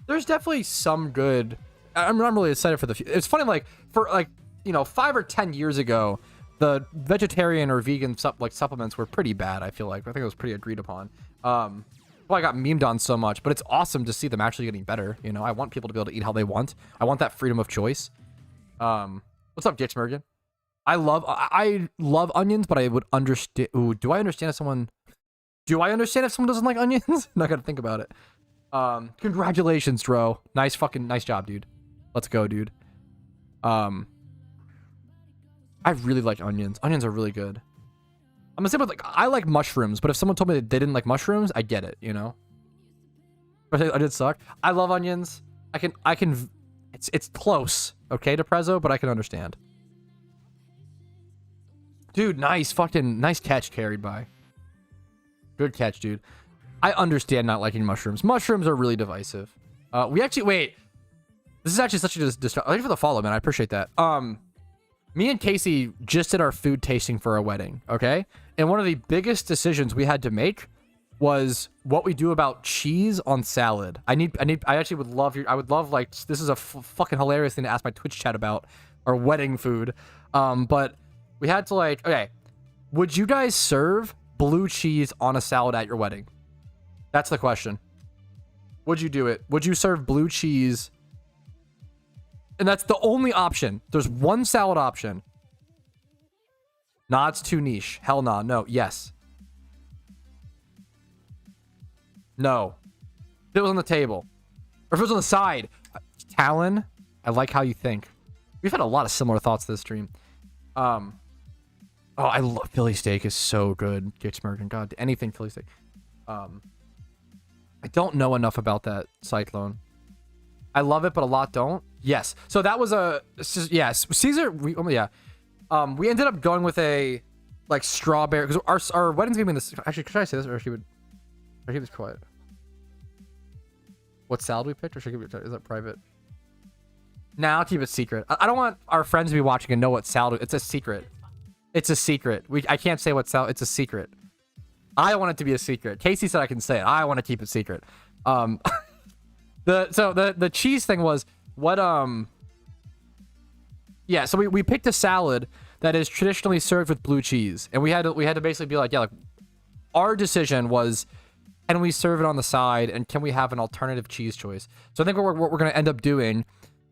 There's definitely some good. I'm really excited for the. It's funny, like, for like, you know, 5 or 10 years ago, the vegetarian or vegan supplements were pretty bad. I feel like I think it was pretty agreed upon. Well, I got memed on so much, but it's awesome to see them actually getting better. You know, I want people to be able to eat how they want. I want that freedom of choice. What's up, Ditch Mergen? I love onions, but I would understand. Ooh, do I understand if someone doesn't like onions? I'm not gonna think about it. Congratulations, Dro. Nice job, dude. Let's go, dude. I really like onions. Onions are really good. I'm gonna say, but like, I like mushrooms, but if someone told me that they didn't like mushrooms, I get it, you know? But I did suck. I love onions. I can, it's close, okay, to Prezzo, but I can understand. Dude, nice catch, carried by. Good catch, dude. I understand not liking mushrooms. Mushrooms are really divisive. Wait. This is actually such a distraction. Thank you for the follow, man. I appreciate that. Me and Casey just did our food tasting for a wedding, okay? And one of the biggest decisions we had to make was what we do about cheese on salad. I actually would love like, this is a fucking hilarious thing to ask my Twitch chat about, our wedding food. But we had to, like, okay, would you guys serve blue cheese on a salad at your wedding? That's the question. Would you do it? Would you serve blue cheese And that's the only option. There's one salad option. Nah, it's too niche. Hell nah. No. Yes. No. If it was on the table. Or if it was on the side. Talon, I like how you think. We've had a lot of similar thoughts this stream. Oh, I love Philly steak is so good. Gitsmergen. God, anything Philly steak. I don't know enough about that Cyclone. I love it, but a lot don't. Yes. So that was a yes. Caesar. We ended up going with a like strawberry because our wedding's gonna be in this. Actually, should I say this or should I keep this quiet? What salad we picked, or should I keep it? Is that private? Nah, I'll keep it secret. I don't want our friends to be watching and know what salad. It's a secret. It's a secret. I can't say what salad. It's a secret. I want it to be a secret. Casey said I can say it. I want to keep it secret. The cheese thing was what yeah, so we picked a salad that is traditionally served with blue cheese, and we had to basically be like, yeah, like our decision was, can we serve it on the side, and can we have an alternative cheese choice? So I think what we're gonna end up doing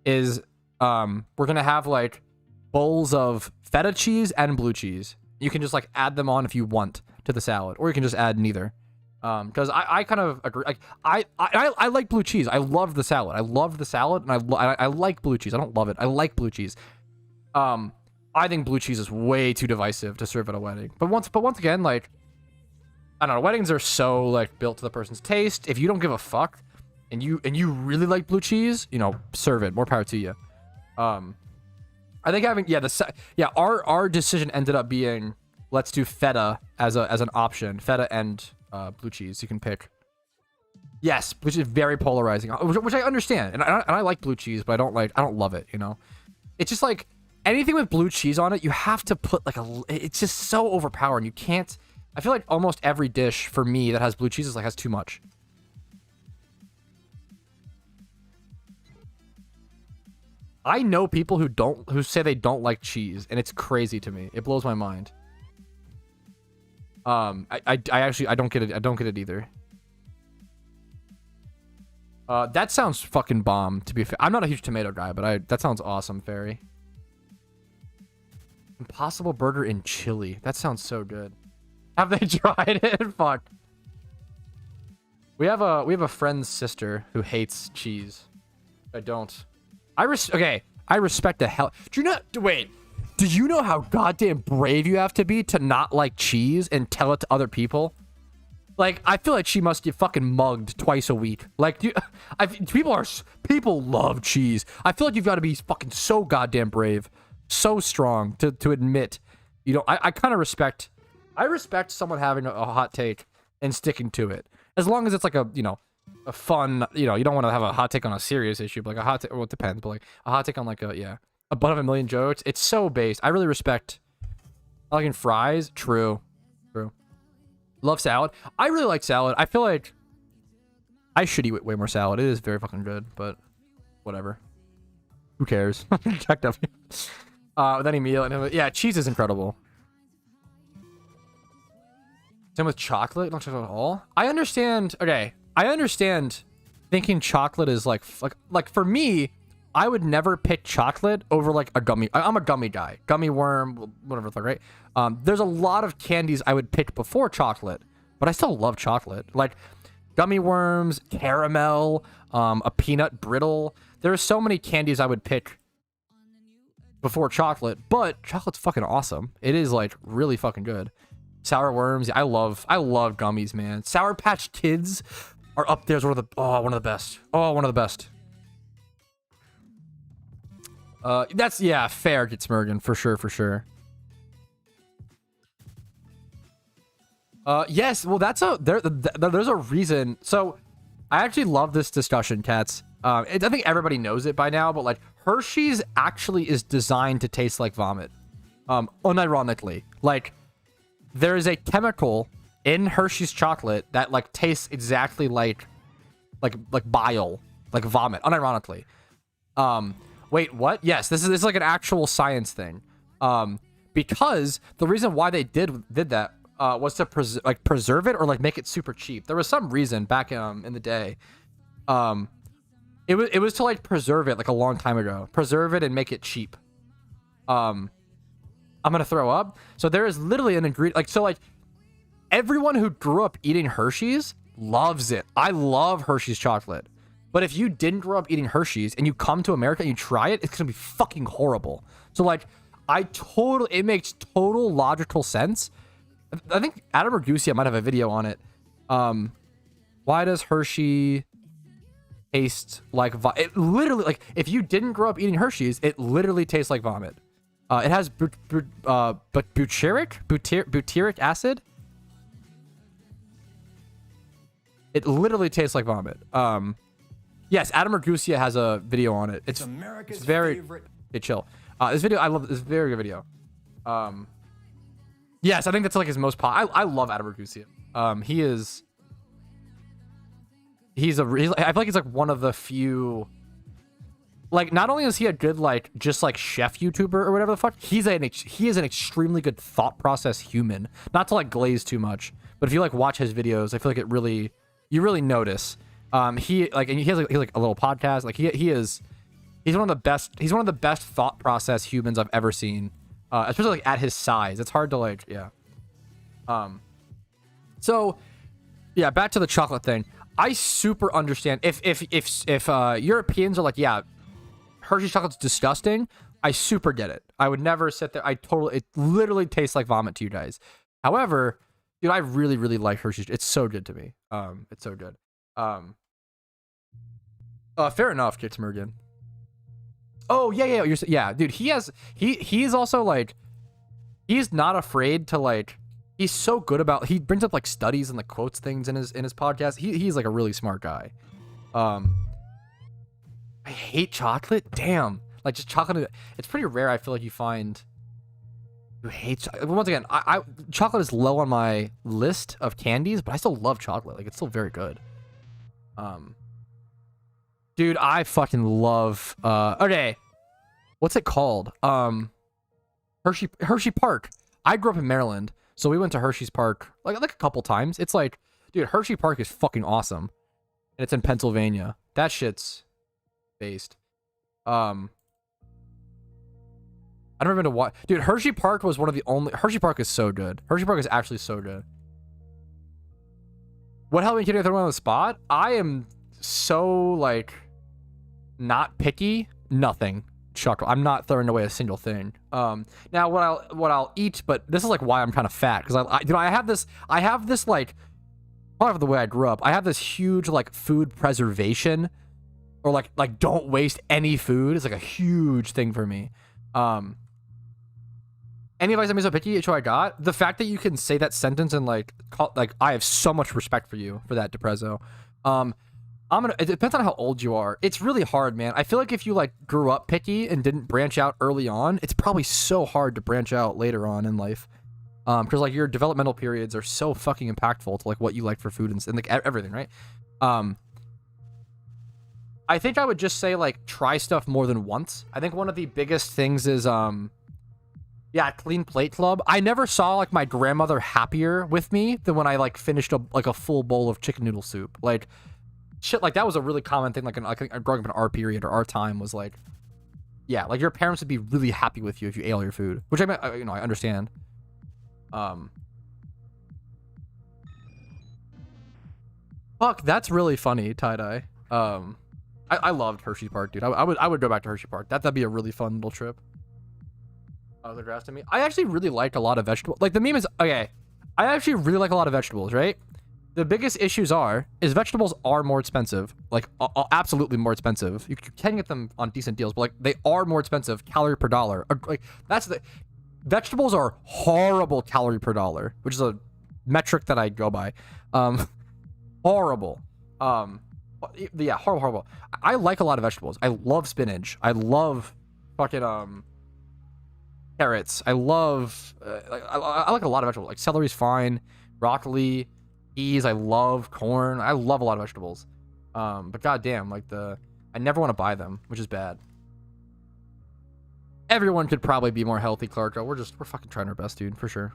is we're gonna have like bowls of feta cheese and blue cheese. You can just like add them on if you want to the salad, or you can just add neither. Because I kind of agree. Like I like blue cheese. I love the salad. I love the salad, and I like blue cheese. I don't love it. I like blue cheese. I think blue cheese is way too divisive to serve at a wedding. But once again, like I don't know, weddings are so like built to the person's taste. If you don't give a fuck, and you really like blue cheese, you know, serve it. More power to you. I think having our decision ended up being let's do feta as an option. Feta and blue cheese you can pick. Yes, which is very polarizing, which I understand, and I like blue cheese, but I don't love it. You know, it's just like anything with blue cheese on it, you have to put like it's just so overpowering. You can't. I feel like almost every dish for me that has blue cheese is like has too much. I know people who say they don't like cheese, and it's crazy to me. It blows my mind. I actually don't get it. I don't get it either. That sounds fucking bomb. To be fair, I'm not a huge tomato guy, but that sounds awesome, Fairy. Impossible burger in chili. That sounds so good. Have they tried it? Fuck. We have a friend's sister who hates cheese. I don't. I respect the hell. Do you know how goddamn brave you have to be to not like cheese and tell it to other people? Like, I feel like she must get fucking mugged twice a week. Like, people love cheese. I feel like you've got to be fucking so goddamn brave, so strong to admit. You know, I kind of respect. I respect someone having a hot take and sticking to it, as long as it's like a fun. You know, you don't want to have a hot take on a serious issue, but like a hot take. Well, it depends, but like a hot take on like a butt of a million jokes. It's so based. I really respect. Like in fries, true. Love salad. I really like salad. I feel like I should eat way more salad. It is very fucking good, but whatever. Who cares? Checked up. With any meal, and yeah, cheese is incredible. Same with chocolate. Not chocolate at all. I understand. Okay, I understand. Thinking chocolate is like for me. I would never pick chocolate over like a gummy. I'm a gummy guy. Gummy worm, whatever, right? There's a lot of candies I would pick before chocolate, but I still love chocolate. Like gummy worms, caramel, a peanut brittle. There are so many candies I would pick before chocolate, but chocolate's fucking awesome. It is like really fucking good. Sour worms, I love gummies, man. Sour Patch Kids are up there as one of the best. Oh, one of the best. That's fair, Gitsmergen, for sure. Yes, well there's a reason. So I actually love this discussion, cats. I think everybody knows it by now, but like Hershey's actually is designed to taste like vomit. Unironically. Like there is a chemical in Hershey's chocolate that like tastes exactly like bile, like vomit, unironically. Wait, what? Yes, this is like an actual science thing. Because the reason why they did that was to preserve it or like make it super cheap. There was some reason back in the day. It was to like preserve it like a long time ago. Preserve it and make it cheap. I'm gonna throw up. So there is literally an ingredient like everyone who grew up eating Hershey's loves it. I love Hershey's chocolate. But if you didn't grow up eating Hershey's and you come to America and you try it, it's gonna be fucking horrible. So like it makes total logical sense. I think Adam or Goosey might have a video on it. Why does Hershey taste like vomit? It literally, like, if you didn't grow up eating Hershey's, it literally tastes like vomit. It has butyric acid. It literally tastes like vomit. Yes, Adam Ragusia has a video on it. It's very favorite. Okay, chill. This video, I love this. Very good video. Yes, I think that's like his most I love Adam Ragusia. I feel like he's like one of the few. Like, not only is he a good like just like chef YouTuber or whatever the fuck, he is an extremely good thought process human. Not to like glaze too much, but if you like watch his videos, I feel like you really notice. He like, and he has like a little podcast. Like he's one of the best thought process humans I've ever seen. Especially like at his size. It's hard to like, yeah. So yeah, back to the chocolate thing. I super understand if Europeans are like, yeah, Hershey's chocolate's disgusting. I super get it. I would never sit there. It literally tastes like vomit to you guys. However, dude, I really, really like Hershey's. It's so good to me. It's so good. Fair enough, Kix Mergen. Oh yeah, yeah, dude. He's also like, he's not afraid to like. He's so good about. He brings up like studies and like quotes things in his podcast. He's like a really smart guy. I hate chocolate. Damn, like just chocolate. It's pretty rare. I feel like you find. Who hates once again? Chocolate is low on my list of candies, but I still love chocolate. Like, it's still very good. Dude, I fucking love. Okay, what's it called? Hershey Park. I grew up in Maryland, so we went to Hershey's Park like a couple times. It's like, dude, Hershey Park is fucking awesome, and it's in Pennsylvania. That shit's based. I've never been to watch. Dude, Hershey Park was one of the only. Hershey Park is so good. Hershey Park is actually so good. What helped me get thrown on the spot? I am so like not picky. Nothing. Chocolate. I'm not throwing away a single thing. Now what I'll eat, but this is like why I'm kind of fat, because I have this like, part of the way I grew up, I have this huge like food preservation, or like don't waste any food. It's like a huge thing for me. Any advice on me so picky? It's what I got. The fact that you can say that sentence and like I have so much respect for you for that, Deprezo. It depends on how old you are. It's really hard, man. I feel like if you like grew up picky and didn't branch out early on, it's probably so hard to branch out later on in life. Because like your developmental periods are so fucking impactful to like what you like for food and like everything, right? I think I would just say like try stuff more than once. I think one of the biggest things is yeah, Clean Plate Club. I never saw like my grandmother happier with me than when I like finished a full bowl of chicken noodle soup. Like shit, like that was a really common thing. Like growing up in our period or our time was like, yeah, like your parents would be really happy with you if you ate all your food, which I understand. Fuck, that's really funny, tie-dye. I loved Hershey Park, dude. I would go back to Hershey Park. That'd be a really fun little trip. The grass to me. I actually really like a lot of vegetables. Like the meme is okay. I actually really like a lot of vegetables, right? The biggest issues is vegetables are more expensive. Like absolutely more expensive. You can get them on decent deals, but like they are more expensive calorie per dollar. Like vegetables are horrible calorie per dollar, which is a metric that I go by. Horrible. Yeah, horrible. I like a lot of vegetables. I love spinach. I love fucking carrots. I love I like a lot of vegetables. Like celery's fine, broccoli, peas. I love corn. I love a lot of vegetables. But goddamn, like I never want to buy them, which is bad. Everyone could probably be more healthy, Clarko. We're fucking trying our best, dude, for sure.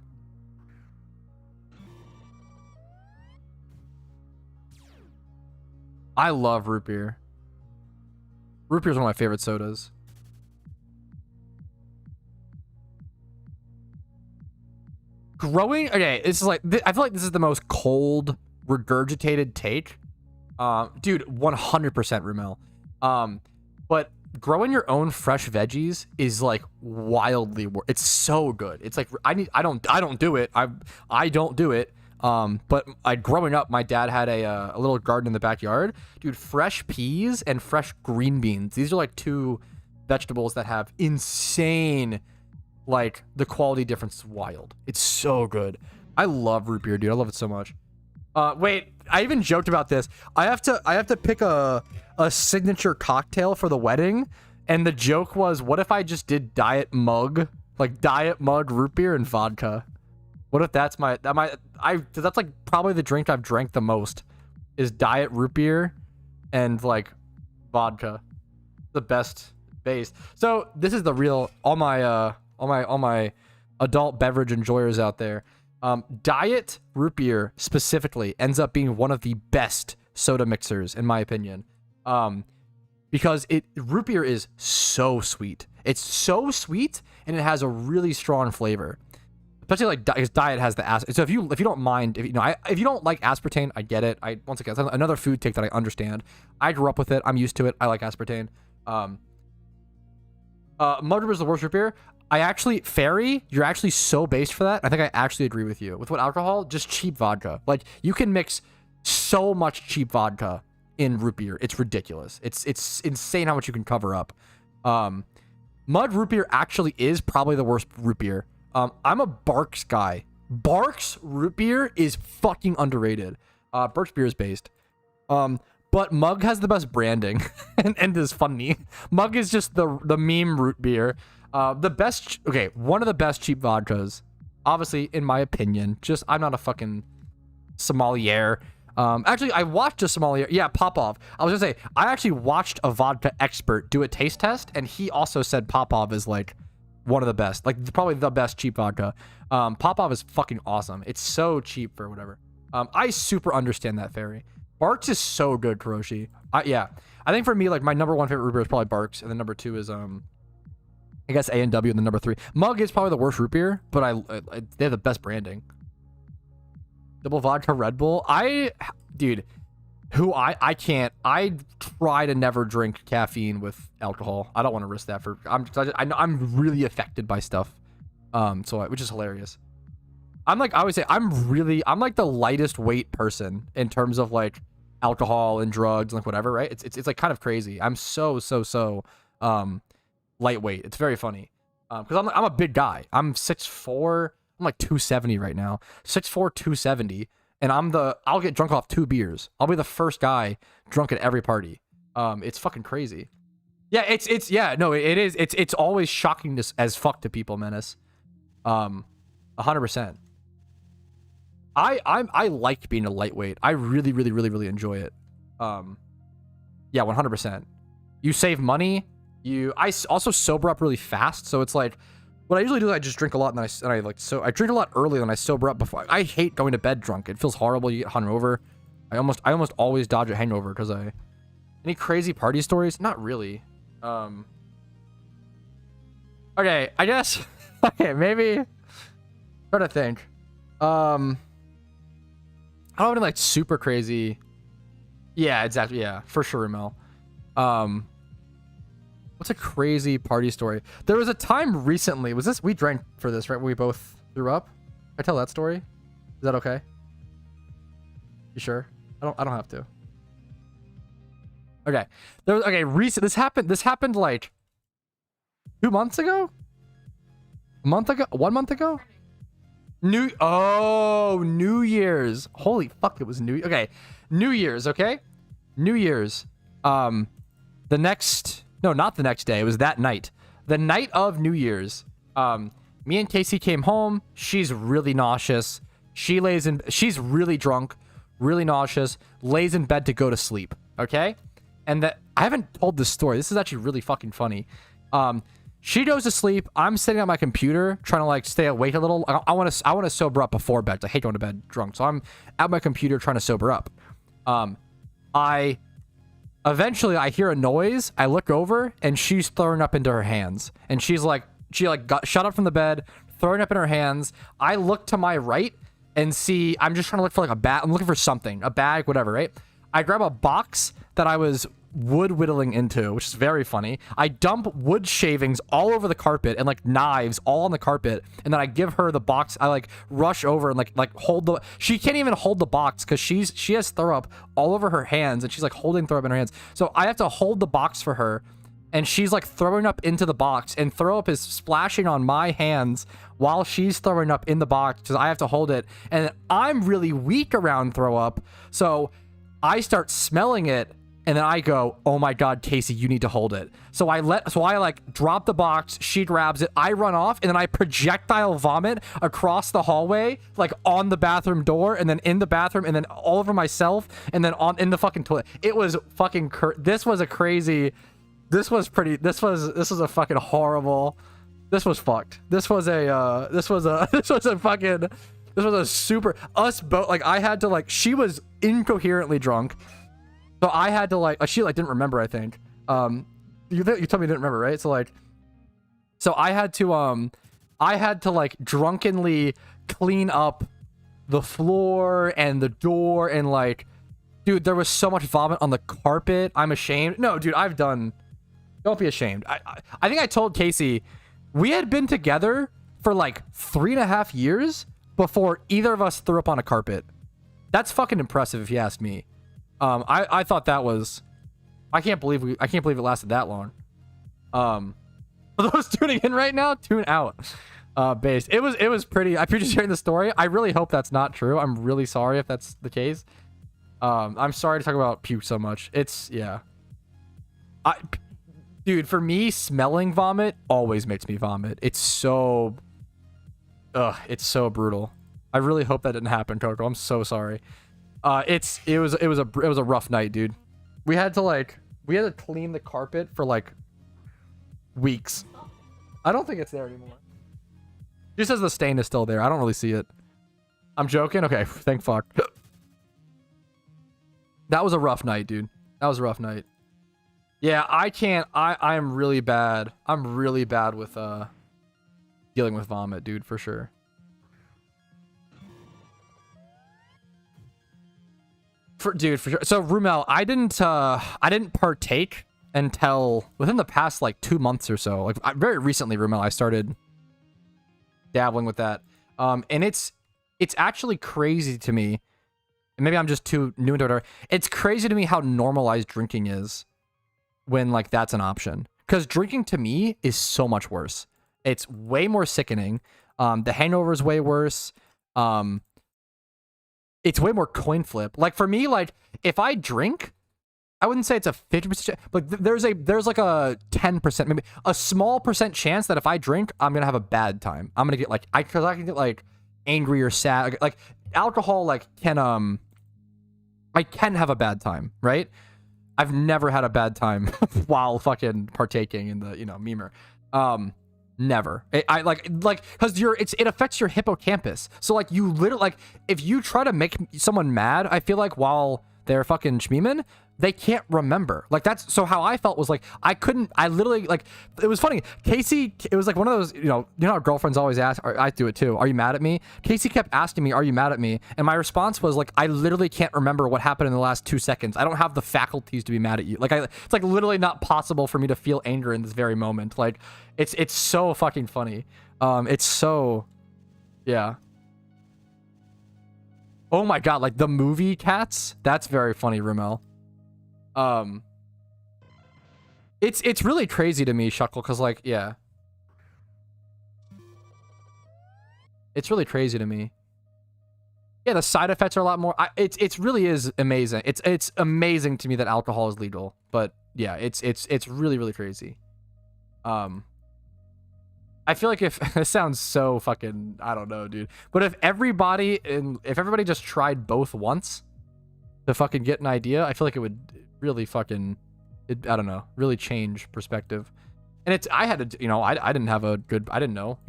I love root beer. Root beer is one of my favorite sodas. Growing, okay, this is like, I feel like this is the most cold, regurgitated take. Dude, 100% Rumel. But growing your own fresh veggies is like wildly, it's so good. It's like, I don't do it. I don't do it. But growing up, my dad had a little garden in the backyard. Dude, fresh peas and fresh green beans. These are like two vegetables that have insane, like, the quality difference is wild. It's so good. I love root beer, dude. I love it so much. Wait, I even joked about this. I have to pick a signature cocktail for the wedding, and the joke was, what if I just did diet mug root beer and vodka? What if that's that's like probably the drink I've drank the most is diet root beer and like vodka. The best base. So this is the real, all my adult beverage enjoyers out there. Diet root beer specifically ends up being one of the best soda mixers in my opinion. Because root beer is so sweet. It's so sweet and it has a really strong flavor. Especially like diet has the acid. So if you don't mind, if you don't like aspartame, I get it. Once again, it's another food take that I understand. I grew up with it. I'm used to it. I like aspartame. Mudrubber is the worst root beer. Fairy, you're actually so based for that. I think I actually agree with you. With what alcohol? Just cheap vodka. Like, you can mix so much cheap vodka in root beer. It's ridiculous. It's insane how much you can cover up. Mud root beer actually is probably the worst root beer. I'm a Barks guy. Barks root beer is fucking underrated. Barks beer is based. But Mug has the best branding and is funny. Mug is just the meme root beer. One of the best cheap vodkas, obviously, in my opinion. Just, I'm not a fucking sommelier. Actually, I watched a sommelier. Yeah, Popov. I was gonna say, I actually watched a vodka expert do a taste test, and he also said Popov is like one of the best, like probably the best cheap vodka. Popov is fucking awesome. It's so cheap for whatever. I super understand that, Fairy. Barks is so good, Kuroshi. Yeah. I think for me, like, my number one favorite root beer is probably Barks, and then number two is I guess A&W, and then number three. Mug is probably the worst root beer, but they have the best branding. Double vodka Red Bull. I try to never drink caffeine with alcohol. I don't want to risk that I'm really affected by stuff. Which is hilarious. I'm like the lightest weight person in terms of like alcohol and drugs and like whatever, right? It's like kind of crazy. I'm so lightweight. It's very funny. Because I'm a big guy. I'm 6'4". I'm like 270 right now. 6'4", 270. And I'll get drunk off 2 beers. I'll be the first guy drunk at every party. It's fucking crazy. Yeah, it is. It's always shocking as fuck to people, Menace. 100%. I like being a lightweight. I really enjoy it. Yeah, 100%. You save money. I also sober up really fast, so it's like what I usually do is I just drink a lot and I drink a lot early and I sober up before. I hate going to bed drunk. It feels horrible. You get hungover. I almost always dodge a hangover because any crazy party stories? Not really. Okay, I guess. Okay, maybe. Trying to think. I don't have any like super crazy. Yeah, exactly. Yeah, for sure, Mel. What's a crazy party story? There was a time recently. We drank for this, right? We both threw up. I tell that story. Is that okay? You sure? I don't have to. Okay. This happened like 2 months ago? A month ago? 1 month ago? New Year's. Holy fuck, it was okay. New Year's, okay? New Year's. Not the next day. It was that night. The night of New Year's. Me and Casey came home. She's really nauseous. She's really drunk, really nauseous, lays in bed to go to sleep. Okay? And I haven't told this story. This is actually really fucking funny. She goes to sleep. I'm sitting at my computer trying to like stay awake a little. I want to sober up before bed. I hate going to bed drunk. So I'm at my computer trying to sober up. I Eventually, I hear a noise. I look over, and she's throwing up into her hands. And she got shut up from the bed, throwing up in her hands. I look to my right and see, I'm just trying to look for like a bat. I'm looking for something, a bag, whatever, right? I grab a box that I was wood whittling into, which is very funny. I dump wood shavings all over the carpet and like knives all on the carpet, and then I give her the box. I like rush over and like hold the, she can't even hold the box because she has throw up all over her hands, and she's like holding throw up in her hands. So I have to hold the box for her, and she's like throwing up into the box, and throw up is splashing on my hands while she's throwing up in the box because I have to hold it, and I'm really weak around throw up, so I start smelling it. And then I go, oh my God, Casey, you need to hold it. So I like drop the box, she grabs it, I run off, and then I projectile vomit across the hallway, like on the bathroom door, and then in the bathroom, and then all over myself, and then in the fucking toilet. It was fucking, this was a fucking horrible, this was fucked. This was a super, us both, like I had to like, she was incoherently drunk. So I had to like, she like didn't remember, I think. You told me you didn't remember, right? So like, so I had to like drunkenly clean up the floor and the door, and like, dude, there was so much vomit on the carpet. I'm ashamed. No, dude, don't be ashamed. I think I told Casey, we had been together for like 3.5 years before either of us threw up on a carpet. That's fucking impressive if you ask me. I thought that was, I can't believe it lasted that long. For those tuning in right now, tune out. Based. It was pretty, if you're just hearing the story, I really hope that's not true. I'm really sorry if that's the case. I'm sorry to talk about puke so much. It's, yeah. Dude, for me, smelling vomit always makes me vomit. It's so brutal. I really hope that didn't happen, Coco. I'm so sorry. It was a rough night, dude. We had to clean the carpet for like weeks. I don't think it's there anymore. Just says the stain is still there. I don't really see it. I'm joking. Okay, thank fuck. That was a rough night, dude. That was a rough night. Yeah, I'm really bad. I'm really bad with dealing with vomit, dude, for sure. For sure. So Rumel, I didn't partake until within the past like 2 months or so. Like very recently, Rumel, I started dabbling with that. And it's actually crazy to me. And maybe I'm just too new into it. It's crazy to me how normalized drinking is when like that's an option. Because drinking to me is so much worse. It's way more sickening. The hangover is way worse. It's way more coin flip. Like for me, like if I drink, I wouldn't say it's a 50%, but there's like a 10%, maybe a small percent chance that if I drink, I'm gonna have a bad time. I'm gonna get like, because I can get like angry or sad. Like alcohol, like I can have a bad time, right? I've never had a bad time while fucking partaking in the, memer. Never. I like because it affects your hippocampus. So like you literally, like if you try to make someone mad, I feel like while they're fucking schmeeming, they can't remember. Like that's, so how I felt was like I literally, like it was funny. Casey, it was like one of those, how girlfriends always ask, or I do it too, are you mad at me? Casey kept asking me, are you mad at me? And my response was like, I literally can't remember what happened in the last 2 seconds. I don't have the faculties to be mad at you. Like it's like literally not possible for me to feel anger in this very moment. Like it's so fucking funny. It's so, yeah. Oh my God, like the movie Cats, that's very funny, Rumel. It's really crazy to me, Shuckle, because like, yeah, it's really crazy to me. Yeah, the side effects are a lot more. It really is amazing. It's amazing to me that alcohol is legal, but yeah, it's really, really crazy. I feel like if this sounds so fucking, I don't know, dude, but if everybody just tried both once to fucking get an idea, I feel like it would really fucking, I don't know, really change perspective. And I had to, I didn't have a good, I didn't know,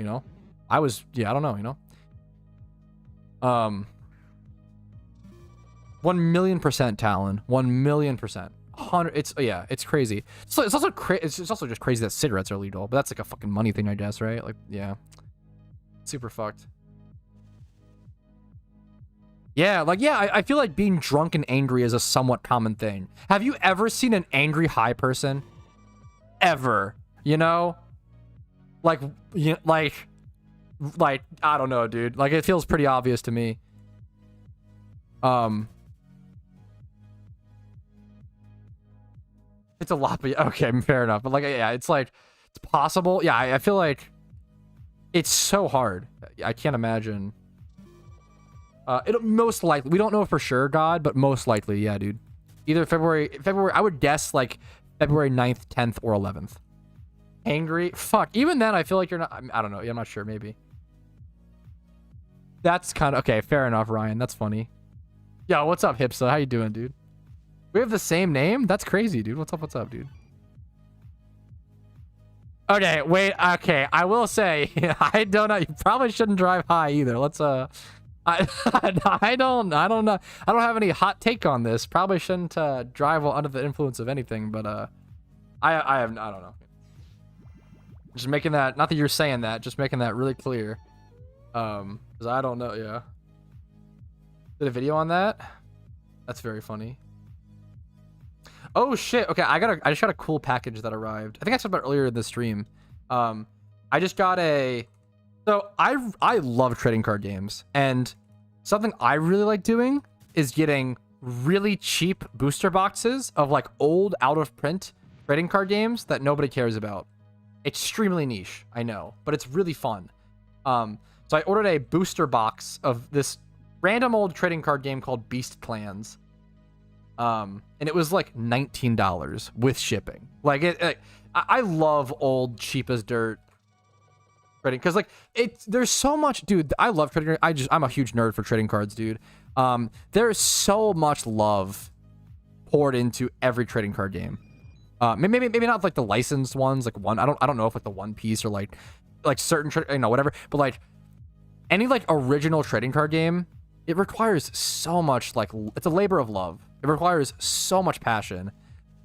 I was, yeah, I don't know, 1,000,000% Talon, 1,000,000%. It's yeah, it's crazy. So it's also it's also just crazy that cigarettes are legal, but that's like a fucking money thing, I guess, right? Like, yeah, super fucked. Yeah, like yeah, I feel like being drunk and angry is a somewhat common thing. Have you ever seen an angry high person? Ever? You know, like like I don't know, dude. Like it feels pretty obvious to me. It's a lot, but okay, fair enough. But like, yeah, it's like, it's possible. Yeah, I feel like it's so hard. I can't imagine. It most likely, we don't know for sure, God, but most likely, yeah, dude. Either February, I would guess like February 9th, 10th, or 11th. Angry? Fuck. Even then, I feel like you're not, I don't know. Yeah, I'm not sure, maybe. That's kind of, okay, fair enough, Ryan. That's funny. Yo, what's up, Hipsa? How you doing, dude? We have the same name? That's crazy, dude. What's up, dude? Okay, wait. Okay, I will say, I don't know. You probably shouldn't drive high either. Let's, I don't know. I don't have any hot take on this. Probably shouldn't, drive while under the influence of anything, but, I don't know. Just making that, not that you're saying that, just making that really clear. Because I don't know, yeah. Did a video on that? That's very funny. Oh shit. Okay, I just got a cool package that arrived. I think I talked about earlier in the stream. I just got so I love trading card games, and something I really like doing is getting really cheap booster boxes of like old out of print trading card games that nobody cares about. Extremely niche, I know, but it's really fun. So I ordered a booster box of this random old trading card game called Beast Clans. And it was like $19 with shipping. Like I love old cheap as dirt trading, because like there's so much, dude. I love trading. I'm a huge nerd for trading cards, dude. There's so much love poured into every trading card game. Maybe not like the licensed ones, like I don't know if like the One Piece or like certain whatever, but like any like original trading card game, it requires so much, like it's a labor of love. It requires so much passion,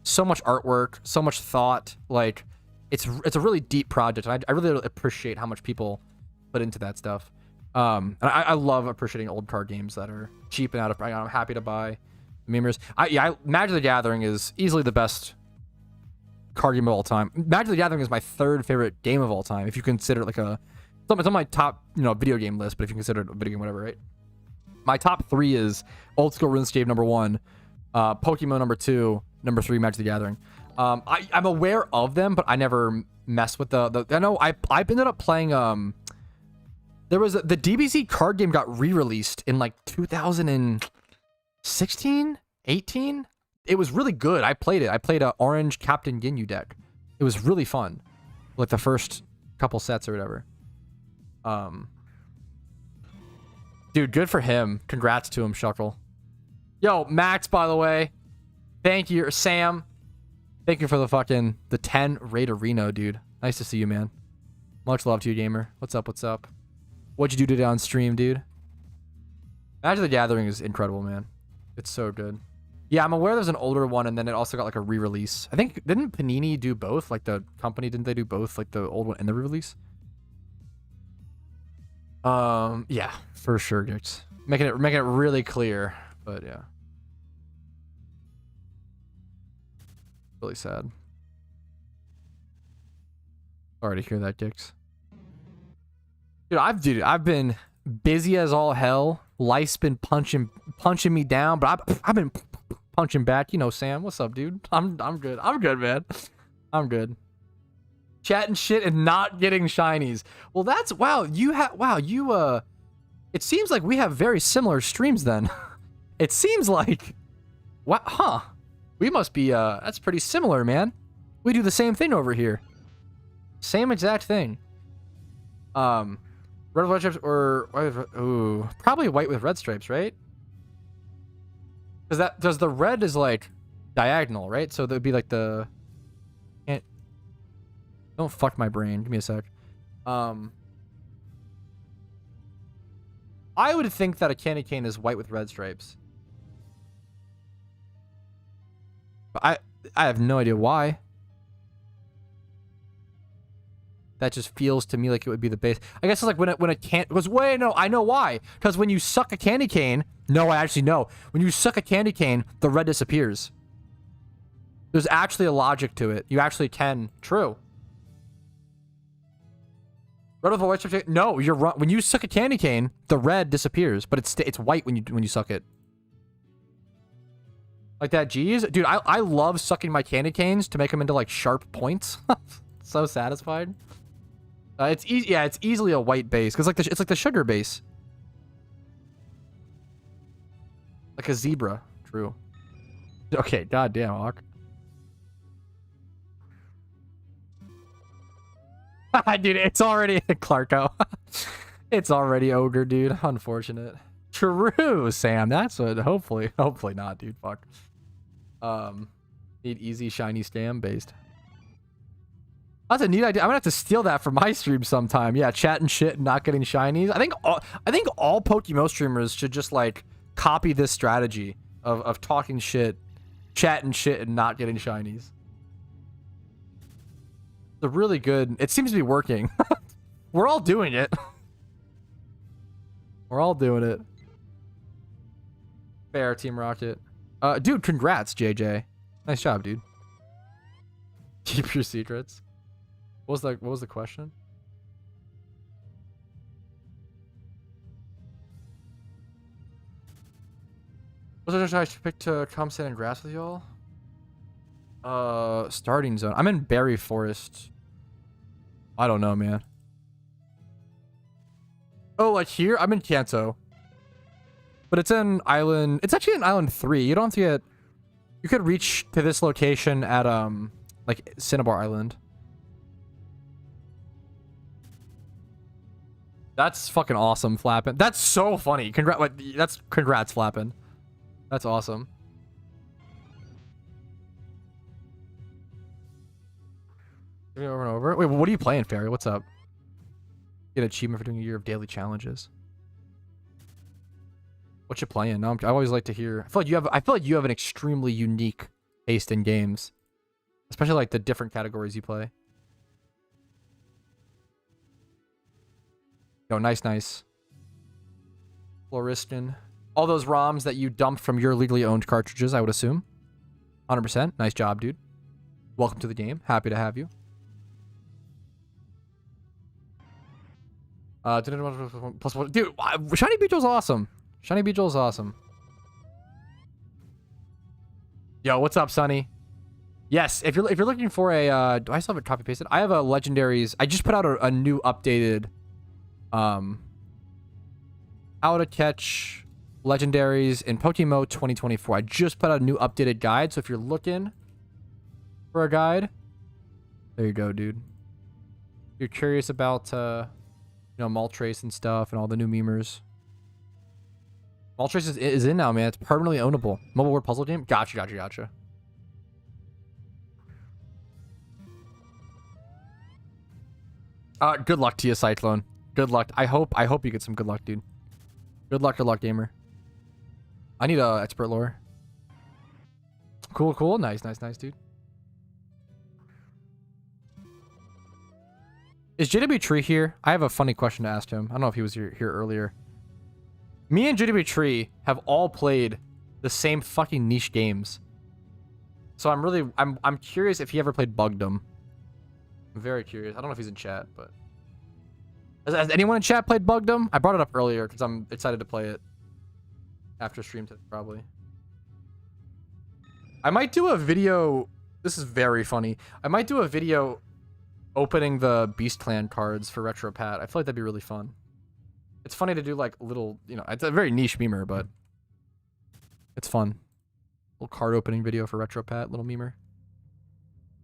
so much artwork, so much thought. Like it's a really deep project, and I really appreciate how much people put into that stuff. And I love appreciating old card games that are cheap and out of. I'm happy to buy memers. Magic the Gathering is easily the best card game of all time. Magic the Gathering is my third favorite game of all time, if you consider it like it's on my top video game list, but if you consider it a video game, whatever, right? My top 3 is old school RuneScape #1, PokeMMO #2, #3 Magic the Gathering. I'm aware of them, but I never mess with the I know I ended up playing there was the DBZ card game got re-released in like 2016, 18. It was really good. I played it. I played a orange Captain Ginyu deck. It was really fun, like the first couple sets or whatever. Dude, good for him. Congrats to him, Shuckle. Yo, Max, by the way, thank you. Sam, thank you for the 10 raid Reno, dude. Nice to see you, man. Much love to you, gamer. What's up? What's up? What'd you do today on stream, dude? Magic the Gathering is incredible, man. It's so good. Yeah, I'm aware there's an older one, and then it also got like a re-release. I think, didn't Panini do both? Like the company, didn't they do both? Like the old one and the re-release? Yeah, for sure, Dix. Making it really clear, but yeah. Really sad. Sorry to hear that, Dix. Dude, I've been busy as all hell. Life's been punching me down, but I've been punching back. You know, Sam, what's up, dude? I'm good. I'm good, man. I'm good. Chatting shit and not getting shinies. Well, that's it seems like we have very similar streams then. It seems like, wow, huh? We must be that's pretty similar, man. We do the same thing over here. Same exact thing. Red with white stripes or white with, ooh, probably white with red stripes, right? Because the red is like diagonal, right? So there'd be like the, don't fuck my brain. Give me a sec. I would think that a candy cane is white with red stripes. I have no idea why. That just feels to me like it would be the base. I guess it's like when a can goes, wait, no, I know why. Because when you suck a candy cane, no, I actually know. When you suck a candy cane, the red disappears. There's actually a logic to it. You actually can. True. Red with a white strip. No, you're wrong. When you suck a candy cane, the red disappears, but it's white when you suck it. Like that, geez, dude. I love sucking my candy canes to make them into like sharp points. So satisfied. It's easy. Yeah, it's easily a white base because like it's like the sugar base, like a zebra. True. Okay, goddamn, Hawk. Dude, it's already Clarko. It's already ogre, dude. Unfortunate. True, Sam. That's what. Hopefully not, dude. Fuck. Need easy shiny stam based. That's a neat idea. I'm gonna have to steal that for my stream sometime. Yeah, chatting shit and not getting shinies. I think all PokeMMO streamers should just like copy this strategy of talking shit, chatting shit, and not getting shinies. It's a really good. It seems to be working. We're all doing it. We're all doing it. Fair, Team Rocket. Dude, congrats, JJ. Nice job, dude. Keep your secrets. What was the question? Was it I should pick to come sit in grass with y'all? Starting zone. I'm in Berry Forest. I don't know, man. Oh, like here? I'm in Kanto. But it's in island. It's actually in island 3. You don't have to get. You could reach to this location at like Cinnabar Island. That's fucking awesome, Flappin'. That's so funny. Congrats, Flappin'. That's awesome. Over and over. Wait, what are you playing, Fairy? What's up? Get an achievement for doing a year of daily challenges. What you playing? No, I always like to hear. I feel like you have an extremely unique taste in games, especially like the different categories you play. Oh, nice. Floriston. All those ROMs that you dumped from your legally owned cartridges, I would assume. 100%. Nice job, dude. Welcome to the game. Happy to have you. Dude, Shiny Beedrill's awesome. Shiny Beedrill is awesome. Yo, what's up, Sonny? Yes, if you're looking for a do I still have it copy pasted? I have a legendaries. I just put out a new updated how to catch legendaries in PokeMMO 2024. I just put out a new updated guide, so if you're looking for a guide, there you go, dude. If you're curious about you know, Moltres and stuff and all the new memers. Moltres is in now, man. It's permanently ownable. Mobile word puzzle game? Gotcha. Good luck to you, Cyclone. Good luck. I hope you get some good luck, dude. Good luck, gamer. I need expert lore. Cool. Nice, dude. Is JW Tree here? I have a funny question to ask him. I don't know if he was here earlier. Me and JW Tree have all played the same fucking niche games. So I'm curious if he ever played Bugdom. I'm very curious. I don't know if he's in chat, but has anyone in chat played Bugdom? I brought it up earlier because I'm excited to play it after stream today, probably. I might do a video. This is very funny. I might do a video opening the Beast Clan cards for Retro Pat. I feel like that'd be really fun. It's funny to do like little, you know, it's a very niche memer, but it's fun. Little card opening video for Retro Pat, little memer.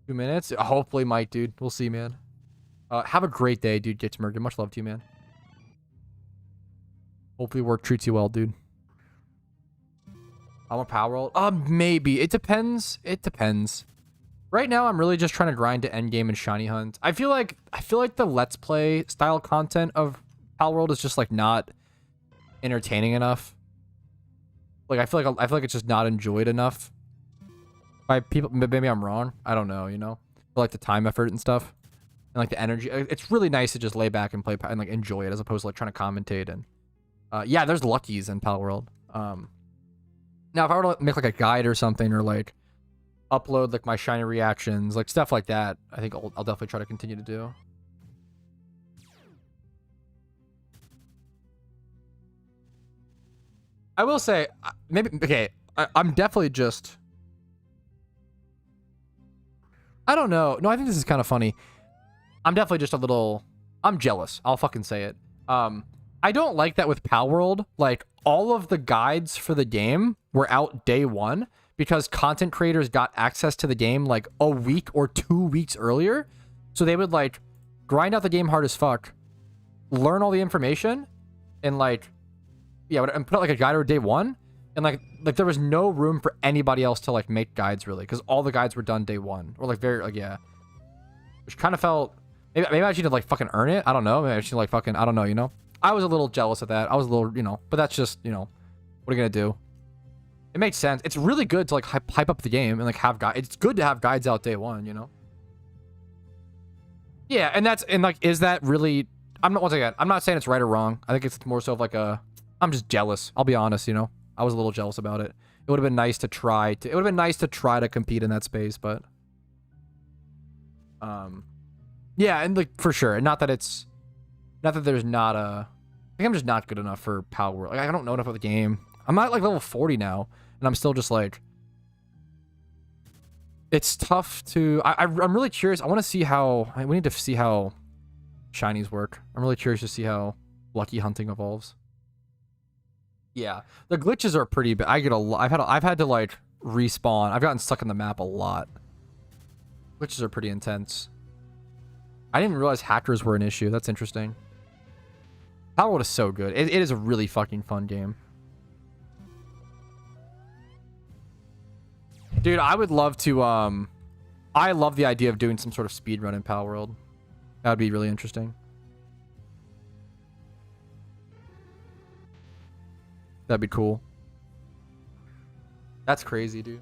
2 minutes? Hopefully, Mike, dude. We'll see, man. Have a great day, dude. Get murdered. Much love to you, man. Hopefully work treats you well, dude. I'm a power roll. Maybe. It depends. Right now, I'm really just trying to grind to endgame and shiny hunt. I feel like the Let's Play style content of Pal World is just like not entertaining enough. Like I feel like it's just not enjoyed enough. By people, maybe I'm wrong. I don't know, you know? For like the time effort and stuff. And like the energy. It's really nice to just lay back and play and like enjoy it as opposed to like trying to commentate. And yeah, there's luckies in Pal World. Now if I were to make like a guide or something, or like upload like my shiny reactions, like stuff like that, I think I'll definitely try to continue to do. I will say, maybe, okay, I'm definitely just, I don't know. No, I think this is kind of funny. I'm definitely just a little, I'm jealous. I'll fucking say it. I don't like that with Pal World. Like, all of the guides for the game were out day one because content creators got access to the game like a week or 2 weeks earlier. So they would like grind out the game hard as fuck, learn all the information, and like, yeah, and put out like a guide or day one. And like there was no room for anybody else to like make guides really, because all the guides were done day one, or like very like, yeah, which kind of felt, maybe I should like fucking earn it. I don't know. Maybe I should like fucking, I don't know, you know. I was a little jealous of that. I was a little, you know, but that's just, you know, what are you gonna do? It makes sense. It's really good to like hype up the game and like have guides. It's good to have guides out day one, you know. Yeah, and that's, and like, is that really? I'm not, once again, I'm not saying it's right or wrong. I think it's more so of like a, I'm just jealous. I'll be honest, you know. I was a little jealous about it. It would have been nice to try to. It would have been nice to try to compete in that space, but yeah, and like for sure. Not that it's, not that there's not a. I think I'm just not good enough for Pal World. Like, I don't know enough of the game. I'm at like level 40 now, and I'm still just like. It's tough to. I'm really curious. I want to see how. We need to see how shinies work. I'm really curious to see how lucky hunting evolves. Yeah, the glitches are pretty bad. I get a lot. I've had to like respawn. I've gotten stuck in the map a lot. Glitches are pretty intense. I didn't even realize hackers were an issue. That's interesting. Pal World is so good. It is a really fucking fun game. Dude, I would love to, I love the idea of doing some sort of speed run in Pal World. That would be really interesting. That'd be cool. That's crazy, dude.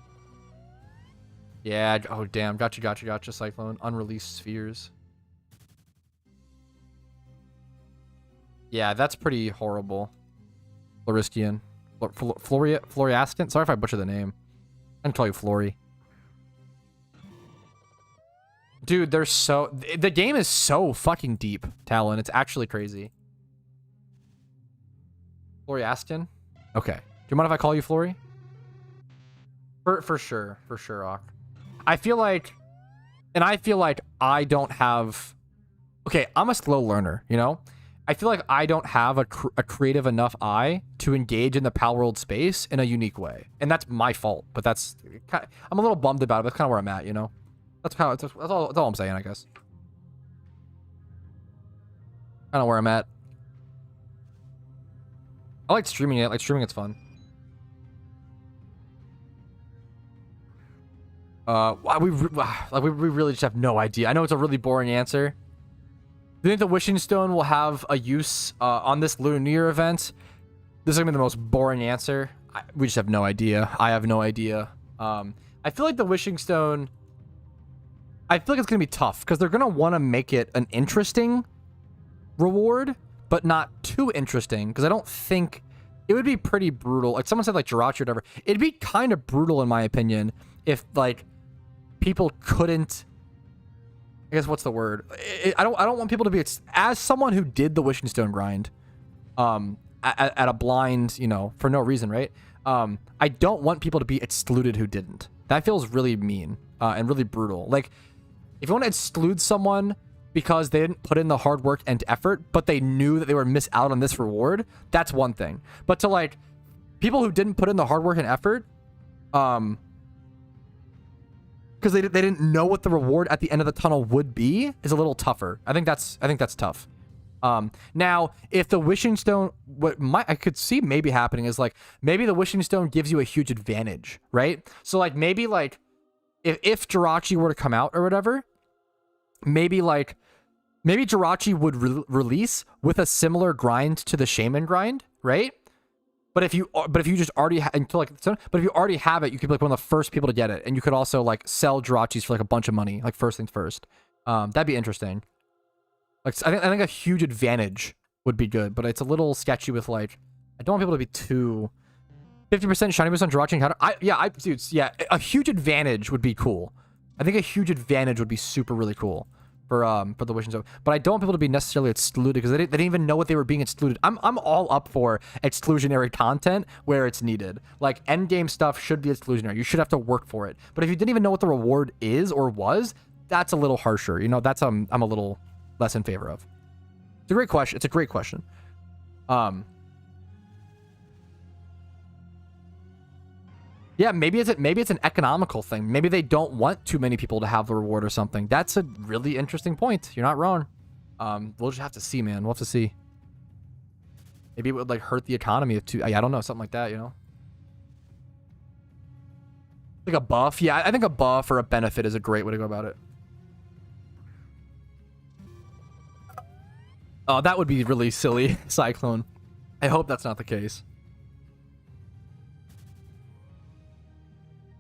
Yeah, oh damn. Gotcha, Cyclone. Unreleased spheres. Yeah, that's pretty horrible. Floristian. Floriastant? Sorry if I butchered the name. I can call you Flory. Dude, they're so... The game is so fucking deep, Talon. It's actually crazy. Floriastant? Okay. Do you mind if I call you Flory? For sure. For sure, Ock. I feel like... And I feel like I don't have... Okay, I'm a slow learner, you know? I feel like I don't have a creative enough eye to engage in the Pal World space in a unique way. And that's my fault, but that's... I'm a little bummed about it, but that's kind of where I'm at, you know? That's all I'm saying, I guess. Kind of where I'm at. I like streaming it. Like, streaming it's fun. We really just have no idea. I know it's a really boring answer. Do you think the Wishing Stone will have a use on this Lunar New Year event? This is going to be the most boring answer. We just have no idea. I have no idea. I feel like the Wishing Stone... I feel like it's going to be tough, because they're going to want to make it an interesting reward, but not too interesting, because I don't think... It would be pretty brutal. Like, someone said, like, Jirachi or whatever. It'd be kind of brutal, in my opinion, if, like, people couldn't... I guess what's the word? I don't want people to be... As someone who did the Wishing Stone grind, at a blind, you know, for no reason, right? I don't want people to be excluded who didn't. That feels really mean and really brutal. Like, if you want to exclude someone because they didn't put in the hard work and effort, but they knew that they were miss out on this reward, that's one thing. But to, like, people who didn't put in the hard work and effort, because they didn't know what the reward at the end of the tunnel would be, is a little tougher. I think that's tough. Now, if the Wishing Stone, I could see maybe happening is, like, maybe the Wishing Stone gives you a huge advantage, right? So, like, maybe, like, if Jirachi were to come out or whatever, maybe Jirachi would release with a similar grind to the Shaman grind, right? But if you just already but if you already have it, you could be like one of the first people to get it, and you could also like sell Jirachis for like a bunch of money, like first things first. That'd be interesting. Like I think a huge advantage would be good, but it's a little sketchy with like I don't want people to be too 50% shiny boost on Jirachi encounter. Yeah, a huge advantage would be cool. I think a huge advantage would be super really cool for the Wishing Stone. But I don't want people to be necessarily excluded because they didn't even know what they were being excluded. I'm all up for exclusionary content where it's needed. Like end game stuff should be exclusionary. You should have to work for it. But if you didn't even know what the reward is or was, that's a little harsher. You know, that's I'm a little less in favor of. It's a great question. It's a great question. Yeah, maybe it's an economical thing. Maybe they don't want too many people to have the reward or something. That's a really interesting point. You're not wrong. We'll just have to see, man. We'll have to see. Maybe it would like hurt the economy if too. I don't know, something like that. You know, like a buff. Yeah, I think a buff or a benefit is a great way to go about it. Oh, that would be really silly, Cyclone. I hope that's not the case.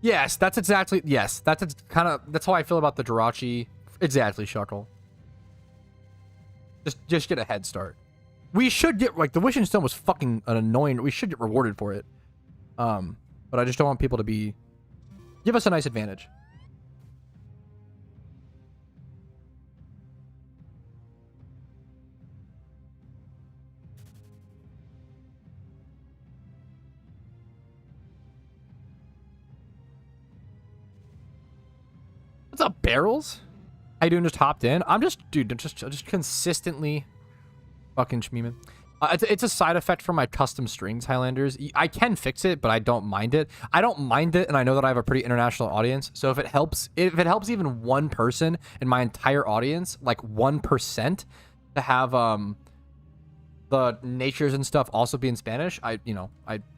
Yes, that's exactly. Yes, that's how I feel about the Jirachi. Exactly, Shuckle. Just get a head start. We should get like the Wishing Stone was fucking an annoying. We should get rewarded for it. But I just don't want people to be. Give us a nice advantage. What's up, Barrels? How you doing? Just hopped in. I'm just, dude, just consistently fucking schmeeming. It's a side effect from my custom strings, Highlanders. I can fix it, but I don't mind it. I don't mind it, and I know that I have a pretty international audience. So if it helps even one person in my entire audience, like 1%, to have the natures and stuff also be in Spanish, I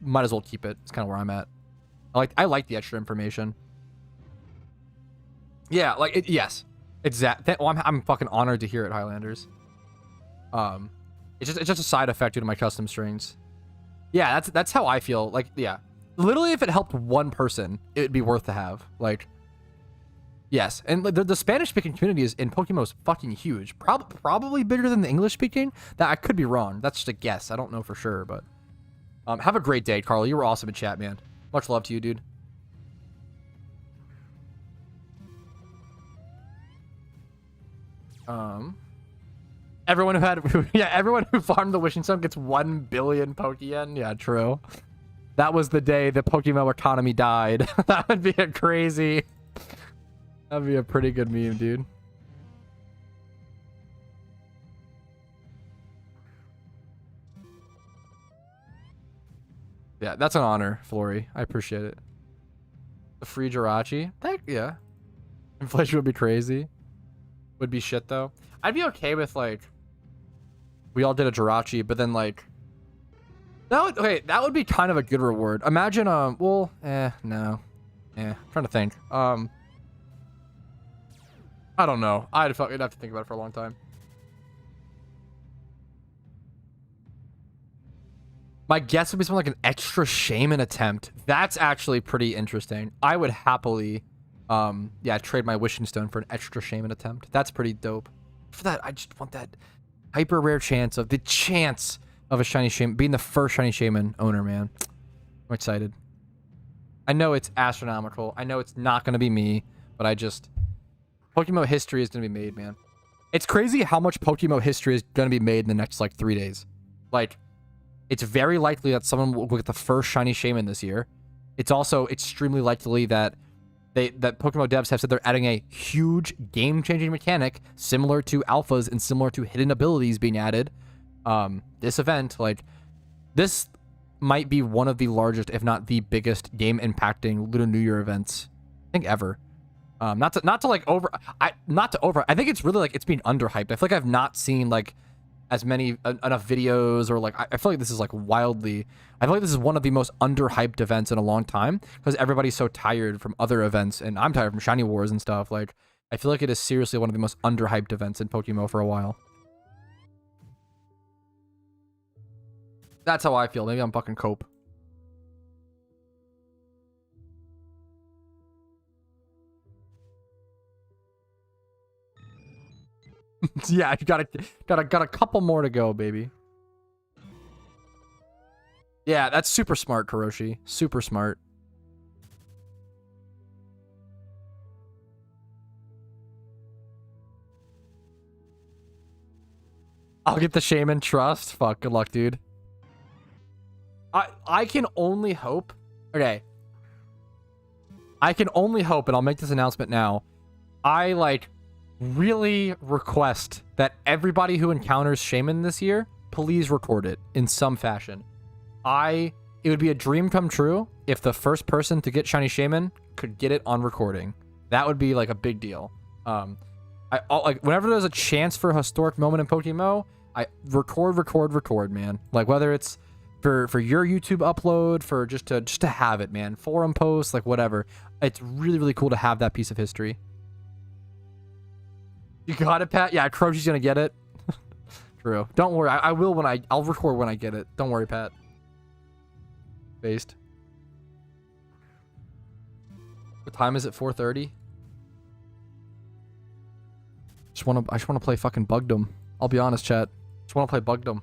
might as well keep it. It's kind of where I'm at. I like the extra information. Yeah, like it. Yes, exactly. Well, I'm fucking honored to hear it, Highlanders. It's just a side effect due to my custom strings. Yeah, that's how I feel. Like, yeah, literally, if it helped one person, it would be worth to have. Like, yes, and the Spanish speaking community in PokeMMO is fucking huge. Probably bigger than the English speaking. That I could be wrong. That's just a guess. I don't know for sure, but have a great day, Carl. You were awesome in chat, man. Much love to you, dude. Everyone who farmed the Wishing Stone gets 1 billion Pokeyen. Yeah, true. That was the day the PokeMMO economy died. That would be a crazy. That'd be a pretty good meme, dude. Yeah, that's an honor, Flory. I appreciate it. The free Jirachi. Yeah. Inflation would be crazy. Would be shit though. I'd be okay with like we all did a Jirachi, but then like that would be kind of a good reward. Imagine no. I'm trying to think. I don't know. I'd have to think about it for a long time. My guess would be something like an extra shaman attempt. That's actually pretty interesting. I would happily trade my Wishing Stone for an extra shaman attempt. That's pretty dope. For that, I just want that hyper rare chance of a shiny shaman, being the first shiny shaman owner, man. I'm excited. I know it's astronomical. I know it's not going to be me, but PokeMMO history is going to be made, man. It's crazy how much PokeMMO history is going to be made in the next like 3 days. Like, it's very likely that someone will get the first shiny shaman this year. It's also extremely likely that PokeMMO devs have said they're adding a huge game-changing mechanic similar to alphas and similar to hidden abilities being added. This event, like, this might be one of the largest, if not the biggest, game-impacting Lunar New Year events I think ever. I think it's really like it's being underhyped. I feel like I've not seen like as many enough videos, or like I feel like this is like wildly. I feel like this is one of the most underhyped events in a long time because everybody's so tired from other events, and I'm tired from Shiny Wars and stuff. Like, I feel like it is seriously one of the most underhyped events in PokeMMO for a while. That's how I feel. Maybe I'm fucking cope. Yeah, you got a couple more to go, baby. Yeah, that's super smart, Kuroshi. Super smart. I'll get the Shaman Trust. Fuck, good luck, dude. I can only hope. Okay. I can only hope, and I'll make this announcement now. I, like, really request that everybody who encounters Shaman this year, please record it in some fashion. It would be a dream come true if the first person to get Shiny Shaman could get it on recording. That would be, like, a big deal. Like, whenever there's a chance for a historic moment in PokeMMO, I record, man. Like, whether it's for your YouTube upload, for just to have it, man. Forum posts, like, whatever. It's really, really cool to have that piece of history. You got it, Pat? Yeah, Croshy's gonna get it. True. Don't worry. I will I'll record when I get it. Don't worry, Pat. Based. What time is it? 4:30? I just wanna play fucking Bugdom. I'll be honest, chat. Just wanna play Bugdom.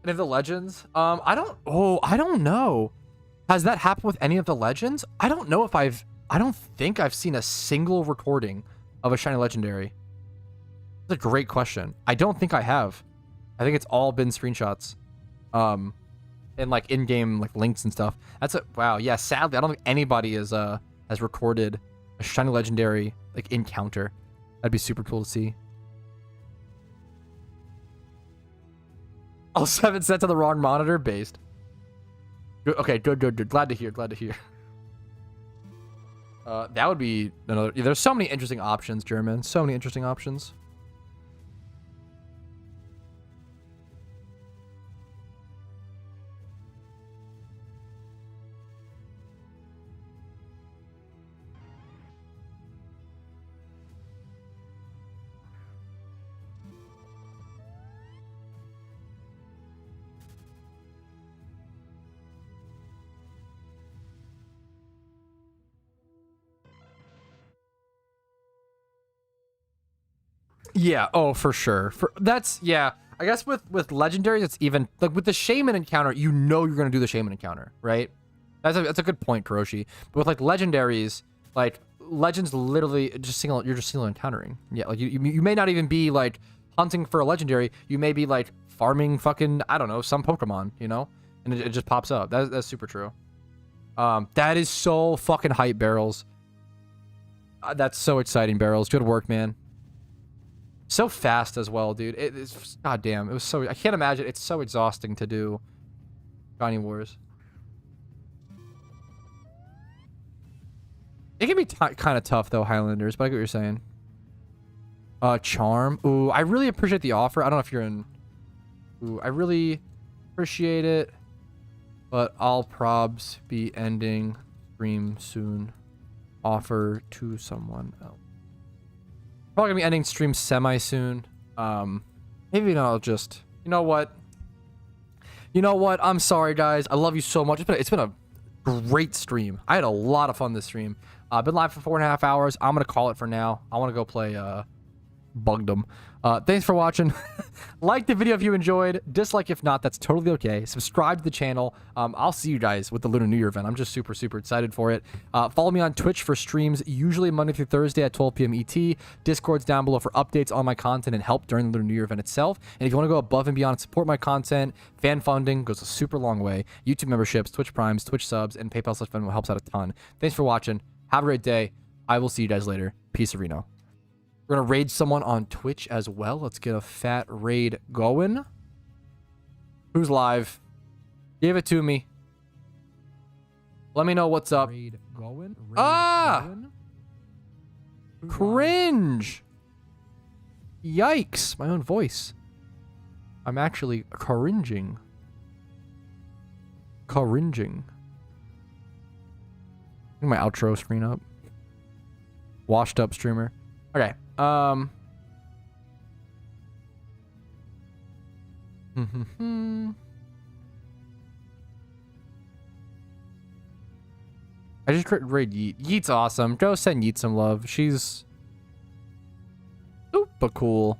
Any of the legends? I don't know. Has that happened with any of the legends? I don't know if I don't think I've seen a single recording of a shiny legendary. That's a great question. I don't think I have. I think it's all been screenshots. And like in-game like links and stuff. Wow, yeah, sadly, I don't think anybody has recorded a shiny legendary like encounter. That'd be super cool to see. Oh, 7 sets on the wrong monitor? Based. Good, okay, good. Glad to hear. That would be another... There's so many interesting options, German. So many interesting options. Yeah, oh, for sure. Yeah. I guess with legendaries, it's even like with the Shaman encounter, you know you're gonna do the Shaman encounter, right? That's a good point, Kuroshi. But with like legendaries, like legends literally you're just single encountering. Yeah, like you may not even be like hunting for a legendary. You may be like farming fucking, I don't know, some Pokemon, you know? And it just pops up. That's super true. That is so fucking hype, Barrels. That's so exciting, Barrels. Good work, man. So fast as well, dude. It's goddamn. It was so... I can't imagine. It's so exhausting to do Shiny Wars. It can be kind of tough, though, Highlanders, but I get what you're saying. Charm. Ooh, I really appreciate the offer. I don't know if you're in... Ooh, I really appreciate it, but I'll probs be ending stream soon. Offer to someone else. Probably gonna be ending stream semi-soon. Maybe I'll just... You know what? I'm sorry, guys. I love you so much. It's been a great stream. I had a lot of fun this stream. I've been live for 4.5 hours. I'm gonna call it for now. I want to go play Bugdom. Thanks for watching. Like the video if you enjoyed. Dislike if not. That's totally okay. Subscribe to the channel. I'll see you guys with the Lunar New Year event. I'm just super excited for it. Follow me on Twitch for streams, usually Monday through Thursday at 12 p.m. ET. Discord's down below for updates on my content and help during the Lunar New Year event itself. And if you want to go above and beyond and support my content, fan funding goes a super long way. YouTube memberships, Twitch Primes, Twitch subs, and PayPal/Venmo helps out a ton. Thanks for watching. Have a great day. I will see you guys later. Peace, Reno. We're going to raid someone on Twitch as well. Let's get a fat raid going. Who's live? Give it to me. Let me know what's up. Raid going. Going. Cringe. Yikes. My own voice. I'm actually cringing. Cringing. Get my outro screen up. Washed up streamer. Okay. I just created raid Yeet. Yeet's awesome. Go send Yeet some love. She's... Ooh, but cool.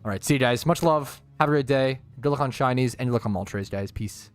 All right, see you guys. Much love. Have a great day. Good luck on shinies and good luck on Moltres, guys. Peace.